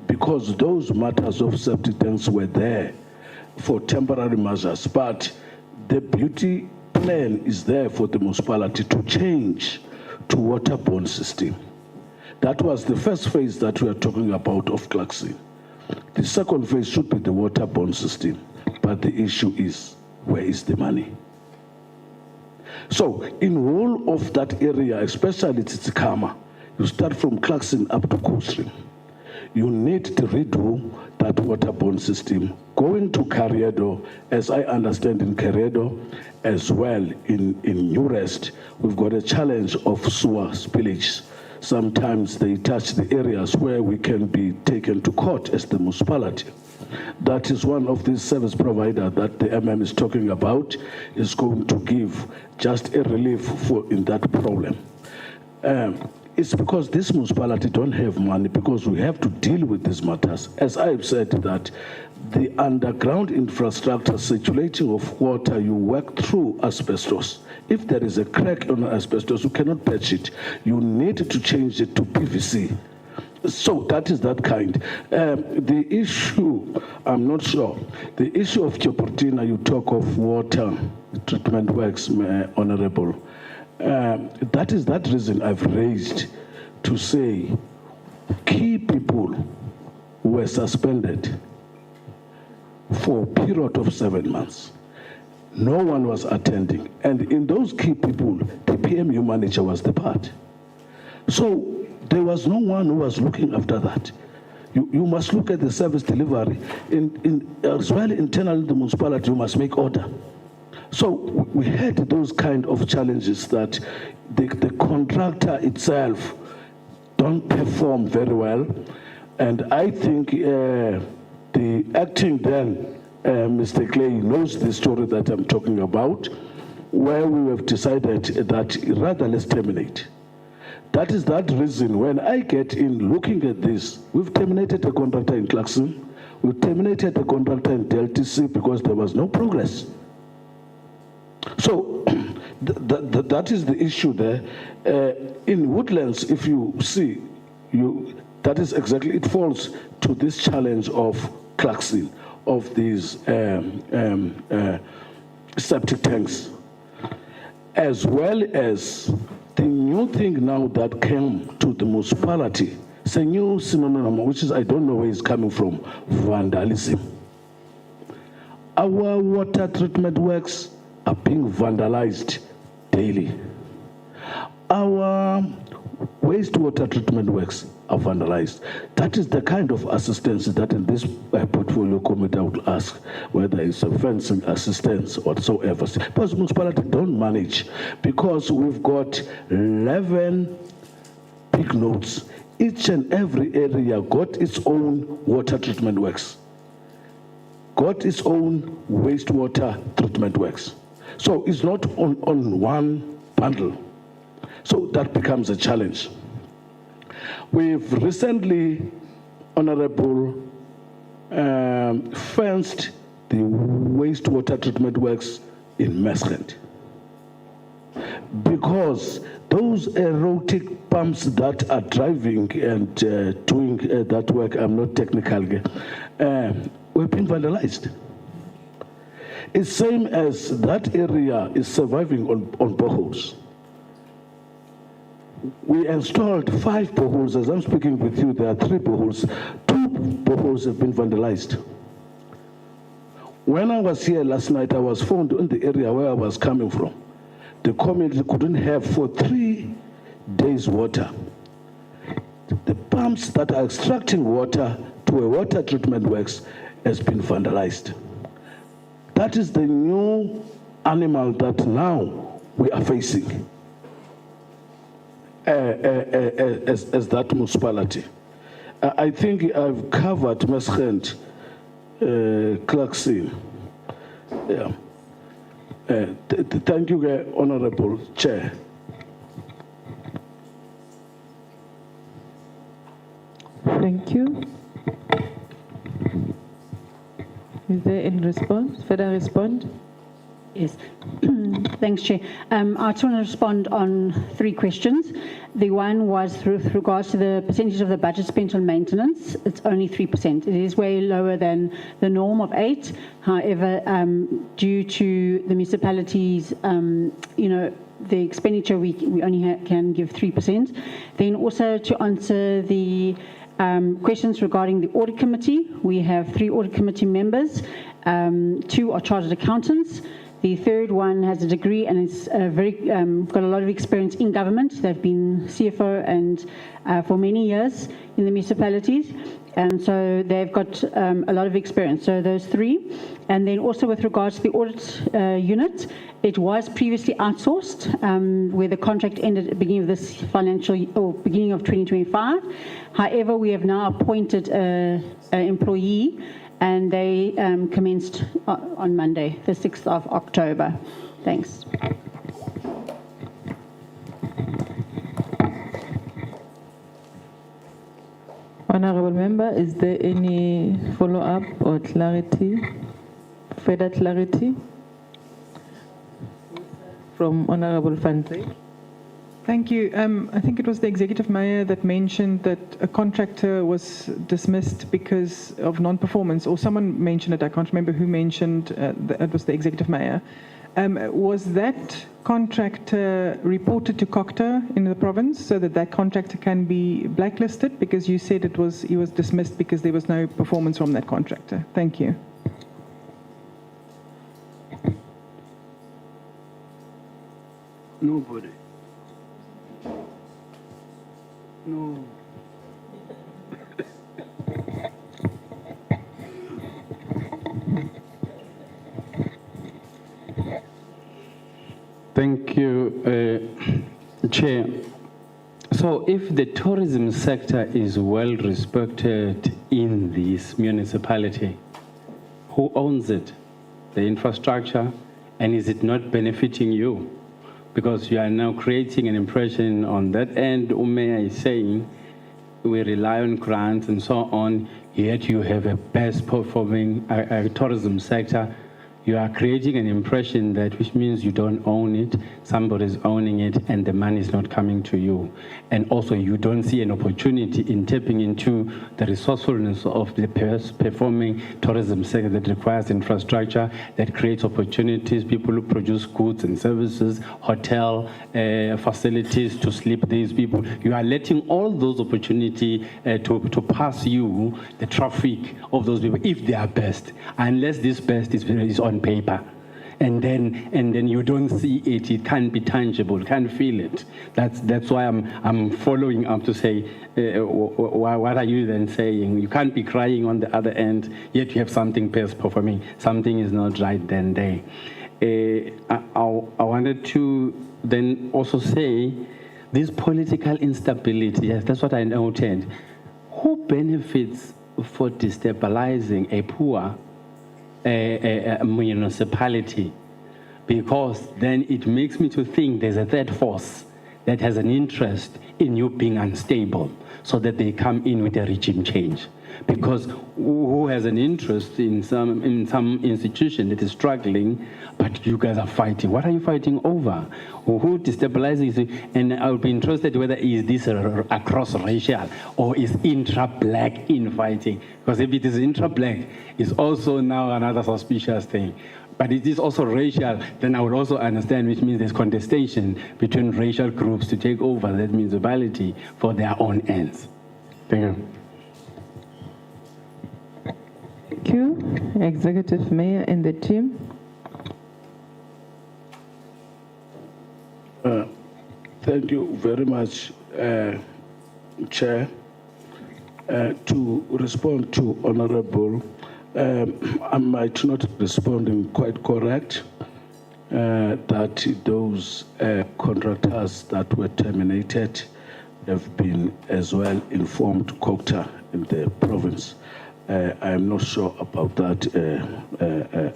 because those matters of septic tanks were there for temporary measures, but the beauty plan is there for the municipality to change to waterborne system. That was the first phase that we are talking about of Clarkson. The second phase should be the waterborne system, but the issue is, where is the money? So in all of that area, especially Tsitsikamma, you start from Clarkson up to Coastream. You need to redo that waterborne system. Going to Karedo, as I understand in Karedo, as well in New Rest, we've got a challenge of sewer spillage. Sometimes they touch the areas where we can be taken to court as the municipality. That is one of the service providers that the MM is talking about, is going to give just a relief in that problem. It's because this municipality don't have money because we have to deal with these matters. As I've said that the underground infrastructure circulating of water, you work through asbestos. If there is a crack on asbestos, you cannot patch it. You need to change it to PVC. So that is that kind. The issue, I'm not sure. The issue of Choportina, you talk of water treatment works, Honorable. That is that reason I've raised to say key people were suspended for a period of 7 months. No one was attending. And in those key people, the PMU manager was the part. So there was no one who was looking after that. You must look at the service delivery. As well, internally, the municipality, you must make order. So we had those kind of challenges that the contractor itself don't perform very well. And I think the acting then, Mr. Clay knows the story that I'm talking about, where we have decided that rather let's terminate. That is that reason when I get in looking at this, we've terminated the contractor in Clarkson, we've terminated the contractor in DLTC because there was no progress. So that is the issue there. In Woodlands, if you see, that is exactly, it falls to this challenge of Clarkson, of these septic tanks, as well as the new thing now that came to the municipality. It's a new synonym, which is, I don't know where it's coming from, vandalism. Our water treatment works are being vandalized daily. Our wastewater treatment works are vandalized. That is the kind of assistance that in this portfolio committee I would ask, whether it's a fencing assistance or whatsoever. Because municipality don't manage, because we've got 11 big nodes. Each and every area got its own water treatment works, got its own wastewater treatment works. So it's not on one bundle. So that becomes a challenge. We've recently, Honorable, fenced the wastewater treatment works in Mesrend, because those erotic pumps that are driving and doing that work, I'm not technical, were being vandalized. It's same as that area is surviving on boreholes. We installed 5 boreholes. As I'm speaking with you, there are 3 boreholes. 2 boreholes have been vandalized. When I was here last night, I was found in the area where I was coming from. The community couldn't have for 3 days water. The pumps that are extracting water to a water treatment works has been vandalized. That is the new animal that now we are facing as that municipality. I think I've covered Mesrend Clarkson. Yeah. Thank you, Honorable Chair. Thank you. Is there any response? Further respond? Yes. Thanks, Chair. I just want to respond on 3 questions. The one was with regards to the percentage of the budget spent on maintenance. It's only 3%. It is way lower than the norm of 8%. However, due to the municipalities, the expenditure, we only can give 3%. Then also to answer the questions regarding the audit committee, we have 3 audit committee members. 2 are chartered accountants. The third one has a degree and is got a lot of experience in government. They've been CFO and for many years in the municipalities. And so they've got a lot of experience. So those 3. And then also with regards to the audit unit, it was previously outsourced where the contract ended at the beginning of this financial year, or beginning of 2025. However, we have now appointed an employee, and they commenced on Monday, the 6th of October. Thanks. Honorable Member, is there any follow-up or clarity, further clarity from Honorable Van Dyk? Thank you. I think it was the executive mayor that mentioned that a contractor was dismissed because of non-performance, or someone mentioned it. I can't remember who mentioned that it was the executive mayor. Was that contractor reported to COGTA in the province so that that contractor can be blacklisted? Because you said he was dismissed because there was no performance from that contractor. Thank you. Nobody. No. Thank you, Chair. So if the tourism sector is well respected in this municipality, who owns it? The infrastructure, and is it not benefiting you? Because you are now creating an impression on that end. Mayor is saying we rely on grants and so on, yet you have a best performing tourism sector. You are creating an impression that, which means you don't own it, somebody's owning it, and the money is not coming to you. And also you don't see an opportunity in tapping into the resourcefulness of the best performing tourism sector that requires infrastructure, that creates opportunities, people who produce goods and services, hotel facilities to sleep these people. You are letting all those opportunities to pass you, the traffic of those people, if they are best, unless this best is on paper, and then you don't see it. It can't be tangible. You can't feel it. That's why I'm following up to say, what are you then saying? You can't be crying on the other end, yet you have something best performing. Something is not right then there. I wanted to then also say this political instability. Yes, that's what I noted. Who benefits for destabilizing a poor municipality? Because then it makes me to think there's a third force that has an interest in you being unstable, so that they come in with a regime change. Because who has an interest in some institution that is struggling, but you guys are fighting? What are you fighting over? Who destabilizes it? And I would be interested whether is this across racial or is intra-black infighting? Because if it is intra-black, it's also now another suspicious thing. But it is also racial, then I would also understand, which means there's contestation between racial groups to take over that municipality for their own ends. Thank you. Thank you, Executive Mayor and the team. Thank you very much, Chair. To respond to Honorable, I might not respond quite correct, that those contractors that were terminated have been as well informed COGTA in the province. I am not sure about that,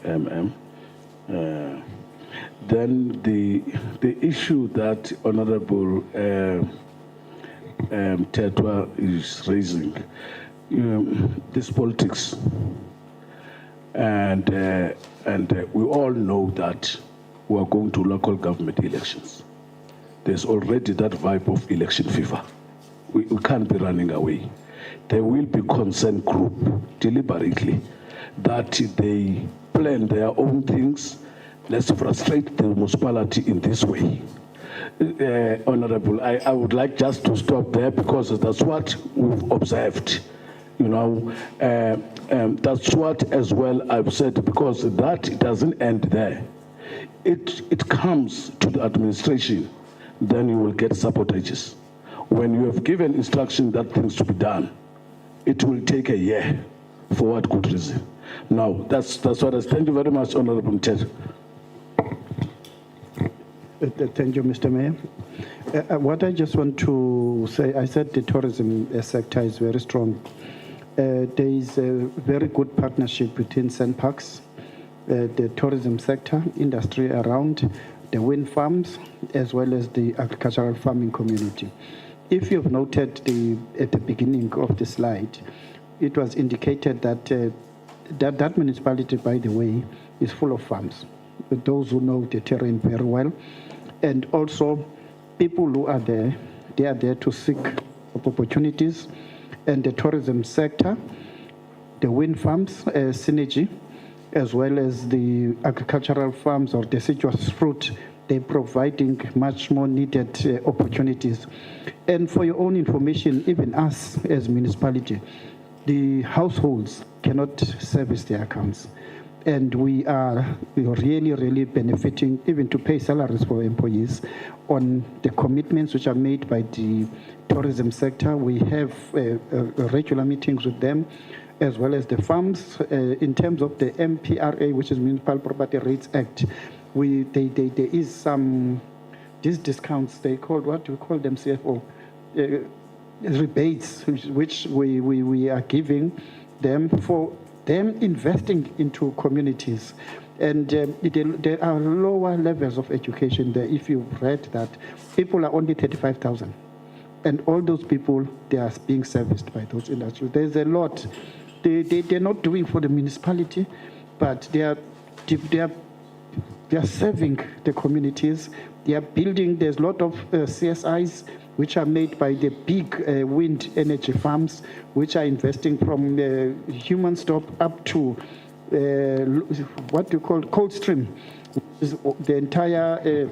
MM. Then the issue that Honorable Tetwa is raising, this politics, and we all know that we are going to local government elections. There's already that vibe of election fever. We can't be running away. There will be concerned group deliberately that they plan their own things. Let's frustrate the municipality in this way. Honorable, I would like just to stop there because that's what we've observed. You know, that's what as well I've said, because that doesn't end there. It comes to the administration, then you will get sabotages. When you have given instruction that things to be done, it will take a year. For what good reason? Now, that's what I say. Thank you very much, Honorable Ted. Thank you, Mr. Mayor. What I just want to say, I said the tourism sector is very strong. There is a very good partnership between Parks, the tourism sector, industry around, the wind farms, as well as the agricultural farming community. If you've noted at the beginning of the slide, it was indicated that that municipality, by the way, is full of farms. Those who know the terrain very well, and also people who are there, they are there to seek opportunities, and the tourism sector, the wind farms, synergy, as well as the agricultural farms or deciduous fruit, they're providing much more needed opportunities. And for your own information, even us as municipality, the households cannot service their accounts. And we are really, really benefiting even to pay salaries for employees on the commitments which are made by the tourism sector. We have regular meetings with them, as well as the farms. In terms of the MPRA, which is Municipal Property Rates Act, there is some, these discounts, they called, what do we call them, CFO? Rebates, which we are giving them for them investing into communities. And there are lower levels of education there. If you've read that, people are only 35,000. And all those people, they are being serviced by those industries. There's a lot. They're not doing for the municipality, but they are serving the communities. They are building, there's a lot of CSIs which are made by the big wind energy farms, which are investing from human stop up to what you call cold stream, which is the entire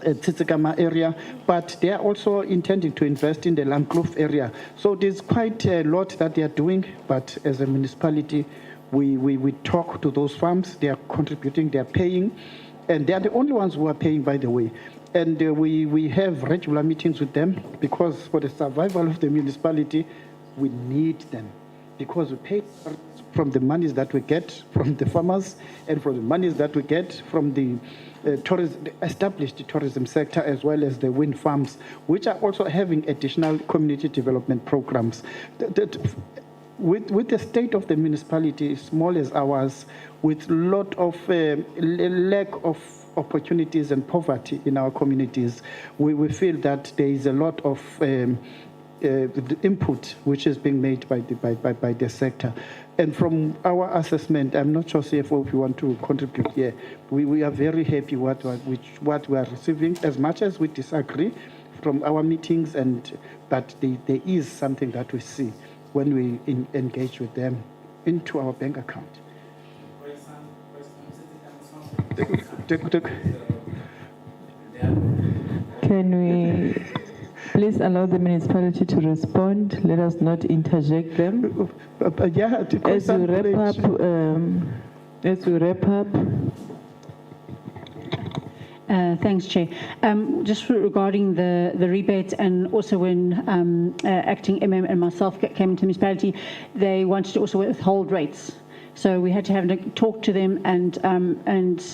Tsitsikama area, but they are also intending to invest in the Landkloof area. So there's quite a lot that they are doing, but as a municipality, we talk to those farms, they are contributing, they are paying, and they are the only ones who are paying, by the way. And we have regular meetings with them, because for the survival of the municipality, we need them, because we pay from the monies that we get from the farmers and from the monies that we get from the established tourism sector, as well as the wind farms, which are also having additional community development programs. With the state of the municipality, small as ours, with a lot of lack of opportunities and poverty in our communities, we feel that there is a lot of the input which is being made by the sector. And from our assessment, I'm not sure, CFO, if you want to contribute here, we are very happy what we are receiving, as much as we disagree from our meetings, but there is something that we see when we engage with them into our bank account. Can we please allow the municipality to respond? Let us not interject them. Yeah, as we wrap up. Thanks, Chair. Just regarding the rebates, and also when acting MM and myself came into municipality, they wanted to also withhold rates. So we had to have a talk to them, and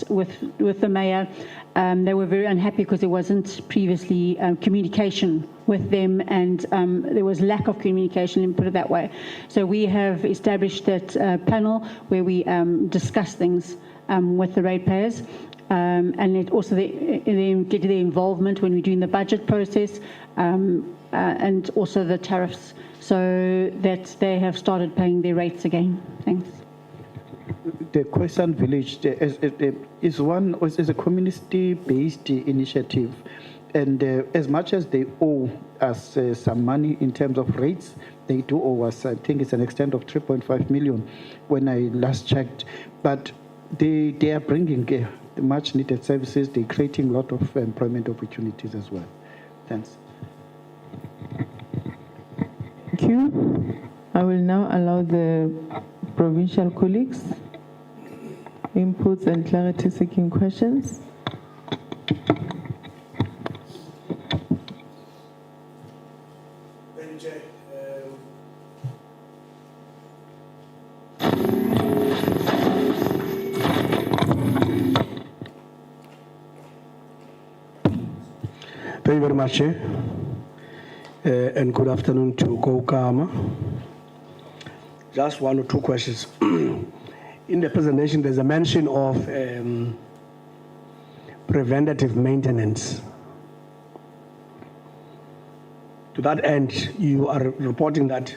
with the mayor, they were very unhappy because there wasn't previously communication with them, and there was lack of communication, let me put it that way. So we have established that panel where we discuss things with the ratepayers, and it also get their involvement when we're doing the budget process, and also the tariffs, so that they have started paying their rates again. Thanks. The Khoisan Village is a community-based initiative, and as much as they owe us some money in terms of rates, they do owe us, I think it's an extent of 3.5 million when I last checked. But they are bringing the much-needed services. They're creating a lot of employment opportunities as well. Thanks. Thank you. I will now allow the provincial colleagues inputs and clarity seeking questions. Thank you very much, Chair. And good afternoon to COGTA. Just one or two questions. In the presentation, there's a mention of preventative maintenance. To that end, you are reporting that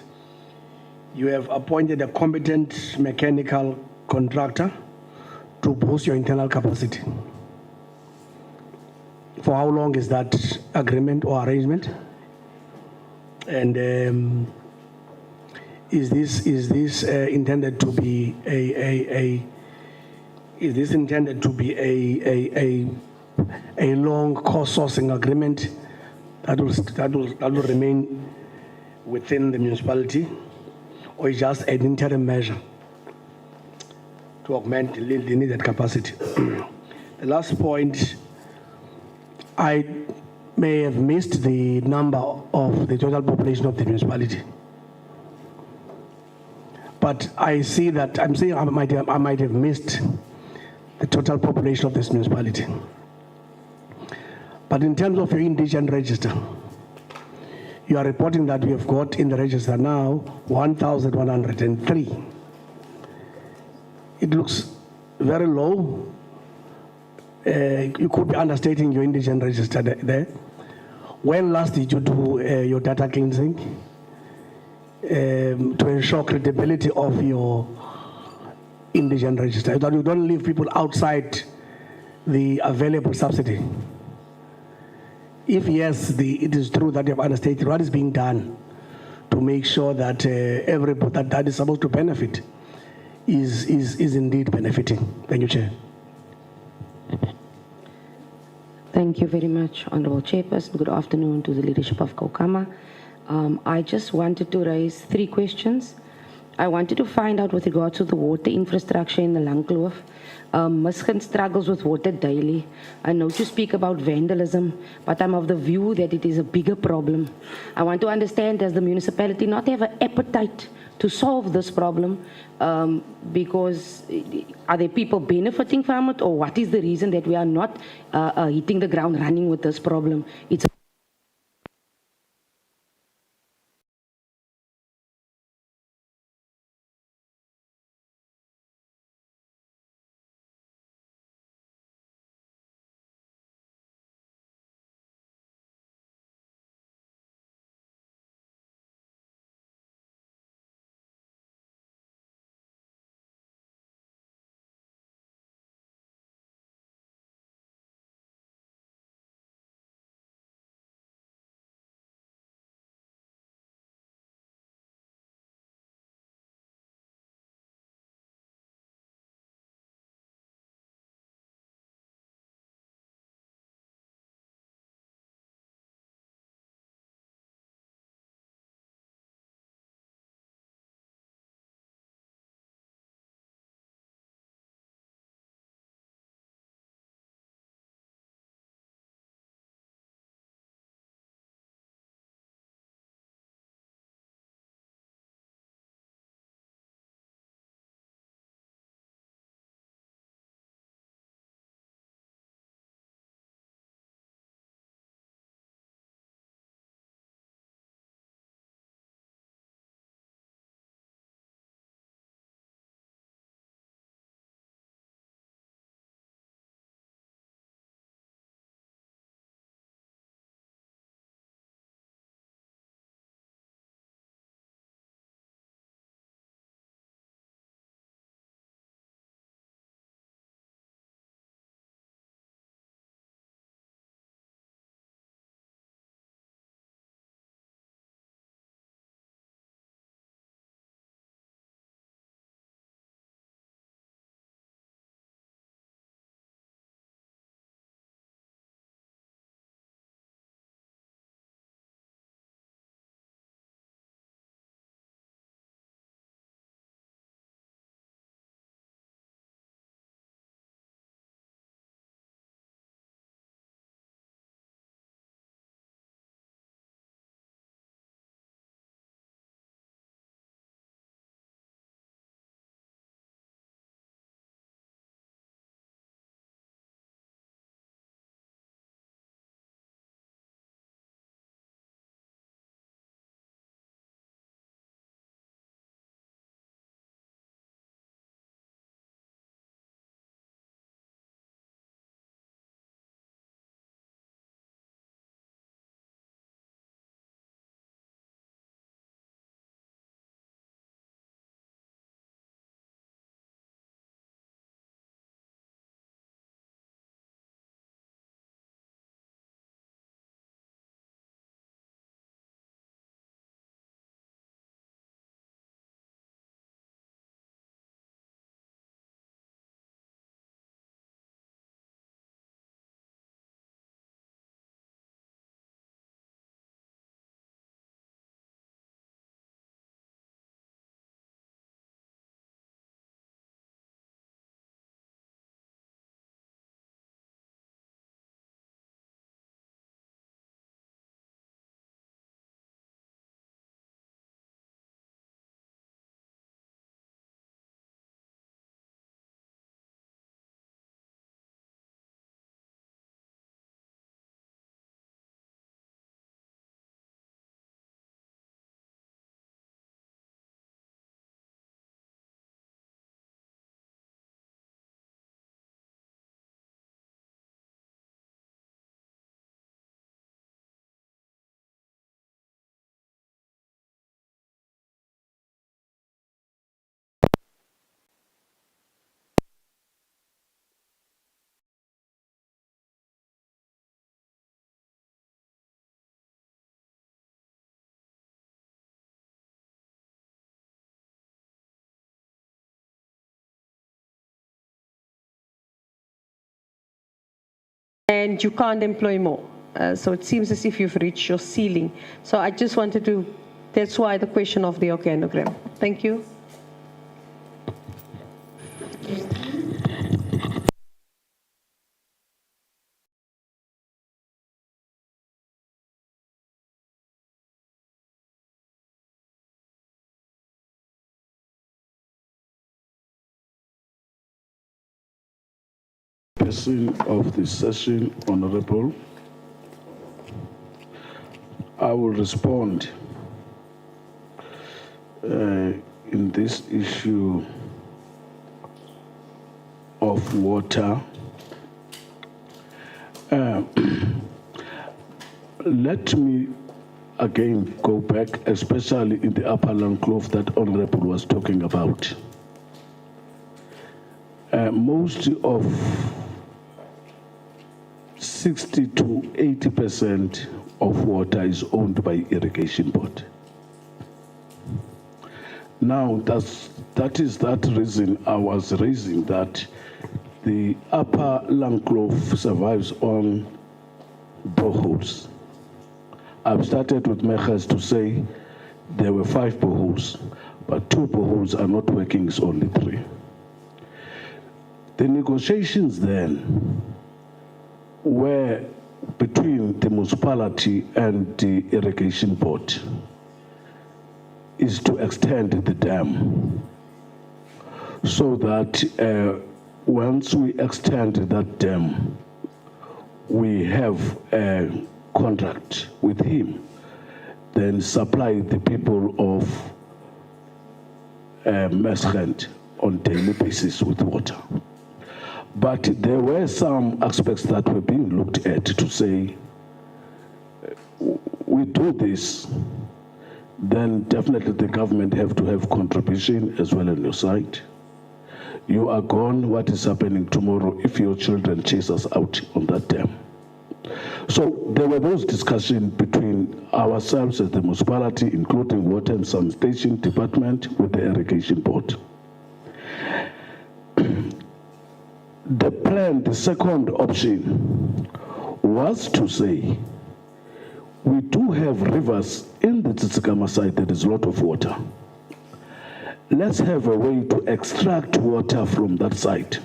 you have appointed a competent mechanical contractor to boost your internal capacity. For how long is that agreement or arrangement? And is this intended to be a long cost sourcing agreement that will remain within the municipality, or is just an interim measure to augment the needed capacity? The last point, I may have missed the number of the total population of the municipality, but I see that I might have missed the total population of this municipality. But in terms of your indigent register, you are reporting that we have got in the register now 1,103. It looks very low. You could be understating your indigent register there. When last did you do your data cleansing to ensure credibility of your indigent register, that you don't leave people outside the available subsidy? If yes, it is true that you have understated, what is being done to make sure that everybody that is supposed to benefit is indeed benefiting? Thank you, Chair. Thank you very much, Honourable Chairperson. Good afternoon to the leadership of COGTA. I just wanted to raise 3 questions. I wanted to find out with regard to the water infrastructure in the Langkloof. Miskien struggles with water daily. I know you speak about vandalism, but I'm of the view that it is a bigger problem. I want to understand, does the municipality not have an appetite to solve this problem? Because are there people benefiting from it, or what is the reason that we are not hitting the ground running with this problem? It's and you can't employ more. So it seems as if you've reached your ceiling. So I just wanted to, that's why the question of the organogram. Thank you. Person of the session, Honorable, I will respond in this issue of water. Let me again go back, especially in the upper Langkloof that Honorable was talking about. Most of 60 to 80% of water is owned by irrigation board. Now, that is that reason I was raising that the upper Langkloof survives on boreholes. I've started with Megas to say there were 5 boreholes, but 2 boreholes are not working, it's only 3. The negotiations then were between the municipality and the irrigation board is to extend the dam so that once we extend that dam, we have a contract with him, then supply the people of Mesrent on daily basis with water. But there were some aspects that were being looked at to say, we do this, then definitely the government have to have contribution as well on your side. You are gone, what is happening tomorrow if your children chase us out on that dam? So there were those discussions between ourselves as the municipality, including water and sanitation department with the irrigation board. The plan, the second option, was to say, we do have rivers in the Tsitsikamma side, there is a lot of water. Let's have a way to extract water from that site.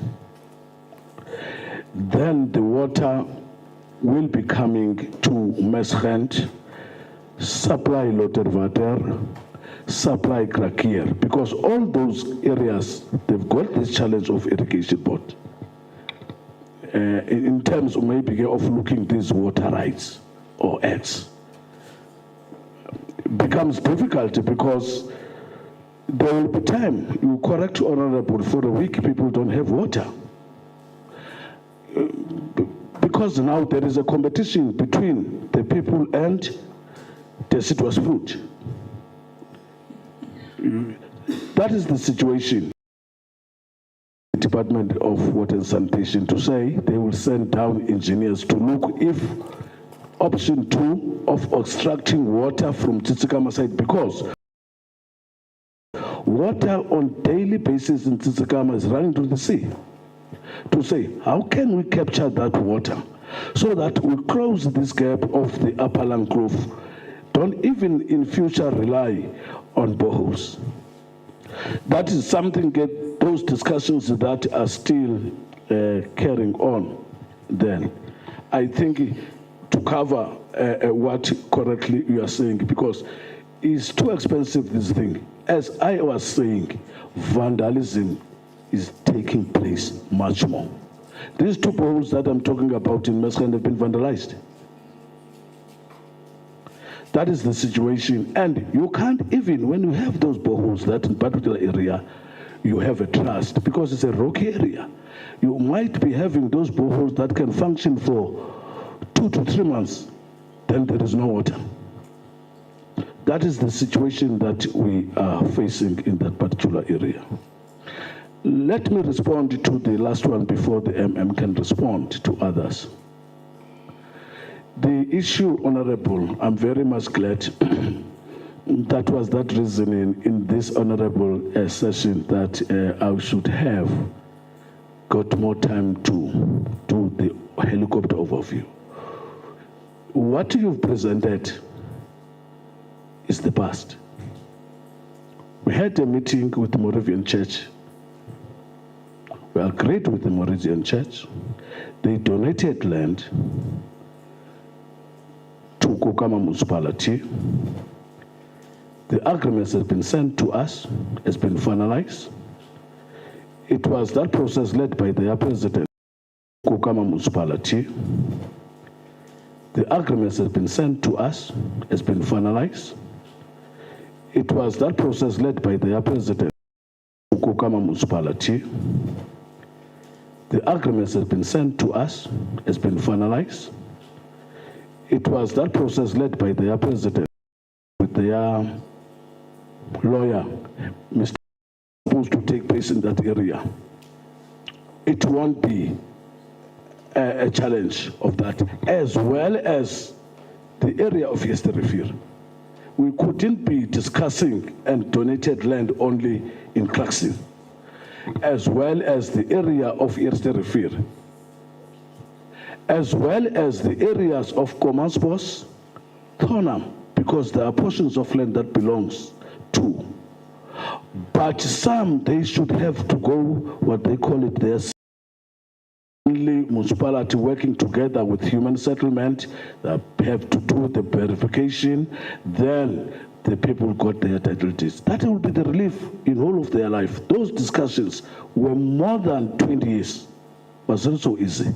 Then the water will be coming to Mesrent, supply Lotervater, supply Krakier, because all those areas, they've got this challenge of irrigation board. In terms of maybe of looking these water rights or acts. It becomes difficult because there will be time, you correct Honorable, for a week people don't have water. Because now there is a competition between the people and the citrus fruit. That is the situation. Department of Water and Sanitation to say they will send down engineers to look if option 2 of extracting water from Tsitsikamma side, because water on daily basis in Tsitsikamma is running to the sea. To say, how can we capture that water so that we close this gap of the upper Langkloof? Don't even in future rely on boreholes. That is something that those discussions that are still carrying on then. I think to cover what correctly you are saying, because it's too expensive, this thing. As I was saying, vandalism is taking place much more. These 2 boreholes that I'm talking about in Mesrent have been vandalized. That is the situation. And you can't even, when you have those boreholes, that in particular area, you have a trust, because it's a rocky area. You might be having those boreholes that can function for 2 to 3 months, then there is no water. That is the situation that we are facing in that particular area. Let me respond to the last one before the MM can respond to others. The issue, Honorable, I'm very much glad that was that reasoning in this Honorable session that I should have got more time to do the helicopter overview. What you've presented is the past. We had a meeting with the Moravian Church. We agreed with the Moravian Church. They donated land to COGTA municipality. The agreement has been sent to us, has been finalized. It was that process led by their president, COGTA municipality. The agreement has been sent to us, has been finalized. It was that process led by their president, COGTA municipality. The agreement has been sent to us, has been finalized. It was that process led by their president with their lawyer, Mr. supposed to take place in that area. It won't be a challenge of that, as well as the area of Yesterefir. We couldn't be discussing and donated land only in Clarkson, as well as the area of Yesterefir, as well as the areas of Komansbos, Thonam, because there are portions of land that belongs to. But some, they should have to go, what they call it, their municipality working together with human settlement, that have to do the verification, then the people got their title deeds. That will be the relief in all of their life. Those discussions were more than 20 years. Wasn't so easy.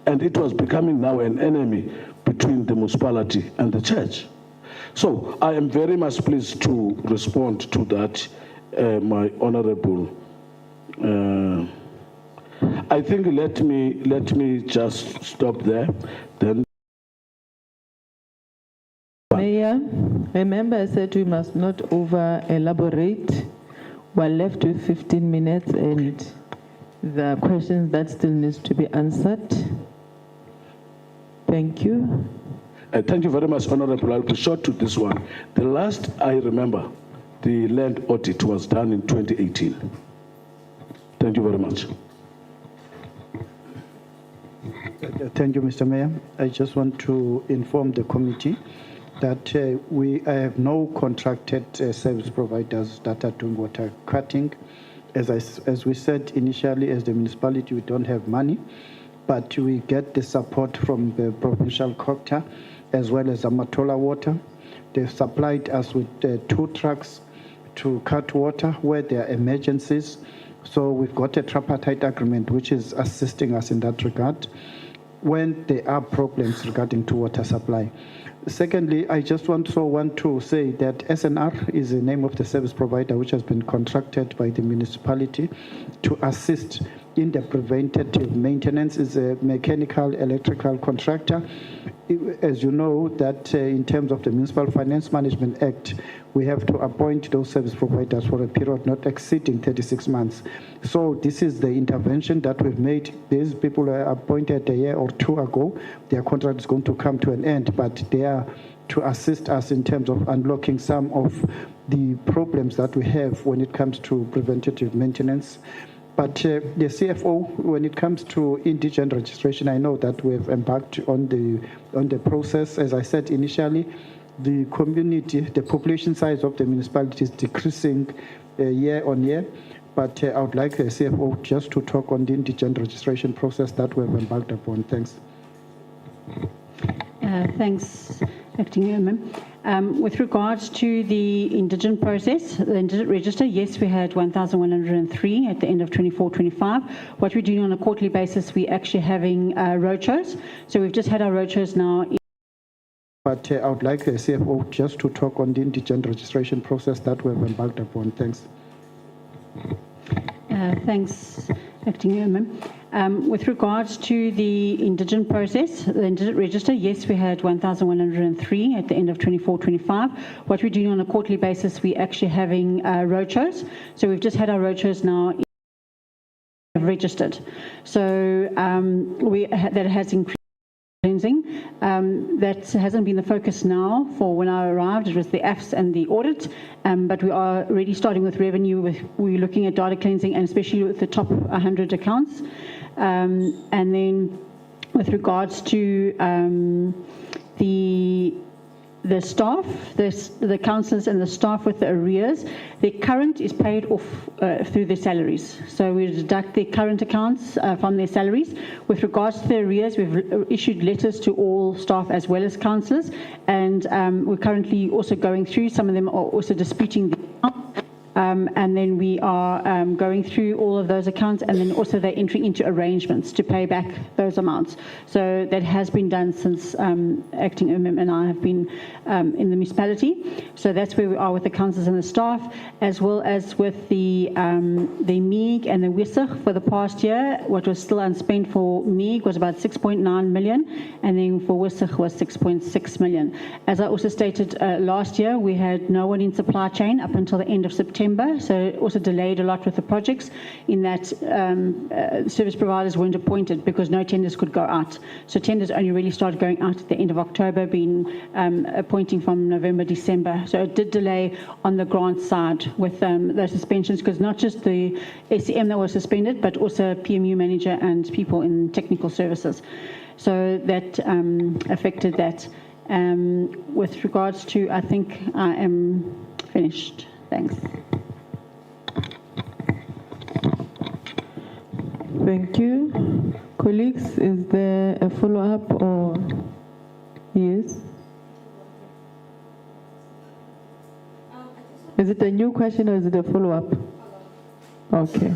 And it was becoming now an enemy between the municipality and the church. So I am very much pleased to respond to that, my honorable. I think let me just stop there. Then. Mayor, remember I said we must not over elaborate. We're left with 15 minutes and the questions that still needs to be answered. Thank you. Thank you very much, Honorable. I'll be short to this one. The last I remember, the land audit was done in 2018. Thank you very much. Thank you, Mr. Mayor. I just want to inform the committee that I have no contracted service providers that are doing water cutting. As we said initially, as the municipality, we don't have money, but we get the support from the provincial COGTA as well as Amatola Water. They've supplied us with 2 trucks to cut water where there are emergencies. So we've got a tripartite agreement which is assisting us in that regard when there are problems regarding to water supply. Secondly, I just want to say that SNR is the name of the service provider which has been contracted by the municipality to assist in the preventative maintenance. Is a mechanical, electrical contractor. As you know, that in terms of the Municipal Finance Management Act, we have to appoint those service providers for a period not exceeding 36 months. So this is the intervention that we've made. These people are appointed a year or 2 ago. Their contract is going to come to an end, but they are to assist us in terms of unlocking some of the problems that we have when it comes to preventative maintenance. But the CFO, when it comes to indigent registration, I know that we have embarked on the process. As I said initially, the community, the population size of the municipality is decreasing year on year. But I would like the CFO just to talk on the indigent registration process that we have embarked upon. Thanks. Thanks, Acting Chairman. With regards to the indigent process, the indigent register, yes, we had 1,103 at the end of 24-25. What we're doing on a quarterly basis, we're actually having roadshows. So we've just had our roadshows now. But I would like the CFO just to talk on the indigent registration process that we have embarked upon. Thanks. Thanks, Acting Chairman. With regards to the indigent process, the indigent register, yes, we had 1,103 at the end of 24-25. What we're doing on a quarterly basis, we're actually having roadshows. So we've just had our roadshows now registered. So that has increased cleansing. That hasn't been the focus now for when I arrived. It was the AFS and the audit, but we are already starting with revenue. We're looking at data cleansing and especially with the top 100 accounts. And then with regards to the staff, the councillors and the staff with the arrears, their current is paid off through their salaries. So we deduct their current accounts from their salaries. With regards to the arrears, we've issued letters to all staff as well as councillors, and we're currently also going through, some of them are also disputing the account. And then we are going through all of those accounts, and then also they're entering into arrangements to pay back those amounts. So that has been done since Acting MM and I have been in the municipality. So that's where we are with the councillors and the staff, as well as with the MEAG and the WISIG for the past year. What was still unspent for MEAG was about 6.9 million, and then for WISIG was 6.6 million. As I also stated last year, we had no one in supply chain up until the end of September. So it also delayed a lot with the projects in that service providers weren't appointed because no tenders could go out. So tenders only really started going out at the end of October, being appointing from November, December. So it did delay on the grant side with those suspensions, because not just the SCM that was suspended, but also PMU manager and people in technical services. So that affected that. With regards to, I think I am finished. Thanks. Thank you. Colleagues, is there a follow-up or yes? Is it a new question or is it a follow-up? Okay.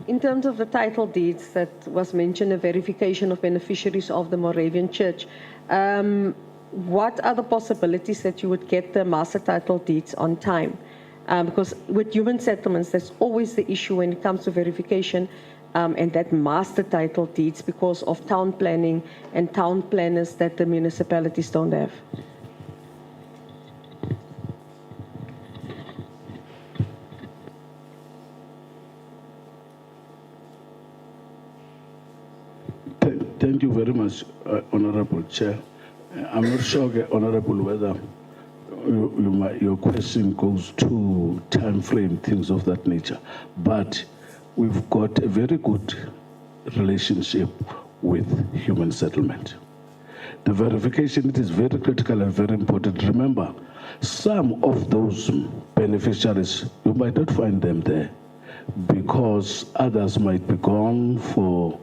In terms of the title deeds that was mentioned, a verification of beneficiaries of the Moravian Church, what are the possibilities that you would get the master title deeds on time? Because with human settlements, that's always the issue when it comes to verification and that master title deeds, because of town planning and town planners that the municipalities don't have. Thank you very much, Honorable Chair. I'm not sure, Honorable, whether your question goes to time frame, things of that nature, but we've got a very good relationship with human settlement. The verification, it is very critical and very important. Remember, some of those beneficiaries, you might not find them there because others might be gone for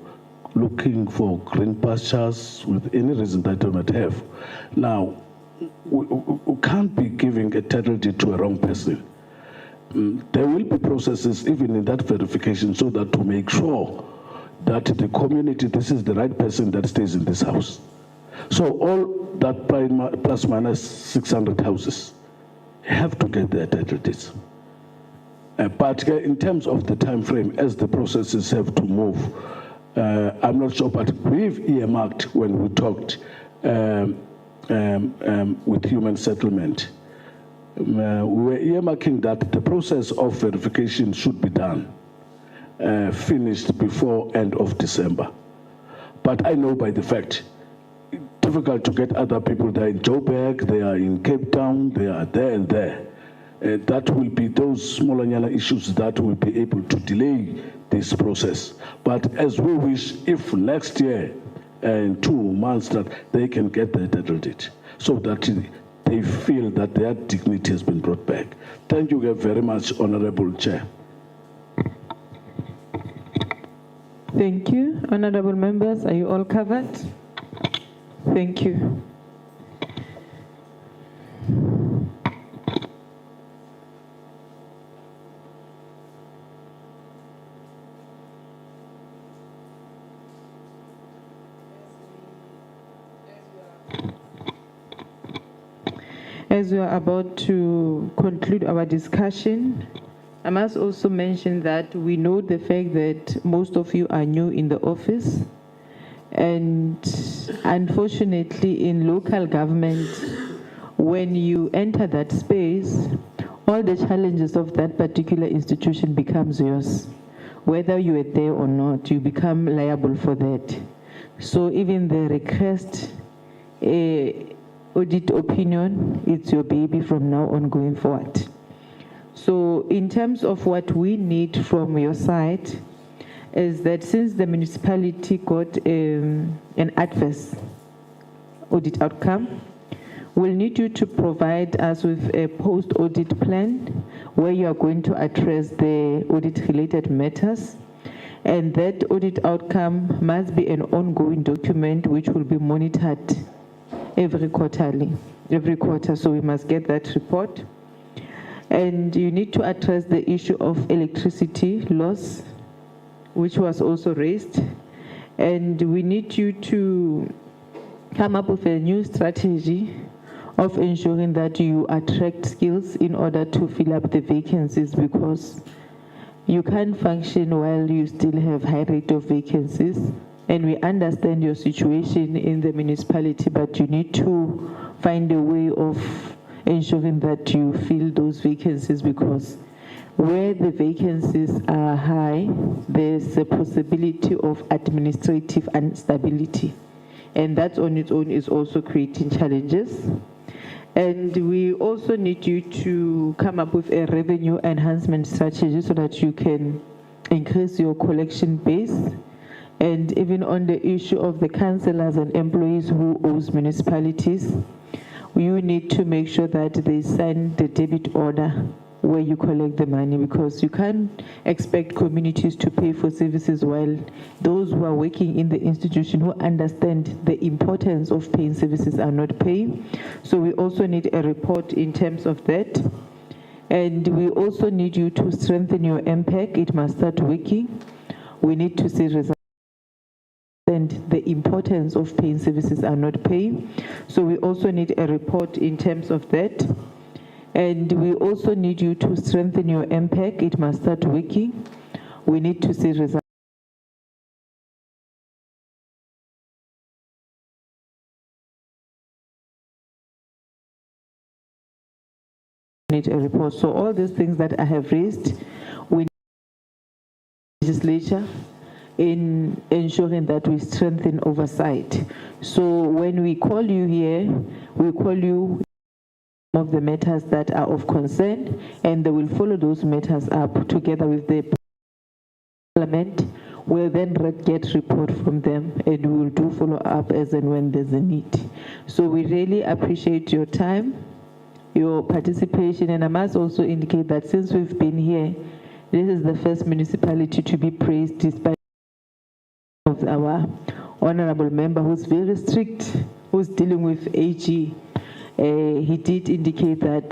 looking for green pastures with any reason that they might have. Now, we can't be giving a title deed to a wrong person. There will be processes even in that verification so that to make sure that the community, this is the right person that stays in this house. So all that plus minus 600 houses have to get their title deeds. But in terms of the time frame, as the processes have to move, I'm not sure, but we've earmarked when we talked with human settlement. We were earmarking that the process of verification should be done, finished before end of December. But I know by the fact, difficult to get other people. They're in Joburg, they are in Cape Town, they are there and there. That will be those smaller issues that will be able to delay this process. But as we wish, if next year, in 2 months, that they can get their title deed, so that they feel that their dignity has been brought back. Thank you very much, Honorable Chair. Thank you. Honorable members, are you all covered? Thank you. As we are about to conclude our discussion, I must also mention that we know the fact that most of you are new in the office, and unfortunately in local government, when you enter that space, all the challenges of that particular institution becomes yours. Whether you are there or not, you become liable for that. So even the request audit opinion, it's your baby from now on going forward. So in terms of what we need from your side is that since the municipality got an adverse audit outcome, we'll need you to provide us with a post-audit plan where you are going to address the audit-related matters. And that audit outcome must be an ongoing document which will be monitored every quarter. So we must get that report. And you need to address the issue of electricity loss, which was also raised. And we need you to come up with a new strategy of ensuring that you attract skills in order to fill up the vacancies, because you can't function while you still have high rate of vacancies. And we understand your situation in the municipality, but you need to find a way of ensuring that you fill those vacancies, because where the vacancies are high, there's a possibility of administrative instability. And that on its own is also creating challenges. And we also need you to come up with a revenue enhancement strategy so that you can increase your collection base. And even on the issue of the councillors and employees who owes municipalities, you need to make sure that they sign the debit order where you collect the money, because you can't expect communities to pay for services while those who are working in the institution who understand the importance of paying services are not paying. So we also need a report in terms of that. And we also need you to strengthen your MPEC. It must start working. We need to see results. And the importance of paying services are not paying. So we also need a report in terms of that. And we also need you to strengthen your MPEC. It must start working. We need to see results. Need a report. So all these things that I have raised, we need legislature in ensuring that we strengthen oversight. So when we call you here, we call you of the matters that are of concern, and they will follow those matters up together with the Parliament. We'll then get report from them, and we will do follow up as and when there's a need. So we really appreciate your time, your participation, and I must also indicate that since we've been here, this is the first municipality to be praised despite of our honorable member who's very strict, who's dealing with AG. He did indicate that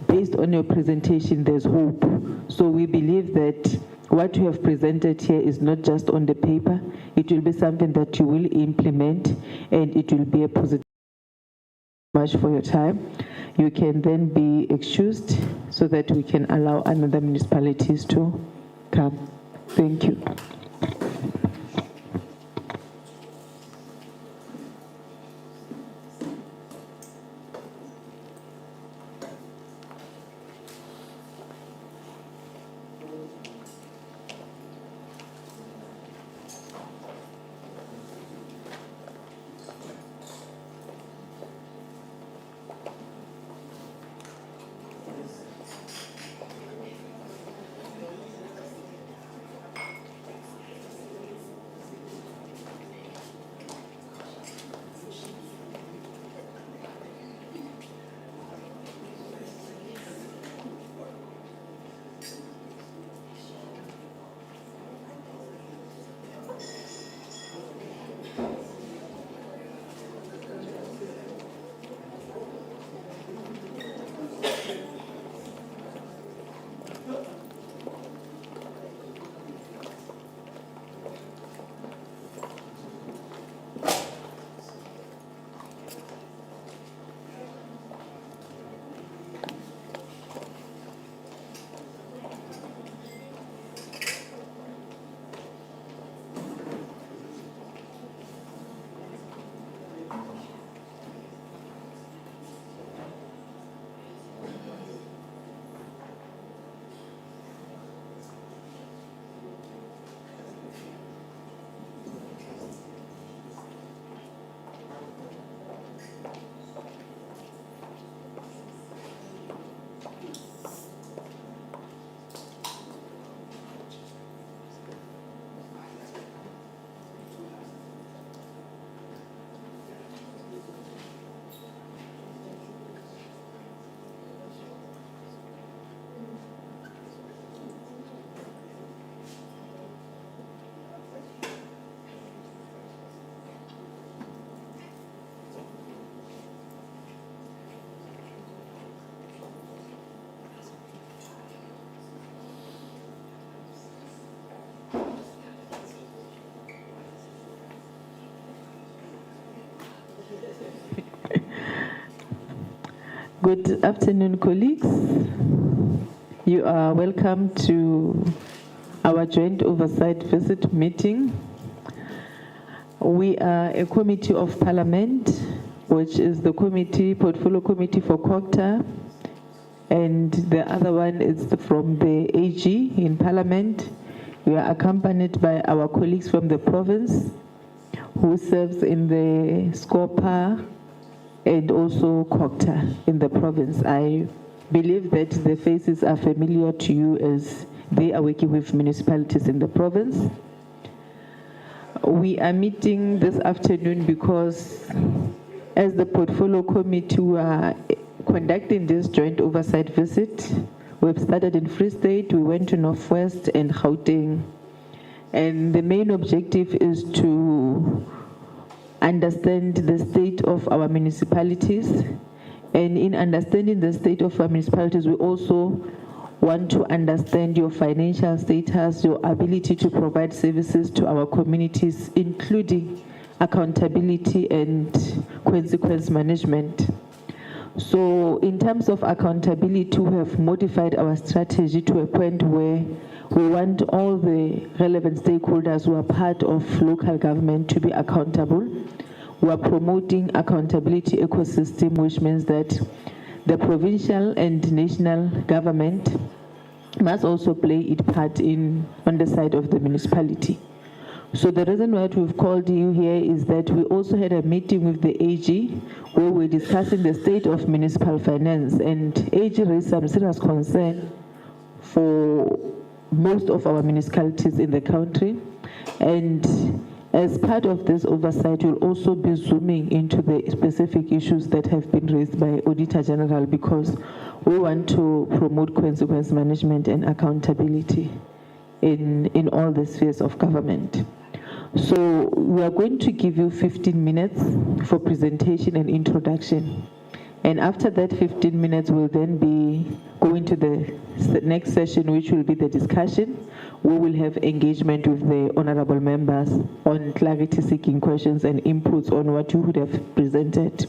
based on your presentation, there's hope. So we believe that what you have presented here is not just on the paper. It will be something that you will implement, and it will be a positive. Much for your time. You can then be excused so that we can allow another municipalities to come. Thank you. Good afternoon, colleagues. You are welcome to our joint oversight visit meeting. We are a committee of parliament, which is the portfolio committee for COGTA, and the other one is from the AG in parliament. We are accompanied by our colleagues from the province who serves in the SCOPA and also COGTA in the province. I believe that the faces are familiar to you as they are working with municipalities in the province. We are meeting this afternoon because as the portfolio committee we are conducting this joint oversight visit. We've started in Free State, we went to Northwest and Gauteng. And the main objective is to understand the state of our municipalities. And in understanding the state of our municipalities, we also want to understand your financial status, your ability to provide services to our communities, including accountability and consequence management. So in terms of accountability, we have modified our strategy to a point where we want all the relevant stakeholders who are part of local government to be accountable. We are promoting accountability ecosystem, which means that the provincial and national government must also play its part on the side of the municipality. So the reason why we've called you here is that we also had a meeting with the AG where we're discussing the state of municipal finance, and AG raised some serious concern for most of our municipalities in the country. And as part of this oversight, we'll also be zooming into the specific issues that have been raised by Auditor-General, because we want to promote consequence management and accountability in all the spheres of government. So we are going to give you 15 minutes for presentation and introduction. And after that 15 minutes, we'll then be going to the next session, which will be the discussion. We will have engagement with the honorable members on clarity-seeking questions and inputs on what you would have presented.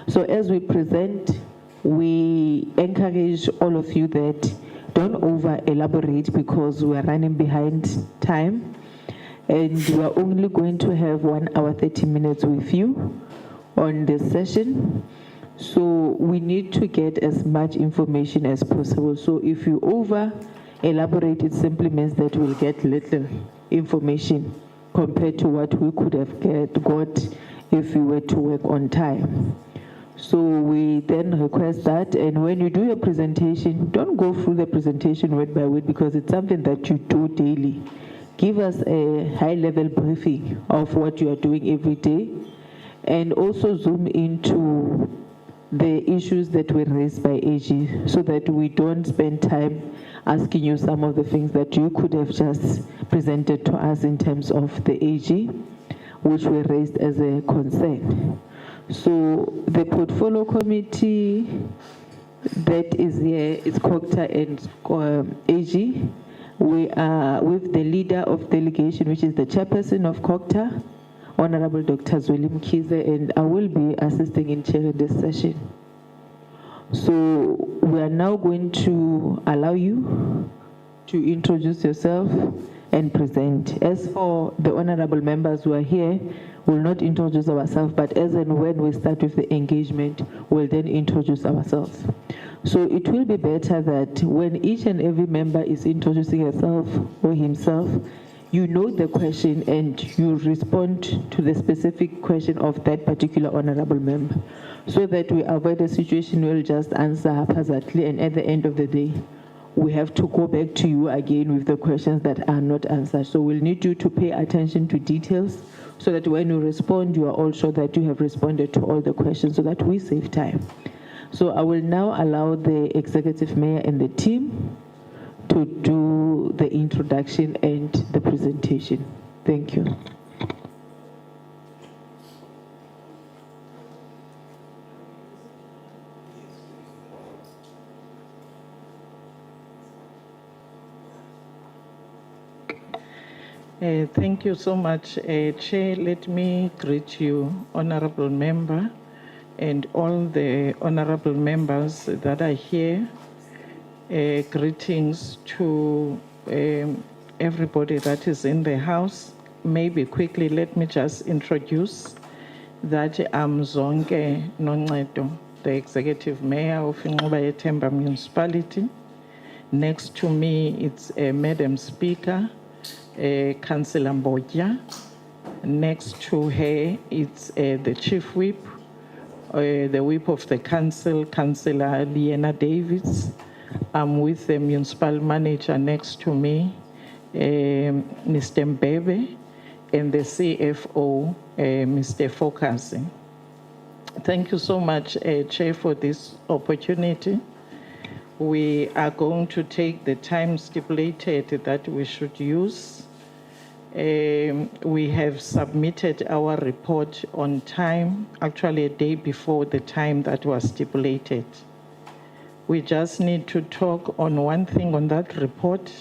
So as we present, we encourage all of you that don't over-elaborate because we are running behind time. And we are only going to have 1 hour, 30 minutes with you on this session. So we need to get as much information as possible. So if you over-elaborate, it simply means that we'll get little information compared to what we could have got if we were to work on time. So we then request that, and when you do your presentation, don't go through the presentation word by word because it's something that you do daily. Give us a high-level briefing of what you are doing every day, and also zoom into the issues that were raised by AG so that we don't spend time asking you some of the things that you could have just presented to us in terms of the AG, which were raised as a concern. So the portfolio committee that is here is COGTA and AG. We are with the leader of delegation, which is the chairperson of COGTA, Honorable Dr. Zweli Mkhize, and I will be assisting in chairing this session. So we are now going to allow you to introduce yourself and present. As for the honorable members who are here, we'll not introduce ourselves, but as and when we start with the engagement, we'll then introduce ourselves. So it will be better that when each and every member is introducing herself or himself, you know the question and you respond to the specific question of that particular honorable member, so that we avoid a situation where we'll just answer haphazardly and at the end of the day, we have to go back to you again with the questions that are not answered. So we'll need you to pay attention to details so that when you respond, you are all sure that you have responded to all the questions so that we save time. So I will now allow the executive mayor and the team to do the introduction and the presentation. Thank you. Thank you so much, Chair. Let me greet you, honorable member, and all the honorable members that are here. Greetings to everybody that is in the house. Maybe quickly, let me just introduce that I'm Zonke Noncedo, the Executive Mayor of Inqobayethemba Municipality. Next to me, it's Madam Speaker, Councillor Mbotya. Next to her, it's the Chief Whip, the Whip of the Council, Councillor Liena Davids. I'm with the Municipal Manager next to me, Mr. Mbebe, and the CFO, Mr. Fokasi. Thank you so much, Chair, for this opportunity. We are going to take the time stipulated that we should use. We have submitted our report on time, actually a day before the time that was stipulated. We just need to talk on one thing on that report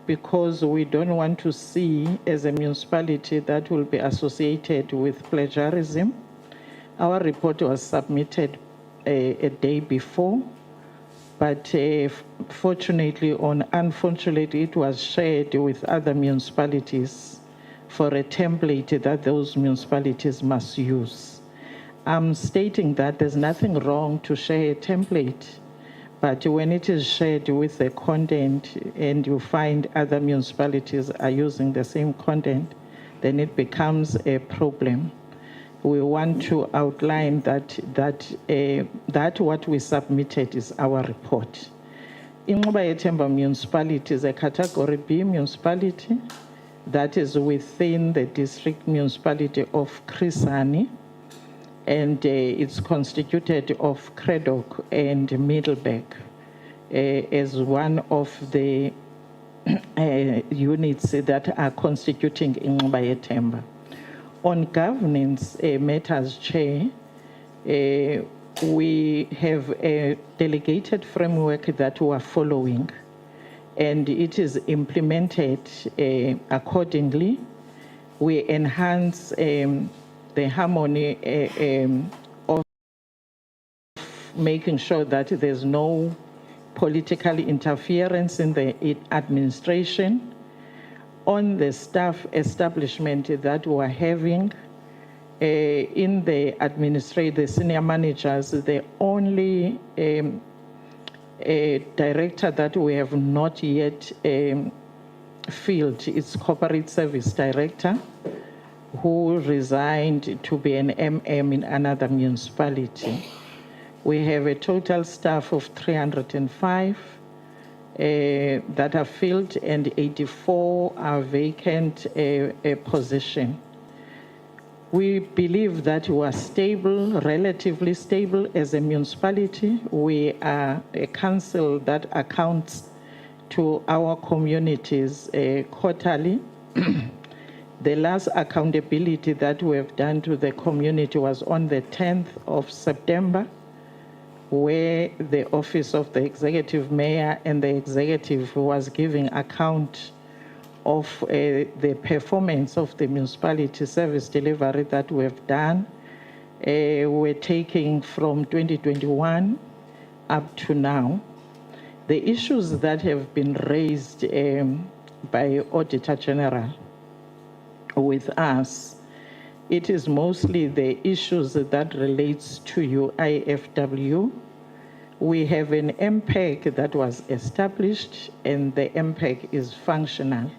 because we don't want to see as a municipality that will be associated with plagiarism. Our report was submitted a day before, but fortunately or unfortunately, it was shared with other municipalities for a template that those municipalities must use. I'm stating that there's nothing wrong to share a template, but when it is shared with the content and you find other municipalities are using the same content, then it becomes a problem. We want to outline that what we submitted is our report. Inqobayethemba municipality is a category B municipality that is within the district municipality of Chris Hani, and it's constituted of Craddock and Middleburg as one of the units that are constituting Inqobayethemba. On governance matters, Chair, we have a delegated framework that we are following, and it is implemented accordingly. We enhance the harmony of making sure that there's no political interference in the administration. On the staff establishment that we're having in the the senior managers, the only director that we have not yet filled is corporate service director, who resigned to be an MM in another municipality. We have a total staff of 305 that are filled, and 84 are vacant position. We believe that we are stable, relatively stable as a municipality. We are a council that accounts to our communities quarterly. The last accountability that we have done to the community was on the 10th of September, where the office of the executive mayor and the executive was giving account of the performance of the municipality service delivery that we have done. We're taking from 2021 up to now. The issues that have been raised by Auditor-General with us, it is mostly the issues that relates to UIFW. We have an MPEG that was established, and the MPEG is functional.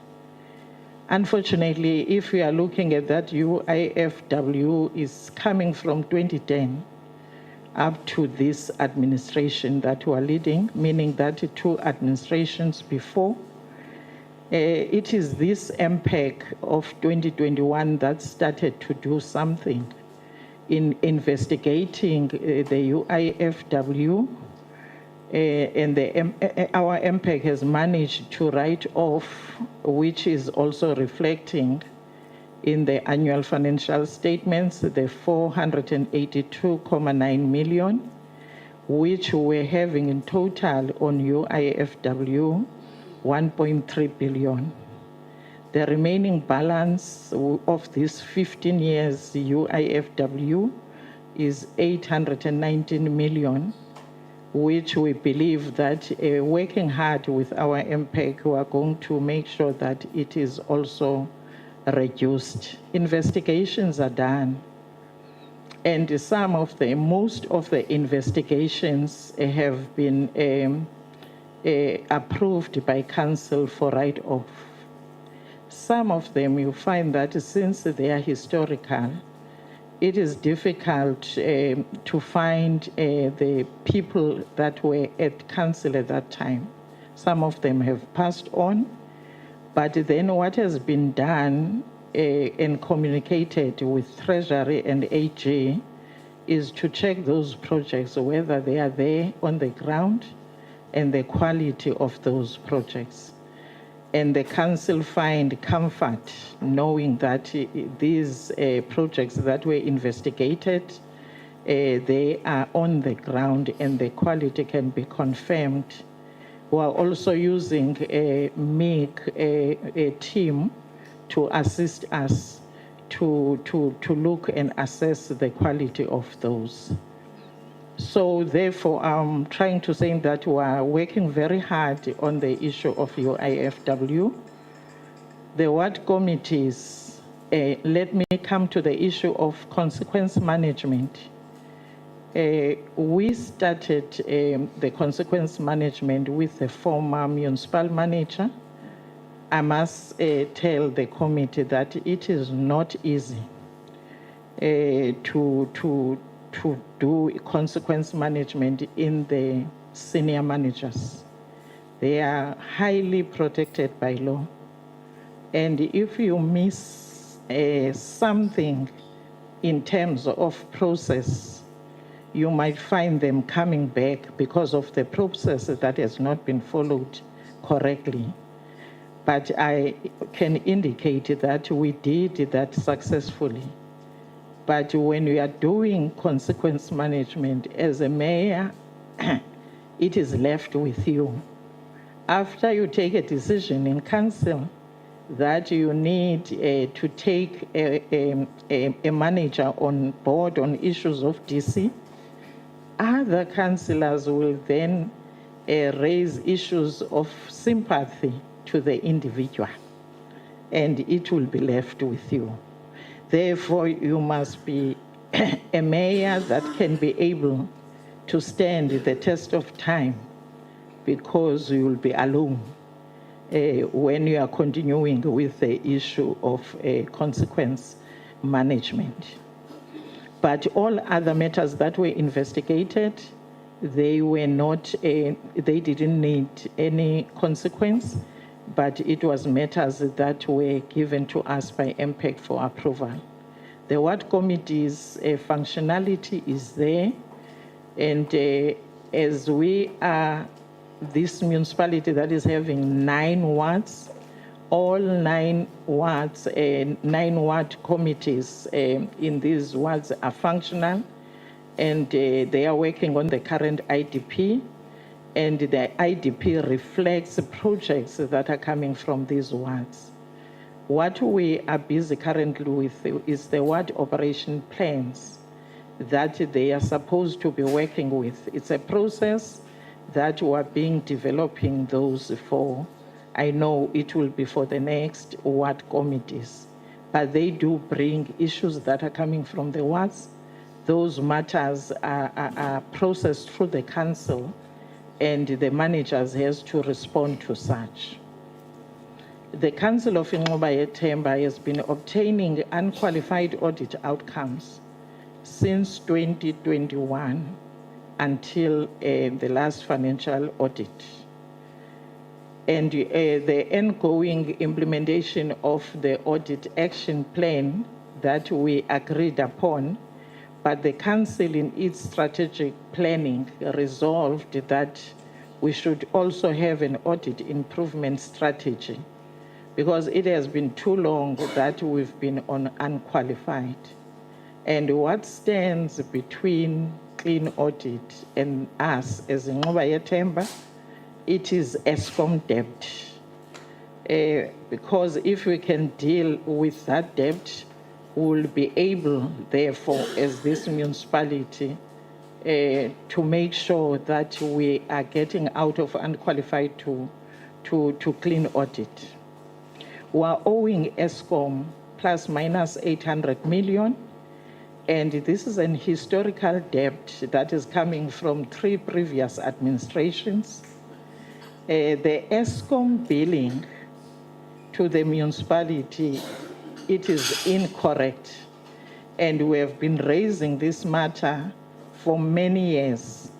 Unfortunately, if we are looking at that, UIFW is coming from 2010 up to this administration that we are leading, meaning that 2 administrations before. It is this MPEG of 2021 that started to do something in investigating the UIFW, and our MPEG has managed to write off, which is also reflecting in the annual financial statements, the 482.9 million, which we're having in total on UIFW, 1.3 billion. The remaining balance of this 15 years UIFW is 819 million, which we believe that working hard with our MPEC, we are going to make sure that it is also reduced. Investigations are done. And most of the investigations have been approved by council for write-off. Some of them you find that since they are historical, it is difficult to find the people that were at council at that time. Some of them have passed on, but then what has been done and communicated with Treasury and AG is to check those projects, whether they are there on the ground and the quality of those projects. And the council find comfort knowing that these projects that were investigated, they are on the ground and the quality can be confirmed. We are also using a team to assist us to look and assess the quality of those. So therefore, I'm trying to say that we are working very hard on the issue of UIFW. The ward committees, let me come to the issue of consequence management. We started the consequence management with the former municipal manager. I must tell the committee that it is not easy to do consequence management in the senior managers. They are highly protected by law. And if you miss something in terms of process, you might find them coming back because of the process that has not been followed correctly. But I can indicate that we did that successfully. But when we are doing consequence management as a mayor, it is left with you. After you take a decision in council that you need to take a manager on board on issues of DC, other councillors will then raise issues of sympathy to the individual, and it will be left with you. Therefore, you must be a mayor that can be able to stand the test of time, because you will be alone when you are continuing with the issue of consequence management. But all other matters that were investigated, they were not, they didn't need any consequence, but it was matters that were given to us by MPEC for approval. The ward committee's functionality is there, and as we are this municipality that is having 9 wards, all 9 wards, 9 ward committees in these wards are functional, and they are working on the current IDP, and the IDP reflects projects that are coming from these wards. What we are busy currently with is the ward operation plans that they are supposed to be working with. It's a process that we are developing those for. I know it will be for the next ward committees, but they do bring issues that are coming from the wards. Those matters are processed through the council, and the managers has to respond to such. The Council of Ingoba has been obtaining unqualified audit outcomes since 2021 until the last financial audit. And the ongoing implementation of the audit action plan that we agreed upon, but the council in its strategic planning resolved that we should also have an audit improvement strategy, because it has been too long that we've been on unqualified. And what stands between clean audit and us as Ingoba, it is ESCOM debt. Because if we can deal with that debt, will be able, therefore, as this municipality, to make sure that we are getting out of unqualified to clean audit. We are owing ESCOM plus minus 800 million, and this is an historical debt that is coming from 3 previous administrations. The ESCOM billing to the municipality, it is incorrect, and we have been raising this matter for many years,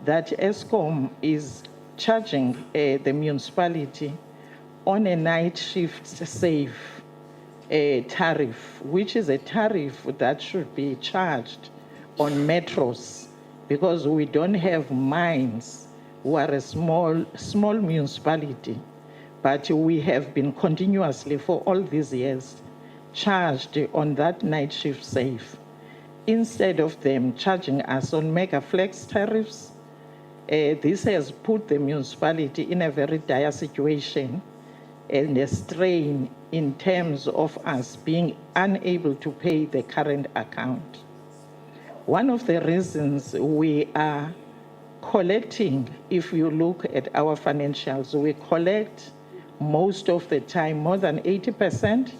that ESCOM is charging the municipality on a night shift save tariff, which is a tariff that should be charged on metros, because we don't have mines. We are a small municipality, but we have been continuously for all these years charged on that night shift save. Instead of them charging us on mega flex tariffs, this has put the municipality in a very dire situation and a strain in terms of us being unable to pay the current account. One of the reasons we are collecting, if you look at our financials, we collect most of the time more than 80%,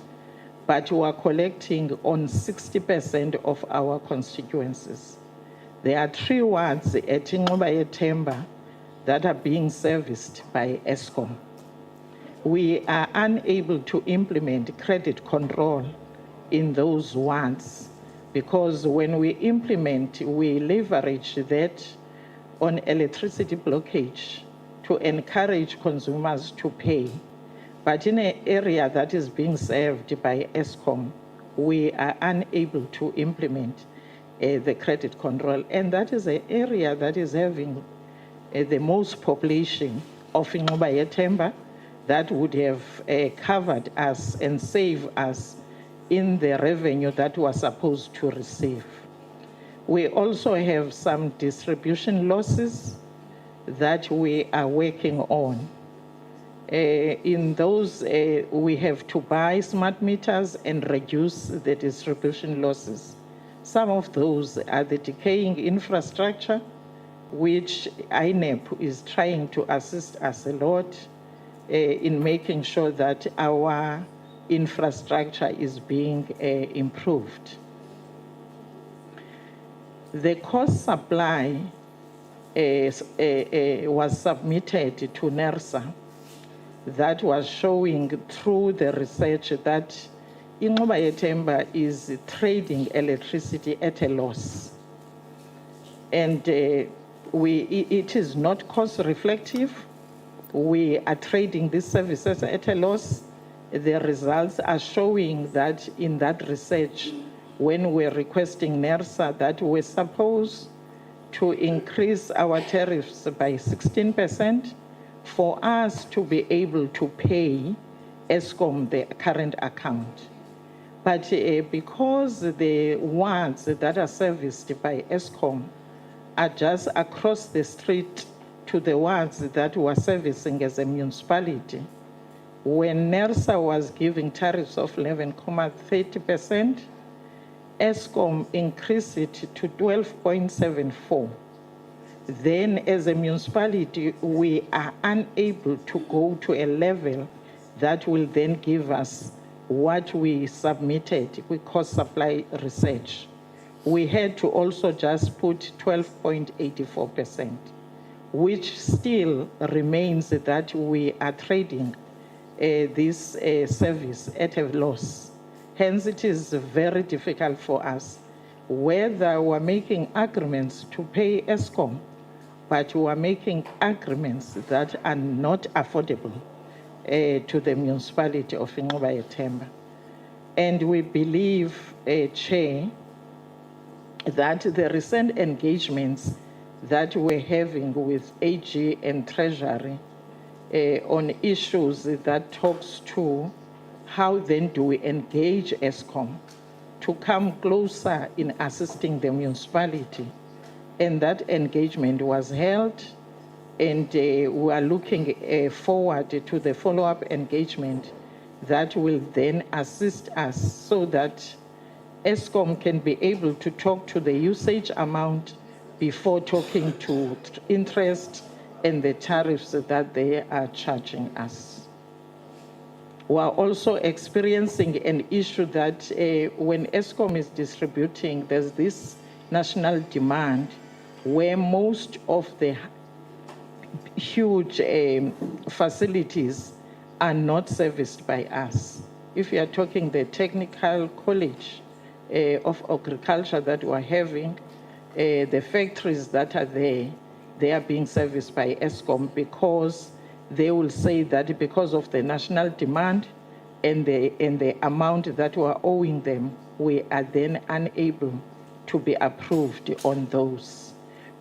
but we are collecting on 60% of our constituencies. There are 3 wards at Auditor-General that are being serviced by ESCOM. We are unable to implement credit control in those wards, because when we implement, we leverage that on electricity blockage to encourage consumers to pay. But in an area that is being served by ESCOM, we are unable to implement the credit control. And that is an area that is having the most population of Auditor-General that would have covered us and saved us in the revenue that we are supposed to receive. We also have some distribution losses that we are working on. In those, we have to buy smart meters and reduce the distribution losses. Some of those are the decaying infrastructure, which INEP is trying to assist us a lot in making sure that our infrastructure is being improved. The cost supply was submitted to NERSA, that was showing through the research that Auditor-General is trading electricity at a loss. And it is not cost reflective. We are trading these services at a loss. The results are showing that in that research, when we're requesting NERSA that we're supposed to increase our tariffs by 16%, for us to be able to pay ESCOM the current account. But because the wards that are serviced by ESCOM are just across the street to the wards that we're servicing as a municipality, when NERSA was giving tariffs of 11.30%, ESCOM increased it to 12.74%. Then as a municipality, we are unable to go to a level that will then give us what we submitted with cost supply research. We had to also just put 12.84%, which still remains that we are trading this service at a loss. Hence, it is very difficult for us, whether we're making agreements to pay ESCOM, but we are making agreements that are not affordable to the municipality of Auditor-General. And we believe, Chair, that the recent engagements that we're having with AG and Treasury on issues that talks to how then do we engage ESCOM to come closer in assisting the municipality. And that engagement was held, and we are looking forward to the follow-up engagement that will then assist us so that ESCOM can be able to talk to the usage amount before talking to interest and the tariffs that they are charging us. We are also experiencing an issue that when ESCOM is distributing, there's this national demand where most of the huge facilities are not serviced by us. If you are talking the technical college of agriculture that we're having, the factories that are there, they are being serviced by ESCOM because they will say that because of the national demand and the amount that we're owing them, we are then unable to be approved on those.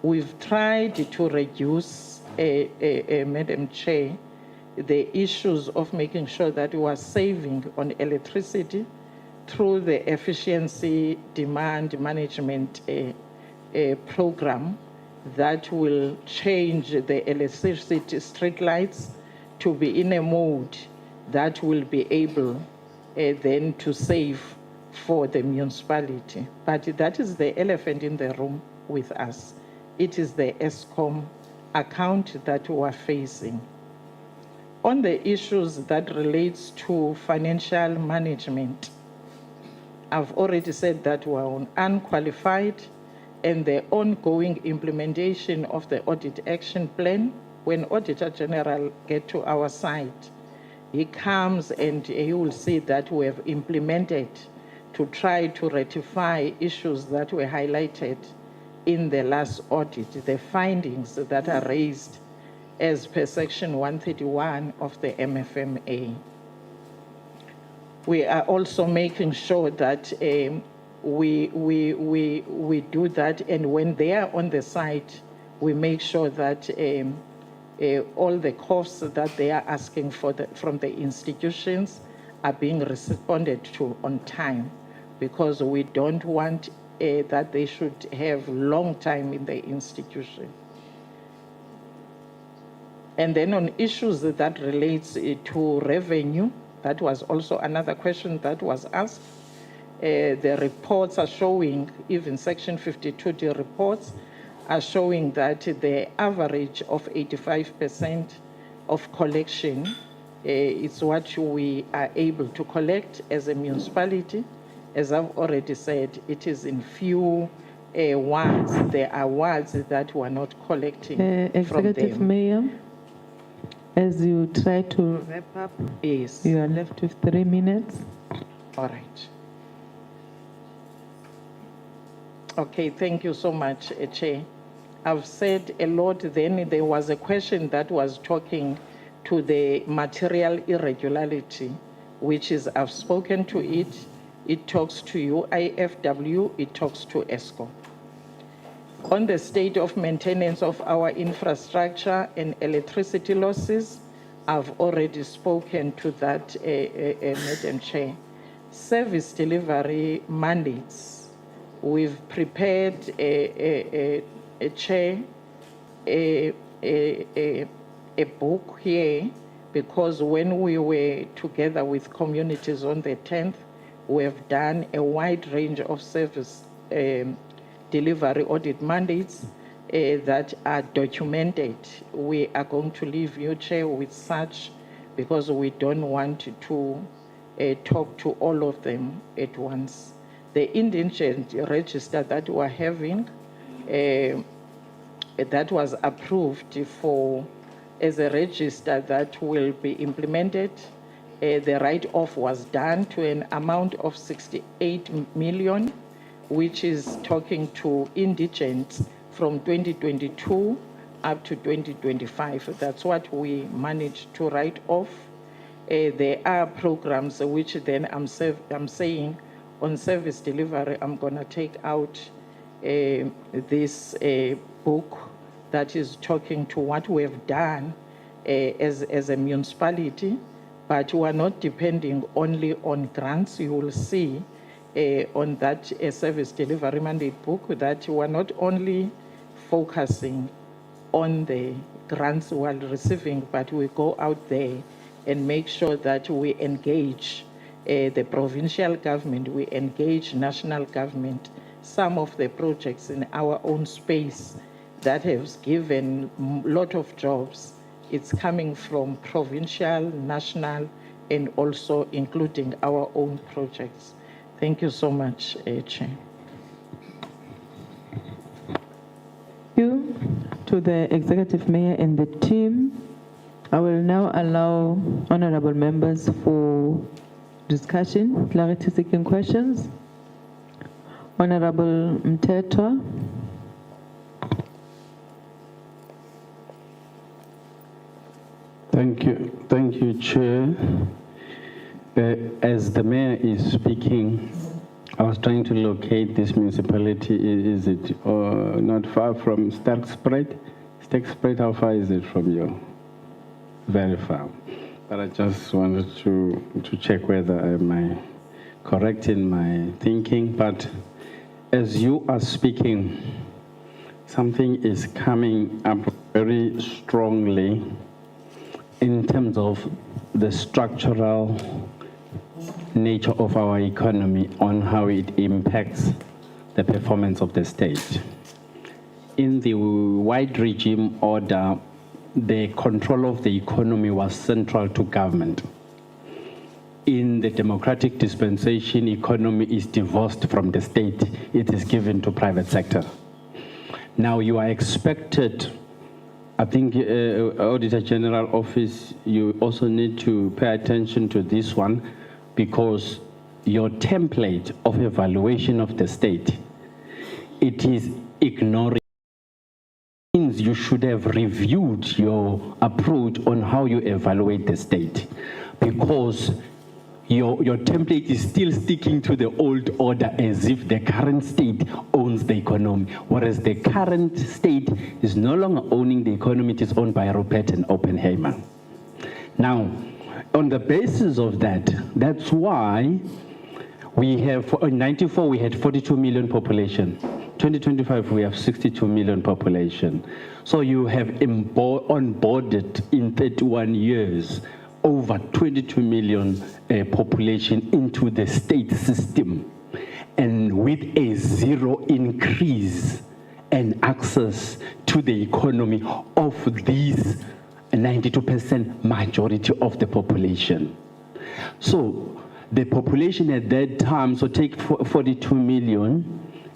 We've tried to reduce, Madam Chair, the issues of making sure that we are saving on electricity through the efficiency demand management program that will change the electricity street lights to be in a mode that will be able then to save for the municipality. But that is the elephant in the room with us. It is the ESCOM account that we are facing. On the issues that relates to financial management, I've already said that we're on unqualified and the ongoing implementation of the audit action plan. When Auditor-General get to our site, he comes and he will see that we have implemented to try to rectify issues that were highlighted in the last audit, the findings that are raised as per section 131 of the MFMA. We are also making sure that we do that, and when they are on the site, we make sure that all the costs that they are asking for from the institutions are being responded to on time, because we don't want that they should have long time in the institution. And then on issues that relates to revenue, that was also another question that was asked. The reports are showing, even section 52D reports are showing that the average of 85% of collection is what we are able to collect as a municipality. As I've already said, it is in few wards. There are wards that we're not collecting from Executive them. Mayor, as you try to wrap up, yes, you are left with 3 minutes. All right. Okay, thank you so much, Chair. I've said a lot. Then there was a question that was talking to the material irregularity, which is, I've spoken to it. It talks to UIFW, it talks to ESCO. On the state of maintenance of our infrastructure and electricity losses, I've already spoken to that, Madam Chair. Service delivery mandates. We've prepared a book here, because when we were together with communities on the 10th, we have done a wide range of service delivery audit mandates that are documented. We are going to leave you, Chair, with such, because we don't want to talk to all of them at once. The indigent register that we're having, that was approved for as a register that will be implemented. The write-off was done to an amount of 68 million, which is talking to indigents from 2022 up to 2025. That's what we managed to write off. There are programs which then I'm saying on service delivery, I'm gonna take out this book that is talking to what we have done as a municipality, but we are not depending only on grants. You will see on that service delivery mandate book that we are not only focusing on the grants we are receiving, but we go out there and make sure that we engage the provincial government, we engage national government. Some of the projects in our own space that has given a lot of jobs, it's coming from provincial, national, and also including our own projects. Thank you so much, Chair. Thank you to the Executive Mayor and the team. I will now allow honorable members for discussion, clarity-seeking questions. Honorable Mtetwa. Thank you, Chair. As the Mayor is speaking, I was trying to locate this municipality. Is it not far from Sterkspreid? Sterkspreid, how far is it from you? Very far. But I just wanted to check whether am I correct in my thinking. But as you are speaking, something is coming up very strongly in terms of the structural nature of our economy on how it impacts the performance of the state. In the wide regime order, the control of the economy was central to government. In the democratic dispensation, economy is divorced from the state. It is given to private sector. Now you are expected, I think Auditor-General Office, you also need to pay attention to this one, because your template of evaluation of the state, it is ignoring. You should have reviewed your approach on how you evaluate the state, because your template is still sticking to the old order as if the current state owns the economy, whereas the current state is no longer owning the economy, it is owned by Rupert and Oppenheimer. Now, on the basis of that, that's why we have, in 94 we had 42 million population. 2025 we have 62 million population. So you have onboarded in 31 years over 22 million population into the state system, and with a zero increase and access to the economy of these 92% majority of the population. So the population at that time, so take 42 million,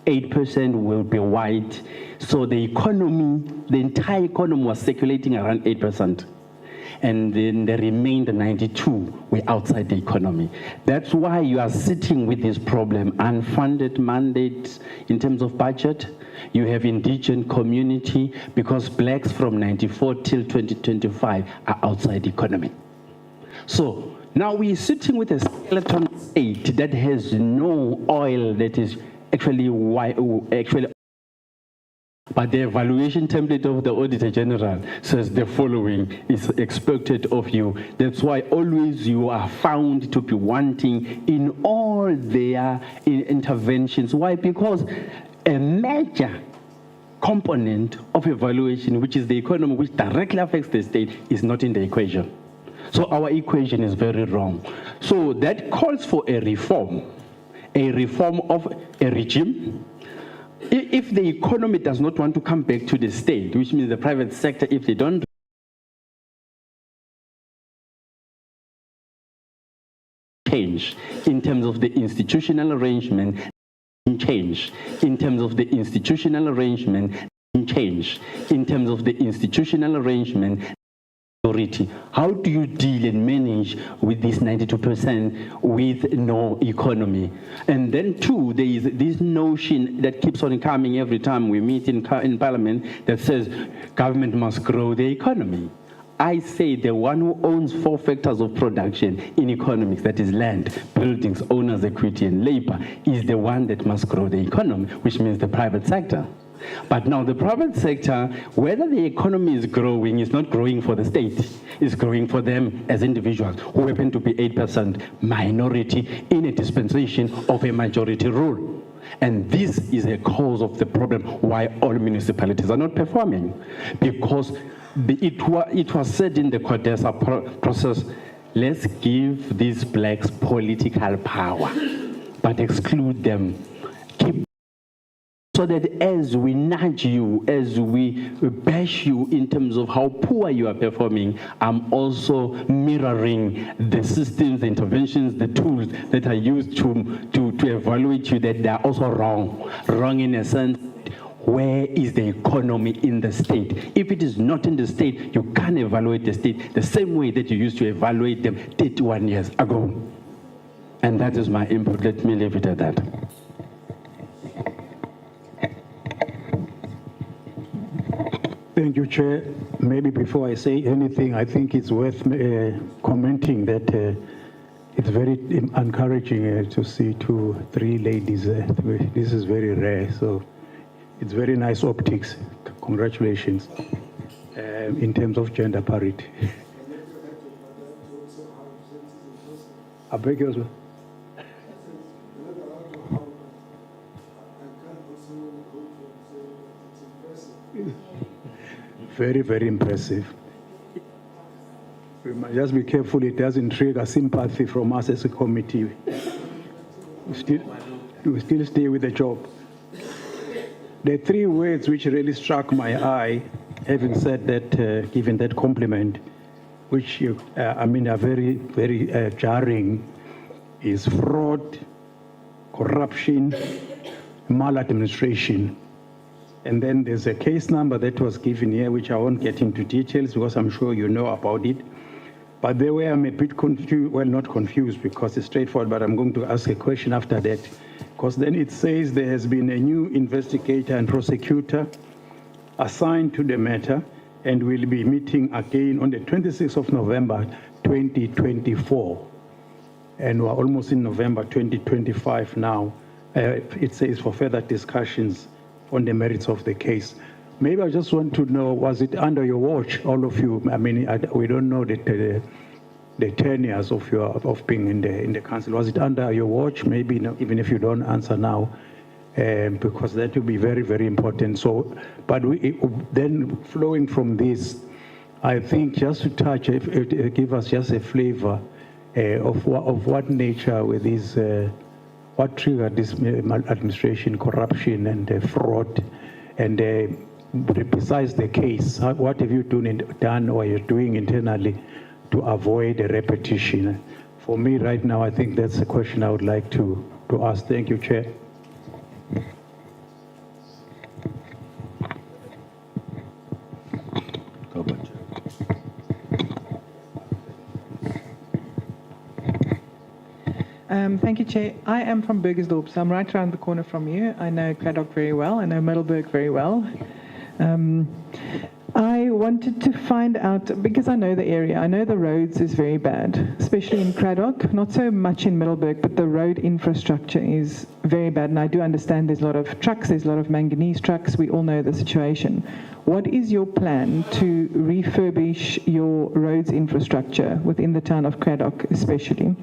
8% will be white. So the economy, the entire economy was circulating around 8%. And then the remainder 92 were outside the economy. That's why you are sitting with this problem, unfunded mandates in terms of budget. You have indigenous community, because blacks from 94 till 2025 are outside the economy. So now we're sitting with a skeleton state that has no oil, that is actually but the evaluation template of the Auditor-General says the following is expected of you. That's why always you are found to be wanting in all their interventions. Why? Because a major component of evaluation, which is the economy, which directly affects the state, is not in the equation. So our equation is very wrong. So that calls for a reform of a regime. If the economy does not want to come back to the state, which means the private sector, if they don't change in terms of the institutional arrangement, change in terms of the institutional arrangement, change in terms of the institutional arrangement, how do you deal and manage with this 92% with no economy? And then two, there is this notion that keeps on coming every time we meet in Parliament that says government must grow the economy. I say the one who owns 4 factors of production in economics, that is land, buildings, owner's equity, and labor, is the one that must grow the economy, which means the private sector. But now the private sector, whether the economy is growing, is not growing for the state, it's growing for them as individuals who happen to be 8% minority in a dispensation of a majority rule. And this is a cause of the problem why all municipalities are not performing. Because it was said in the COGTA process, let's give these blacks political power, but exclude them. Keep so that as we nudge you, as we bash you in terms of how poor you are performing, I'm also mirroring the systems, the interventions, the tools that are used to evaluate you, that they are also wrong. Wrong in a sense, where is the economy in the state? If it is not in the state, you can't evaluate the state the same way that you used to evaluate them 31 years ago. And that is my input. Let me leave it at that. Thank you, Chair. Maybe before I say anything, I think it's worth commenting that it's very encouraging to see 2-3 ladies. This is very rare, so it's very nice optics. Congratulations in terms of gender parity. I beg yours. Very, very impressive. We must just be careful it doesn't trigger sympathy from us as a committee. We still stay with the job. The 3 words which really struck my eye, having said that, given that compliment, which are very, very jarring, is fraud, corruption, maladministration. And then there's a case number that was given here, which I won't get into details because I'm sure you know about it. But there where I'm a bit confused, well, not confused because it's straightforward, but I'm going to ask a question after that. Because then it says there has been a new investigator and prosecutor assigned to the matter and will be meeting again on the 26th of November, 2024. And we're almost in November 2025 now. It says for further discussions on the merits of the case. Maybe I just want to know, was it under your watch, all of you? I mean, we don't know the 10 years of being in the council. Was it under your watch? Maybe even if you don't answer now, because that will be very, very important. So, but then flowing from this, I think just to touch, give us just a flavor of what nature with these. What triggered this maladministration, corruption, and fraud? And besides the case, what have you done or you're doing internally to avoid a repetition? For me right now, I think that's a question I would like to ask. Thank you, Chair. Thank you, Chair. I am from Burgersdorp, so I'm right around the corner from you. I know Craddock very well. I know Middelburg very well. I wanted to find out, because I know the area, I know the roads is very bad, especially in Craddock, not so much in Middelburg, but the road infrastructure is very bad. And I do understand there's a lot of trucks, there's a lot of manganese trucks. We all know the situation. What is your plan to refurbish your roads infrastructure within the town of Craddock, especially?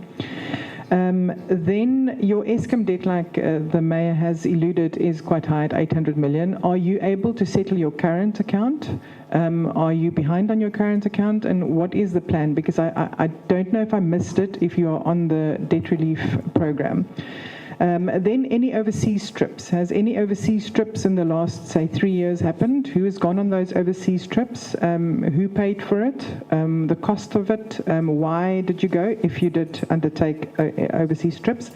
Then your Eskom debt, like the mayor has alluded, is quite high at 800 million. Are you able to settle your current account? Are you behind on your current account? And what is the plan? Because I don't know if I missed it, if you are on the debt relief program. Then any overseas trips. Has any overseas trips in the last, say, 3 years happened? Who has gone on those overseas trips? Who paid for it? The cost of it? Why did you go if you did undertake overseas trips?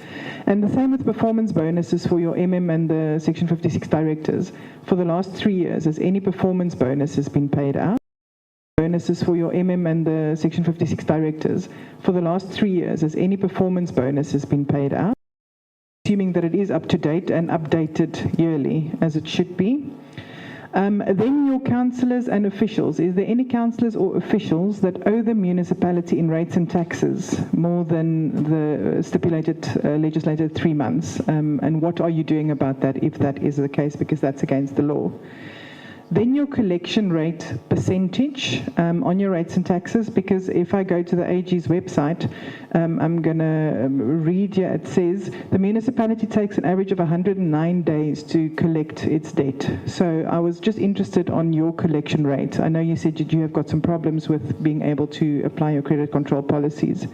And the same with performance bonuses for your and the Section 56 directors. For the last 3 years, has any performance bonuses been paid out? Bonuses for your and the Section 56 directors. For the last 3 years, has any performance bonuses been paid out? Assuming that it is up to date and updated yearly, as it should be. Then your councillors and officials. Is there any councillors or officials that owe the municipality in rates and taxes more than the stipulated legislated 3 months? And what are you doing about that if that is the case, because that's against the law? Then your collection rate percentage on your rates and taxes, because if I go to the AG's website, I'm going to read here, it says, the municipality takes an average of 109 days to collect its debt. So I was just interested on your collection rate. I know you said that you have got some problems with being able to apply your credit control policies.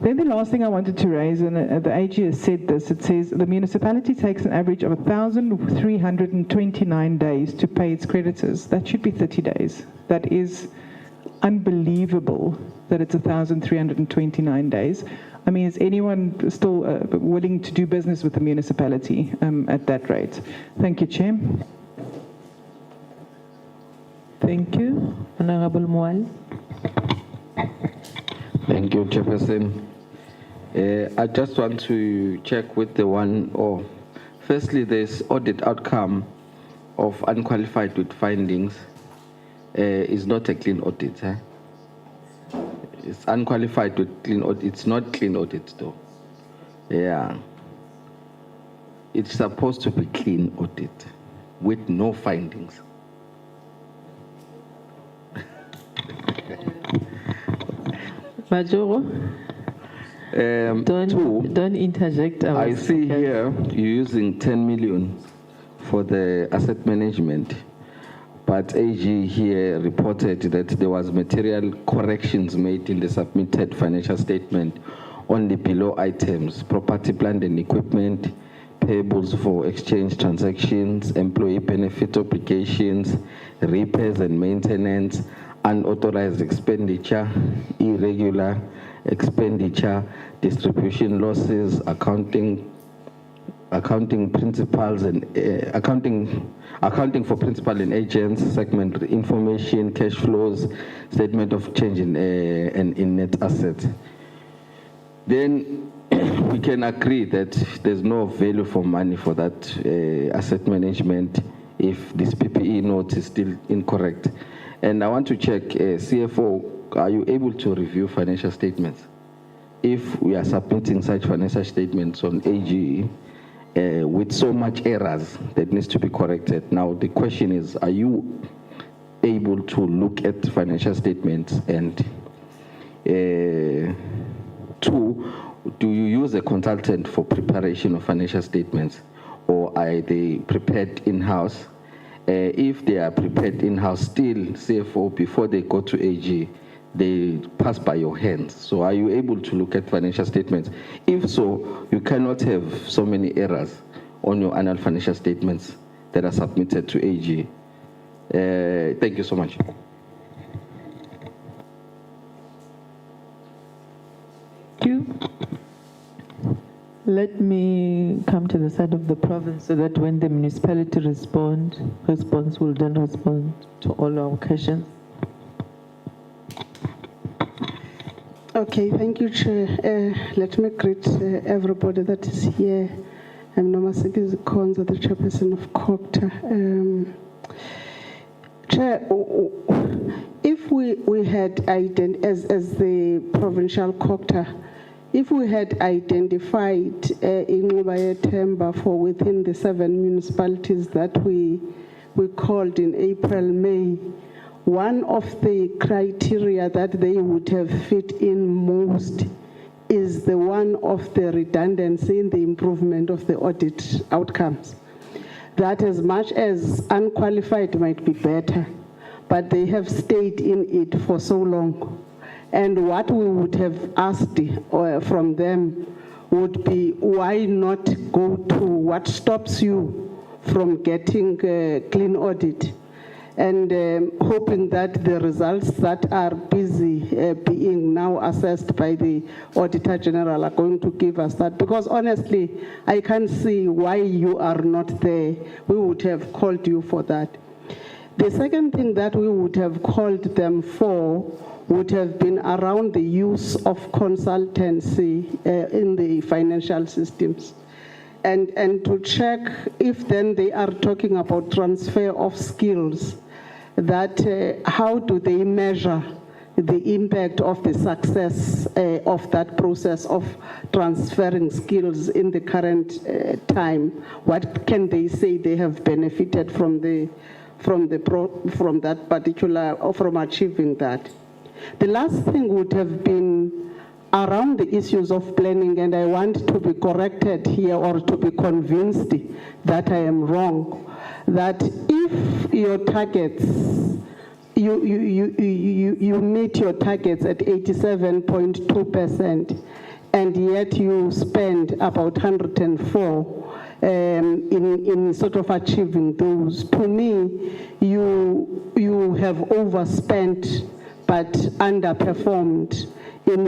Then the last thing I wanted to raise, and the AG has said this, it says the municipality takes an average of 1,329 days to pay its creditors. That should be 30 days. That is unbelievable that it's 1,329 days. I mean, is anyone still willing to do business with the municipality at that rate? Thank you, Chair. Thank you. Honorable Moal. Thank you, Chairperson. I just want to check with the one, firstly, this audit outcome of unqualified with findings is not a clean audit. It's unqualified with clean audit. It's not clean audit, though. Yeah. It's supposed to be clean audit with no findings. Majoro, don't interject. I see here you're using 10 million for the asset management, but AG here reported that there was material corrections made in the submitted financial statement on the below items: property, plant and equipment, payables for exchange transactions, employee benefit obligations, repairs and maintenance, unauthorized expenditure, irregular expenditure, distribution losses, accounting principals and accounting for principal and agents, segment information, cash flows, statement of change in net assets. Then we can agree that there's no value for money for that asset management if this PPE note is still incorrect. And I want to check, CFO, are you able to review financial statements? If we are submitting such financial statements on AG with so much errors that needs to be corrected. Now, the question is, are you able to look at financial statements? And two, do you use a consultant for preparation of financial statements, or are they prepared in-house? If they are prepared in-house, still CFO, before they go to AG, they pass by your hands. So are you able to look at financial statements? If so, you cannot have so many errors on your annual financial statements that are submitted to AG. Thank you so much. Thank you. Let me come to the side of the province so that when the municipality responds, will then respond to all our questions. Okay, thank you, Chair. Let me greet everybody that is here. I'm Nomasiki Konza, the chairperson of COGTA. Chair, if we had as the provincial COGTA, if we had identified in Temba for within the 7 municipalities that we called in April, May, one of the criteria that they would have fit in most is the one of the redundancy in the improvement of the audit outcomes. That as much as unqualified might be better, but they have stayed in it for so long. And what we would have asked from them would be, why not go to what stops you from getting a clean audit? And hoping that the results that are busy being now assessed by the Auditor-General are going to give us that. Because honestly, I can't see why you are not there. We would have called you for that. The second thing that we would have called them for would have been around the use of consultancy in the financial systems. And to check if then they are talking about transfer of skills, that how do they measure the impact of the success of that process of transferring skills in the current time? What can they say they have benefited from the from that particular, or from achieving that. The last thing would have been around the issues of planning, and I want to be corrected here or to be convinced that I am wrong, that if your targets, you meet your targets at 87.2%, and yet you spend about 104 in sort of achieving those. To me, you have overspent but underperformed in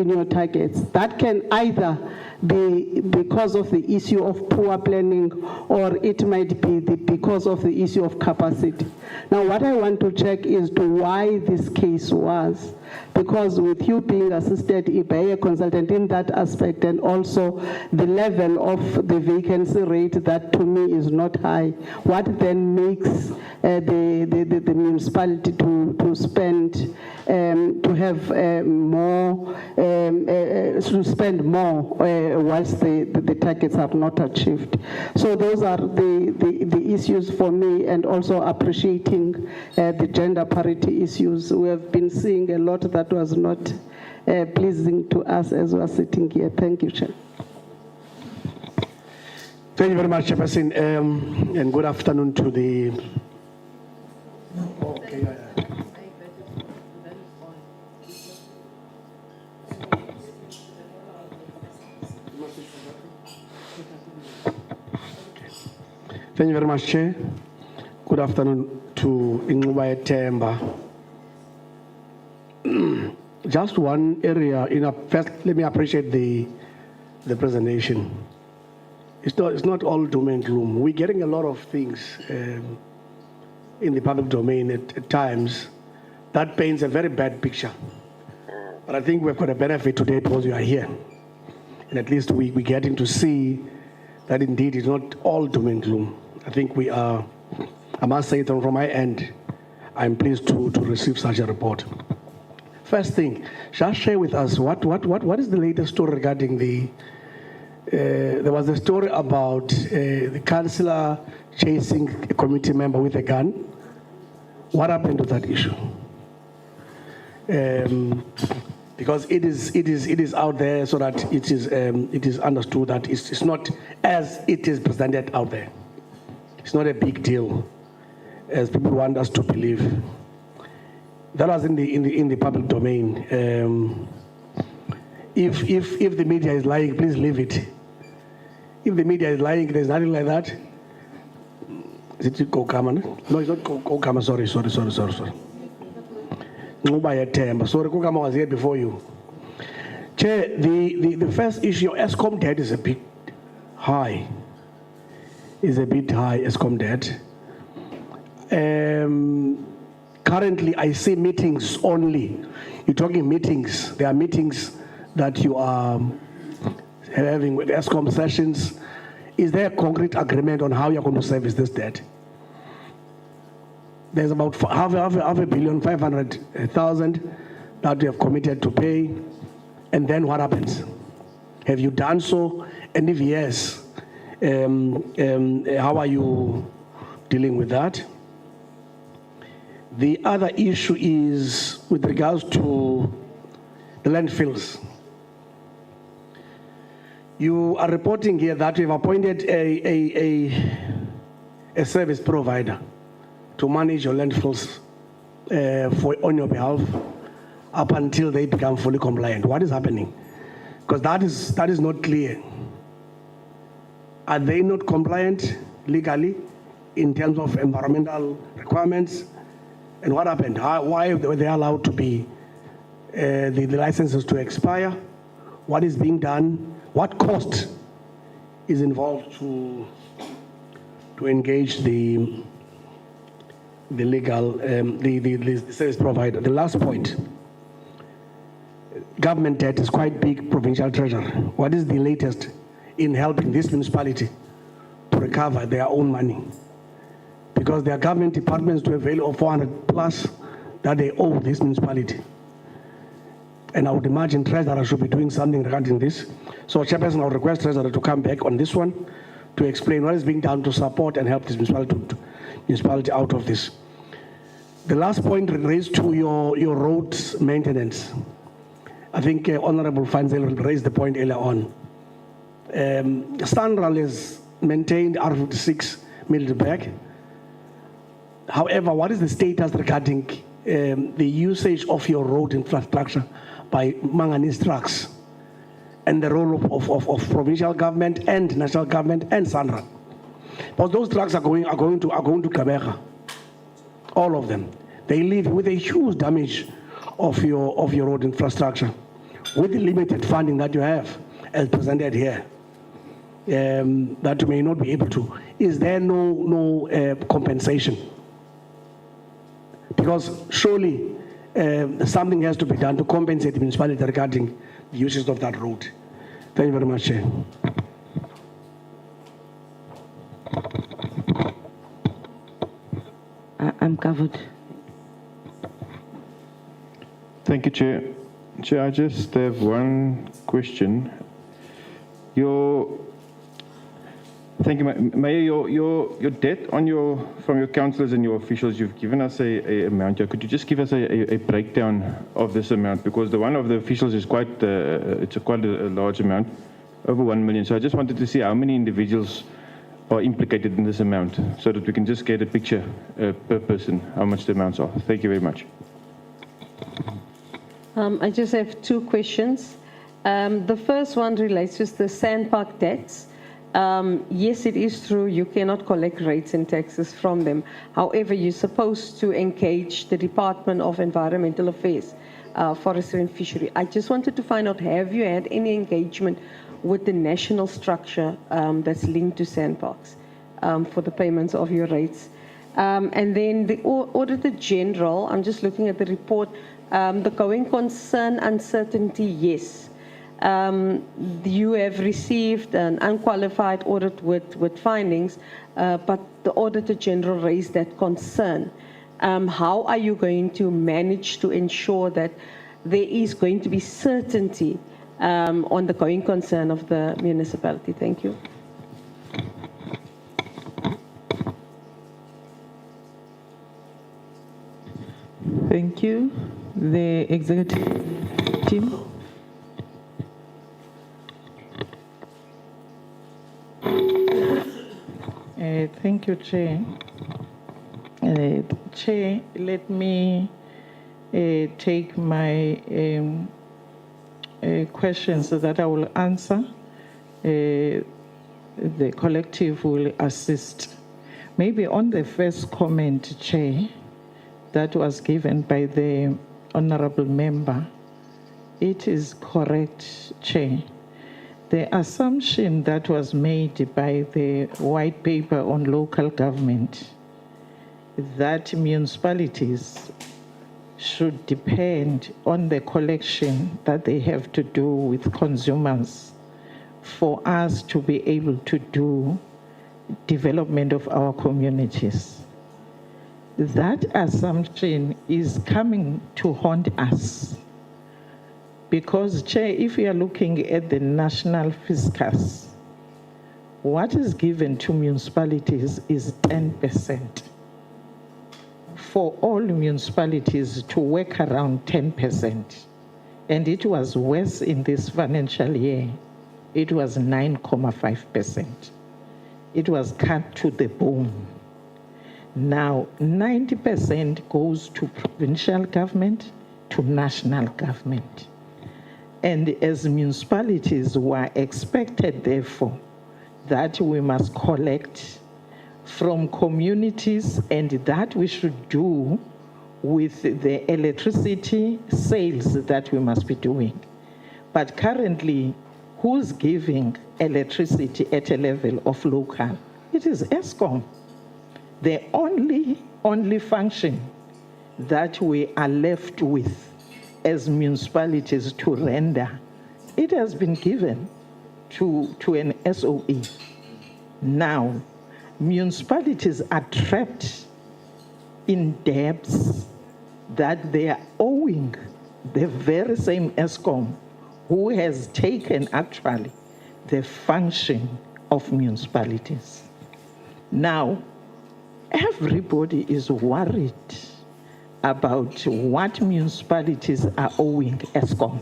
your targets. That can either be because of the issue of poor planning, or it might be because of the issue of capacity. Now, what I want to check is to why this case was, because with you being assisted by a consultant in that aspect, and also the level of the vacancy rate that to me is not high, what then makes the municipality to spend, to have more, to spend more whilst the targets are not achieved? So those are the issues for me, and also appreciating the gender parity issues. We have been seeing a lot that was not pleasing to us as we are sitting here. Thank you, Chair. Thank you very much, Chairperson, and good afternoon to the... Thank you very much, Chair. Good afternoon to Inguba Temba. Just one area, first let me appreciate the presentation. It's not all doom and gloom. We're getting a lot of things in the public domain at times that paints a very bad picture. But I think we've got a benefit today because you are here. And at least we're getting to see that indeed it's not all doom and gloom. I think we are, I must say that from my end, I'm pleased to receive such a report. First thing, just share with us what is the latest story regarding the, there was a story about the councillor chasing a committee member with a gun. What happened to that issue? Because it is out there so that it is understood that it's not as it is presented out there. It's not a big deal, as people want us to believe. That was in the public domain. If the media is lying, please leave it. If the media is lying, there's nothing like that. Is it COGTA? No, it's not COGTA. Sorry. Sorry, COGTA was here before you. Chair, the first issue, SCOM debt is a bit high. SCOM debt. Currently, I see meetings only. You're talking meetings. There are meetings that you are having with SCOM sessions. Is there a concrete agreement on how you're going to service this debt? There's about half a billion, 500,000 that we have committed to pay. And then what happens? Have you done so? And if yes, how are you dealing with that? The other issue is with regards to the landfills. You are reporting here that we've appointed a service provider to manage your landfills on your behalf up until they become fully compliant. What is happening? Because that is not clear. Are they not compliant legally in terms of environmental requirements? And what happened? Why were they allowed to be, the licenses to expire? What is being done? What cost is involved to engage the legal, the service provider? The last point, government debt is quite big, provincial treasury. What is the latest in helping this municipality to recover their own money? Because there are government departments to a value of 400 plus that they owe this municipality. And I would imagine Treasurer should be doing something regarding this. So Chairperson, I would request Treasurer to come back on this one to explain what is being done to support and help this municipality municipality out of this. The last point raised to your roads maintenance. I think Honorable Fanzel raised the point earlier on. Stanral is maintained R56 Middleburg. However, what is the status regarding the usage of your road infrastructure by manganese trucks and the role of provincial government and national government and SANRAL? But those trucks are going to Gqeberha, all of them. They leave with a huge damage of your road infrastructure with the limited funding that you have as presented here. That you may not be able to. Is there no compensation? Because surely something has to be done to compensate the municipality regarding the uses of that road. Thank you very much, Chair. I'm covered. Thank you, Chair. Chair, I just have one question. Thank you, Mayor. Your debt from your councillors and your officials, you've given us a amount here. Could you just give us a breakdown of this amount? Because the one of the officials is quite a large amount, over 1 million. So I just wanted to see how many individuals are implicated in this amount, so that we can just get a picture per person how much the amounts are. Thank you very much. I just have two questions. The first one relates to the sandpark debts. Yes, it is true you cannot collect rates and taxes from them. However, you're supposed to engage the Department of Environmental Affairs, Forestry and Fishery. I just wanted to find out, have you had any engagement with the national structure that's linked to sandparks for the payments of your rates? And then the Auditor-General, I'm just looking at the report, the going concern uncertainty, yes. You have received an unqualified audit with findings, but the Auditor-General raised that concern. How are you going to manage to ensure that there is going to be certainty on the going concern of the municipality? Thank you. Thank you. The executive team. Thank you, Chair. Chair, let me take my questions that I will answer. The collective will assist. Maybe on the first comment, Chair, that was given by the honorable member, it is correct, Chair. The assumption that was made by the white paper on local government that municipalities should depend on the collection that they have to do with consumers for us to be able to do development of our communities. That assumption is coming to haunt us. Because, Chair, if we are looking at the national fiscus, what is given to municipalities is 10%. For all municipalities to work around 10%. And it was worse in this financial year. It was 9.5%. It was cut to the bone. Now, 90% goes to provincial government, to national government. And as municipalities were expected, therefore, that we must collect from communities and that we should do with the electricity sales that we must be doing. But currently, who's giving electricity at a level of local? It is ESCOM. The only function that we are left with as municipalities to render, it has been given to an SOE. Now, municipalities are trapped in debts that they are owing the very same ESCOM who has taken actually the function of municipalities. Now, Everybody is worried about what municipalities are owing ESCOM.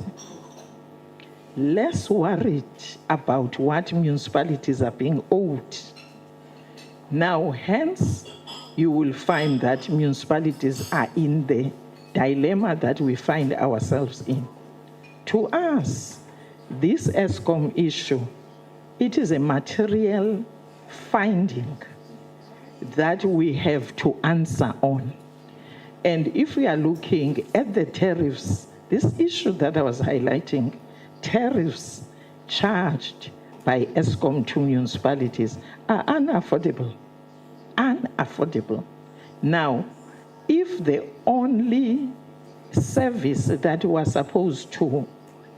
Less worried about what municipalities are being owed. Now, hence, you will find that municipalities are in the dilemma that we find ourselves in. To us, this ESCOM issue, it is a material finding that we have to answer on. And if we are looking at the tariffs, this issue that I was highlighting, tariffs charged by ESCOM to municipalities are unaffordable. Unaffordable. Now, if the only service that we are supposed to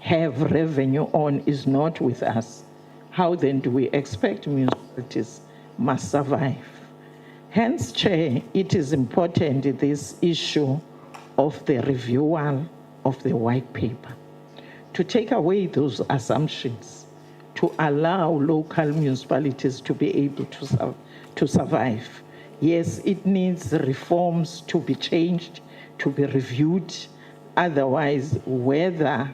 have revenue on is not with us, how then do we expect municipalities must survive? Hence, Chair, it is important, this issue of the reviewal of the white paper, to take away those assumptions, to allow local municipalities to be able to survive. Yes, it needs reforms to be changed, to be reviewed. Otherwise, whether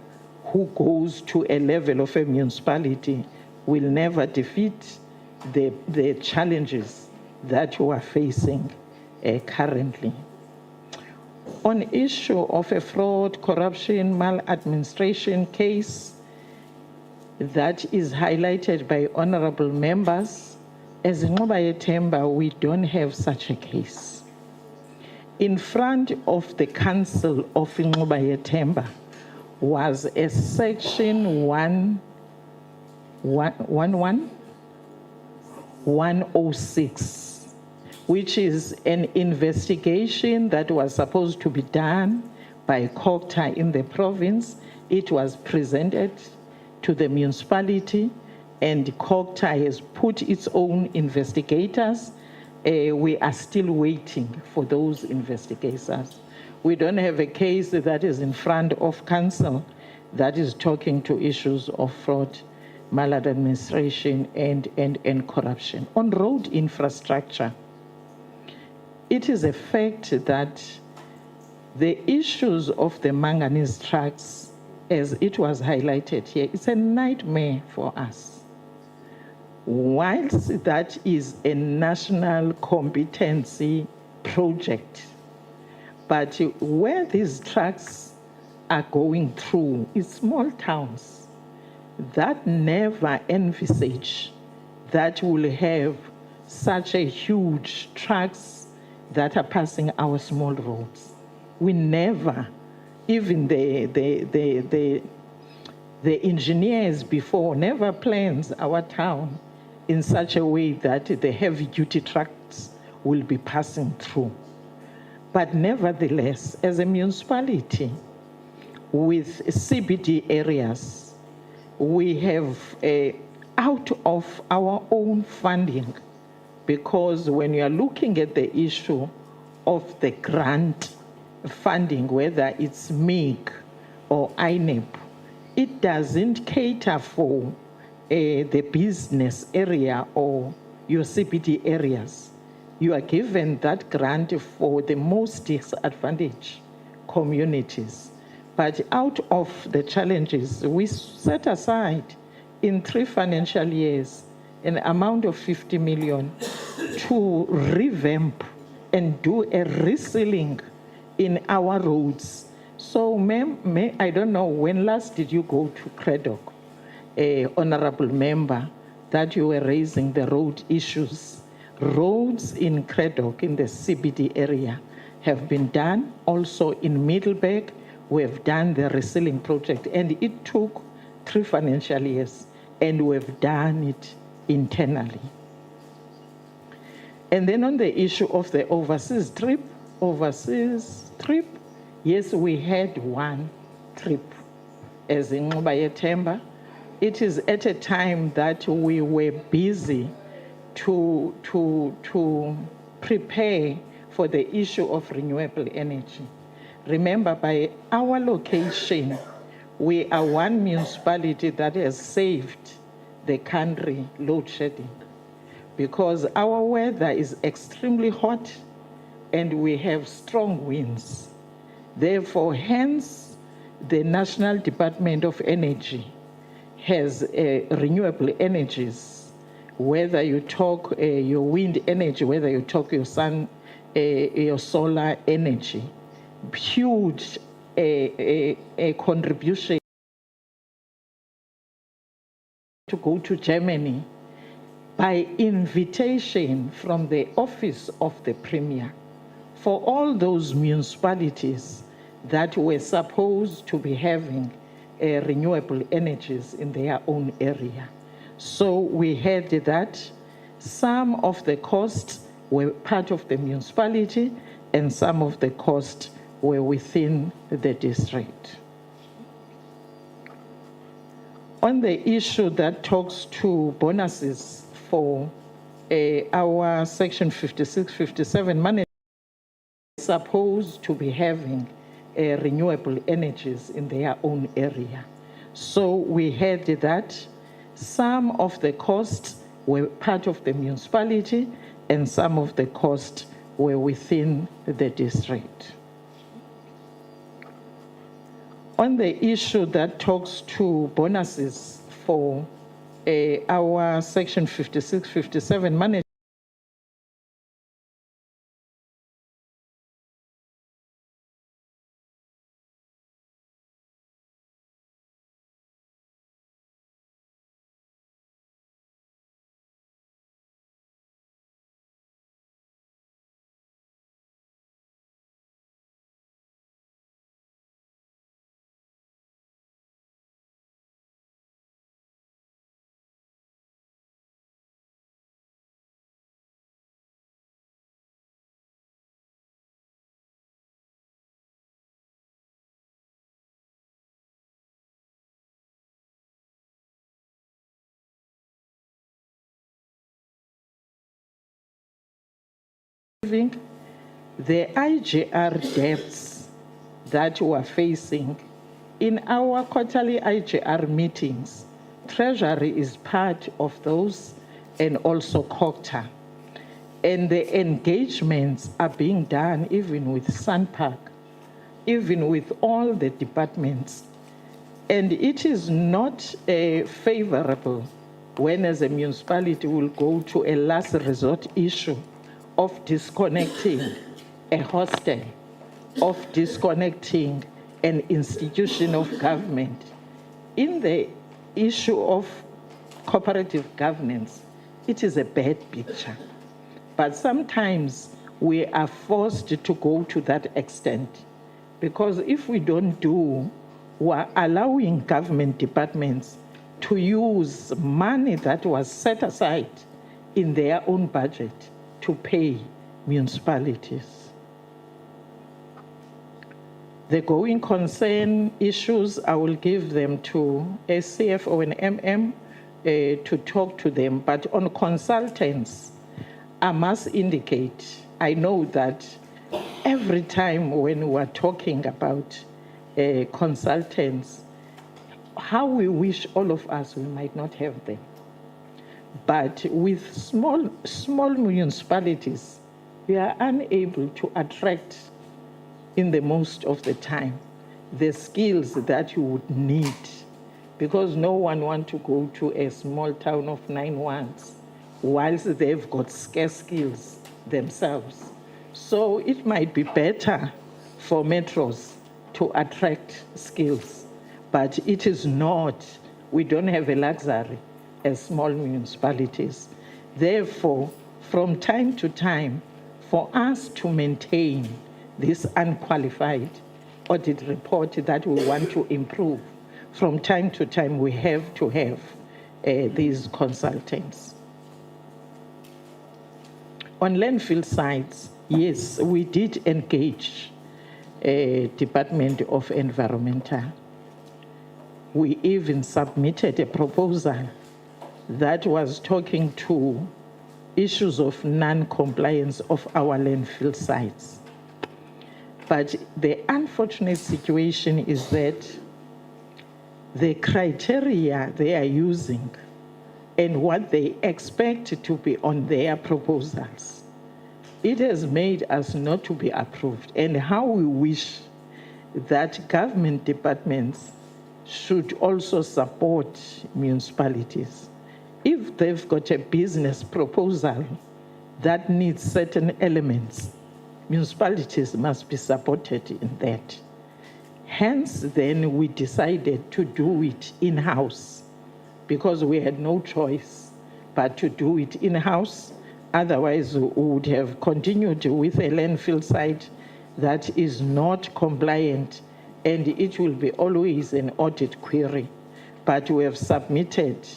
who goes to a level of a municipality will never defeat the challenges that we are facing currently. On issue of a fraud, corruption, maladministration case that is highlighted by honorable members, as Ngobaye Temba, we don't have such a case. In front of the council of Ngobaye Temba was a section 106, which is an investigation that was supposed to be done by COGTA in the province. It was presented to the municipality, and COGTA has put its own investigators. We are still waiting for those investigators. We don't have a case that is in front of council that is talking to issues of fraud, maladministration, and corruption. On road infrastructure, it is a fact that the issues of the manganese trucks, as it was highlighted here, it's a nightmare for us. Whilst that is a national competency project, but where these trucks are going through is small towns that never envisage that will have such a huge trucks that are passing our small roads. We never, even the engineers before never plans our town in such a way that the heavy-duty trucks will be passing through. But nevertheless, as a municipality with CBD areas, we have out of our own funding, because when you are looking at the issue of the grant funding, whether it's MIG or INEP, it doesn't cater for the business area or your CBD areas. You are given that grant for the most disadvantaged communities. But out of the challenges, we set aside in 3 financial years an amount of 50 million to revamp and do a resealing in our roads. So, ma'am, I don't know, when last did you go to Craddock, honorable member, that you were raising the road issues? Roads in Craddock, in the CBD area, have been done. Also in Middleburg, we have done the resealing project, and it took 3 financial years, and we've done it internally. And then on the issue of the overseas trip, yes, we had 1 trip as in Ngobaye Temba. It is at a time that we were busy to prepare for the issue of renewable energy. Remember, by our location, we are one municipality that has saved the country load shedding. because our weather is extremely hot and we have strong winds. Therefore, hence, the National Department of Energy has renewable energies, whether you talk your wind energy, whether you talk your sun, your solar energy, huge a contribution to go to Germany by invitation from the Office of the Premier for all those municipalities that were supposed to be having renewable energies in their own area. So we heard that some of the costs were part of the municipality and some of the costs were within the district. On the issue that talks to bonuses for our Section 56, 57 managers supposed to be having renewable energies in their own area. So we heard that some of the costs were part of the municipality and some of the costs were within the district. On the issue that talks to bonuses for our Section 56, 57 managers, the IGR debts that we are facing in our quarterly IGR meetings, Treasury is part of those and also COGTA. And the engagements are being done even with SunPark, even with all the departments. And it is not favorable when as a municipality will go to a last resort issue of disconnecting a hostel, of disconnecting an institution of government. In the issue of cooperative governance, it is a bad picture. But sometimes we are forced to go to that extent, because if we don't do, we're allowing government departments to use money that was set aside in their own budget to pay municipalities. The going concern issues, I will give them to a CFO and MM to talk to them. But on consultants, I must indicate, I know that every time when we're talking about consultants, how we wish all of us we might not have them. But with small municipalities, we are unable to attract, in the most of the time, the skills that you would need, because no one wants to go to a small town of 9 ones whilst they've got scarce skills themselves. So it might be better for metros to attract skills, but it is not. We don't have a luxury as small municipalities. Therefore, from time to time, for us to maintain this unqualified audit report that we want to improve, from time to time we have to have these consultants. On landfill sites, yes, we did engage Department of Environmental. We even submitted a proposal that was talking to issues of non-compliance of our landfill sites. But the unfortunate situation is that the criteria they are using and what they expect to be on their proposals. It has made us not to be approved, and how we wish that government departments should also support municipalities. If they've got a business proposal that needs certain elements, municipalities must be supported in that. Hence, then we decided to do it in-house because we had no choice but to do it in-house. Otherwise, we would have continued with a landfill site that is not compliant, and it will be always an audit query. But we have submitted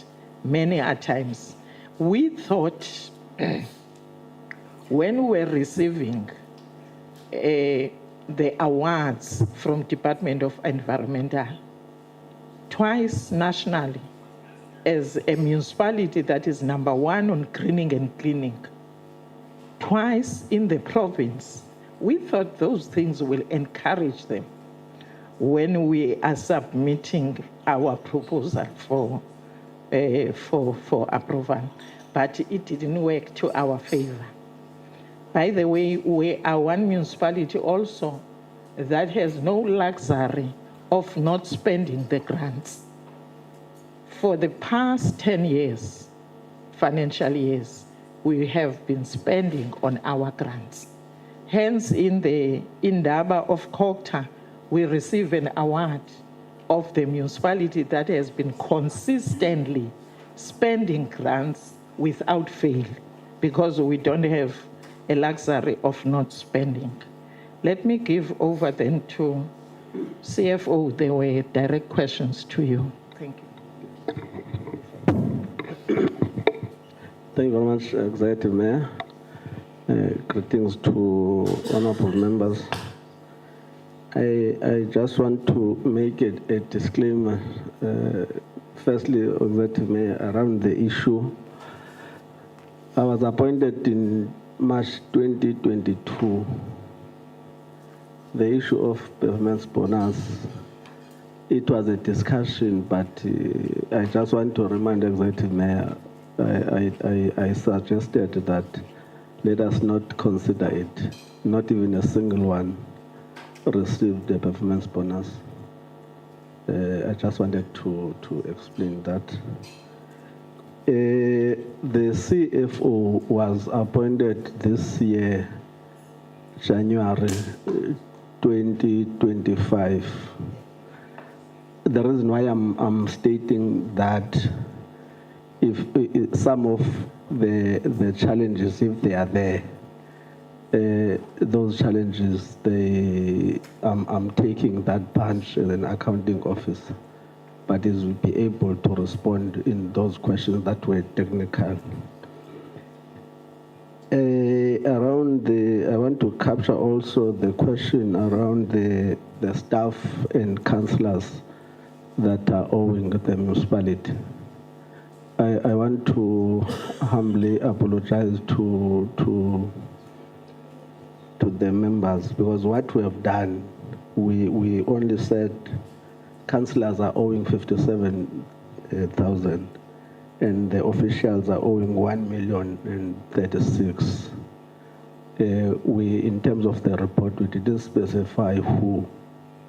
many a times. We thought when we were receiving the awards from Department of Environmental, twice nationally, as a municipality that is #1 on greening and cleaning, twice in the province, we thought those things will encourage them when we are submitting our proposal for approval, but it didn't work to our favor. By the way, we are one municipality also that has no luxury of not spending the grants. For the past 10 years, financial years, we have been spending on our grants. Hence, in the Indaba of COGTA, we receive an award of the municipality that has been consistently spending grants without fail, because we don't have a luxury of not spending. Let me give over then to CFO. There were direct questions to you. Thank you. Thank you very much, Executive Mayor. Greetings to honorable members. I just want to make it a disclaimer. Firstly, Executive Mayor, around the issue. I was appointed in March 2022. The issue of performance bonus, it was a discussion, but I just want to remind Executive Mayor, I suggested that let us not consider it, not even a single one received the performance bonus. I just wanted to explain that. The CFO was appointed this year, January 2025. The reason why I'm stating that, if some of the challenges, if they are there, those challenges, I'm taking that bunch as an accounting officer, but is will be able to respond in those questions that were technical. I want to capture also the question around the staff and councillors that are owing the municipality. I want to humbly apologize to the members, because what we have done, we only said councillors are owing 57,000 and the officials are owing 1,036,000. In terms of the report, we didn't specify who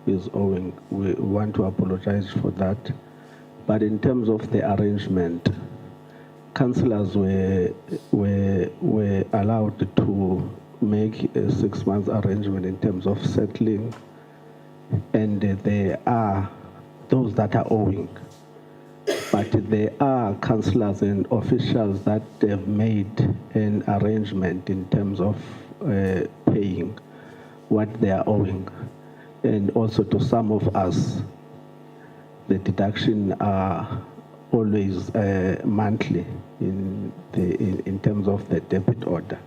is owing. We want to apologize for that. But in terms of the arrangement, councillors were allowed to make a 6-month arrangement in terms of settling, and there are those that are owing. But there are councillors and officials that have made an arrangement in terms of paying what they are owing. And also to some of us, the deduction are always monthly in terms of the debit order.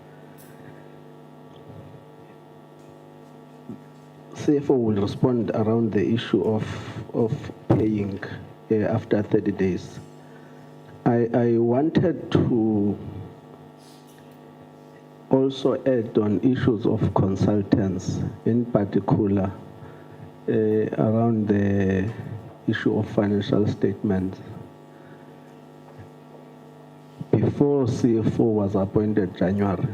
CFO will respond around the issue of paying after 30 days. I wanted to also add on issues of consultants, in particular around the issue of financial statements. before CFO was appointed January,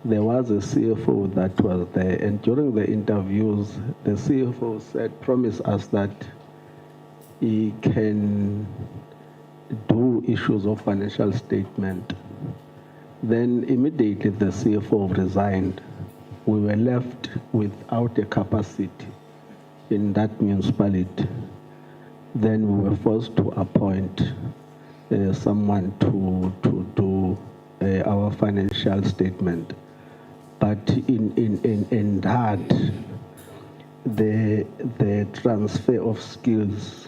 there was a CFO that was there, and during the interviews, the CFO promised us that he can do issues of financial statement. Then immediately the CFO resigned. We were left without a capacity in that municipality. Then we were forced to appoint someone to do our financial statement. But in that, the transfer of skills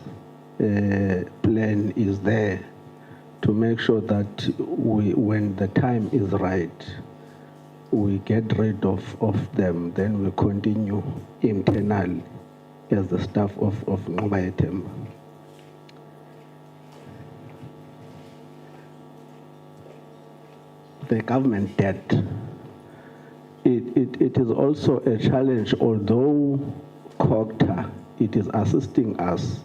plan is there to make sure that when the time is right, we get rid of them, then we continue internally as the staff of Ngobayetem. The government debt, it is also a challenge, although COGTA, it is assisting us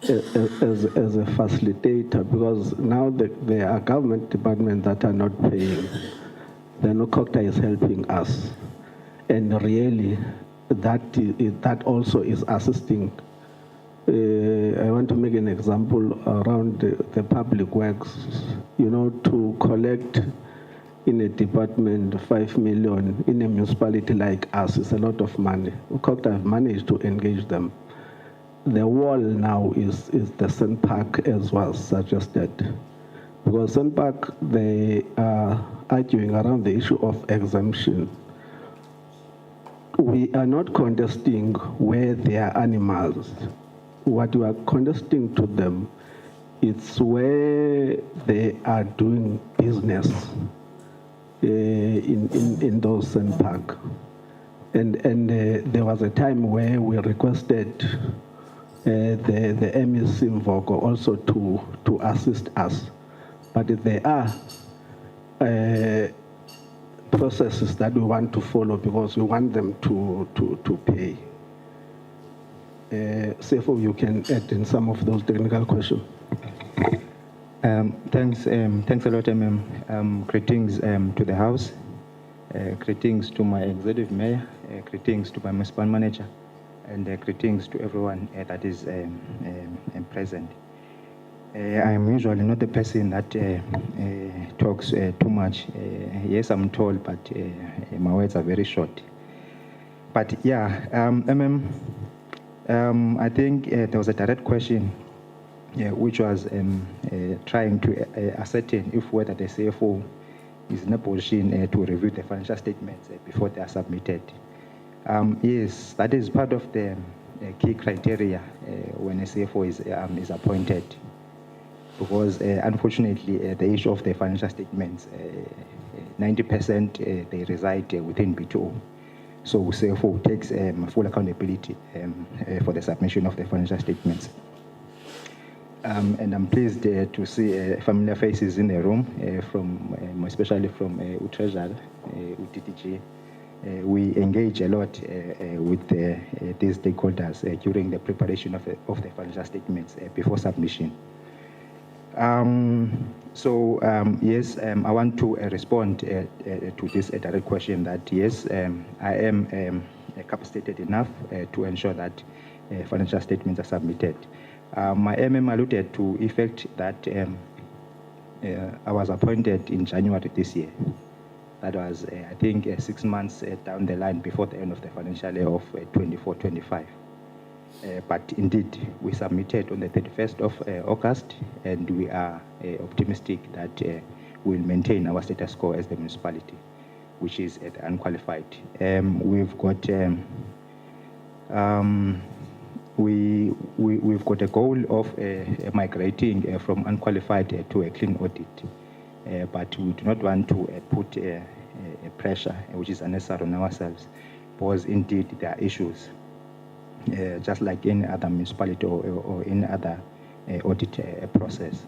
as a facilitator, because now there are government departments that are not paying. Then COGTA is helping us. And really, that also is assisting. I want to make an example around the public works, to collect in a department 5 million in a municipality like us is a lot of money. COGTA have managed to engage them. The wall now is the St. Park, as was suggested. Because St. Park, they are arguing around the issue of exemption. We are not contesting where there are animals. What we are contesting to them, it's where they are doing business in those St. Park. And there was a time where we requested the MEC Mvoko also to assist us. But there are processes that we want to follow because we want them to pay. CFO, you can add in some of those technical questions. Thanks a lot, greetings to the House, greetings to my executive mayor, greetings to my municipal manager, and greetings to everyone that is present. I am usually not the person that talks too much. Yes, I'm told, but my words are very short. But yeah, I think there was a direct question which was trying to ascertain if whether the CFO is in a position to review the financial statements before they are submitted. Yes, that is part of the key criteria when a CFO is appointed. Because unfortunately, the issue of the financial statements, 90% they reside within B2O. So CFO takes full accountability for the submission of the financial statements. And I'm pleased to see familiar faces in the room, especially from Treasury, UTTG. We engage a lot with these stakeholders during the preparation of the financial statements before submission. Yes, I want to respond to this direct question that yes, I am capacitated enough to ensure that financial statements are submitted. My alluded to effect that I was appointed in January this year. That was, I think, 6 months down the line before the end of the financial year of 24-25. But indeed, we submitted on the 31st of August, and we are optimistic that we'll maintain our status quo as the municipality, which is unqualified. We've got we've got a goal of migrating from unqualified to a clean audit, but we do not want to put a pressure which is unnecessary on ourselves, because indeed there are issues. Just like any other municipality or any other audit process.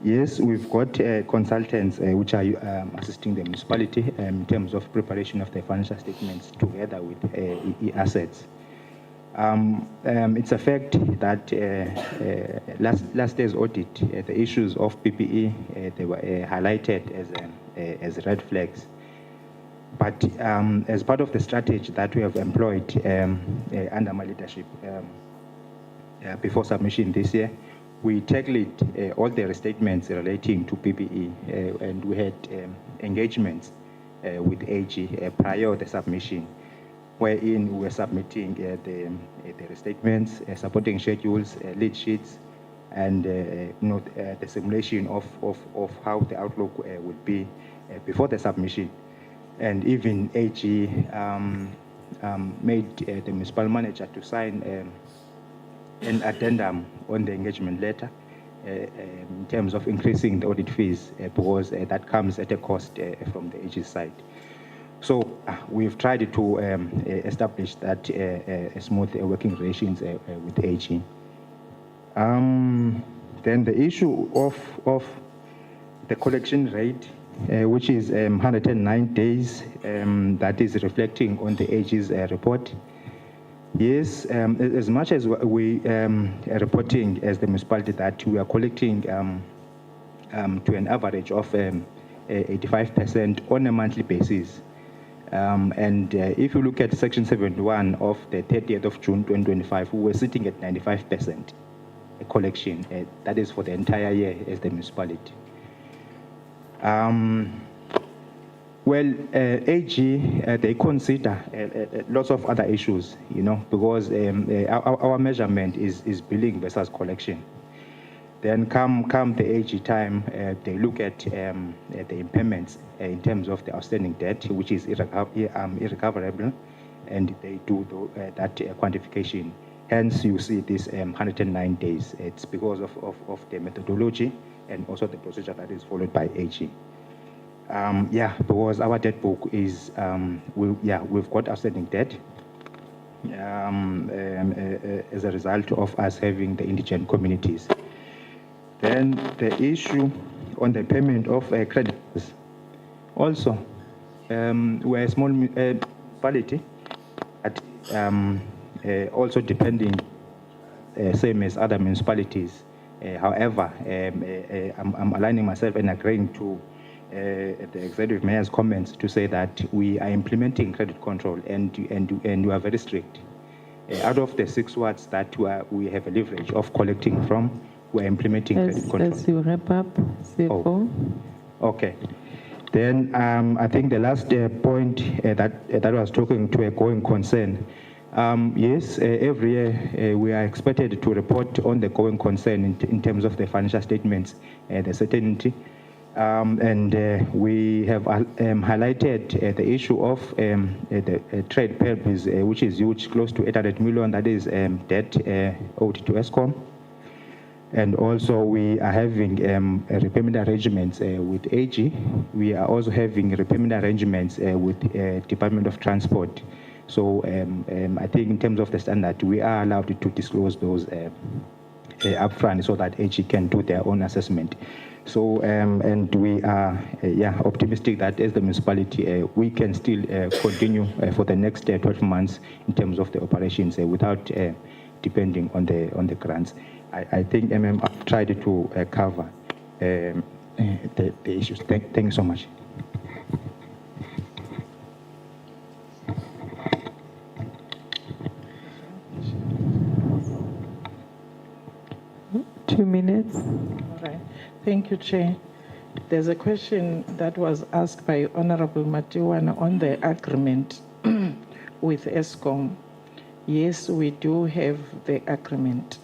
Yes, we've got consultants which are assisting the municipality in terms of preparation of the financial statements together with e-assets. It's a fact that last year's audit, the issues of PPE, they were highlighted as red flags. But as part of the strategy that we have employed under my leadership before submission this year, we tackled all the restatements relating to PPE, and we had engagements with AG prior to the submission, wherein we were submitting the restatements, supporting schedules, lead sheets, and the simulation of how the outlook would be before the submission. And even AG made the municipal manager to sign an addendum on the engagement letter in terms of increasing the audit fees because that comes at a cost from the AG side. So we've tried to establish that smooth working relations with AG. Then the issue of the collection rate, which is 109 days, that is reflecting on the AG's report. Yes, as much as we are reporting as the municipality that we are collecting to an average of 85% on a monthly basis. And if you look at Section 71 of the 30th of June 2025, we were sitting at 95% collection. That is for the entire year as the municipality. Well, AG, they consider lots of other issues, because our measurement is billing versus collection. Then come the AG time, they look at the impairments in terms of the outstanding debt, which is irrecoverable, and they do that quantification. Hence, you see this 109 days. It's because of the methodology and also the procedure that is followed by AG. Because our debt book is, we've got outstanding debt as a result of us having the indigent communities. Then the issue on the payment of creditors. Also, we're a small municipality, but also depending, same as other municipalities. However, I'm aligning myself and agreeing to the executive mayor's comments to say that we are implementing credit control and we are very strict. Out of the 6 wards that we have a leverage of collecting from, we're implementing credit control. As you wrap up, CFO. Okay. Then I think the last point that was talking to a going concern. Yes, every year we are expected to report on the going concern in terms of the financial statements, the certainty. And we have highlighted the issue of the trade payables, which is huge, close to 800 million, that is debt owed to ESCOM. And also we are having repayment arrangements with AG. We are also having repayment arrangements with Department of Transport. So I think in terms of the standard, we are allowed to disclose those upfront so that AG can do their own assessment. So, and we are optimistic that as the municipality, we can still continue for the next 12 months in terms of the operations without depending on the grants. I think I've tried to cover the issues. Thank you so much. Two minutes. All right. Thank you, Chair. There's a question that was asked by Honorable Matiwana on the agreement with ESCOM. Yes, we do have the agreement.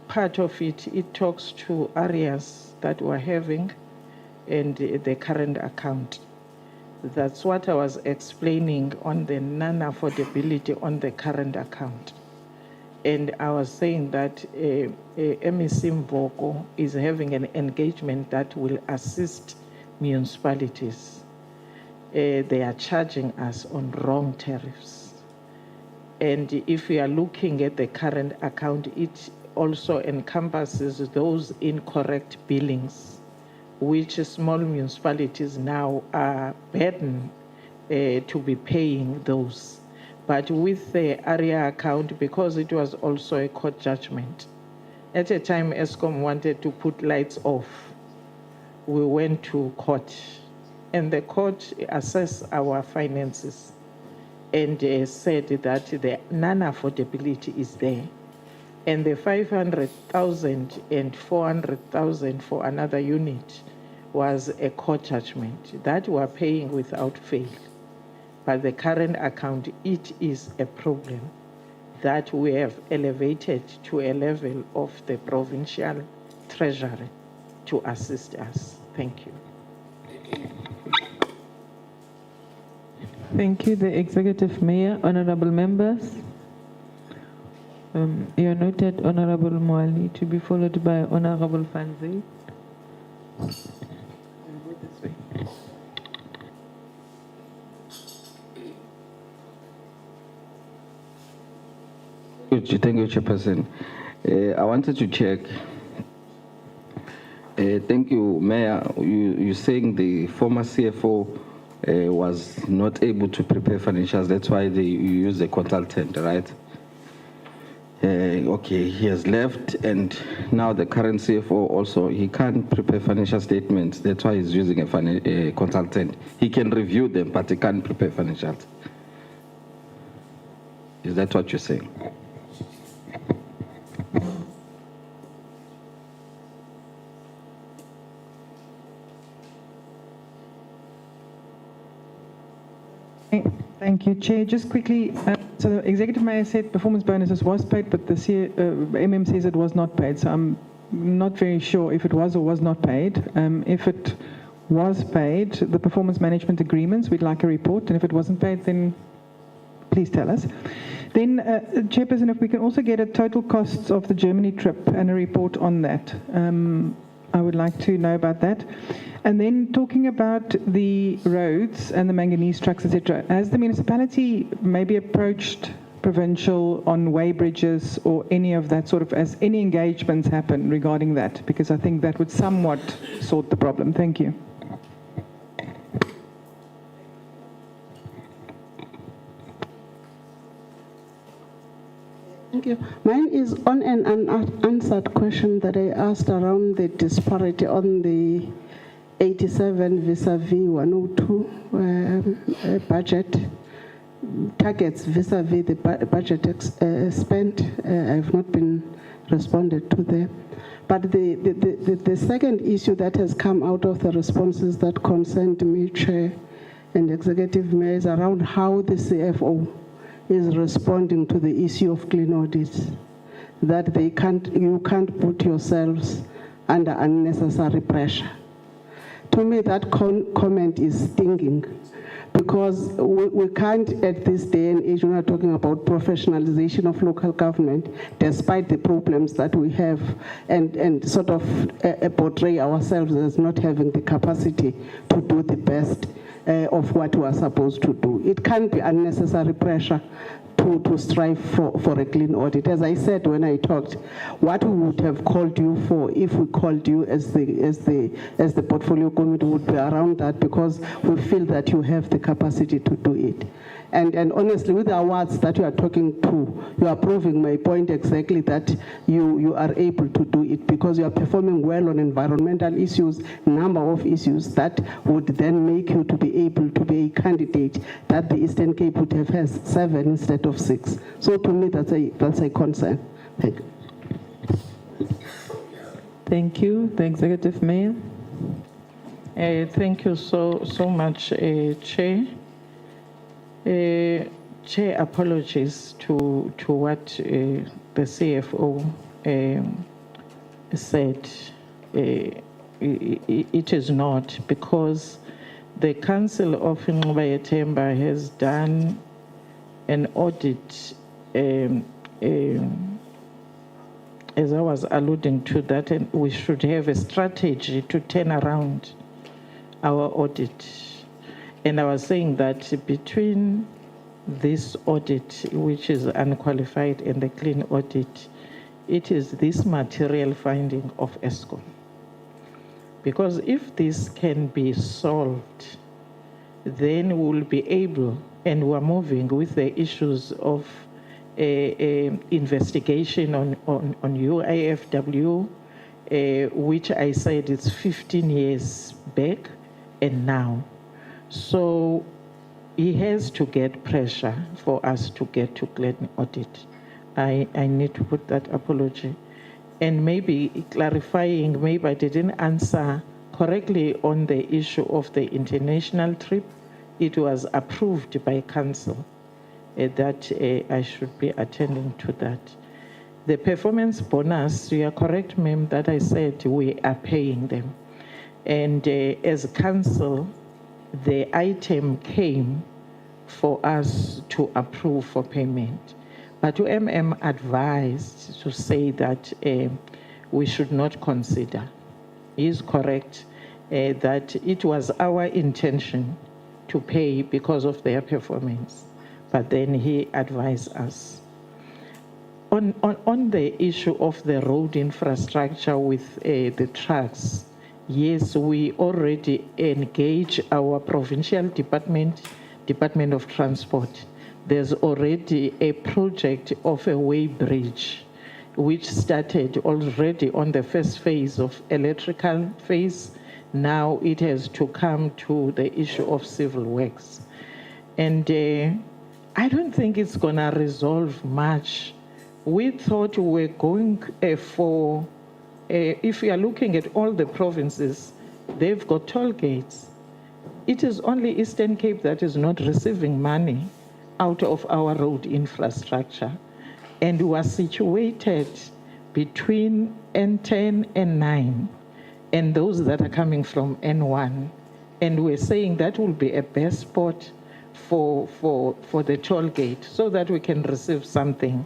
Part of it talks to areas that we're having and the current account. That's what I was explaining on the non-affordability on the current account. And I was saying that MEC Mvoko is having an engagement that will assist municipalities. They are charging us on wrong tariffs. And if we are looking at the current account, it also encompasses those incorrect billings, which small municipalities now are burdened to be paying those. but with the area account, because it was also a court judgment. At a time, ESCOM wanted to put lights off. We went to court, and the court assessed our finances and said that the non-affordability is there. And the 500,000 and 400,000 for another unit was a court judgment that we are paying without fail. But the current account, it is a problem that we have elevated to a level of the provincial treasury to assist us. Thank you. Thank you, the Executive Mayor, honorable members. You are noted, Honorable Mwali, to be followed by Honorable Fanzi. Thank you, Chairperson. I wanted to check. Thank you, Mayor. You're saying the former CFO was not able to prepare financials. That's why you use a consultant, right? Okay, he has left, and now the current CFO also, he can't prepare financial statements. That's why he's using a consultant. He can review them, but he can't prepare financials. Is that what you're saying? Thank you, Chair. Just quickly, so the Executive Mayor said performance bonuses was paid, but the MM says it was not paid. So I'm not very sure if it was or was not paid. If it was paid, the performance management agreements, we'd like a report. And if it wasn't paid, then please tell us. Then, Chairperson, if we can also get a total costs of the Germany trip and a report on that. I would like to know about that. And then talking about the roads and the manganese trucks, etc., has the municipality maybe approached provincial on way bridges or any of that sort of, as any engagements happen regarding that? Because I think that would somewhat sort the problem. Thank you. Thank you. Mine is on an unanswered question that I asked around the disparity on the 87 vis-a-vis 102 budget targets vis-a-vis the budget spent. I've not been responded to there. But the second issue that has come out of the responses that concerned me, Chair and Executive Mayor, is around how the CFO is responding to the issue of clean audits, that you can't put yourselves under unnecessary pressure. To me, that comment is stinging, because we can't, at this day and age, we're not talking about professionalization of local government, despite the problems that we have, and sort of portray ourselves as not having the capacity to do the best of what we are supposed to do. It can't be unnecessary pressure to strive for a clean audit. As I said when I talked, what we would have called you for, if we called you as the portfolio committee, would be around that, because we feel that you have the capacity to do it. And honestly, with the awards that you are talking to, you are proving my point exactly, that you are able to do it because you are performing well on environmental issues, number of issues that would then make you to be able to be a candidate that the Eastern Cape would have has 7 instead of 6. So to me, that's a concern. Thank you. Thank you, the Executive Mayor. Thank you so much, Chair. Chair, apologies to what the CFO said. It is not, because the Council of Nqubayethemba has done an audit, as I was alluding to that, and we should have a strategy to turn around our audit. And I was saying that between this audit, which is unqualified, and the clean audit, it is this material finding of ESCOM. Because if this can be solved, then we'll be able, and we're moving with the issues of investigation on UIFW, which I said is 15 years back and now. So he has to get pressure for us to get to clean audit. I need to put that apology. And maybe clarifying, maybe I didn't answer correctly on the issue of the international trip. It was approved by council that I should be attending to that. The performance bonus, you are correct, ma'am, that I said we are paying them. And as council, the item came for us to approve for payment. But UMM advised to say that we should not consider. He is correct that it was our intention to pay because of their performance. But then he advised us. On the issue of the road infrastructure with the trucks, yes, we already engage our provincial Department of Transport. There's already a project of a way bridge, which started already on the first phase of electrical phase. Now it has to come to the issue of civil works. And I don't think it's gonna resolve much. We thought we were going for, if you are looking at all the provinces, they've got toll gates. It is only Eastern Cape that is not receiving money out of our road infrastructure. And we are situated between N10 and 9, and those that are coming from N1. And we're saying that will be a best spot for the toll gate so that we can receive something.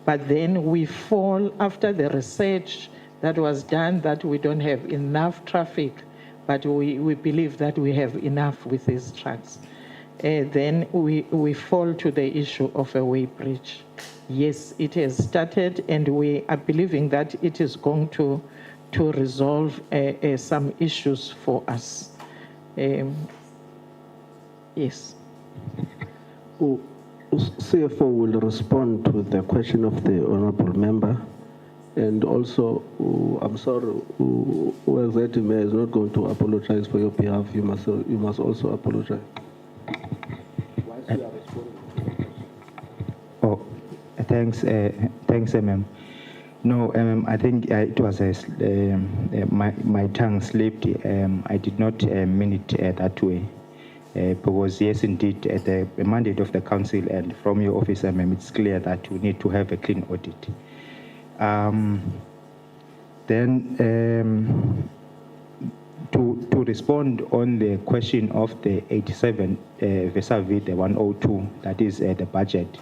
But then we fall after the research that was done that we don't have enough traffic, but we believe that we have enough with these trucks. Then we fall to the issue of a way bridge. Yes, it has started, and we are believing that it is going to resolve some issues for us. Yes. CFO will respond to the question of the honorable member. And also, I'm sorry, Oversight Mayor is not going to apologize for your behalf. You must also apologize. Oh, thanks, ma'am. No, I think it was my tongue slipped. I did not mean it that way. Because yes, indeed, the mandate of the council and from your office, it's clear that we need to have a clean audit. Then to respond on the question of the 87 vis-a-vis the 102, that is the budget.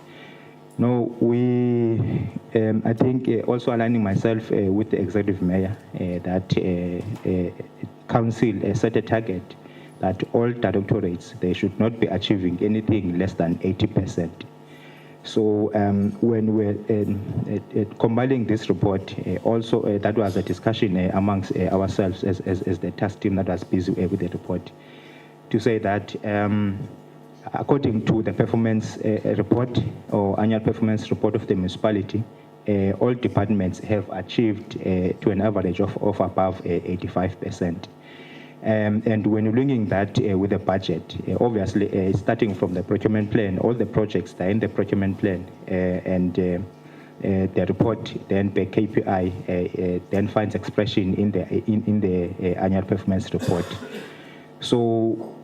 No, I think also aligning myself with the executive mayor that council set a target that all directorates, they should not be achieving anything less than 80%. So when we're compiling this report, also that was a discussion amongst ourselves as the task team that was busy with the report, to say that according to the performance report or annual performance report of the municipality, all departments have achieved to an average of above 85%. And when you're linking that with the budget, obviously starting from the procurement plan, all the projects that are in the procurement plan and the report then by KPI then finds expression in the annual performance report. So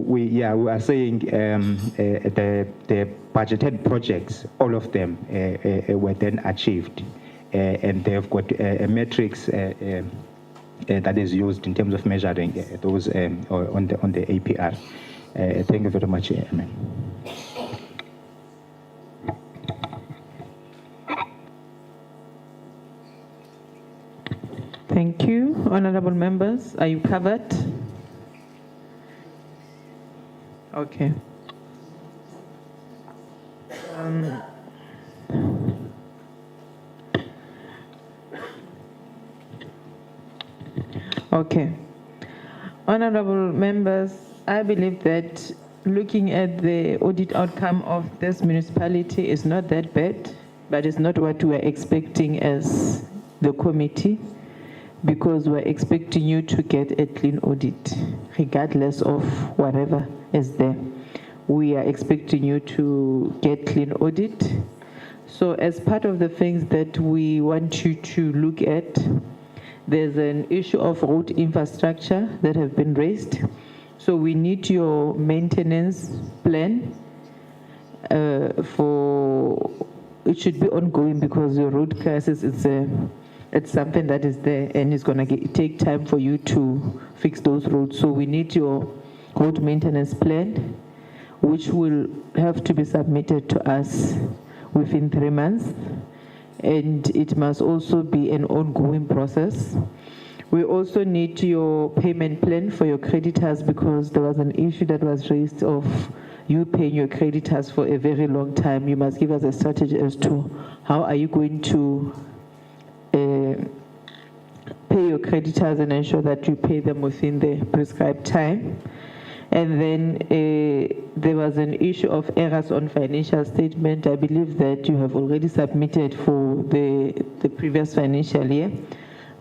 we are saying the budgeted projects, all of them were then achieved. And they've got a matrix that is used in terms of measuring those on the APR. Thank you very much, Amen. Thank you. Honorable members, are you covered? Okay. Okay. Honorable members, I believe that looking at the audit outcome of this municipality is not that bad, but it's not what we were expecting as the committee, because we're expecting you to get a clean audit, regardless of whatever is there. We are expecting you to get clean audit. So as part of the things that we want you to look at, there's an issue of road infrastructure that have been raised. So we need your maintenance plan it should be ongoing, because your road crisis it's something that is there and it's gonna take time for you to fix those roads. So we need your road maintenance plan, which will have to be submitted to us within 3 months. And it must also be an ongoing process. We also need your payment plan for your creditors, because there was an issue that was raised of you paying your creditors for a very long time. You must give us a strategy as to how are you going to pay your creditors and ensure that you pay them within the prescribed time. And then there was an issue of errors on financial statement. I believe that you have already submitted for the previous financial year,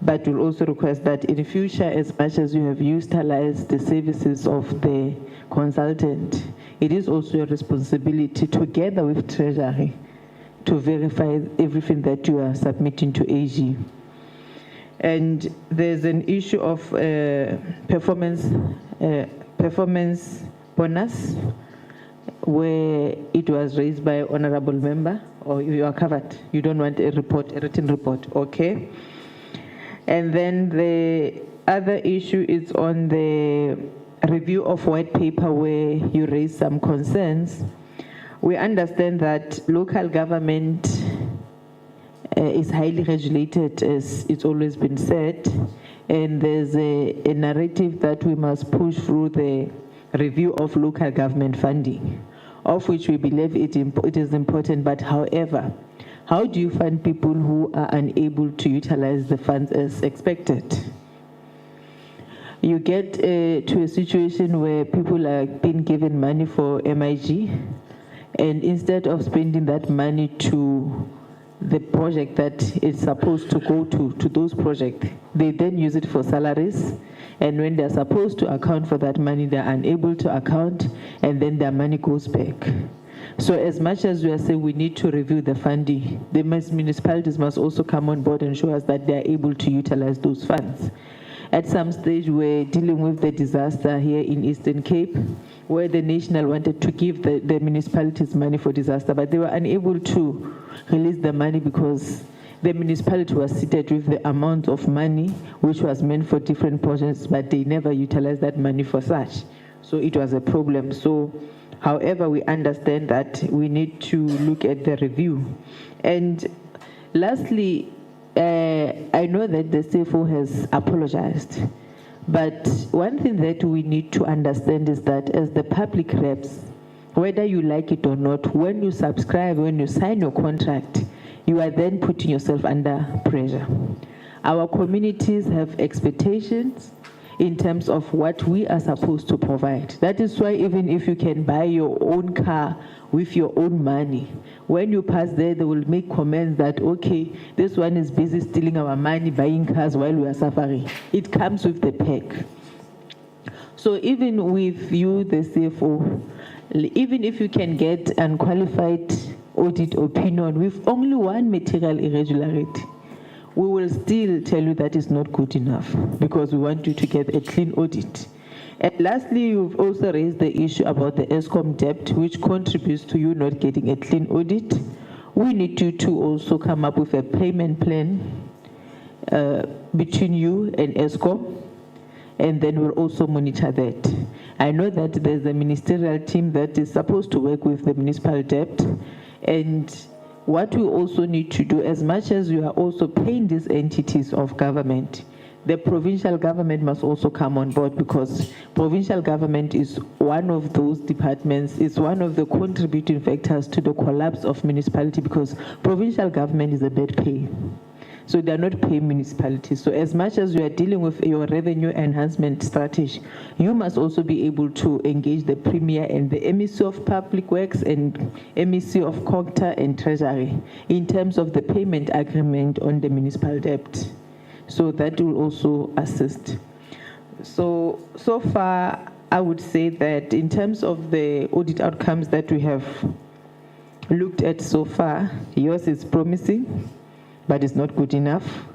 but we'll also request that in the future, as much as you have utilized the services of the consultant, it is also your responsibility, together with Treasury, to verify everything that you are submitting to AG. And there's an issue of performance bonus, where it was raised by honorable member, or you are covered. You don't want a written report, okay? And then the other issue is on the review of white paper, where you raised some concerns. We understand that local government is highly regulated, as it's always been said, and there's a narrative that we must push through the review of local government funding, of which we believe it is important. But however, how do you find people who are unable to utilize the funds as expected? You get to a situation where people are being given money for MIG, and instead of spending that money to the project that it's supposed to go to those projects, they then use it for salaries. And when they're supposed to account for that money, they're unable to account, and then their money goes back. So as much as we are saying we need to review the funding, the municipalities must also come on board and show us that they are able to utilize those funds. At some stage, we're dealing with the disaster here in Eastern Cape, where the National wanted to give the municipalities money for disaster, but they were unable to release the money because the municipality was seated with the amount of money which was meant for different projects, but they never utilized that money for such. So it was a problem. So, however, we understand that we need to look at the review. And lastly, I know that the CFO has apologized, but one thing that we need to understand is that as the public reps, whether you like it or not, when you subscribe, when you sign your contract, you are then putting yourself under pressure. Our communities have expectations in terms of what we are supposed to provide. That is why even if you can buy your own car with your own money, when you pass there, they will make comments that, okay, this one is busy stealing our money, buying cars while we are suffering. It comes with the pack. So even with you, the CFO, even if you can get unqualified audit opinion with only one material irregularity, we will still tell you that is not good enough, because we want you to get a clean audit. And lastly, you've also raised the issue about the ESCOM debt, which contributes to you not getting a clean audit. We need you to also come up with a payment plan between you and ESCOM, and then we'll also monitor that. I know that there's a ministerial team that is supposed to work with the municipal debt, and what we also need to do, as much as you are also paying these entities of government, the provincial government must also come on board, because provincial government is one of those departments, is one of the contributing factors to the collapse of municipality, because provincial government is a bad pay. So they are not paying municipalities. So as much as you are dealing with your revenue enhancement strategy, you must also be able to engage the Premier and the MEC of Public Works and MEC of COGTA and Treasury in terms of the payment agreement on the municipal debt. So that will also assist. So far, I would say that in terms of the audit outcomes that we have looked at so far, yours is promising, but it's not good enough.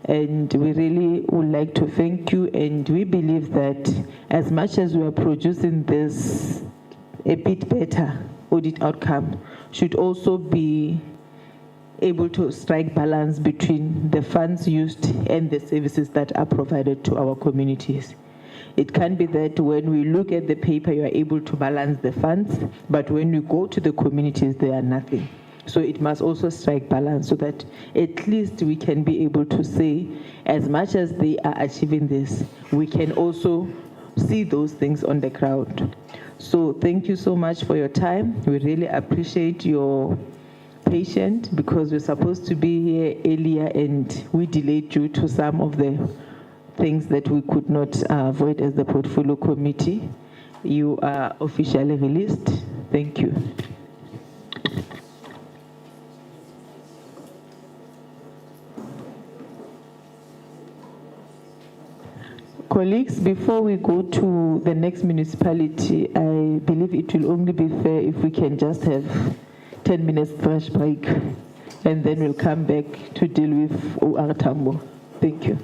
And we really would like to thank you, and we believe that as much as we are producing this a bit better audit outcome, should also be able to strike balance between the funds used and the services that are provided to our communities. It can be that when we look at the paper, you are able to balance the funds, but when you go to the communities, they are nothing. So it must also strike balance so that at least we can be able to say, as much as they are achieving this, we can also see those things on the ground. So thank you so much for your time. We really appreciate your patience because we're supposed to be here earlier and we delayed due to some of the things that we could not avoid as the portfolio committee. You are officially released. Thank you. Colleagues, before we go to the next municipality, I believe it will only be fair if we can just have 10 minutes fresh break, and then we'll come back to deal with OR Tambo. Thank you.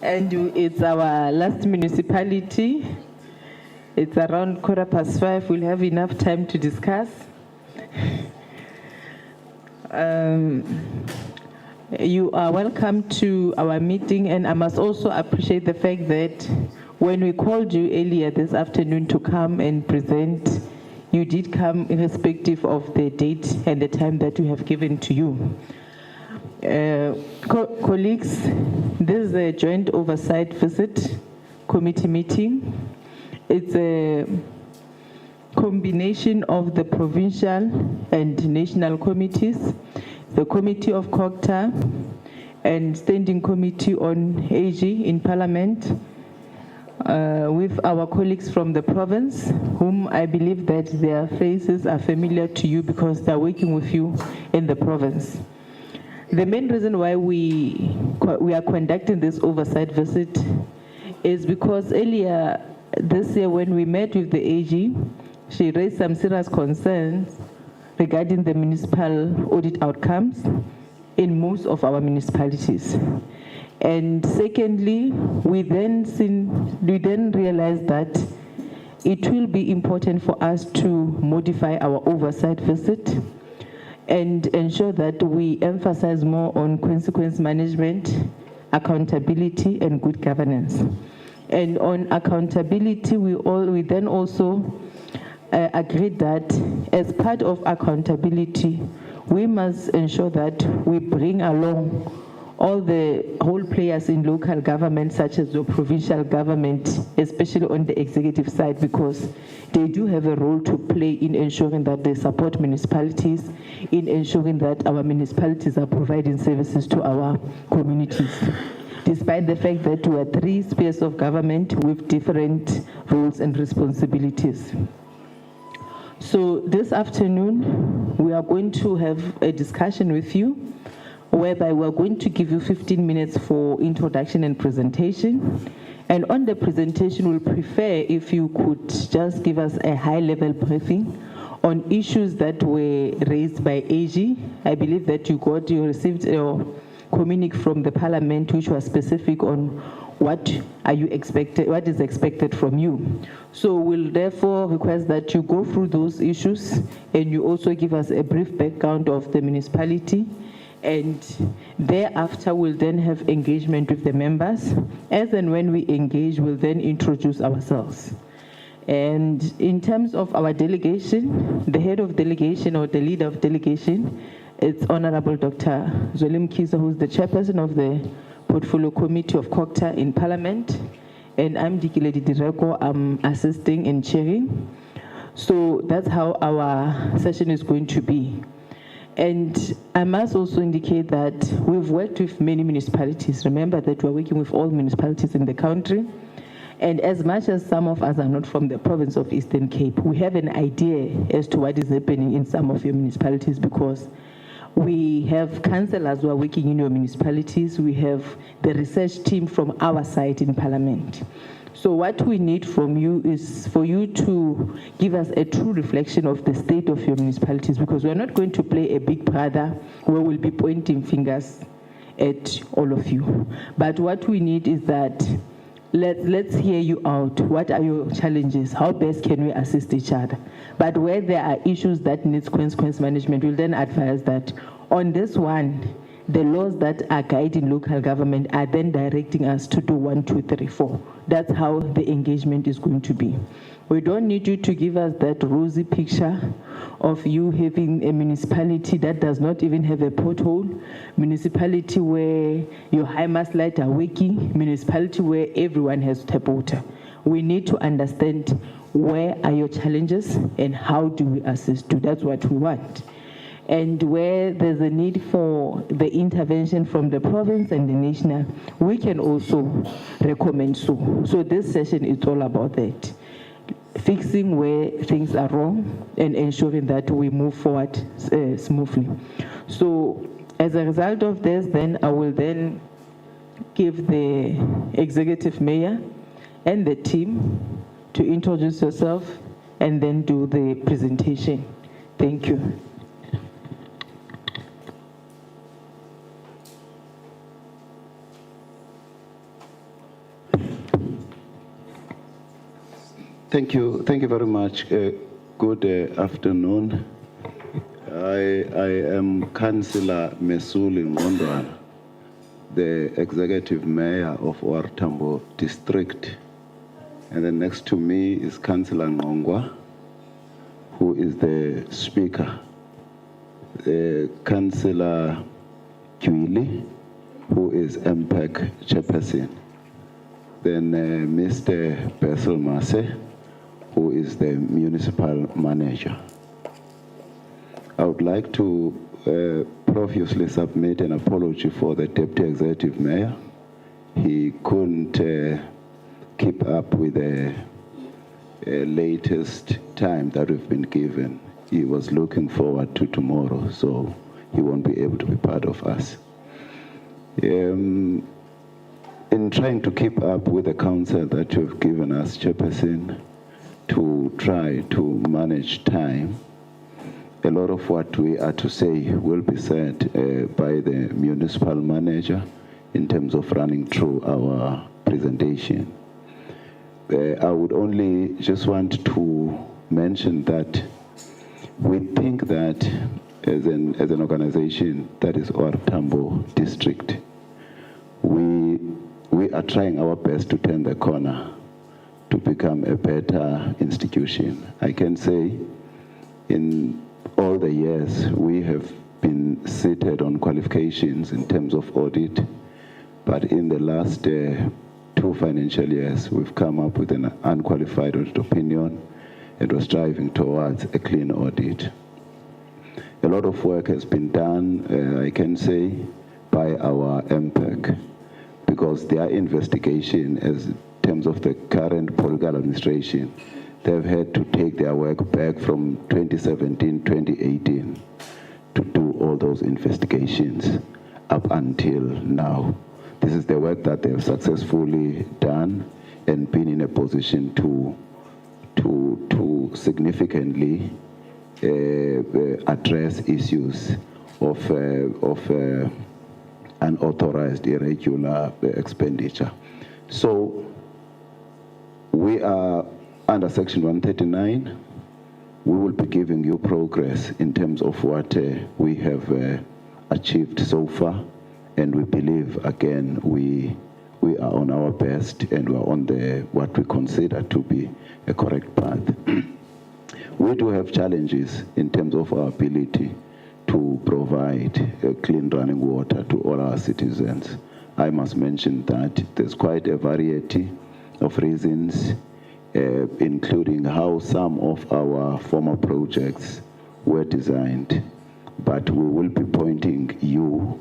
And it's our last municipality. It's around 5:15. We'll have enough time to discuss. You are welcome to our meeting, and I must also appreciate the fact that when we called you earlier this afternoon to come and present, you did come irrespective of the date and the time that we have given to you. Colleagues, this is a joint oversight visit committee meeting. It's a combination of the provincial and national committees, the Committee of COGTA and Standing Committee on AG in Parliament, with our colleagues from the province, whom I believe that their faces are familiar to you because they're working with you in the province. The main reason why we are conducting this oversight visit is because earlier this year when we met with the AG, she raised some serious concerns regarding the municipal audit outcomes in most of our municipalities. And secondly, we then realized that it will be important for us to modify our oversight visit and ensure that we emphasize more on consequence management, accountability, and good governance. And on accountability, we then also agreed that as part of accountability, we must ensure that we bring along all the role players in local government, such as the provincial government, especially on the executive side, because they do have a role to play in ensuring that they support municipalities, in ensuring that our municipalities are providing services to our communities, despite the fact that we are three spheres of government with different roles and responsibilities. So this afternoon, we are going to have a discussion with you, whereby we're going to give you 15 minutes for introduction and presentation. And on the presentation, we'll prefer if you could just give us a high-level briefing on issues that were raised by AG. I believe that you received a communique from the Parliament which was specific on what is expected from you. So we'll therefore request that you go through those issues and you also give us a brief background of the municipality. And thereafter, we'll then have engagement with the members. As and when we engage, we'll then introduce ourselves. And in terms of our delegation, the head of delegation or the leader of delegation, it's Honorable Dr. Zolim Kisa, who's the chairperson of the Portfolio Committee of COGTA in Parliament. And I'm Dikiledi Direko, I'm assisting and chairing. So that's how our session is going to be. And I must also indicate that we've worked with many municipalities. Remember that we're working with all municipalities in the country. And as much as some of us are not from the province of Eastern Cape, we have an idea as to what is happening in some of your municipalities because we have councillors who are working in your municipalities. We have the research team from our side in Parliament. So what we need from you is for you to give us a true reflection of the state of your municipalities, because we're not going to play a big brother where we'll be pointing fingers at all of you. But what we need is that let's hear you out. What are your challenges? How best can we assist each other? But where there are issues that needs consequence management, we'll then advise that on this one, the laws that are guiding local government are then directing us to do 1, 2, 3, 4. That's how the engagement is going to be. We don't need you to give us that rosy picture of you having a municipality that does not even have a pothole, municipality where your high mast light are working, municipality where everyone has tap water. We need to understand where are your challenges and how do we assist you. That's what we want. And where there's a need for the intervention from the province and the national, we can also recommend so. So this session is all about that. Fixing where things are wrong and ensuring that we move forward smoothly. So as a result of this, then I will then give the executive mayor and the team to introduce yourself and then do the presentation. Thank you. Thank you very much. Good afternoon. I am Councillor Mesuli Ngondwana, the Executive Mayor of OR Tambo District. And then next to me is Councillor Ngongwa, who is the Speaker. Councillor Kwili, who is MPEC Chairperson. Then Mr. Basil Mase, who is the Municipal Manager. I would like to profusely submit an apology for the Deputy Executive Mayor. He couldn't keep up with the latest time that we've been given. He was looking forward to tomorrow, so he won't be able to be part of us. In trying to keep up with the council that you've given us, Chairperson, to try to manage time, a lot of what we are to say will be said by the municipal manager in terms of running through our presentation. I would only just want to mention that we think that as an organization that is OR Tambo District, we are trying our best to turn the corner to become a better institution. I can say in all the years we have been seated on qualifications in terms of audit, but in the last 2 financial years we've come up with an unqualified audit opinion and we're striving towards a clean audit. A lot of work has been done, I can say, by our MPEC, because their investigation as in terms of the current political administration, they've had to take their work back from 2017, 2018 to do all those investigations up until now. This is the work that they've successfully done and been in a position to significantly address issues of unauthorized irregular expenditure. So we are under Section 139. We will be giving you progress in terms of what we have achieved so far, and we believe again we are on our best and we are on the what we consider to be a correct path. We do have challenges in terms of our ability to provide clean running water to all our citizens. I must mention that there's quite a variety of reasons, including how some of our former projects were designed, but we will be pointing you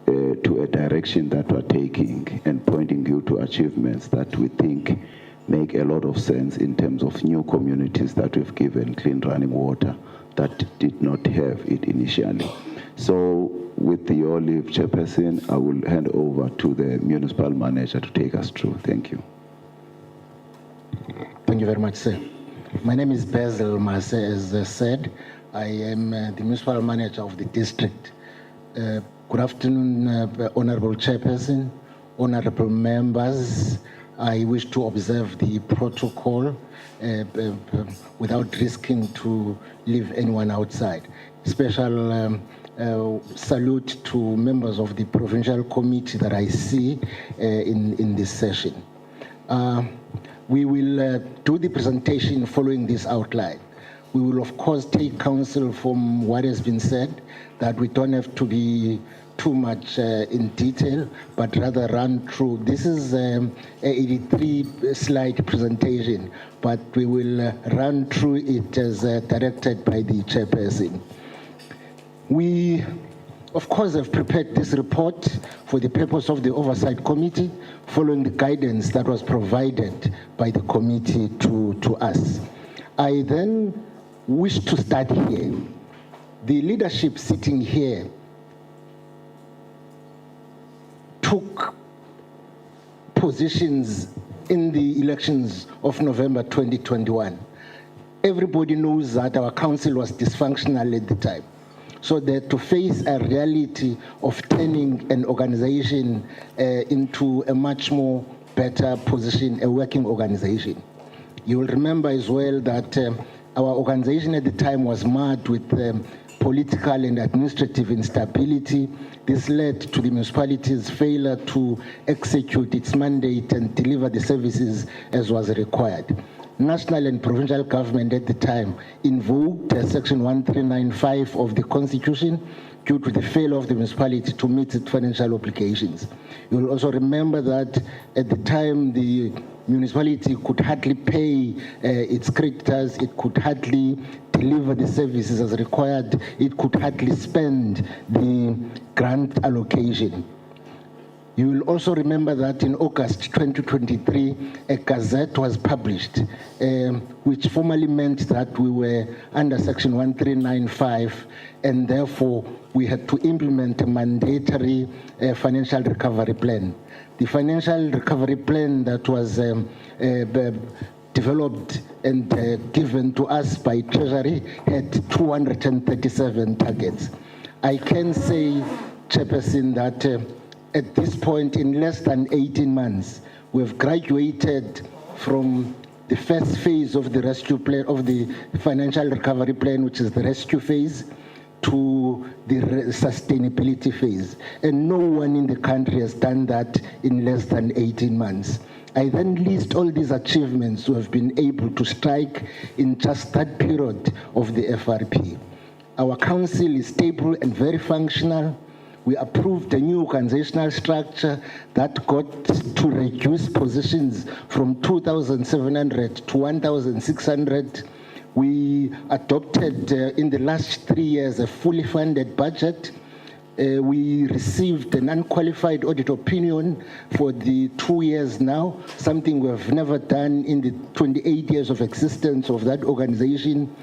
to a direction that we're taking and pointing you to achievements that we think make a lot of sense in terms of new communities that we've given clean running water that did not have it initially. So with your leave, Chairperson, I will hand over to the municipal manager to take us through. Thank you. Thank you very much, sir. My name is Basil Mase, as said. I am the municipal manager of the district. Good afternoon, Honorable Chairperson, honorable members. I wish to observe the protocol without risking to leave anyone outside. Special salute to members of the provincial committee that I see in this session. We will do the presentation following this outline. We will, of course, take counsel from what has been said, that we don't have to be too much in detail, but rather run through. This is a 83-slide presentation, but we will run through it as directed by the chairperson. We, of course, have prepared this report for the purpose of the Oversight Committee, following the guidance that was provided by the committee to us. I then wish to start here. The leadership sitting here took positions in the elections of November 2021. Everybody knows that our council was dysfunctional at the time. So that to face a reality of turning an organization into a much more better position, a working organization. You will remember as well that our organization at the time was marred with political and administrative instability. This led to the municipality's failure to execute its mandate and deliver the services as was required. National and provincial government at the time invoked Section 1395 of the Constitution due to the failure of the municipality to meet its financial obligations. You will also remember that at the time the municipality could hardly pay its creditors, it could hardly deliver the services as required, it could hardly spend the grant allocation. You will also remember that in August 2023, a gazette was published, which formally meant that we were under Section 1395, and therefore we had to implement a mandatory financial recovery plan. The financial recovery plan that was developed and given to us by Treasury had 237 targets. I can say, Chairperson, that at this point, in less than 18 months, we've graduated from the first phase of the rescue plan, of the financial recovery plan, which is the rescue phase, to the sustainability phase. And no one in the country has done that in less than 18 months. I then list all these achievements we have been able to strike in just that period of the FRP. Our council is stable and very functional. We approved a new organizational structure that got to reduce positions from 2,700 to 1,600. We adopted in the last 3 years a fully funded budget. We received an unqualified audit opinion for the 2 years now, something we have never done in the 28 years of existence of that organization.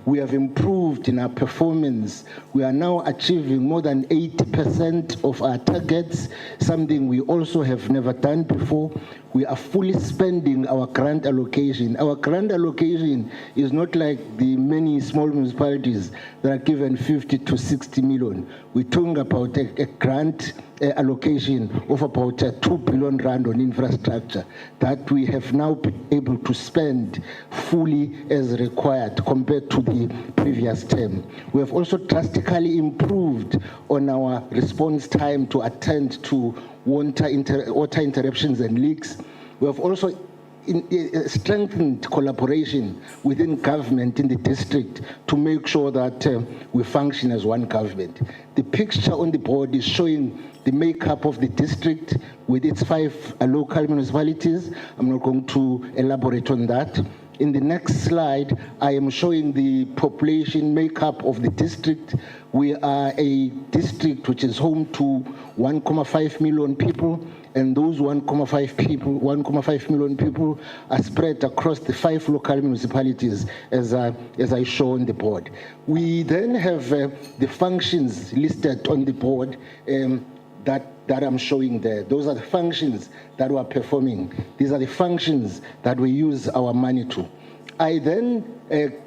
We have improved in our performance. We are now achieving more than 80% of our targets, something we also have never done before. We are fully spending our grant allocation. Our grant allocation is not like the many small municipalities that are given 50 to 60 million. We're talking about a grant allocation of about 2 billion rand on infrastructure that we have now been able to spend fully as required compared to the previous term. We have also drastically improved on our response time to attend to water interruptions and leaks. We have also strengthened collaboration within government in the district to make sure that we function as one government. The picture on the board is showing the makeup of the district with its 5 local municipalities. I'm not going to elaborate on that. In the next slide, I am showing the population makeup of the district. We are a district which is home to 1.5 million people, and those 1.5 million people are spread across the 5 local municipalities as I show on the board. We then have the functions listed on the board that I'm showing there. Those are the functions that we are performing. These are the functions that we use our money to. I then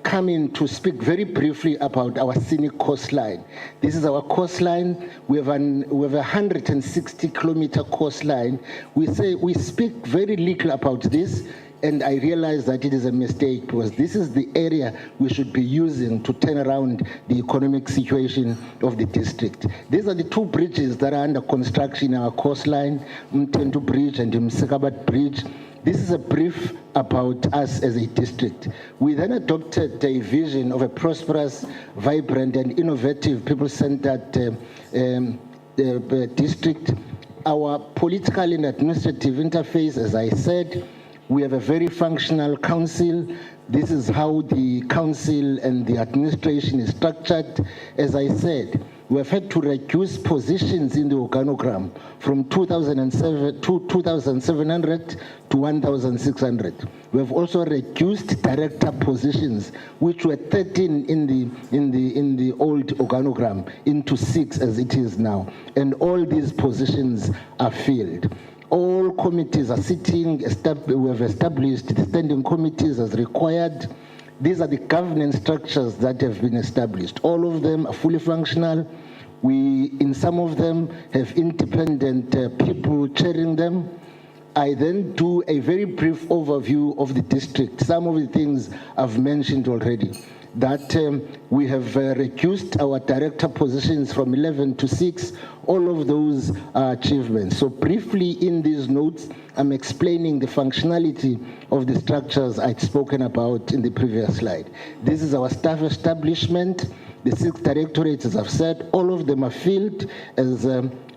come in to speak very briefly about our scenic coastline. This is our coastline. We have a 160-kilometer coastline. We speak very little about this, and I realize that it is a mistake because this is the area we should be using to turn around the economic situation of the district. These are the 2 bridges that are under construction in our coastline, Mtentu Bridge and Msekabat Bridge. This is a brief about us as a district. We then adopted a vision of a prosperous, vibrant, and innovative, people-centered district. Our political and administrative interface, as I said, we have a very functional council. This is how the council and the administration is structured. As I said, we have had to reduce positions in the organogram from 2,700 to 1,600. We have also reduced director positions, which were 13 in the old organogram, into 6 as it is now. And all these positions are filled. All committees are sitting. We have established the standing committees as required. These are the governance structures that have been established. All of them are fully functional. We, in some of them, have independent people chairing them. I then do a very brief overview of the district. Some of the things I've mentioned already. That we have reduced our director positions from 11 to 6. All of those are achievements. So briefly in these notes, I'm explaining the functionality of the structures I'd spoken about in the previous slide. This is our staff establishment. The 6 directorates, as I've said, all of them are filled as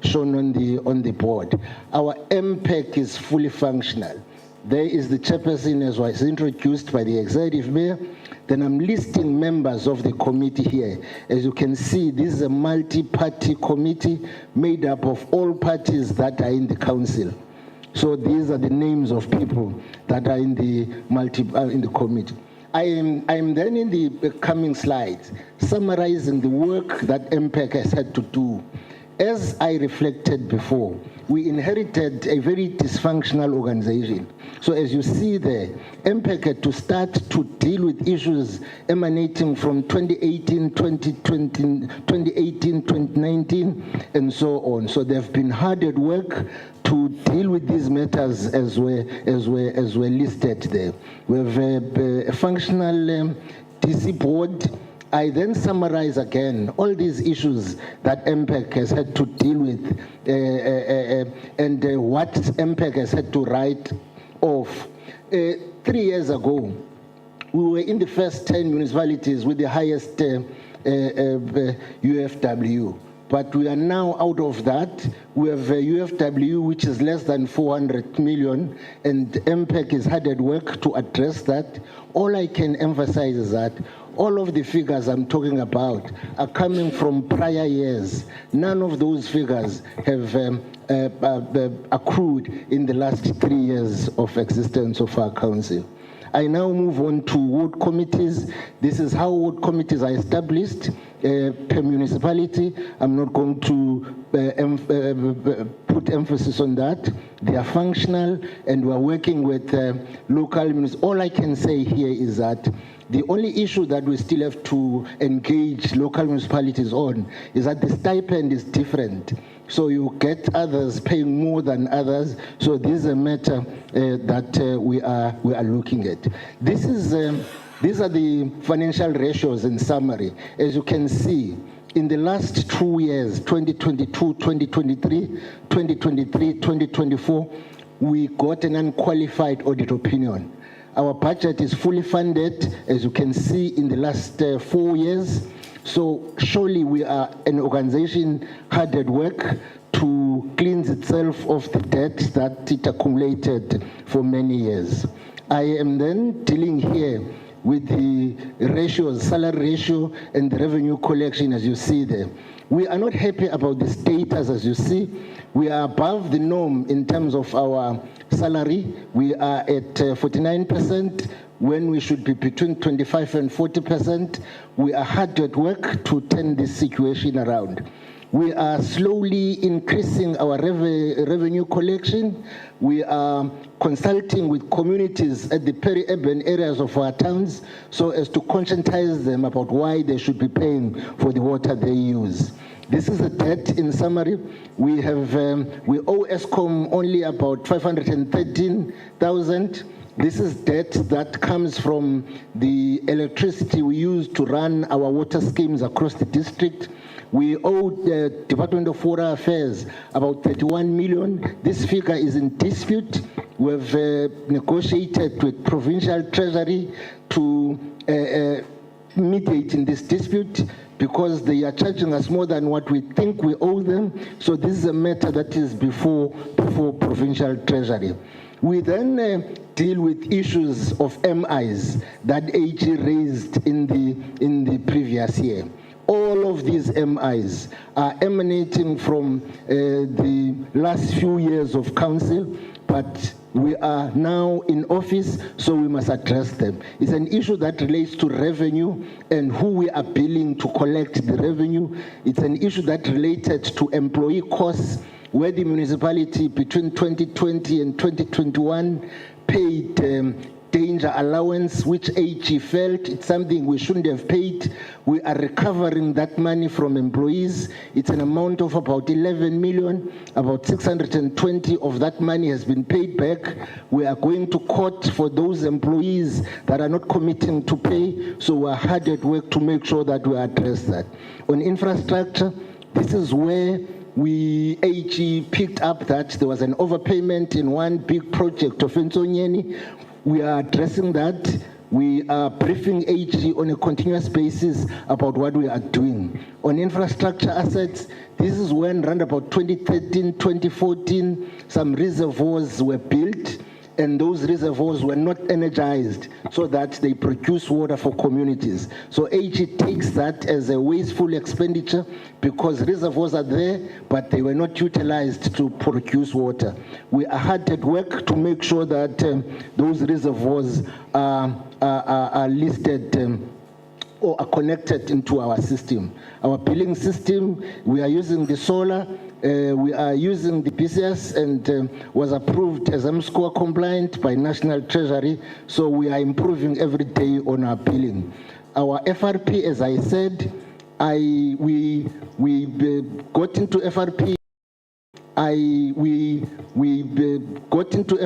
shown on the board. Our MPEC is fully functional. There is the chairperson as was introduced by the executive mayor. Then I'm listing members of the committee here. As you can see, this is a multi-party committee made up of all parties that are in the council. So these are the names of people that are in the committee. I am then in the coming slides summarizing the work that MPEC has had to do. As I reflected before, we inherited a very dysfunctional organization. So as you see there, MPEC had to start to deal with issues emanating from 2018, 2020, 2018, 2019, and so on. So they've been hard at work to deal with these matters as were listed there. We have a functional DC board. I then summarize again all these issues that MPEC has had to deal with and what MPEC has had to write off. 3 years ago, we were in the first 10 municipalities with the highest UFW. But we are now out of that. We have a UFW which is less than 400 million, and MPEC is hard at work to address that. All I can emphasize is that all of the figures I'm talking about are coming from prior years. None of those figures have accrued in the last 3 years of existence of our council. I now move on to ward committees. This is how ward committees are established per municipality. I'm not going to put emphasis on that. They are functional and we're working with local municipalities. All I can say here is that the only issue that we still have to engage local municipalities on is that the stipend is different. So you get others paying more than others. So this is a matter that we are looking at. These are the financial ratios in summary. As you can see, in the last 2 years, 2022, 2023, 2023, 2024, we got an unqualified audit opinion. Our budget is fully funded, as you can see, in the last 4 years. So surely we are an organization hard at work to cleanse itself of the debt that it accumulated for many years. I am then dealing here with the ratios, salary ratio and the revenue collection, as you see there. We are not happy about the status, as you see. We are above the norm in terms of our salary. We are at 49%. When we should be between 25 and 40%, we are hard at work to turn this situation around. We are slowly increasing our revenue collection. We are consulting with communities at the peri-urban areas of our towns so as to conscientize them about why they should be paying for the water they use. This is the debt in summary. We owe ESCOM only about 513,000. This is debt that comes from the electricity we use to run our water schemes across the district. We owe the Department of Water Affairs about 31 million. This figure is in dispute. We've negotiated with provincial treasury to mediate in this dispute because they are charging us more than what we think we owe them. So this is a matter that is before provincial treasury. We then deal with issues of MIs that AG raised in the previous year. All of these MIs are emanating from the last few years of council, but we are now in office, so we must address them. It's an issue that relates to revenue and who we are billing to collect the revenue. It's an issue that related to employee costs, where the municipality between 2020 and 2021 paid danger allowance, which AG felt it's something we shouldn't have paid. We are recovering that money from employees. It's an amount of about 11 million. About 620 of that money has been paid back. We are going to court for those employees that are not committing to pay. So we are hard at work to make sure that we address that. On infrastructure, this is where AG picked up that there was an overpayment in one big project of Nsonyeni. We are addressing that. We are briefing AG on a continuous basis about what we are doing. On infrastructure assets, this is when around about 2013, 2014, some reservoirs were built, and those reservoirs were not energized so that they produce water for communities. So AG takes that as a wasteful expenditure because reservoirs are there, but they were not utilized to produce water. We are hard at work to make sure that those reservoirs are listed or are connected into our system. Our billing system, we are using the solar, we are using the PCS, and was approved as SCOA compliant by National Treasury, so we are improving every day on our billing. Our FRP, as I said, we got into FRP. We got into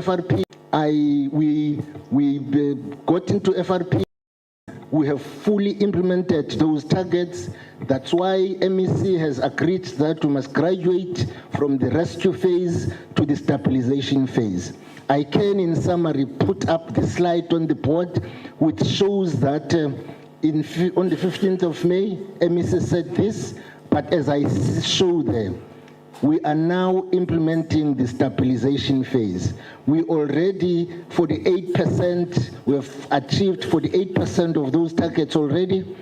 FRP. We have fully implemented those targets. That's why MEC has agreed that we must graduate from the rescue phase to the stabilization phase. I can, in summary, put up the slide on the board, which shows that on the 15th of May, MEC said this, but as I show there, we are now implementing the stabilization phase. We already, 48%, we have achieved 48% of those targets already.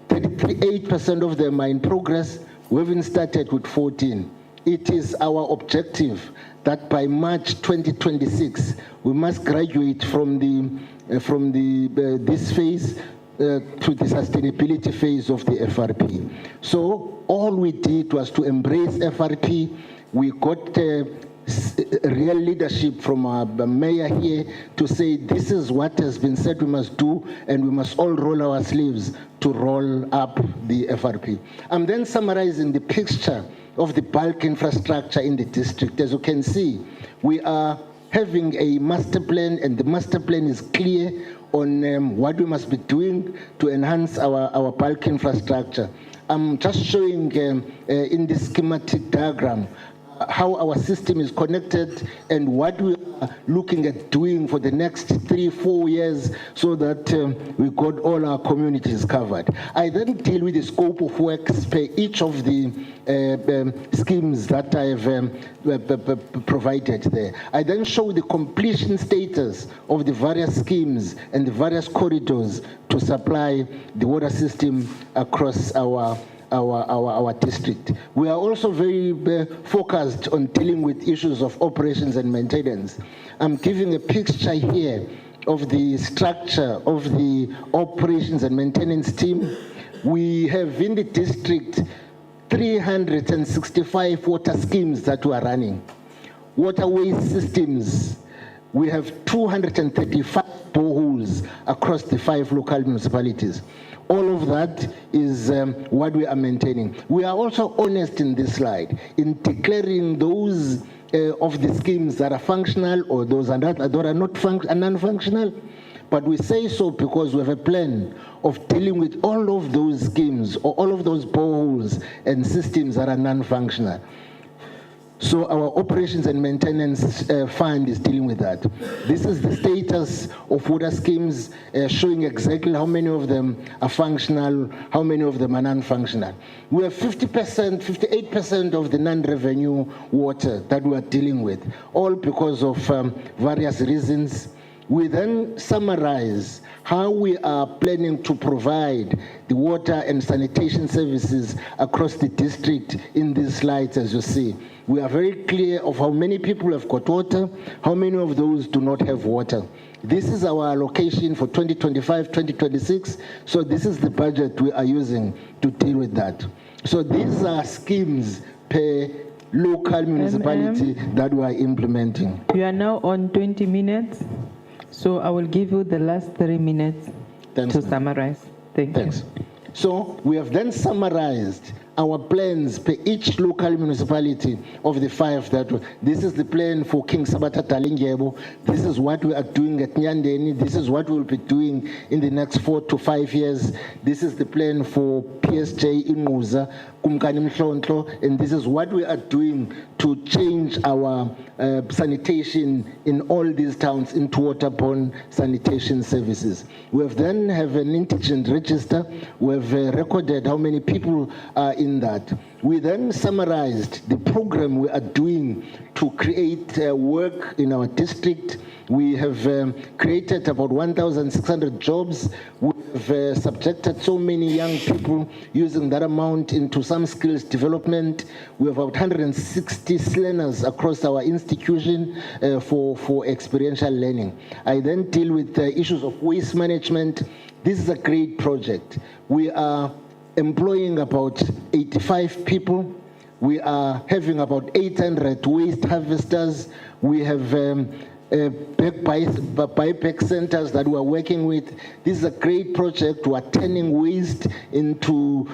38% of them are in progress. We haven't started with 14. It is our objective that by March 2026, we must graduate from this phase to the sustainability phase of the FRP. So all we did was to embrace FRP. We got real leadership from our mayor here to say this is what has been said we must do, and we must all roll our sleeves to roll up the FRP. I'm then summarizing the picture of the bulk infrastructure in the district. As you can see, we are having a master plan, and the master plan is clear on what we must be doing to enhance our bulk infrastructure. I'm just showing in this schematic diagram how our system is connected and what we are looking at doing for the next 3-4 years so that we got all our communities covered. I then deal with the scope of works per each of the schemes that I have provided there. I then show the completion status of the various schemes and the various corridors to supply the water system across our district. We are also very focused on dealing with issues of operations and maintenance. I'm giving a picture here of the structure of the operations and maintenance team. We have in the district 365 water schemes that we are running. Waterway systems, we have 235 boreholes across the 5 local municipalities. All of that is what we are maintaining. We are also honest in this slide in declaring those of the schemes that are functional or those that are not non-functional. But we say so because we have a plan of dealing with all of those schemes or all of those boreholes and systems that are non-functional. So our operations and maintenance fund is dealing with that. This is the status of water schemes, showing exactly how many of them are functional, how many of them are non-functional. We have 50%, 58% of the non-revenue water that we are dealing with, all because of various reasons. We then summarize how we are planning to provide the water and sanitation services across the district in these slides, as you see. We are very clear of how many people have got water, how many of those do not have water. This is our allocation for 2025, 2026. So this is the budget we are using to deal with that. So these are schemes per local municipality that we are implementing. You are now on 20 minutes. So I will give you the last 3 minutes to summarize. Thanks. So we have then summarized our plans per each local municipality of the 5 that this is the plan for King Sabata Talingebo. This is what we are doing at Nyandeni. This is what we'll be doing in the next 4 to 5 years. This is the plan for PSJ in Muza, Kumkani Mhlonhlo, and this is what we are doing to change our sanitation in all these towns into waterborne sanitation services. We have then have an intelligent register. We have recorded how many people are in that. We then summarized the program we are doing to create work in our district. We have created about 1,600 jobs. We have subjected so many young people using that amount into some skills development. We have about 160 learners across our institution for experiential learning. I then deal with the issues of waste management. This is a great project. We are employing about 85 people. We are having about 800 waste harvesters. We have buyback centers that we are working with. This is a great project. We are turning waste into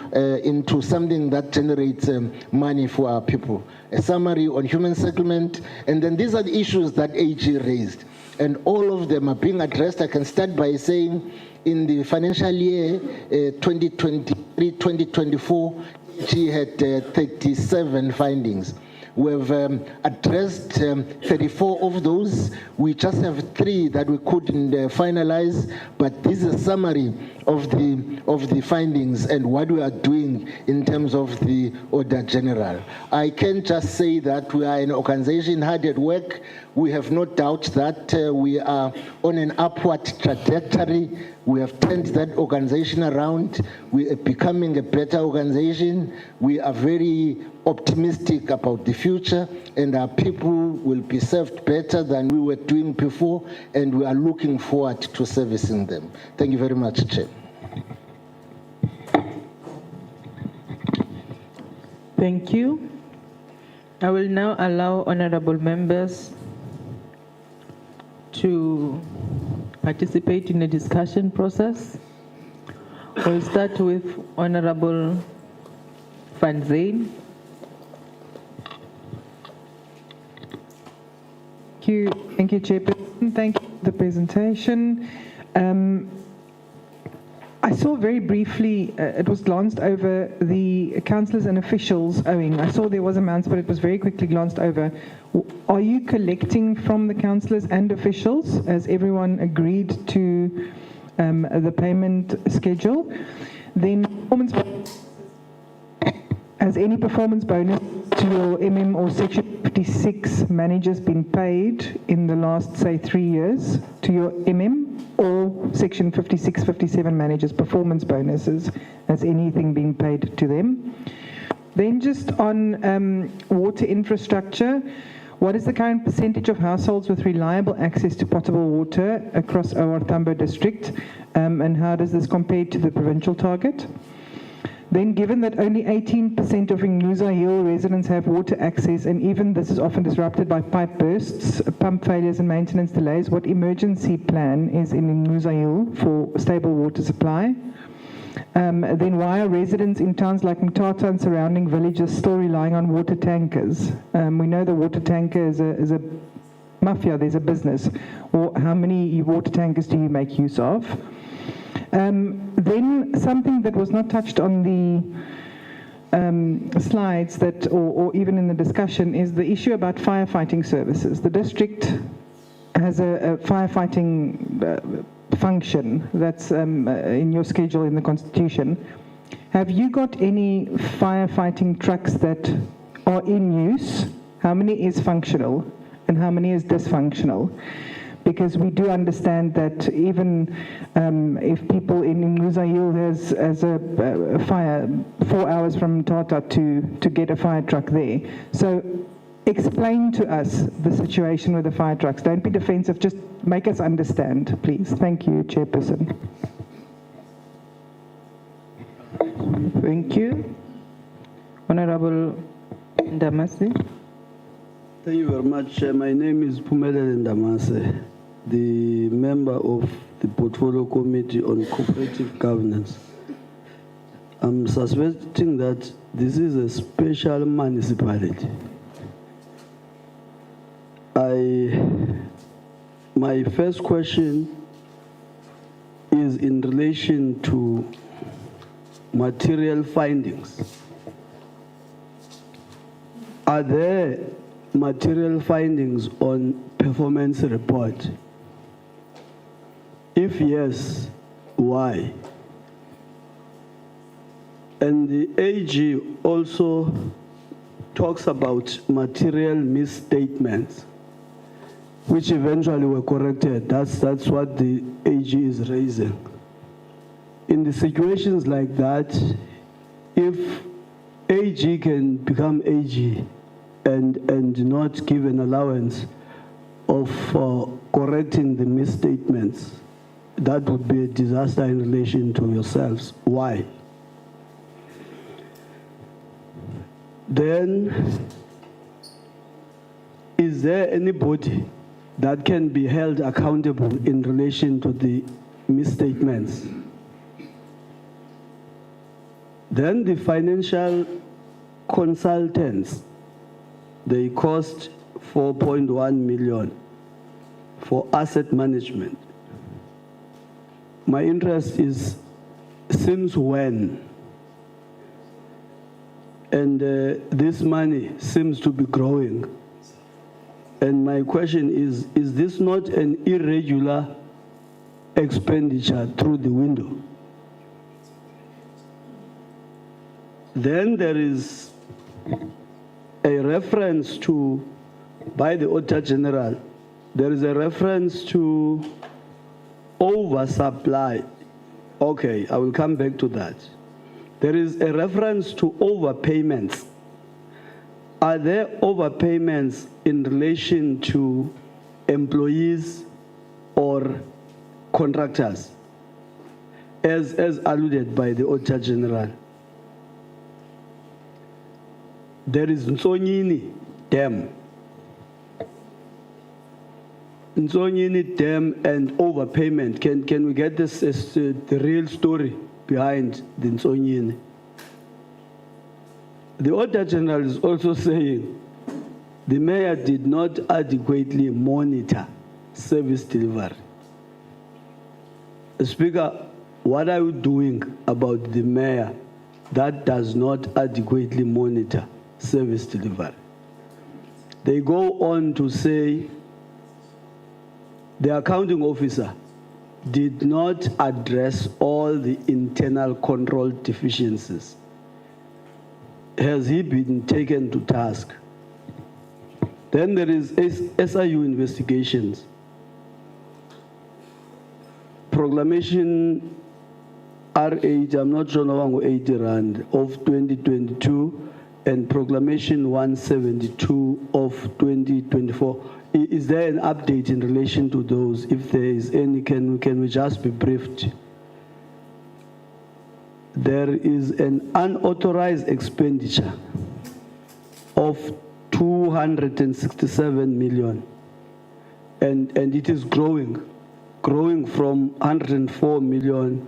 something that generates money for our people. A summary on human settlement, and then these are the issues that AG raised, and all of them are being addressed. I can start by saying in the financial year 2023-2024, AG had 37 findings. We have addressed 34 of those. We just have 3 that we couldn't finalize, but this is a summary of the findings and what we are doing in terms of the Auditor-General. I can just say that we are an organization hard at work. We have no doubt that we are on an upward trajectory. We have turned that organization around. We are becoming a better organization. We are very optimistic about the future, and our people will be served better than we were doing before, and we are looking forward to servicing them. Thank you very much, Chair. Thank you. I will now allow honorable members to participate in the discussion process. We'll start with Honorable Van Zeen. Thank you, Chairperson. Thank you for the presentation. I saw very briefly, it was glanced over the councillors and officials owing. I saw there was amounts, but it was very quickly glanced over. Are you collecting from the councillors and officials? Has everyone agreed to the payment schedule? Then has any performance bonus to your MM or Section 56 managers been paid in the last, say, 3 years to your MM or Section 56, 57 managers' performance bonuses? Has anything been paid to them? Then just on water infrastructure, what is the current percentage of households with reliable access to potable water across our Tambo district, and how does this compare to the provincial target? Then, given that only 18% of Ingluza Hill residents have water access, and even this is often disrupted by pipe bursts, pump failures and maintenance delays, what emergency plan is in Ingluza Hill for stable water supply? Then why are residents in towns like Mthatha and surrounding villages still relying on water tankers? We know the water tanker is a mafia, there's a business. Or how many water tankers do you make use of? Then something that was not touched on the slides or even in the discussion is the issue about firefighting services. The district has a firefighting function that's in your schedule in the Constitution. Have you got any firefighting trucks that are in use? How many is functional and how many is dysfunctional? Because we do understand that even if people in Ingluza Hill has a fire 4 hours from Mthatha to get a fire truck there. So explain to us the situation with the fire trucks. Don't be defensive, just make us understand, please. Thank you, Chairperson. Thank you. Honorable Ndamase. Thank you very much. My name is Pumele Ndamase. the member of the Portfolio Committee on Cooperative Governance. I'm suspecting that this is a special municipality. My first question is in relation to material findings. Are there material findings on performance report? If yes, why? And the AG also talks about material misstatements, which eventually were corrected. That's what the AG is raising. In the situations like that, if AG can become AG and not give an allowance of correcting the misstatements, that would be a disaster in relation to yourselves. Why? Then, is there anybody that can be held accountable in relation to the misstatements? Then the financial consultants, they cost 4.1 million for asset management. My interest is since when? And this money seems to be growing. And my question is this not an irregular expenditure through the window? Then there is a reference to, by the Auditor-General, there is a reference to oversupply. Okay, I will come back to that. There is a reference to overpayments. Are there overpayments in relation to employees or contractors, as alluded by the Auditor-General? There is Nsonyini Dam. Nsonyini Dam and overpayment. Can we get this as the real story behind the Nsonyini? The Auditor-General is also saying the mayor did not adequately monitor service delivery. Speaker, what are you doing about the mayor that does not adequately monitor service delivery? They go on to say the accounting officer did not address all the internal control deficiencies. Has he been taken to task? Then there is SIU investigations. Proclamation R8, I'm not sure now, 80 Rand of 2022, and Proclamation 172 of 2024. Is there an update in relation to those? If there is any, can we just be briefed? There is an unauthorized expenditure of 267 million, and it is growing from 104 million.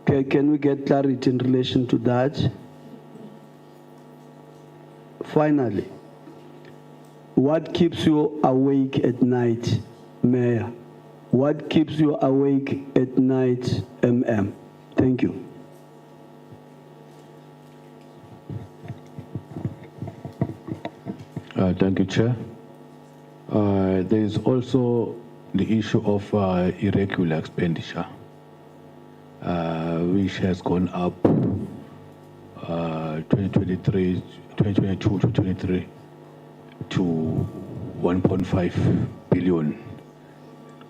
Can we get clarity in relation to that? Finally, what keeps you awake at night, Mayor? What keeps you awake at night, MM? Thank you. Thank you, Chair. There is also the issue of irregular expenditure, which has gone up 2022 to 23 to 1.5 billion.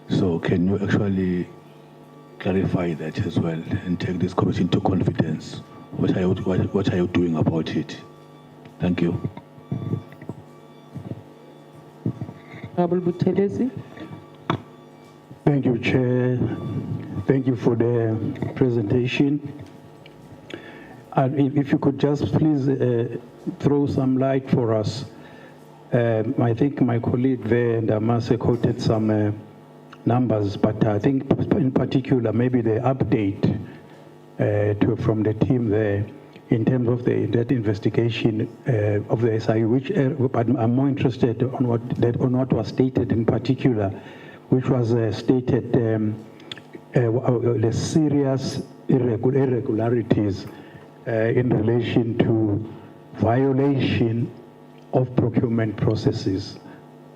So can you actually clarify that as well and take this committee into confidence? What are you doing about it? Thank you. Thank you, Chair. Thank you for the presentation. And if you could just please throw some light for us. I think my colleague there, Ndamase, quoted some numbers, but I think in particular, maybe the update from the team there in terms of that investigation of the SI, but I'm more interested on what was stated in particular, which was stated the serious irregularities in relation to violation of procurement processes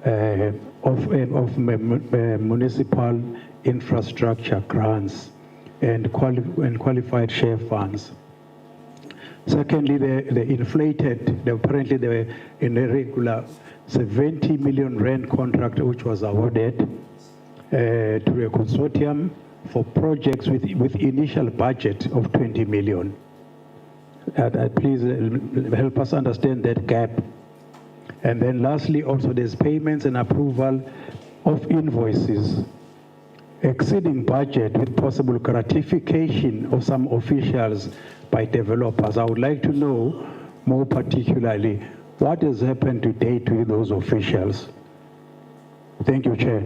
of municipal infrastructure grants and qualified share funds. Secondly, apparently the irregular 70 million rand contract which was awarded to a consortium for projects with initial budget of 20 million. Please help us understand that gap. And then lastly, also there's payments and approval of invoices exceeding budget with possible gratification of some officials by developers. I would like to know more particularly what has happened to date with those officials. Thank you, Chair.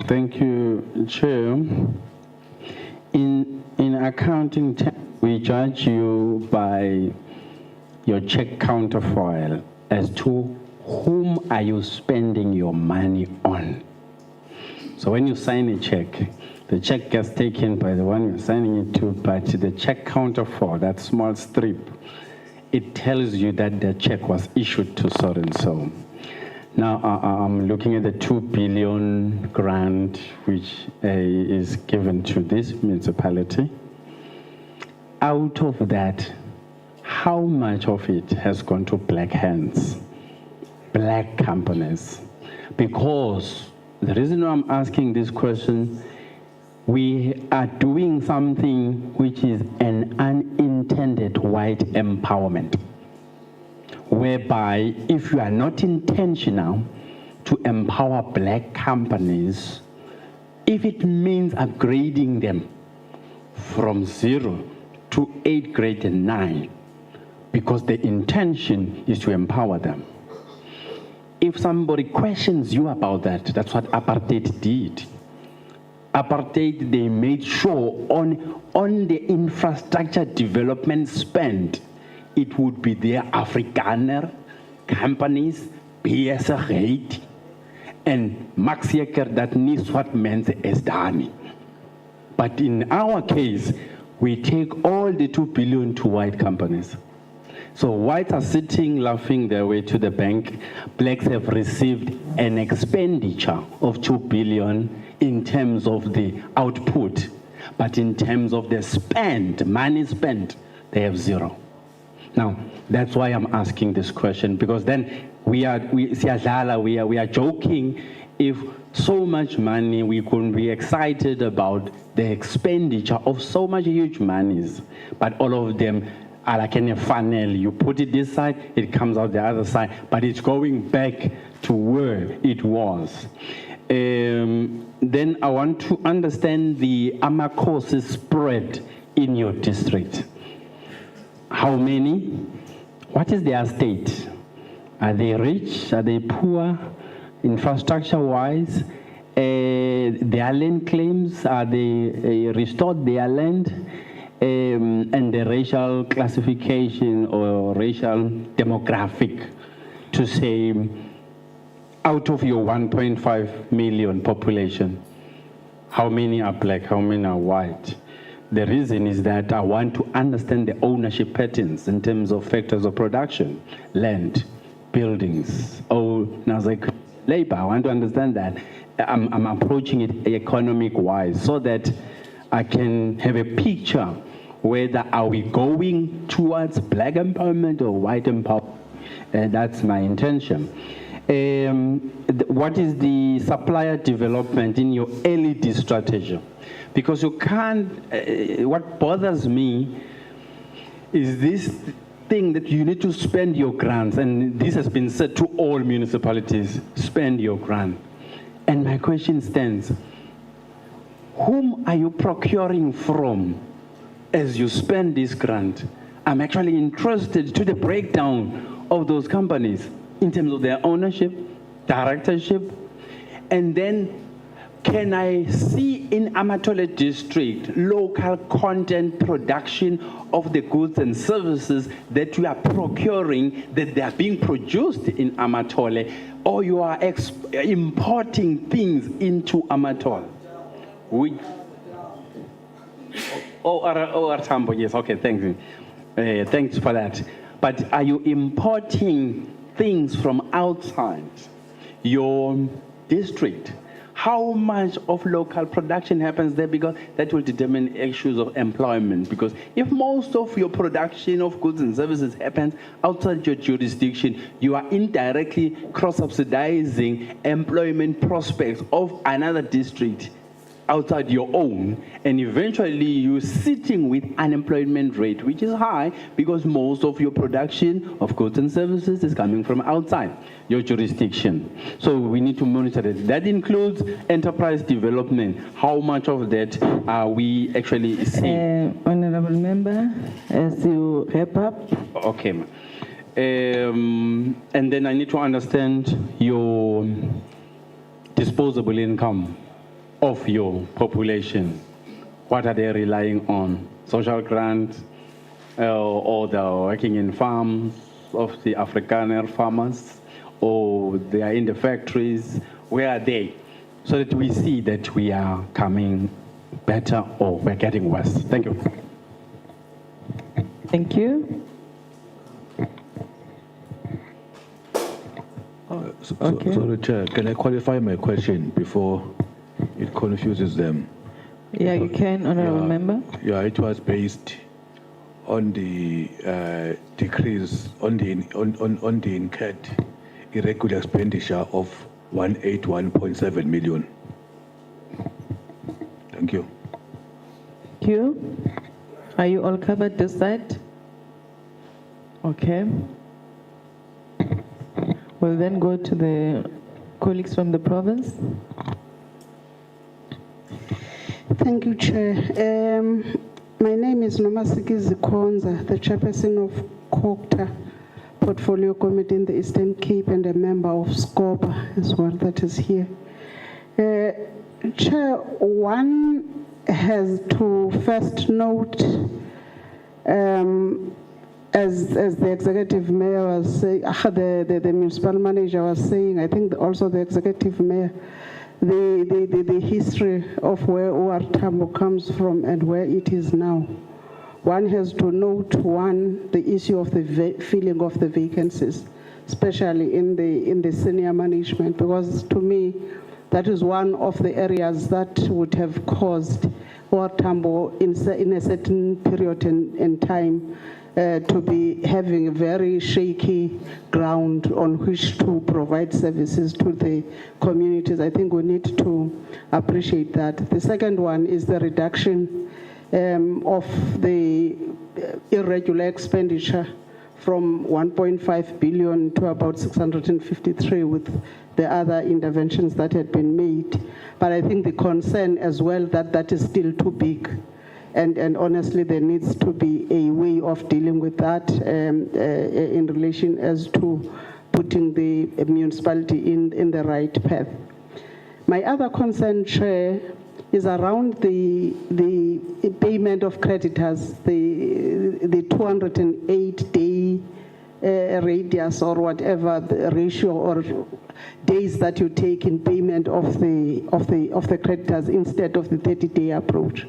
Thank you, Chair. In accounting, we judge you by your check counterfoil as to whom are you spending your money on. So when you sign a check, the check gets taken by the one you're signing it to, but the check counterfoil, that small strip, it tells you that the check was issued to so and so. Now, I'm looking at the 2 billion grant which is given to this municipality. Out of that, how much of it has gone to black hands, black companies? Because the reason why I'm asking this question, we are doing something which is an unintended white empowerment, whereby if you are not intentional to empower black companies, if it means upgrading them from 0 to 8th grade and 9, because the intention is to empower them. If somebody questions you about that, that's what apartheid did. Apartheid, they made sure on the infrastructure development spend, it would be their Afrikaner companies, besigheid, and maak seker dat nie swart mense is daar nie. But in our case, we take all the 2 billion to white companies. So whites are sitting laughing their way to the bank. Blacks have received an expenditure of 2 billion in terms of the output, but in terms of the spend, money spent, they have 0. Now, that's why I'm asking this question, because then we are joking if so much money, we couldn't be excited about the expenditure of so much huge monies, but all of them are like in a funnel. You put it this side, it comes out the other side, but it's going back to where it was. Then I want to understand the Amakosi spread in your district. How many? What is their state? Are they rich? Are they poor? Infrastructure-wise, their land claims, are they restored their land? And the racial classification or racial demographic to say, out of your 1.5 million population, how many are black, how many are white? The reason is that I want to understand the ownership patterns in terms of factors of production, land, buildings, labor. I want to understand that. I'm approaching it economic-wise so that I can have a picture whether are we going towards black empowerment or white empowerment. That's my intention. What is the supplier development in your LED strategy? Because you can't, what bothers me is this thing that you need to spend your grants, and this has been said to all municipalities, spend your grant. And my question stands, whom are you procuring from as you spend this grant? I'm actually interested to the breakdown of those companies in terms of their ownership, directorship, and then can I see in Amatole district local content production of the goods and services that you are procuring, that they are being produced in Amatole, or you are importing things into Amatole? Artambo, yes, okay, thank you. Thanks for that. But are you importing things from outside your district? How much of local production happens there? Because that will determine issues of employment. Because if most of your production of goods and services happens outside your jurisdiction, you are indirectly cross-subsidizing employment prospects of another district outside your own, and eventually you're sitting with unemployment rate which is high because most of your production of goods and services is coming from outside your jurisdiction. So we need to monitor it. That includes enterprise development. How much of that are we actually seeing? Honorable Member, as you wrap up. Okay. And then I need to understand your disposable income of your population. What are they relying on? Social grants, or they're working in farms of the Afrikaner farmers, or they are in the factories? Where are they? So that we see that we are coming better or we're getting worse. Thank you. Thank you. Sorry, Chair, can I qualify my question before it confuses them? Yeah, you can, Honorable Member. Yeah, it was based on the decrease on the incurred irregular expenditure of 181.7 million. Thank you. Thank you. Are you all covered this side? Okay. We'll then go to the colleagues from the province. Thank you, Chair. My name is Nomasiki Zikonza, the chairperson of COGTA Portfolio Committee in the Eastern Cape and a member of SCOPA as well that is here. Chair, one has to first note, as the executive mayor was saying, the municipal manager was saying, I think also the executive mayor, the history of where OR Tambo comes from and where it is now. One has to note, the issue of the filling of the vacancies, especially in the senior management, because to me, that is one of the areas that would have caused OR Tambo in a certain period in time to be having a very shaky ground on which to provide services to the communities. I think we need to appreciate that. The second one is the reduction of the irregular expenditure from 1.5 billion to about 653 with the other interventions that had been made. But I think the concern as well that is still too big. And honestly, there needs to be a way of dealing with that in relation as to putting the municipality in the right path. My other concern, Chair, is around the payment of creditors, the 208-day radius or whatever the ratio or days that you take in payment of the creditors instead of the 30-day approach.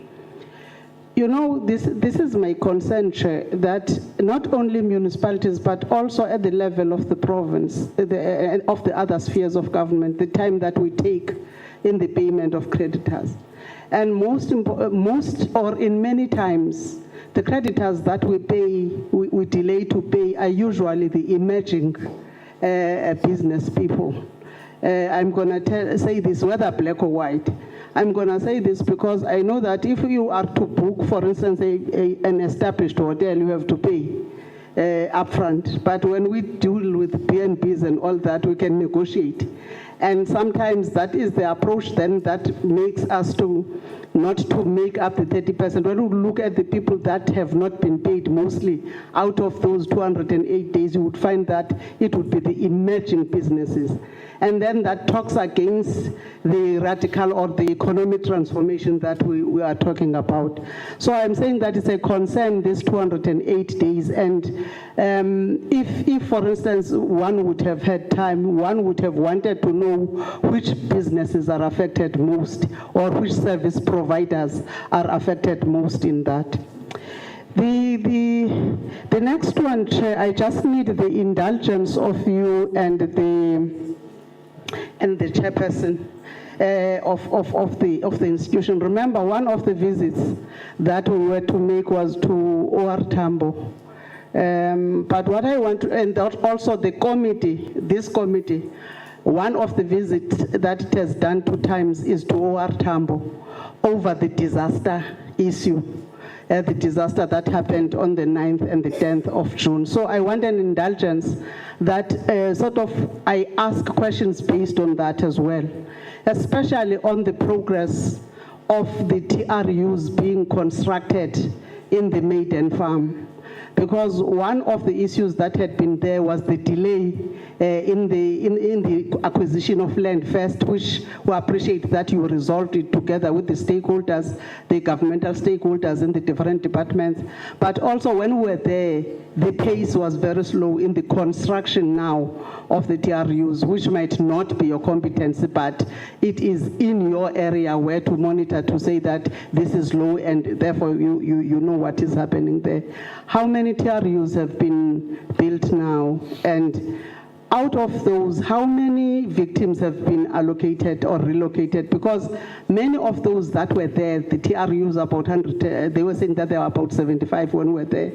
You know, this is my concern, Chair, that not only municipalities, but also at the level of the province, of the other spheres of government, the time that we take in the payment of creditors. And most or in many times, the creditors that we pay, we delay to pay, are usually the emerging business people. I'm going to say this, whether black or white. I'm going to say this because I know that if you are to book, for instance, an established hotel, you have to pay upfront. But when we deal with with B&Bs and all that, we can negotiate. And sometimes that is the approach then that makes us to not to make up the 30%. When we look at the people that have not been paid mostly out of those 208 days, you would find that it would be the emerging businesses. And then that talks against the radical or the economic transformation that we are talking about. So I'm saying that it's a concern, this 208 days. And if, for instance, one would have had time, one would have wanted to know which businesses are affected most or which service providers are affected most in that. The next one, Chair, I just need the indulgence of you and the chairperson of the institution. Remember, one of the visits that we were to make was to OR Tambo. But what I want to, and also the committee, this committee, one of the visits that it has done 2 times is to OR Tambo over the disaster issue. The disaster that happened on the 9th and the 10th of June. So I want an indulgence that I ask questions based on that as well, especially on the progress of the TRUs being constructed in the Maiden Farm. Because one of the issues that had been there was the delay in the acquisition of land first, which we appreciate that you resolved it together with the stakeholders, the governmental stakeholders in the different departments. But also when we were there, the pace was very slow in the construction now of the TRUs, which might not be your competency, but it is in your area where to monitor to say that this is low and therefore you know what is happening there. How many TRUs have been built now? And out of those, how many victims have been allocated or relocated? Because many of those that were there, the TRUs about 100, they were saying that there were about 75 when we were there.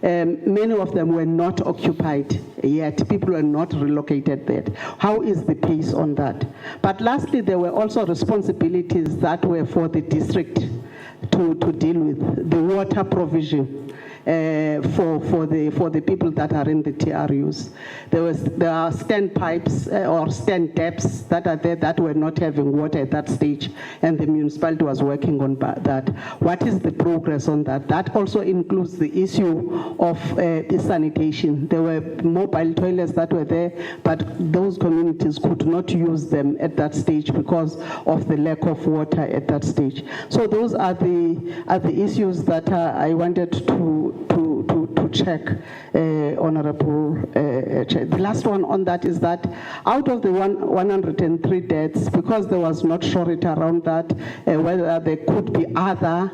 Many of them were not occupied yet. People were not relocated there. How is the pace on that? But lastly, there were also responsibilities that were for the district to deal with, the water provision. For the people that are in the TRUs. There are stand pipes or stand depths that are there that were not having water at that stage, and the municipality was working on that. What is the progress on that? That also includes the issue of sanitation. There were mobile toilets that were there, but those communities could not use them at that stage because of the lack of water at that stage. So those are the issues that I wanted to check, Honorable Chair. The last one on that is that out of the 103 deaths, because there was not surety around that, whether there could be other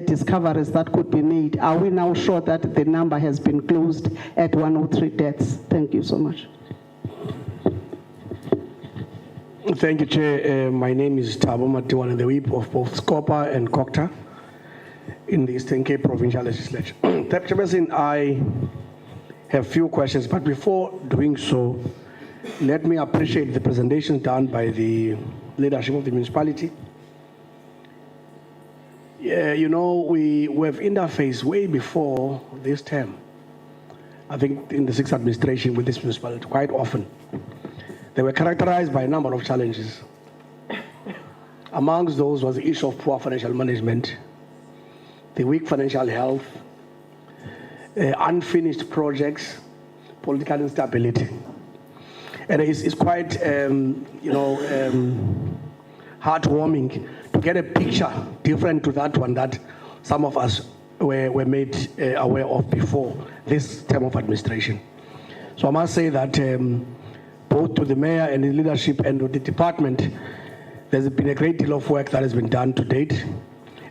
discoveries that could be made, are we now sure that the number has been closed at 103 deaths? Thank you so much. Thank you, Chair. My name is Thabo Matiwana, I'm the whip of both SCOPA and COGTA in the Eastern Cape Provincial Legislature. Chairperson, I have few questions, but before doing so, let me appreciate the presentation done by the leadership of the municipality. Yeah, you know, we have interfaced way before this term, I think in the 6th administration with this municipality quite often. They were characterized by a number of challenges. Amongst those was the issue of poor financial management, the weak financial health, unfinished projects, political instability. And it's quite, heartwarming to get a picture different to that one that some of us were made aware of before this term of administration. So I must say that both to the mayor and the leadership and to the department, there's been a great deal of work that has been done to date.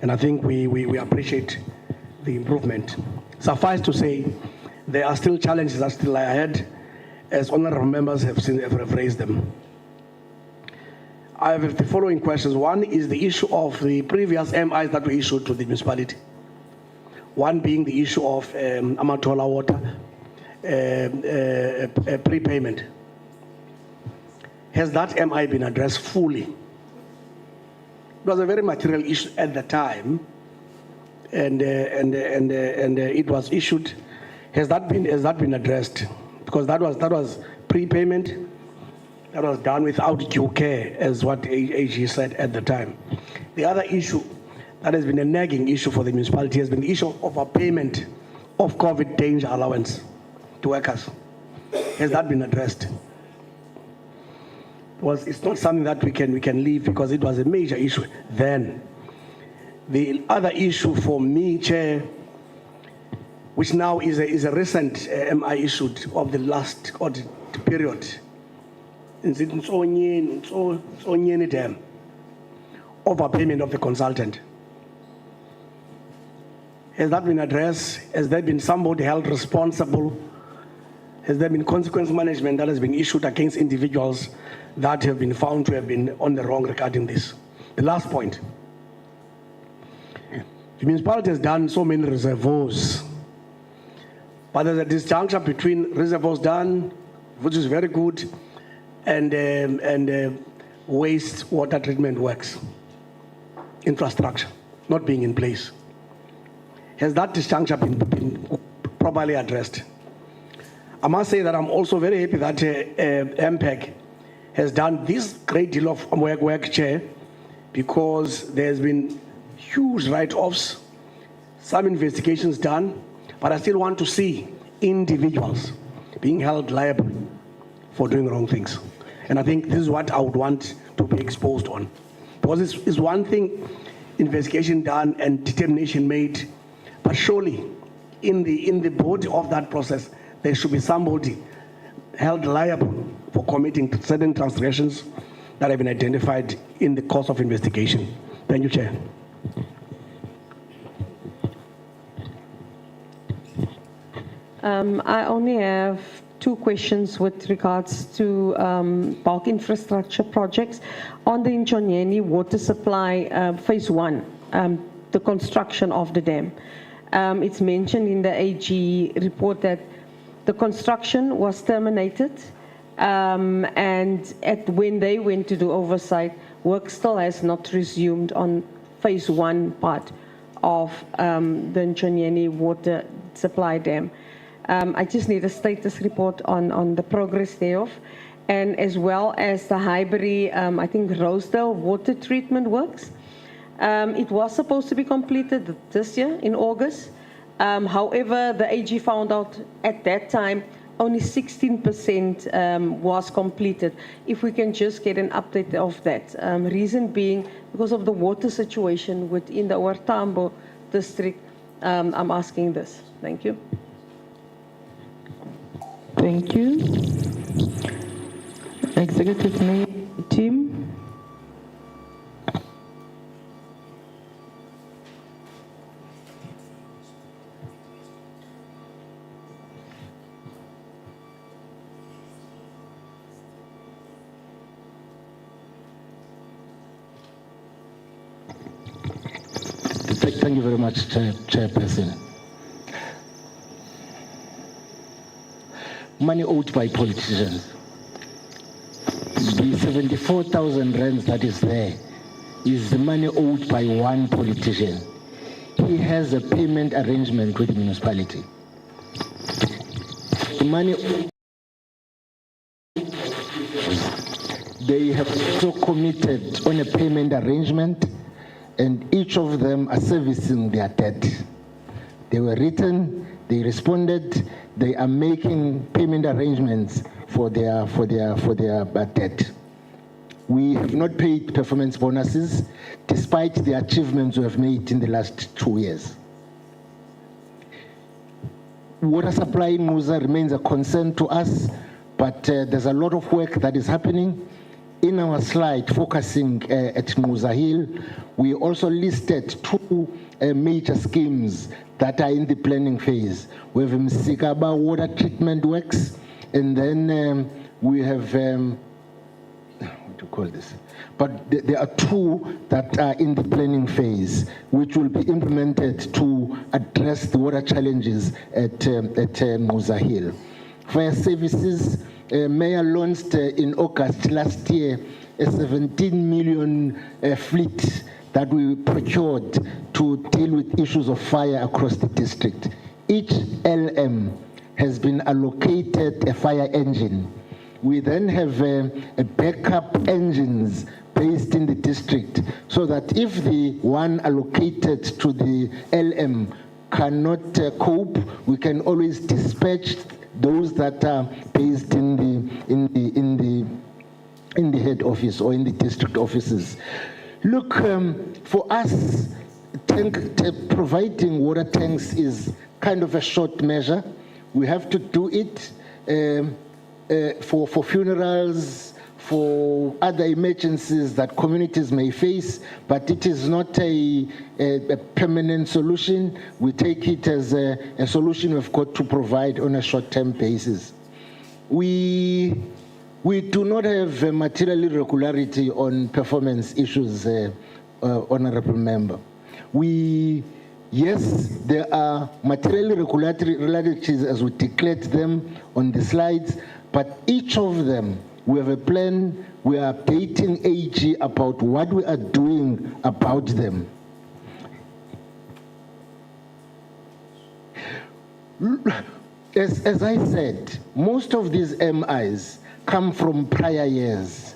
And I think we appreciate the improvement. Suffice to say, there are still challenges that still lie ahead, as honorable members have raised them. I have the following questions. One is the issue of the previous MIs that were issued to the municipality. One being the issue of Amatola water prepayment. Has that MI been addressed fully? It was a very material issue at the time, and it was issued. Has that been addressed? because that was prepayment. That was done without due care, as what AG said at the time. The other issue that has been a nagging issue for the municipality has been the issue of a payment of COVID danger allowance to workers. Has that been addressed? It's not something that we can leave because it was a major issue then. The other issue for me, Chair, which now is a recent MI issued of the last audit period, is it Onyeni Dam, overpayment of the consultant. Has that been addressed? Has there been somebody held responsible? Has there been consequence management that has been issued against individuals that have been found to have been on the wrong regarding this? The last point. The municipality has done so many reservoirs, but there's a disjuncture between reservoirs done, which is very good, and waste water treatment works, infrastructure not being in place. Has that disjuncture been properly addressed? I must say that I'm also very happy that MPEG has done this great deal of work, Chair, because there's been huge write-offs, some investigations done, but I still want to see individuals being held liable for doing wrong things. And I think this is what I would want to be exposed on. Because it's one thing, investigation done and determination made, but surely in the body of that process, there should be somebody held liable for committing certain transgressions that have been identified in the course of investigation. Thank you, Chair. I only have two questions with regards to bulk infrastructure projects. On the Nchonyeni water supply phase 1, the construction of the dam. It's mentioned in the AG report that the construction was terminated, and when they went to do oversight, work still has not resumed on phase 1 part of the Nchonyeni water supply dam. I just need a status report on the progress thereof, and as well as the Highbury, I think Rosedale water treatment works. It was supposed to be completed this year in August. However, the AG found out at that time only 16% was completed. If we can just get an update of that. Reason being because of the water situation within the Oortambo district, I'm asking this. Thank you. Thank you. Executive Mayor Team. Thank you very much, Chairperson. Money owed by politicians. The 74,000 rands that is there is the money owed by one politician. He has a payment arrangement with the municipality. The money they have so committed on a payment arrangement, and each of them are servicing their debt. They were written, they responded, they are making payment arrangements for their debt. We have not paid performance bonuses despite the achievements we have made in the last 2 years. Water supply in Muza remains a concern to us, but there's a lot of work that is happening. In our slide focusing at Muza Hill, we also listed 2 major schemes that are in the planning phase. We have Msikaba water treatment works, and then we have, what do you call this? But there are 2 that are in the planning phase, which will be implemented to address the water challenges at Muza Hill. Fire services, Mayor launched in August last year a 17 million fleet that we procured to deal with issues of fire across the district. Each LM has been allocated a fire engine. We then have a backup engines based in the district, so that if the one allocated to the LM cannot cope, we can always dispatch those that are based in the head office or in the district offices. Look, for us, providing water tanks is kind of a short measure. We have to do it for funerals, for other emergencies that communities may face, but it is not a permanent solution. We take it as a solution we've got to provide on a short-term basis. We do not have a material irregularity on performance issues, Honorable Member. Yes, there are material irregularities as we declared them on the slides, but each of them, we have a plan. We are updating AG about what we are doing about them. As I said, most of these MIs come from prior years.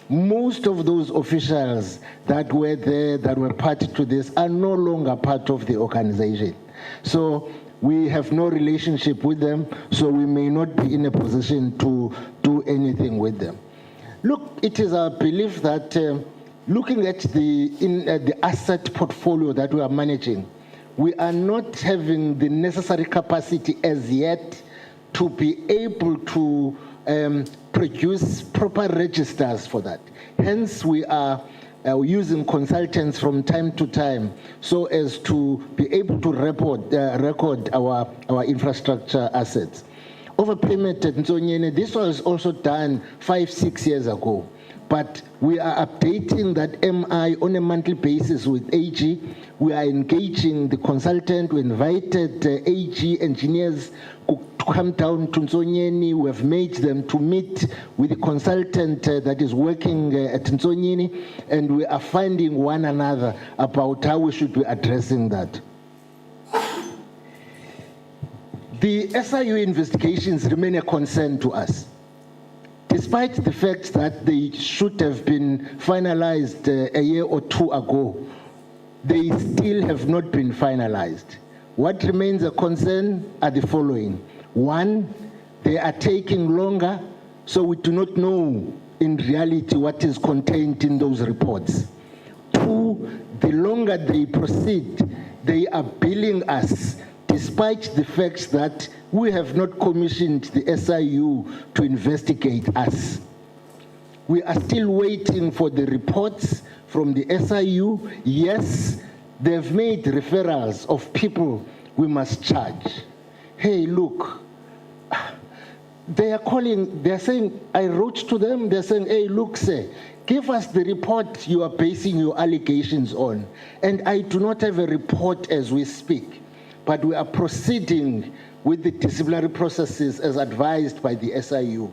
Most of those officials that were there, that were party to this, are no longer part of the organization. So we have no relationship with them, so we may not be in a position to do anything with them. Look, it is our belief that looking at the asset portfolio that we are managing, we are not having the necessary capacity as yet to be able to produce proper registers for that. Hence, we are using consultants from time to time so as to be able to record our infrastructure assets. Overpayment at Ntsonyene, this was also done 5-6 years ago, but we are updating that MI on a monthly basis with AG. We are engaging the consultant. We invited AG engineers to come down to Ntsonyene. We have made them to meet with the consultant that is working at Ntsonyene, and we are finding one another about how we should be addressing that. The SIU investigations remain a concern to us. Despite the fact that they should have been finalized a year or two ago, they still have not been finalized. What remains a concern are the following. One, they are taking longer, so we do not know in reality what is contained in those reports. Two, the longer they proceed, they are billing us despite the fact that we have not commissioned the SIU to investigate us. We are still waiting for the reports from the SIU. Yes, they've made referrals of people we must charge. Hey, look, they are calling, they're saying, I wrote to them, they're saying, hey, look, sir, give us the report you are basing your allegations on. And I do not have a report as we speak, but we are proceeding with the disciplinary processes as advised by the SIU.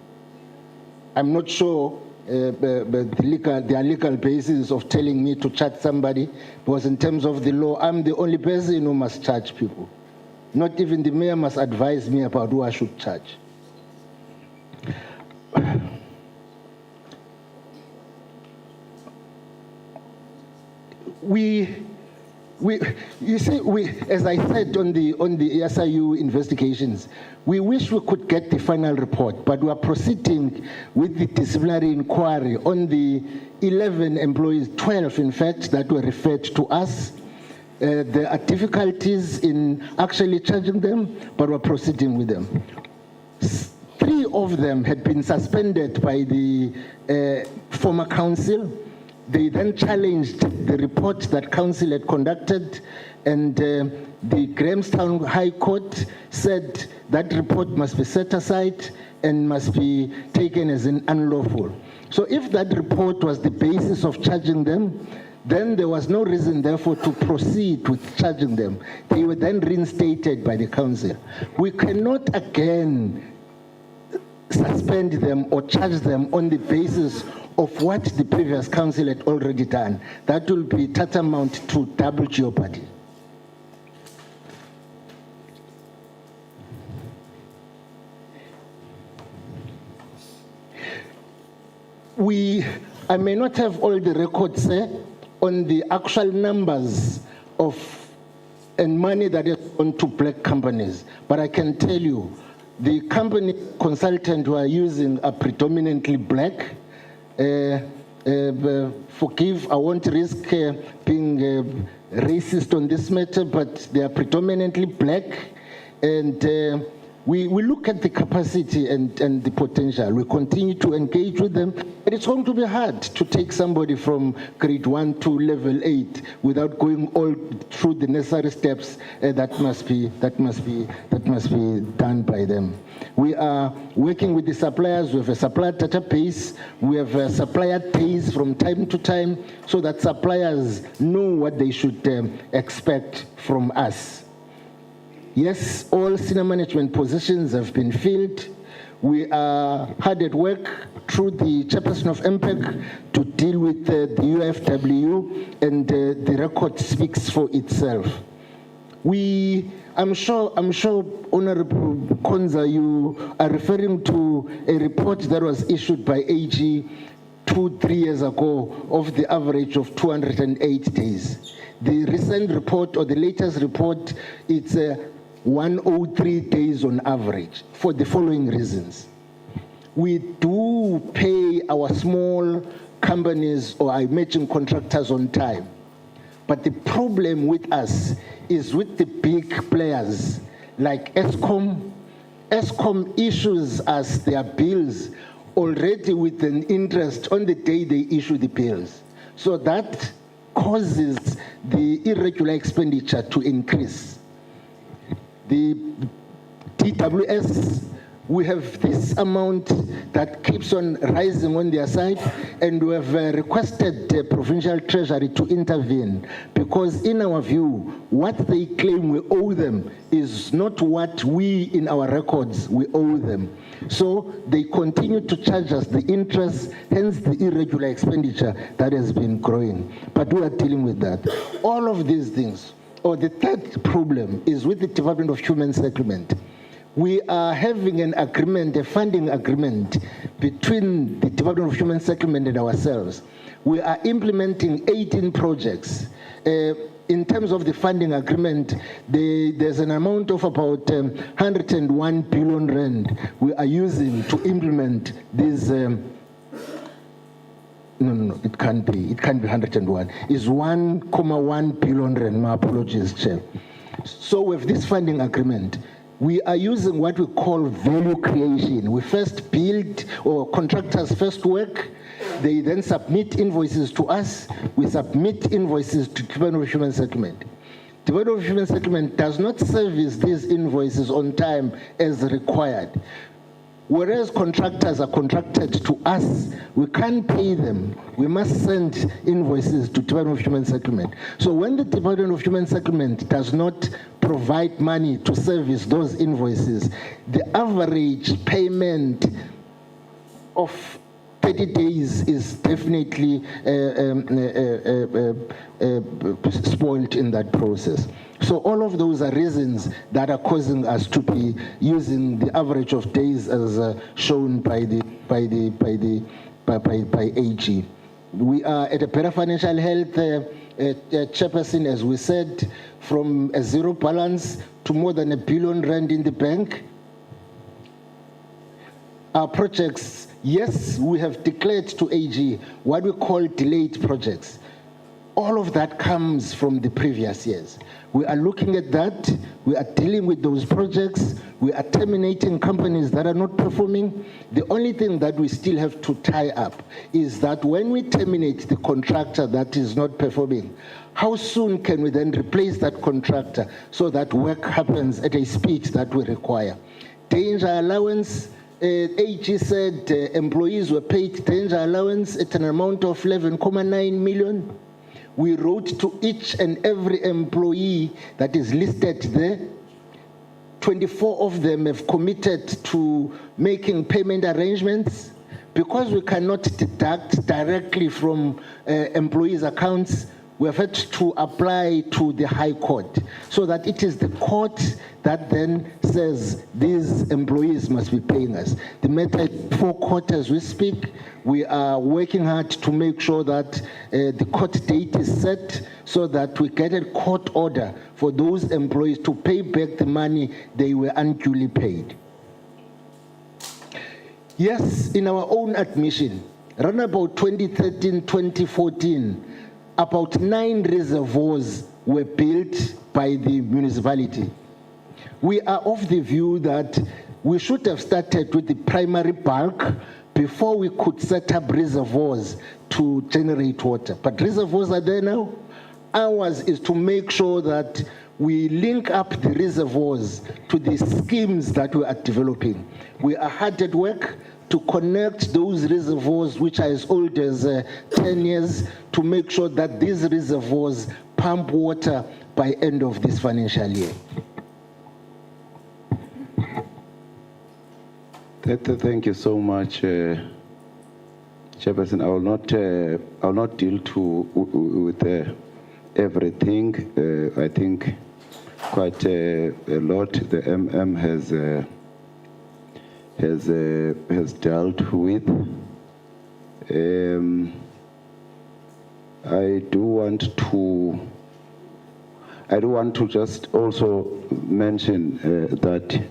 I'm not sure their legal basis of telling me to charge somebody, because in terms of the law, I'm the only person who must charge people. Not even the mayor must advise me about who I should charge. You see, as I said on the SIU investigations, we wish we could get the final report, but we are proceeding with the disciplinary inquiry on the 11 employees, 12 in fact, that were referred to us. There are difficulties in actually charging them, but we're proceeding with them. 3 of them had been suspended by the former council. They then challenged the report that council had conducted, and the Grahamstown High Court said that report must be set aside and must be taken as an unlawful. So if that report was the basis of charging them, then there was no reason, therefore, to proceed with charging them. They were then reinstated by the council. We cannot again suspend them or charge them on the basis of what the previous council had already done. That will be tantamount to double jeopardy. I may not have all the records on the actual numbers of and money that is gone to black companies, but I can tell you, the company consultant who are using are predominantly black. Forgive, I won't risk being racist on this matter, but they are predominantly black, and we look at the capacity and the potential. We continue to engage with them, but it's going to be hard to take somebody from grade 1 to level 8 without going all through the necessary steps that must be done by them. We are working with the suppliers. We have a supplier database. We have a supplier days from time to time so that suppliers know what they should expect from us. Yes, all senior management positions have been filled. We are hard at work through the chairperson of MPEC to deal with the UFW, and the record speaks for itself. I'm sure, Honorable Konza, you are referring to a report that was issued by AG 2-3 years ago of the average of 208 days. The recent report, or the latest report, it's 103 days on average for the following reasons. We do pay our small companies or our emerging contractors on time. But the problem with us is with the big players like ESCOM. ESCOM issues us their bills already with an interest on the day they issue the bills. So that causes the irregular expenditure to increase. The DWS, we have this amount that keeps on rising on their side, and we have requested the provincial treasury to intervene, because in our view, what they claim we owe them is not what we in our records we owe them. So they continue to charge us the interest, hence the irregular expenditure that has been growing. But we are dealing with that. All of these things. Or the third problem is with the Department of Human Settlement. We are having an agreement, a funding agreement between the Department of Human Settlement and ourselves. We are implementing 18 projects. In terms of the funding agreement, there's an amount of about 101 billion rand we are using to implement these. No, it can't be 101. It's 1.1 billion rand, my apologies, Chair. So with this funding agreement, we are using what we call value creation. We first build, or contractors first work, they then submit invoices to us, we submit invoices to Department of Human Settlement. Department of Human Settlement does not service these invoices on time as required. Whereas contractors are contracted to us, we can't pay them. We must send invoices to Department of Human Settlement. So when the Department of Human Settlement does not provide money to service those invoices, the average payment of 30 days is definitely spoiled in that process. So all of those are reasons that are causing us to be using the average of days as shown by AG. We are at a better financial health, chairperson, as we said, from a zero balance to more than R1 billion in the bank. Our projects, yes, we have declared to AG what we call delayed projects. All of that comes from the previous years. We are looking at that. We are dealing with those projects. We are terminating companies that are not performing. The only thing that we still have to tie up is that when we terminate the contractor that is not performing, how soon can we then replace that contractor so that work happens at a speed that we require? Danger allowance, AG said employees were paid danger allowance at an amount of 11.9 million. We wrote to each and every employee that is listed there. 24 of them have committed to making payment arrangements. Because we cannot deduct directly from employees' accounts, we have had to apply to the High Court, so that it is the court that then says these employees must be paying us. The matter is before court as we speak. We are working hard to make sure that the court date is set so that we get a court order for those employees to pay back the money they were unduly paid. Yes, in our own admission, around about 2013, 2014, about 9 reservoirs were built by the municipality. We are of the view that we should have started with the primary bulk before we could set up reservoirs to generate water. But reservoirs are there now. Ours is to make sure that we link up the reservoirs to the schemes that we are developing. We are hard at work to connect those reservoirs, which are as old as 10 years, to make sure that these reservoirs pump water by end of this financial year. Thank you so much, Chairperson. I will not deal with everything. I think quite a lot the MM has dealt with. I do want to just also mention that,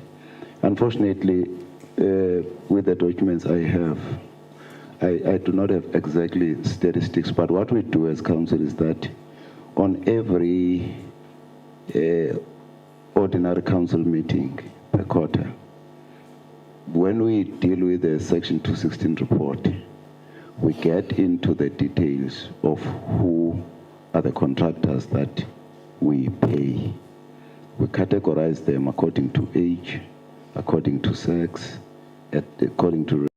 unfortunately, with the documents I have, I do not have exactly statistics, but what we do as council is that on every ordinary council meeting per quarter, when we deal with the Section 216 report, we get into the details of who are the contractors that we pay. We categorize them according to age, according to sex, according to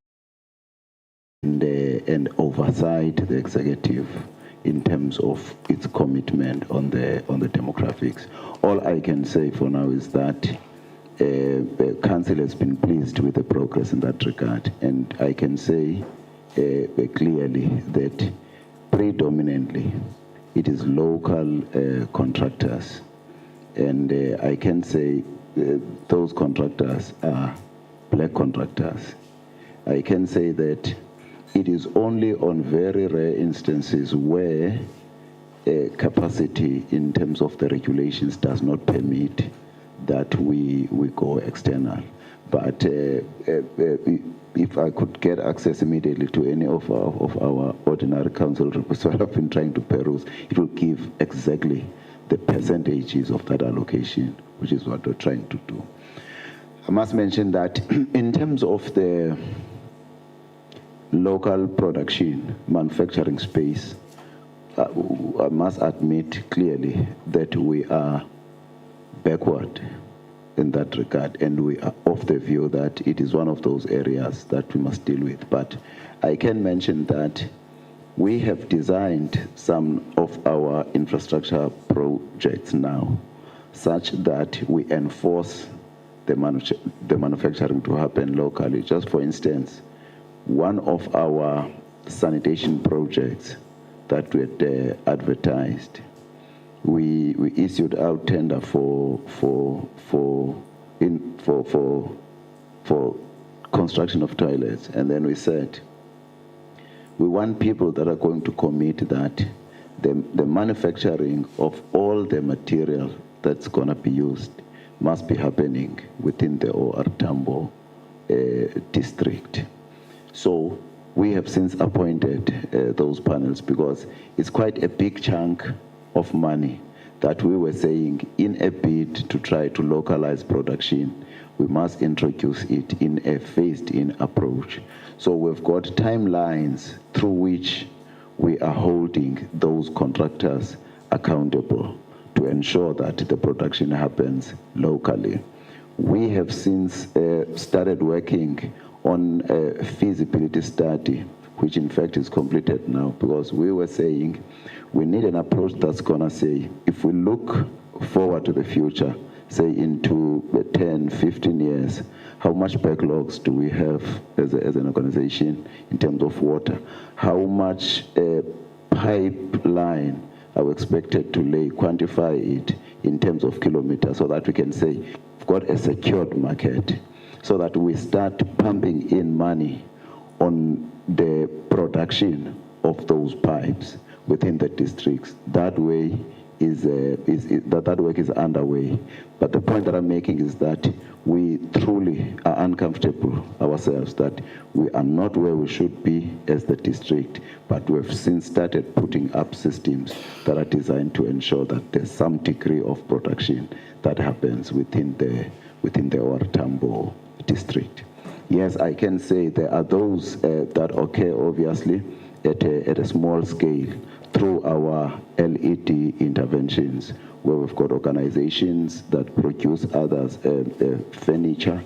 and oversight the executive in terms of its commitment on the demographics. All I can say for now is that the council has been pleased with the progress in that regard, and I can say clearly that predominantly it is local contractors, and I can say those contractors are black contractors. I can say that it is only on very rare instances where capacity in terms of the regulations does not permit that we go external. But if I could get access immediately to any of our ordinary council reports, what I've been trying to peruse, it will give exactly the percentages of that allocation, which is what we're trying to do. I must mention that in terms of the local production, manufacturing space, I must admit clearly that we are backward in that regard, and we are of the view that it is one of those areas that we must deal with. But I can mention that we have designed some of our infrastructure projects now such that we enforce the manufacturing to happen locally. Just for instance, one of our sanitation projects that we had advertised, we issued out tender for construction of toilets, and then we said we want people that are going to commit that the manufacturing of all the material that's going to be used must be happening within the OR Tambo district. So we have since appointed those panels, because it's quite a big chunk of money that we were saying in a bid to try to localize production, we must introduce it in a phased-in approach. So we've got timelines through which we are holding those contractors accountable to ensure that the production happens locally. We have since started working on a feasibility study, which in fact is completed now, because we were saying we need an approach that's gonna say, if we look forward to the future, say into 10, 15 years, how much backlogs do we have as an organization in terms of water? How much pipeline are expected to quantify it in terms of kilometers so that we can say we've got a secured market, so that we start pumping in money on the production of those pipes within the districts. That way that work is underway. But the point that I'm making is that we truly are uncomfortable ourselves that we are not where we should be as the district, but we've since started putting up systems that are designed to ensure that there's some degree of production that happens within the OR Tambo district. Yes, I can say there are those that occur obviously at a small scale through our LED interventions, where we've got organizations that produce others furniture.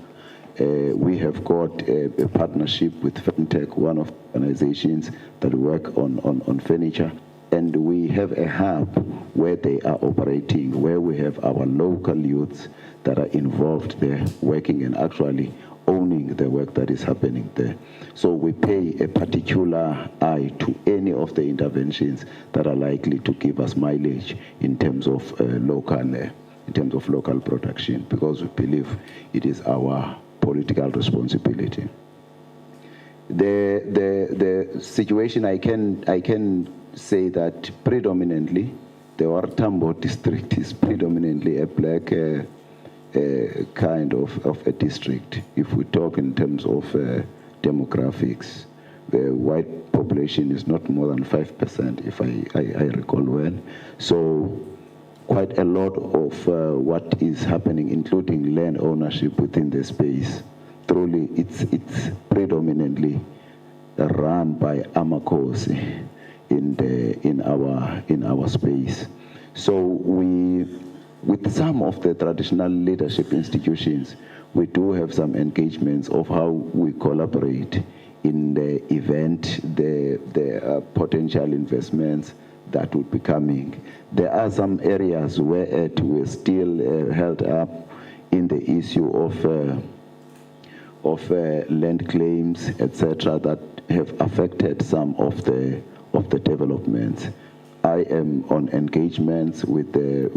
We have got a partnership with Fintech, one of the organizations that work on furniture. And we have a hub where they are operating, where we have our local youths that are involved there, working and actually owning the work that is happening there. So we pay a particular eye to any of the interventions that are likely to give us mileage in terms of local production, because we believe it is our political responsibility. The situation I can say that predominantly the OR Tambo district is predominantly a black kind of a district. If we talk in terms of demographics, the white population is not more than 5%, if I recall well. So quite a lot of what is happening, including land ownership within the space, truly it's predominantly run by Amakosi in our space. So with some of the traditional leadership institutions, we do have some engagements of how we collaborate in the event, the potential investments that would be coming. There are some areas where we're still held up in the issue of land claims, etc., that have affected some of the developments. I am on engagements with the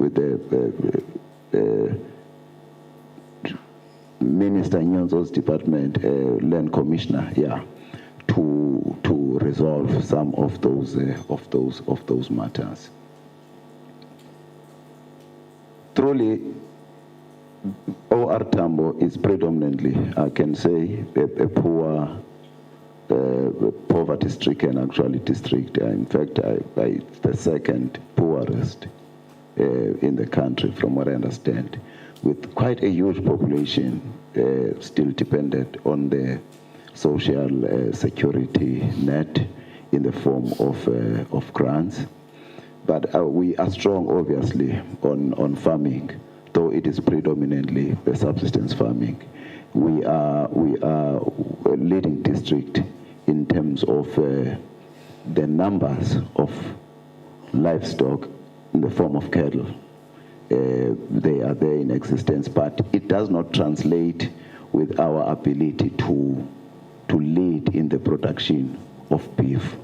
Minister Nyonzo's department, land commissioner, to resolve some of those matters. Truly, OR Tambo is predominantly, I can say, a poor, poverty-stricken actually district. In fact, it's the second poorest in the country, from what I understand, with quite a huge population still dependent on the social security net in the form of grants. But we are strong, obviously, on farming, though it is predominantly the subsistence farming. We are a leading district in terms of the numbers of livestock in the form of cattle. They are there in existence, but it does not translate with our ability to lead in the production of beef.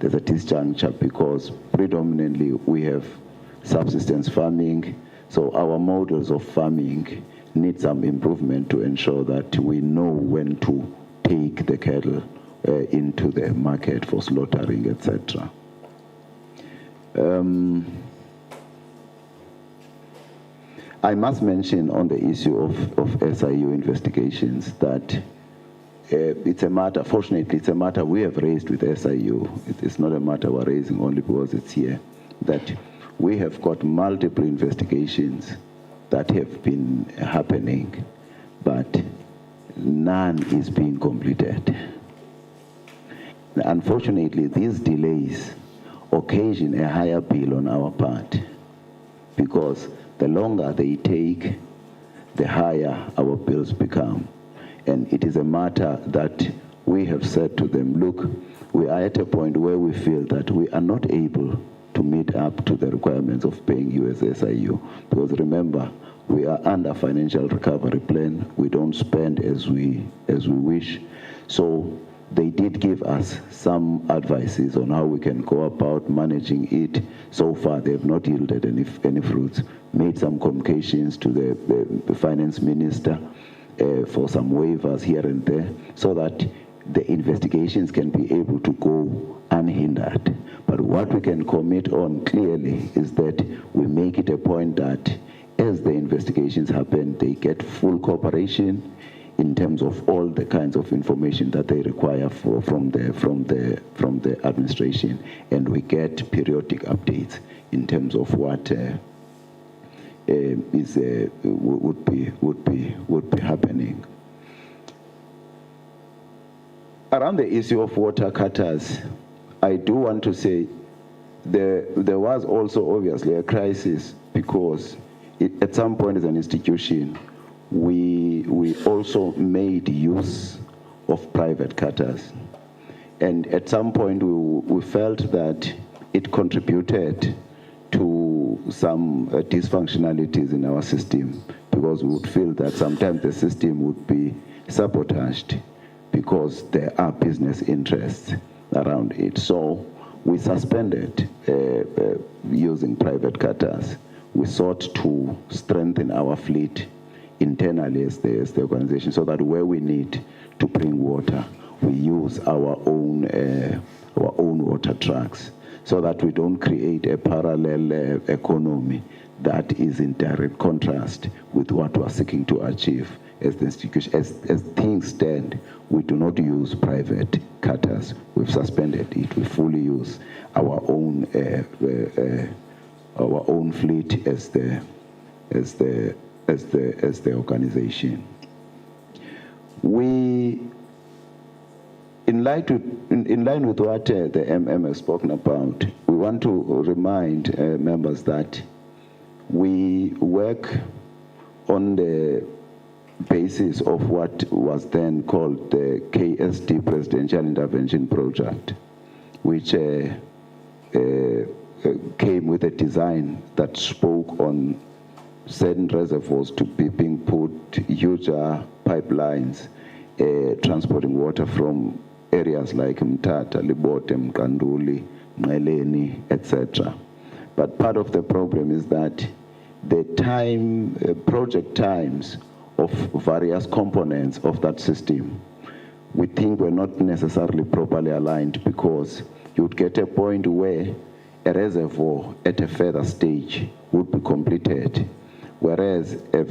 There's a disjuncture because predominantly we have subsistence farming, so our models of farming need some improvement to ensure that we know when to take the cattle into the market for slaughtering, etc. I must mention on the issue of SIU investigations that it's a matter, fortunately, it's a matter we have raised with SIU. It's not a matter we're raising only because it's here, that we have got multiple investigations that have been happening, but none is being completed. Unfortunately, these delays occasion a higher bill on our part, because the longer they take, the higher our bills become. And it is a matter that we have said to them, look, we are at a point where we feel that we are not able to meet up to the requirements of paying you as SIU. Because remember, we are under financial recovery plan. We don't spend as we wish. So they did give us some advices on how we can go about managing it. So far, they have not yielded any fruits. Made some communications to the finance minister for some waivers here and there, so that the investigations can be able to go unhindered. But what we can commit on clearly is that we make it a point that as the investigations happen, they get full cooperation in terms of all the kinds of information that they require from the administration, and we get periodic updates in terms of what would be happening. Around the issue of water cutters, I do want to say there was also obviously a crisis, because at some point as an institution, we also made use of private cutters. And at some point we felt that it contributed to some dysfunctionalities in our system, because we would feel that sometimes the system would be sabotaged because there are business interests around it. So we suspended using private cutters. We sought to strengthen our fleet internally as the organization, so that where we need to bring water, we use our own water trucks, so that we don't create a parallel economy that is in direct contrast with what we are seeking to achieve as the institution. As things stand, we do not use private cutters. We've suspended it. We fully use our own fleet as the organization. We, in line with what the MM has spoken about, we want to remind members that we work on the basis of what was then called the KSD Presidential Intervention Project, which came with a design that spoke on certain reservoirs to be being put huger pipelines transporting water from areas like Mthatha, Libote, Mkanduli, Ngeleni, etc. But part of the problem is that the project times of various components of that system, we think were not necessarily properly aligned, because you would get a point where a reservoir at a further stage would be completed, whereas a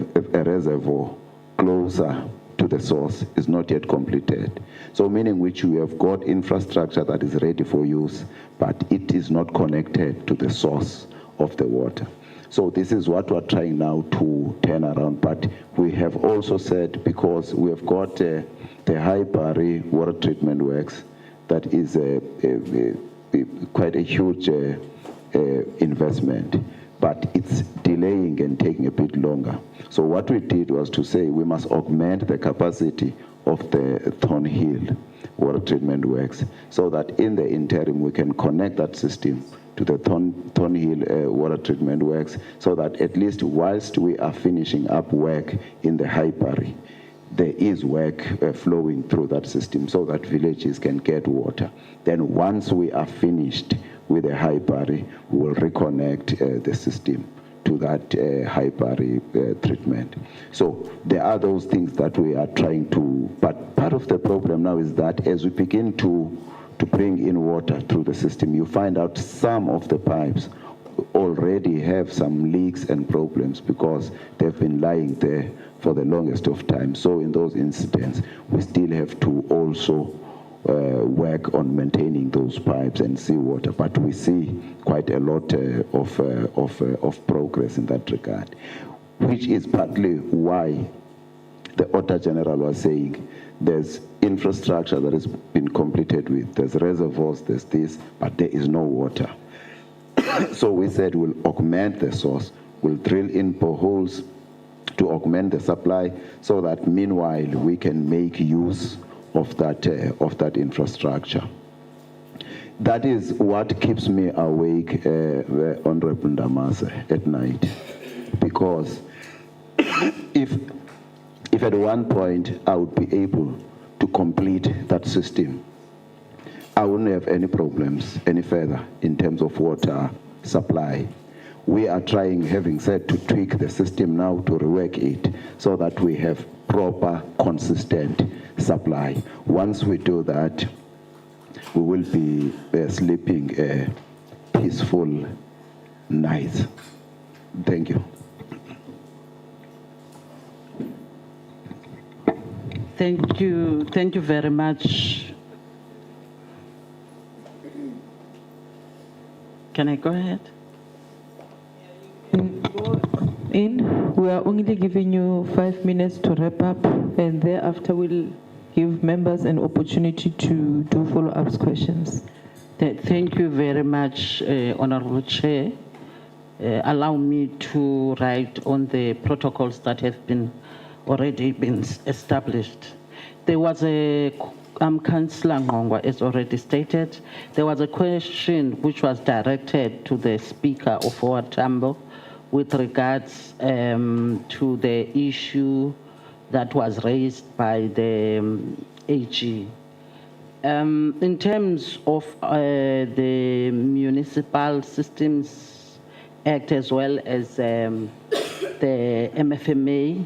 reservoir closer to the source is not yet completed. So meaning which we have got infrastructure that is ready for use, but it is not connected to the source of the water. So this is what we're trying now to turn around. But we have also said, because we have got the High Barry water treatment works, that is quite a huge investment, but it's delaying and taking a bit longer. So what we did was to say we must augment the capacity of the Thornhill water treatment works, so that in the interim we can connect that system to the Thornhill water treatment works, so that at least whilst we are finishing up work in the High Barry, there is work flowing through that system, so that villages can get water. Then once we are finished with the High Barry, we will reconnect the system to that High Barry treatment. So there are those things that we are trying to, but part of the problem now is that as we begin to bring in water through the system, you find out some of the pipes already have some leaks and problems, because they've been lying there for the longest of time. So in those incidents, we still have to also work on maintaining those pipes and seawater, but we see quite a lot of progress in that regard, which is partly why the Auditor-General was saying there's infrastructure that has been completed with, there's reservoirs, there's this, but there is no water. So we said we'll augment the source, we'll drill in boreholes to augment the supply, so that meanwhile we can make use of that infrastructure. That is what keeps me awake, Honorable Ndamase, at night, because if at one point I would be able to complete that system, I wouldn't have any problems any further in terms of water supply. We are trying, having said, to tweak the system now to rework it so that we have proper, consistent supply. Once we do that, we will be sleeping a peaceful night. Thank you. Thank you very much. Can I go ahead? We are only giving you 5 minutes to wrap up, and thereafter we'll give members an opportunity to do follow-up questions. Thank you very much, Honorable Chair. Allow me to write on the protocols that have already been established. There was a Councillor Ngongwa has already stated, there was a question which was directed to the Speaker of our Tambo with regards to the issue that was raised by the AG. In terms of the Municipal Systems Act as well as the MFMA,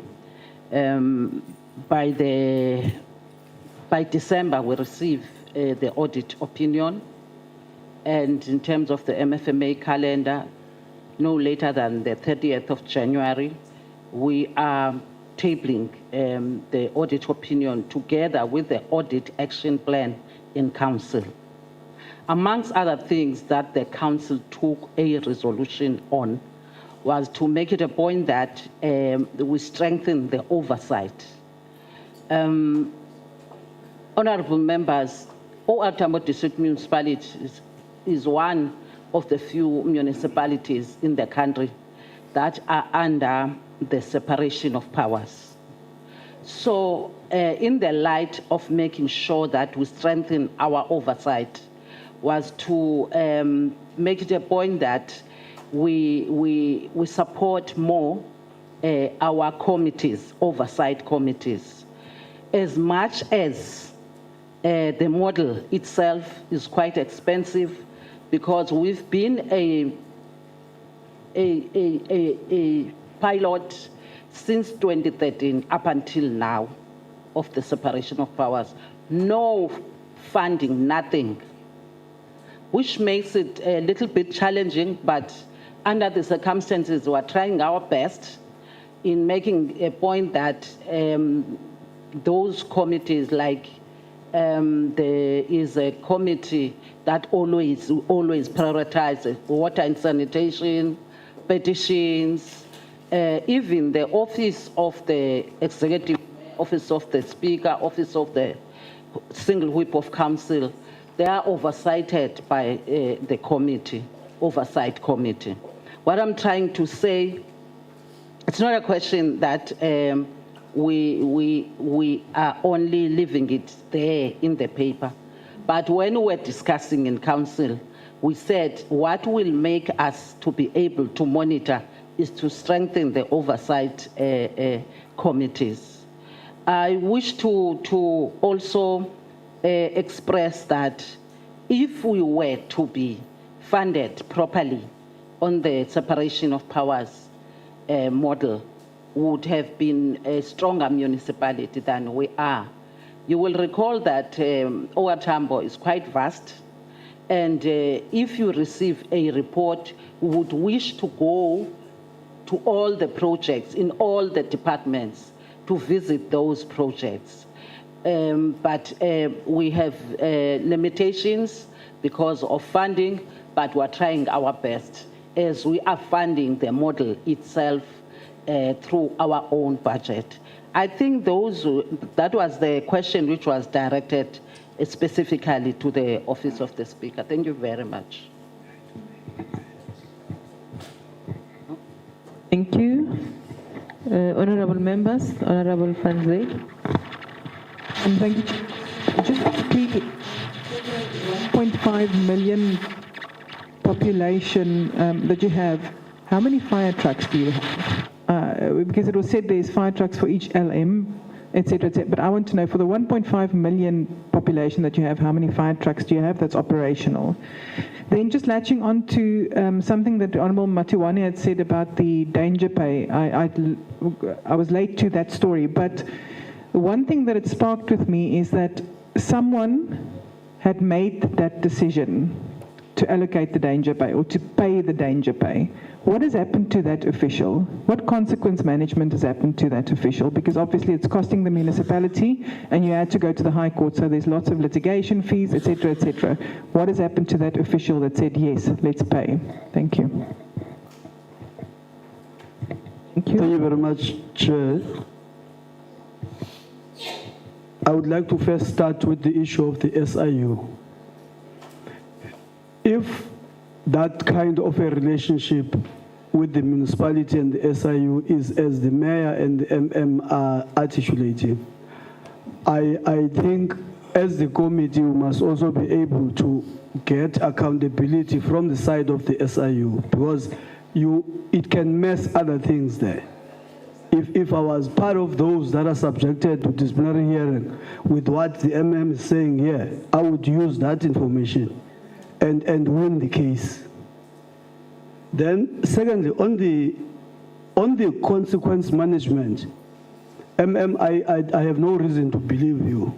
by December we receive the audit opinion, and in terms of the MFMA calendar, no later than the 30th of January, we are tabling the audit opinion together with the audit action plan in council. Amongst other things that the council took a resolution on was to make it a point that we strengthen the oversight. Honorable members, OR Tambo District Municipality is one of the few municipalities in the country that are under the separation of powers. So in the light of making sure that we strengthen our oversight was to make it a point that we support more our committees, oversight committees, as much as the model itself is quite expensive, because we've been a pilot since 2013 up until now of the separation of powers. No funding, nothing, which makes it a little bit challenging, but under the circumstances, we're trying our best in making a point that those committees, like there is a committee that always prioritizes water and sanitation, petitions, even the office of the executive, office of the speaker, office of the single whip of council, they are oversighted by the committee, oversight committee. What I'm trying to say, it's not a question that we are only leaving it there in the paper. But when we were discussing in council, we said what will make us to be able to monitor is to strengthen the oversight committees. I wish to also express that if we were to be funded properly on the separation of powers model, would have been a stronger municipality than we are. You will recall that OR Tambo is quite vast, and if you receive a report, we would wish to go to all the projects in all the departments to visit those projects. But we have limitations because of funding, but we're trying our best as we are funding the model itself through our own budget. I think that was the question which was directed specifically to the Office of the Speaker. Thank you very much. Thank you. Honorable members, Honorable Fanzay. And thank you. Just quickly, 1.5 million population that you have, how many fire trucks do you have? Because it was said there's fire trucks for each LM, etc., etc. But I want to know, for the 1.5 million population that you have, how many fire trucks do you have that's operational? Then just latching on to something that Honourable Matiwane had said about the danger pay. I was late to that story, but one thing that it sparked with me is that someone had made that decision to allocate the danger pay or to pay the danger pay. What has happened to that official? What consequence management has happened to that official? Because obviously it's costing the municipality and you had to go to the High Court, so there's lots of litigation fees, etc., etc. What has happened to that official that said, yes, let's pay? Thank you. Thank you very much, Chair. I would like to first start with the issue of the SIU. If that kind of a relationship with the municipality and the SIU is as the mayor and the MM are articulating, I think as the committee we must also be able to get accountability from the side of the SIU, because it can mess other things there. If I was part of those that are subjected to disciplinary hearing with what the MM is saying here, I would use that information and win the case. Then secondly, on the consequence management, MM, I have no reason to believe you,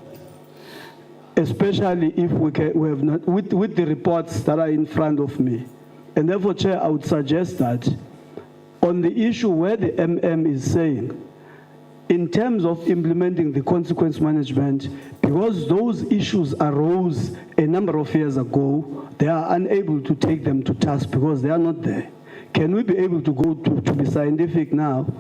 especially if we have not, with the reports that are in front of me. And therefore, Chair, I would suggest that on the issue where the MM is saying, in terms of implementing the consequence management, because those issues arose a number of years ago, they are unable to take them to task because they are not there. Can we be able to go to be scientific now,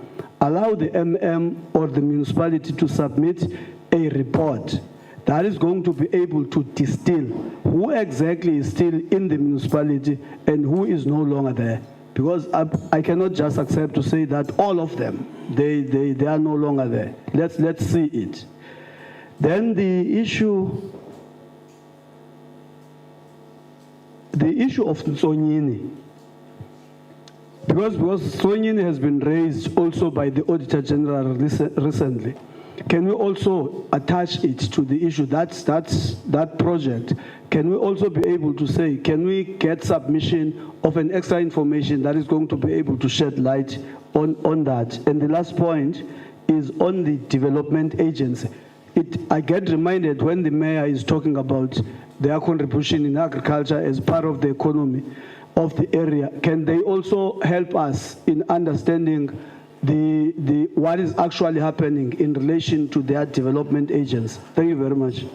allow the MM or the municipality to submit a report that is going to be able to distill who exactly is still in the municipality and who is no longer there? Because I cannot just accept to say that all of them, they are no longer there. Let's see it. Then the issue of Nsonyini. Because Nsonyini has been raised also by the Auditor-General recently. Can we also attach it to the issue? That project. Can we also be able to say, can we get submission of an extra information that is going to be able to shed light on that? And the last point is on the development agency. I get reminded when the mayor is talking about their contribution in agriculture as part of the economy of the area. Can they also help us in understanding what is actually happening in relation to their development agents? Thank you very much.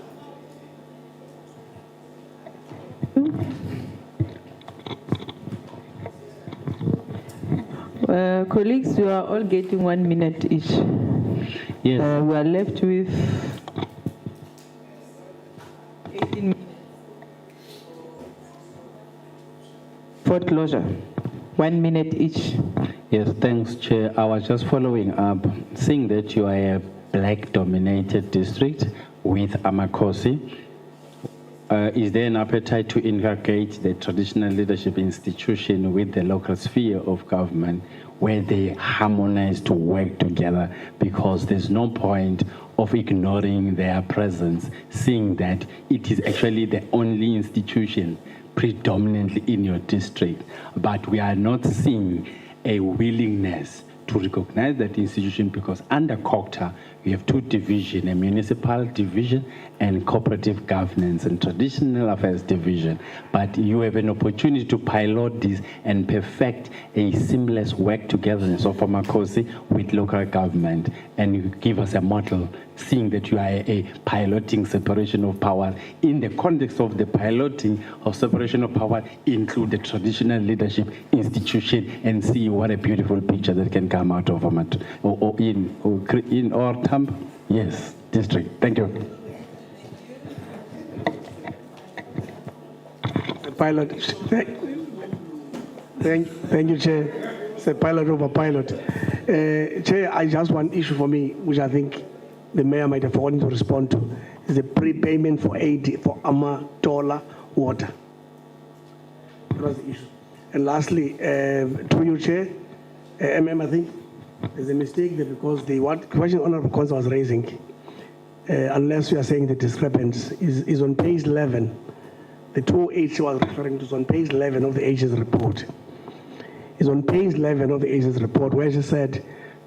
Colleagues, you are all getting 1 minute each. Yes. We are left with 18 minutes for closure. 1 minute each. Yes, thanks, Chair. I was just following up, seeing that you are a black-dominated district with Amakosi. Is there an appetite to integrate the traditional leadership institution with the local sphere of government where they harmonize to work together? Because there's no point of ignoring their presence, seeing that it is actually the only institution predominantly in your district. But we are not seeing a willingness to recognize that institution, because under COGTA, we have two divisions, a municipal division and cooperative governance and traditional affairs division. But you have an opportunity to pilot this and perfect a seamless work togetherness of Amakosi with local government, and you give us a model, seeing that you are a piloting separation of power. In the context of the piloting of separation of power, include the traditional leadership institution and see what a beautiful picture that can come out of in our yes, district. Thank you. The pilot. Thank you, Chair. It's a pilot over pilot. Chair, I just one issue for me, which I think the mayor might have forgotten to respond to, is the prepayment for aid for Amatola water. That was the issue. And lastly, to you, Chair, MM, I think there's a mistake there, because the question Honorable Consul was raising unless you are saying the discrepancy, is on page 11. The 208 she was referring to is on page 11 of the AG's report. Is on page 11 of the AG's report where she said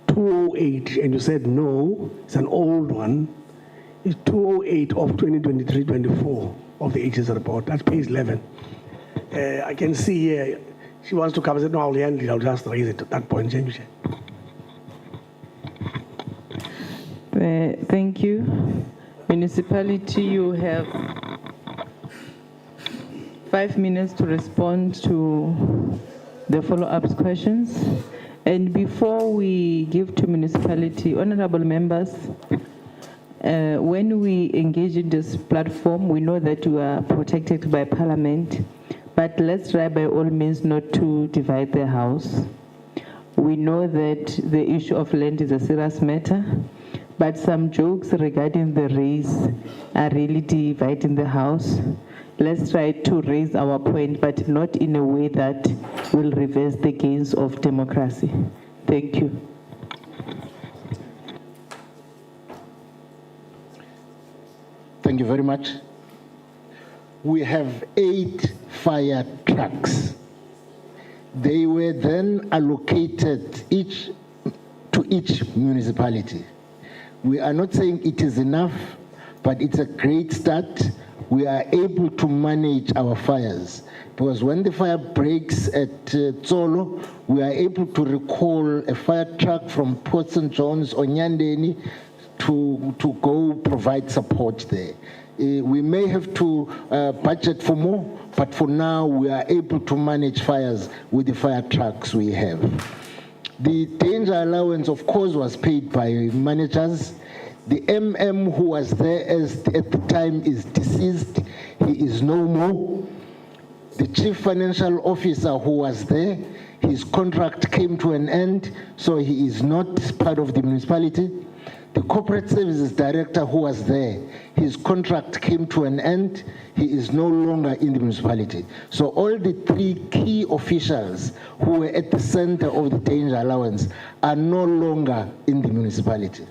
208, and you said no, it's an old one. It's 208 of 2023-24 of the AG's report. That's page 11. I can see here she wants to come and say, no, I'll handle it, I'll just raise it at that point. Change it. Thank you. Municipality, you have 5 minutes to respond to the follow-up questions. And before we give to municipality, honorable members, when we engage in this platform, we know that we are protected by Parliament, but let's try by all means not to divide the House. We know that the issue of land is a serious matter, but some jokes regarding the race are really dividing the House. Let's try to raise our point, but not in a way that will reverse the gains of democracy. Thank you. Thank you very much. We have 8 fire trucks. They were then allocated to each municipality. We are not saying it is enough, but it's a great start. We are able to manage our fires, because when the fire breaks at Tsolo, we are able to recall a fire truck from Port St. John's or Nyandeni to go provide support there. We may have to budget for more, but for now we are able to manage fires with the fire trucks we have. The danger allowance, of course, was paid by managers. The MM who was there at the time is deceased. He is no more. The chief financial officer who was there, his contract came to an end, so he is not part of the municipality. The corporate services director who was there, his contract came to an end. He is no longer in the municipality. So all the 3 key officials who were at the center of the danger allowance are no longer in the municipality.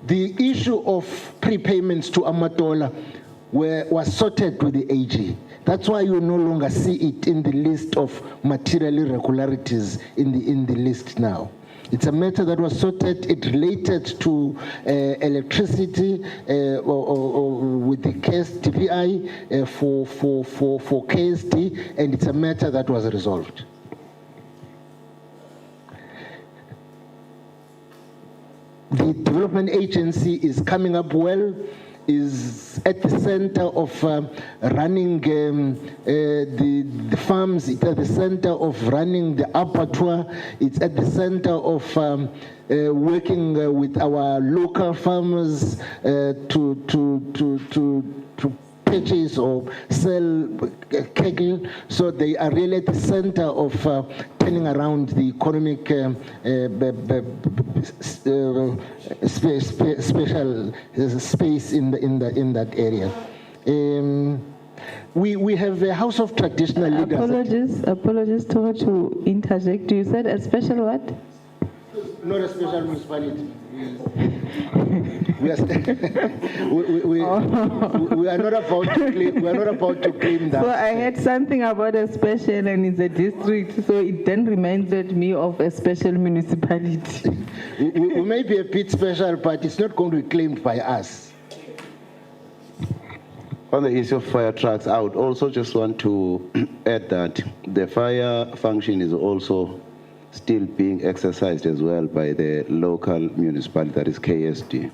The issue of prepayments to Amatola was sorted with the AG. That's why you no longer see it in the list of material irregularities in the list now. It's a matter that was sorted. It related to electricity or with the KSTPI for KST, and it's a matter that was resolved. The development agency is coming up well, is at the center of running the farms, it's at the center of running the abattoir, it's at the center of working with our local farmers to purchase or sell cattle. So they are really at the center of turning around the economic special space in that area. We have a house of traditional leaders. Apologies to interject. You said a special what? Not a special municipality. We are not about to claim. We are not about to claim that. So I heard something about a special, and it's a district. So it then reminded me of a special municipality. We may be a bit special, but it's not going to be claimed by us. On the issue of fire trucks, I would also just want to add that the fire function is also still being exercised as well by the local municipality, that is KSD.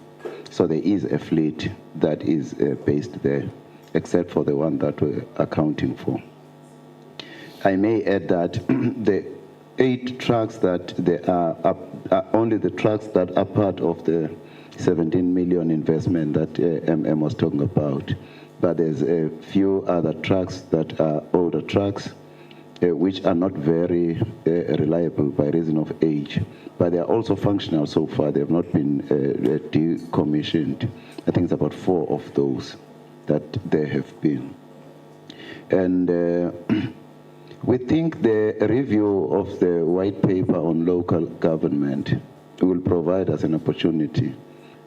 So there is a fleet that is based there, except for the one that we're accounting for. I may add that the 8 trucks that they are only the trucks that are part of the 17 million investment that MM was talking about. But there's a few other trucks that are older trucks, which are not very reliable by reason of age, but they are also functional so far. They have not been decommissioned. I think it's about 4 of those that there have been. And We think the review of the white paper on local government will provide us an opportunity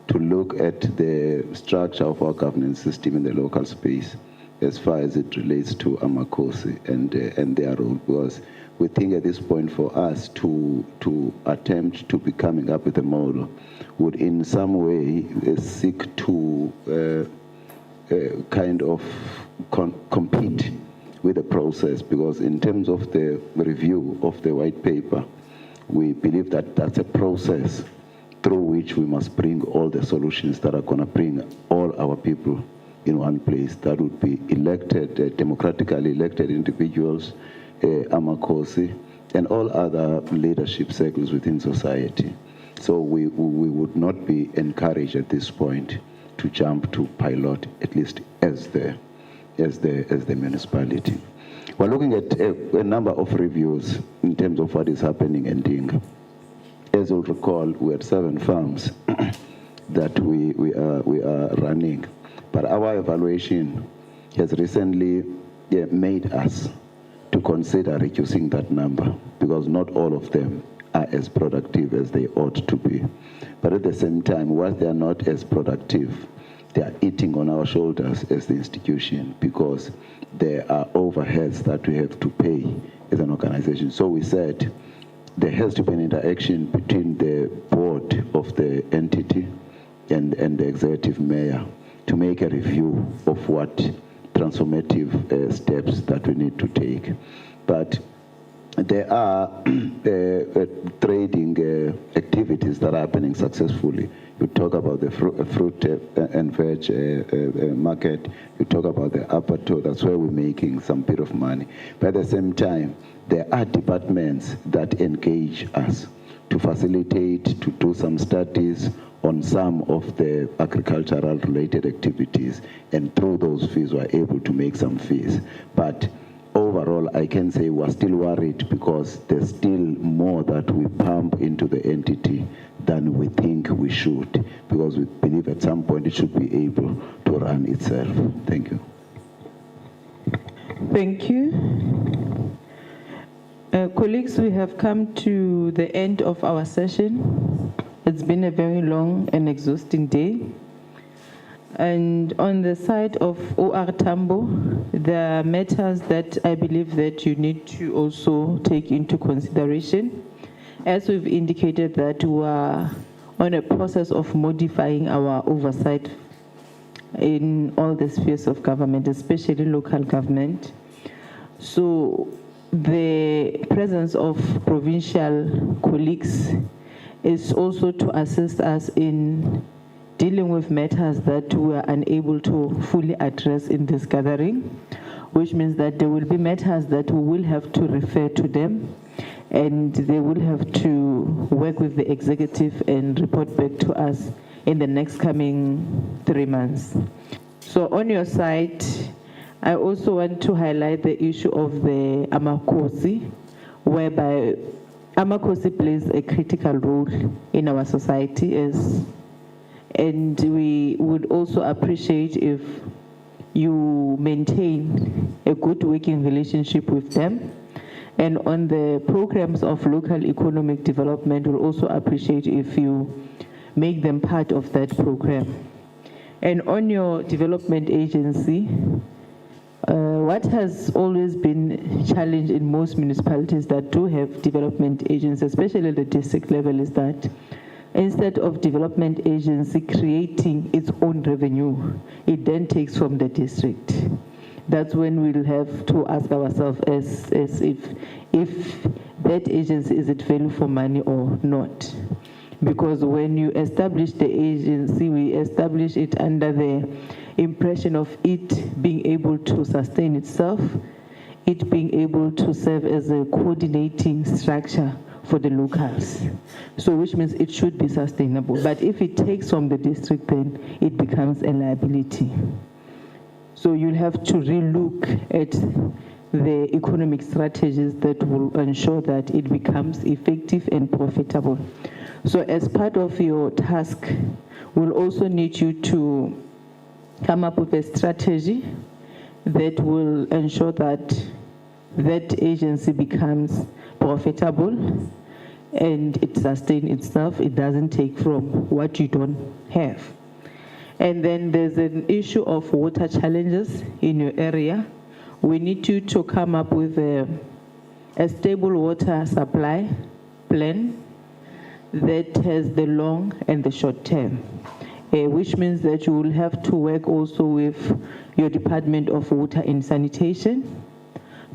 to look at the structure of our governance system in the local space as far as it relates to Amakosi and their role, because we think at this point for us to attempt to be coming up with a model would in some way seek to kind of compete with the process, because in terms of the review of the white paper, we believe that that's a process through which we must bring all the solutions that are going to bring all our people in one place. That would be elected, democratically elected individuals, Amakosi, and all other leadership circles within society. So we would not be encouraged at this point to jump to pilot, at least as the municipality. We're looking at a number of reviews in terms of what is happening in Dinga. As you'll recall, we had 7 farms that we are running, but our evaluation has recently made us to consider reducing that number, because not all of them are as productive as they ought to be. But at the same time, while they are not as productive, they are eating on our shoulders as the institution, because there are overheads that we have to pay as an organization. So we said there has to be an interaction between the board of the entity and the executive mayor to make a review of what transformative steps that we need to take. But there are trading activities that are happening successfully. You talk about the fruit and veg market. You talk about the aperture. That's where we're making some bit of money. But at the same time, there are departments that engage us to facilitate, to do some studies on some of the agricultural related activities. And through those fees, we're able to make some fees. But overall, I can say we're still worried, because there's still more that we pump into the entity than we think we should, because we believe at some point it should be able to run itself. Thank you. Thank you. Colleagues, we have come to the end of our session. It's been a very long and exhausting day. And on the side of OR Tambo, there are matters that I believe that you need to also take into consideration. As we've indicated that we are on a process of modifying our oversight in all the spheres of government, especially local government. So the presence of provincial colleagues is also to assist us in dealing with matters that we are unable to fully address in this gathering, which means that there will be matters that we will have to refer to them, and they will have to work with the executive and report back to us in the next coming 3 months. So on your side, I also want to highlight the issue of the Amakosi, whereby Amakosi plays a critical role in our society, and we would also appreciate if you maintain a good working relationship with them. And on the programs of local economic development, we'll also appreciate if you make them part of that program. And on your development agency, what has always been challenged in most municipalities that do have development agents, especially at the district level, is that instead of development agency creating its own revenue, it then takes from the district. That's when we'll have to ask ourselves as if that agency, is it value for money or not? Because when you establish the agency, we establish it under the impression of it being able to sustain itself, it being able to serve as a coordinating structure for the locals. So which means it should be sustainable. But if it takes from the district, then it becomes a liability. So you'll have to relook at the economic strategies that will ensure that it becomes effective and profitable. So as part of your task, we'll also need you to come up with a strategy that will ensure that that agency becomes profitable and it sustains itself. It doesn't take from what you don't have. And then there's an issue of water challenges in your area. We need you to come up with a stable water supply plan that has the long and the short term, which means that you will have to work also with your Department of Water and Sanitation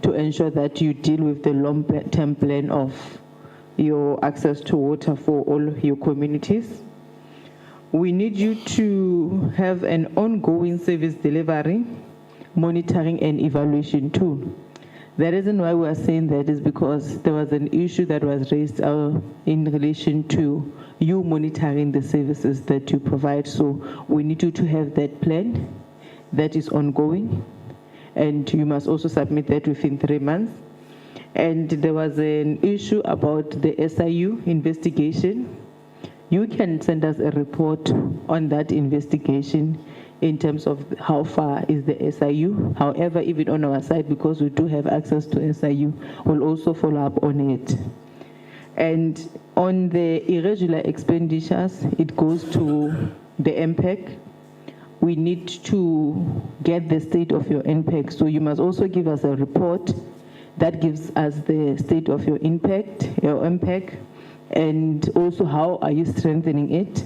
to ensure that you deal with the long-term plan of your access to water for all your communities. We need you to have an ongoing service delivery, monitoring and evaluation tool. The reason why we are saying that is because there was an issue that was raised in relation to you monitoring the services that you provide. So we need you to have that plan that is ongoing, and you must also submit that within 3 months. And there was an issue about the SIU investigation. You can send us a report on that investigation in terms of how far is the SIU. However, even on our side, because we do have access to SIU, we'll also follow up on it. And on the irregular expenditures, it goes to the MPEC. We need to get the state of your MPEC. So you must also give us a report that gives us the state of your MPEC, and also how are you strengthening it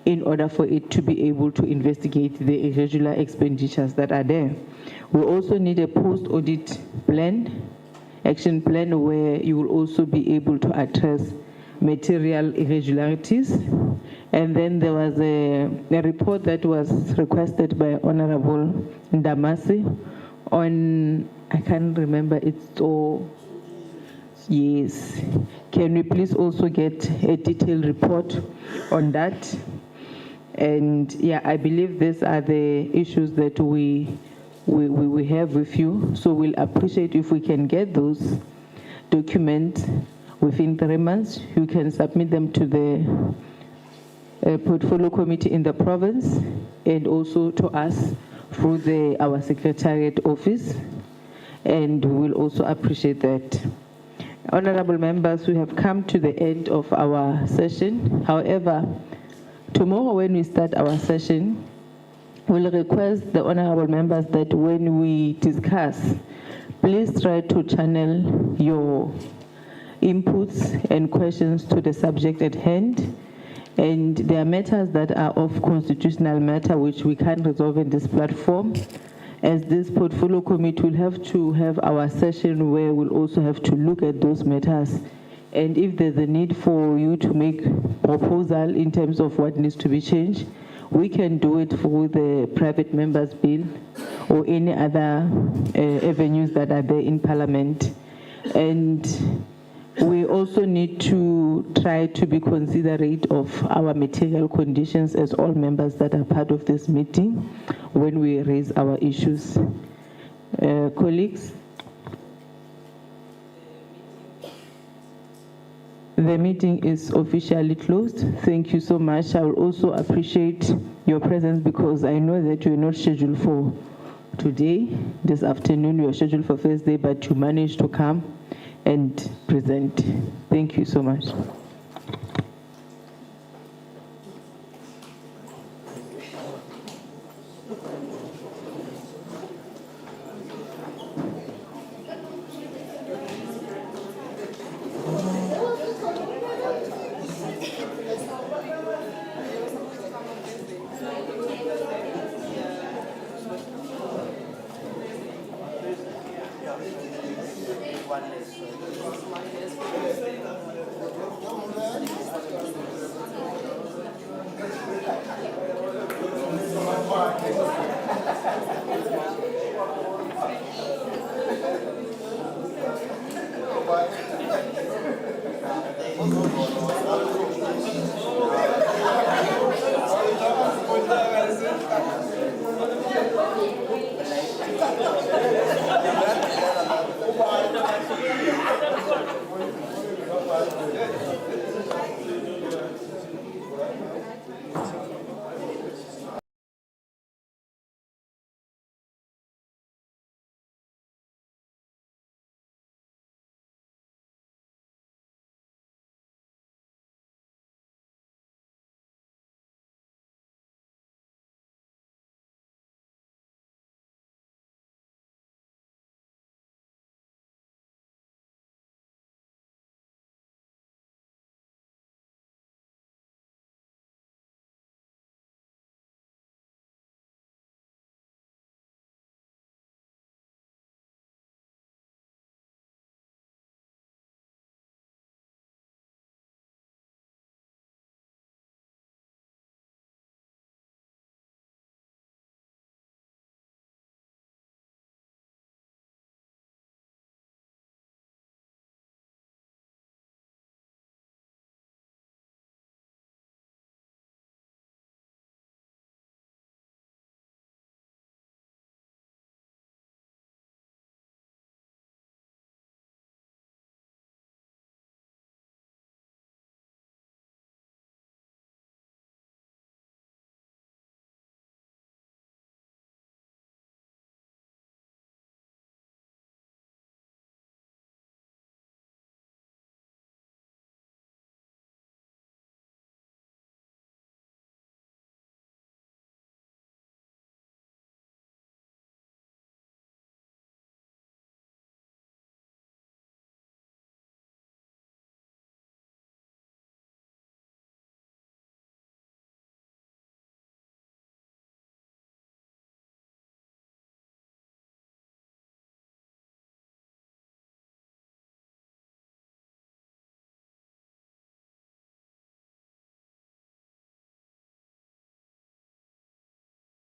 in order for it to be able to investigate the irregular expenditures that are there. We also need a post-audit plan, action plan, where you will also be able to address material irregularities. And then there was a report that was requested by Honorable Ndamase on, I can't remember, it's all, yes. Can we please also get a detailed report on that? And yeah, I believe these are the issues that we have with you. So we'll appreciate if we can get those documents within 3 months. You can submit them to the portfolio committee in the province and also to us through our secretariat office. And we will also appreciate that. Honorable members, we have come to the end of our session. However, tomorrow when we start our session, we'll request the honorable members that when we discuss, please try to channel your inputs and questions to the subject at hand. And there are matters that are of constitutional matter which we can't resolve in this platform. As this portfolio committee will have to have our session where we'll also have to look at those matters. And if there's a need for you to make proposal in terms of what needs to be changed, we can do it through the private members bill or any other avenues that are there in Parliament. And we also need to try to be considerate of our material conditions as all members that are part of this meeting when we raise our issues. Colleagues, the meeting is officially closed. Thank you so much. I will also appreciate your presence because I know that you're not scheduled for today, this afternoon. You're scheduled for Thursday, but you managed to come and present. Thank you so much. Thank you.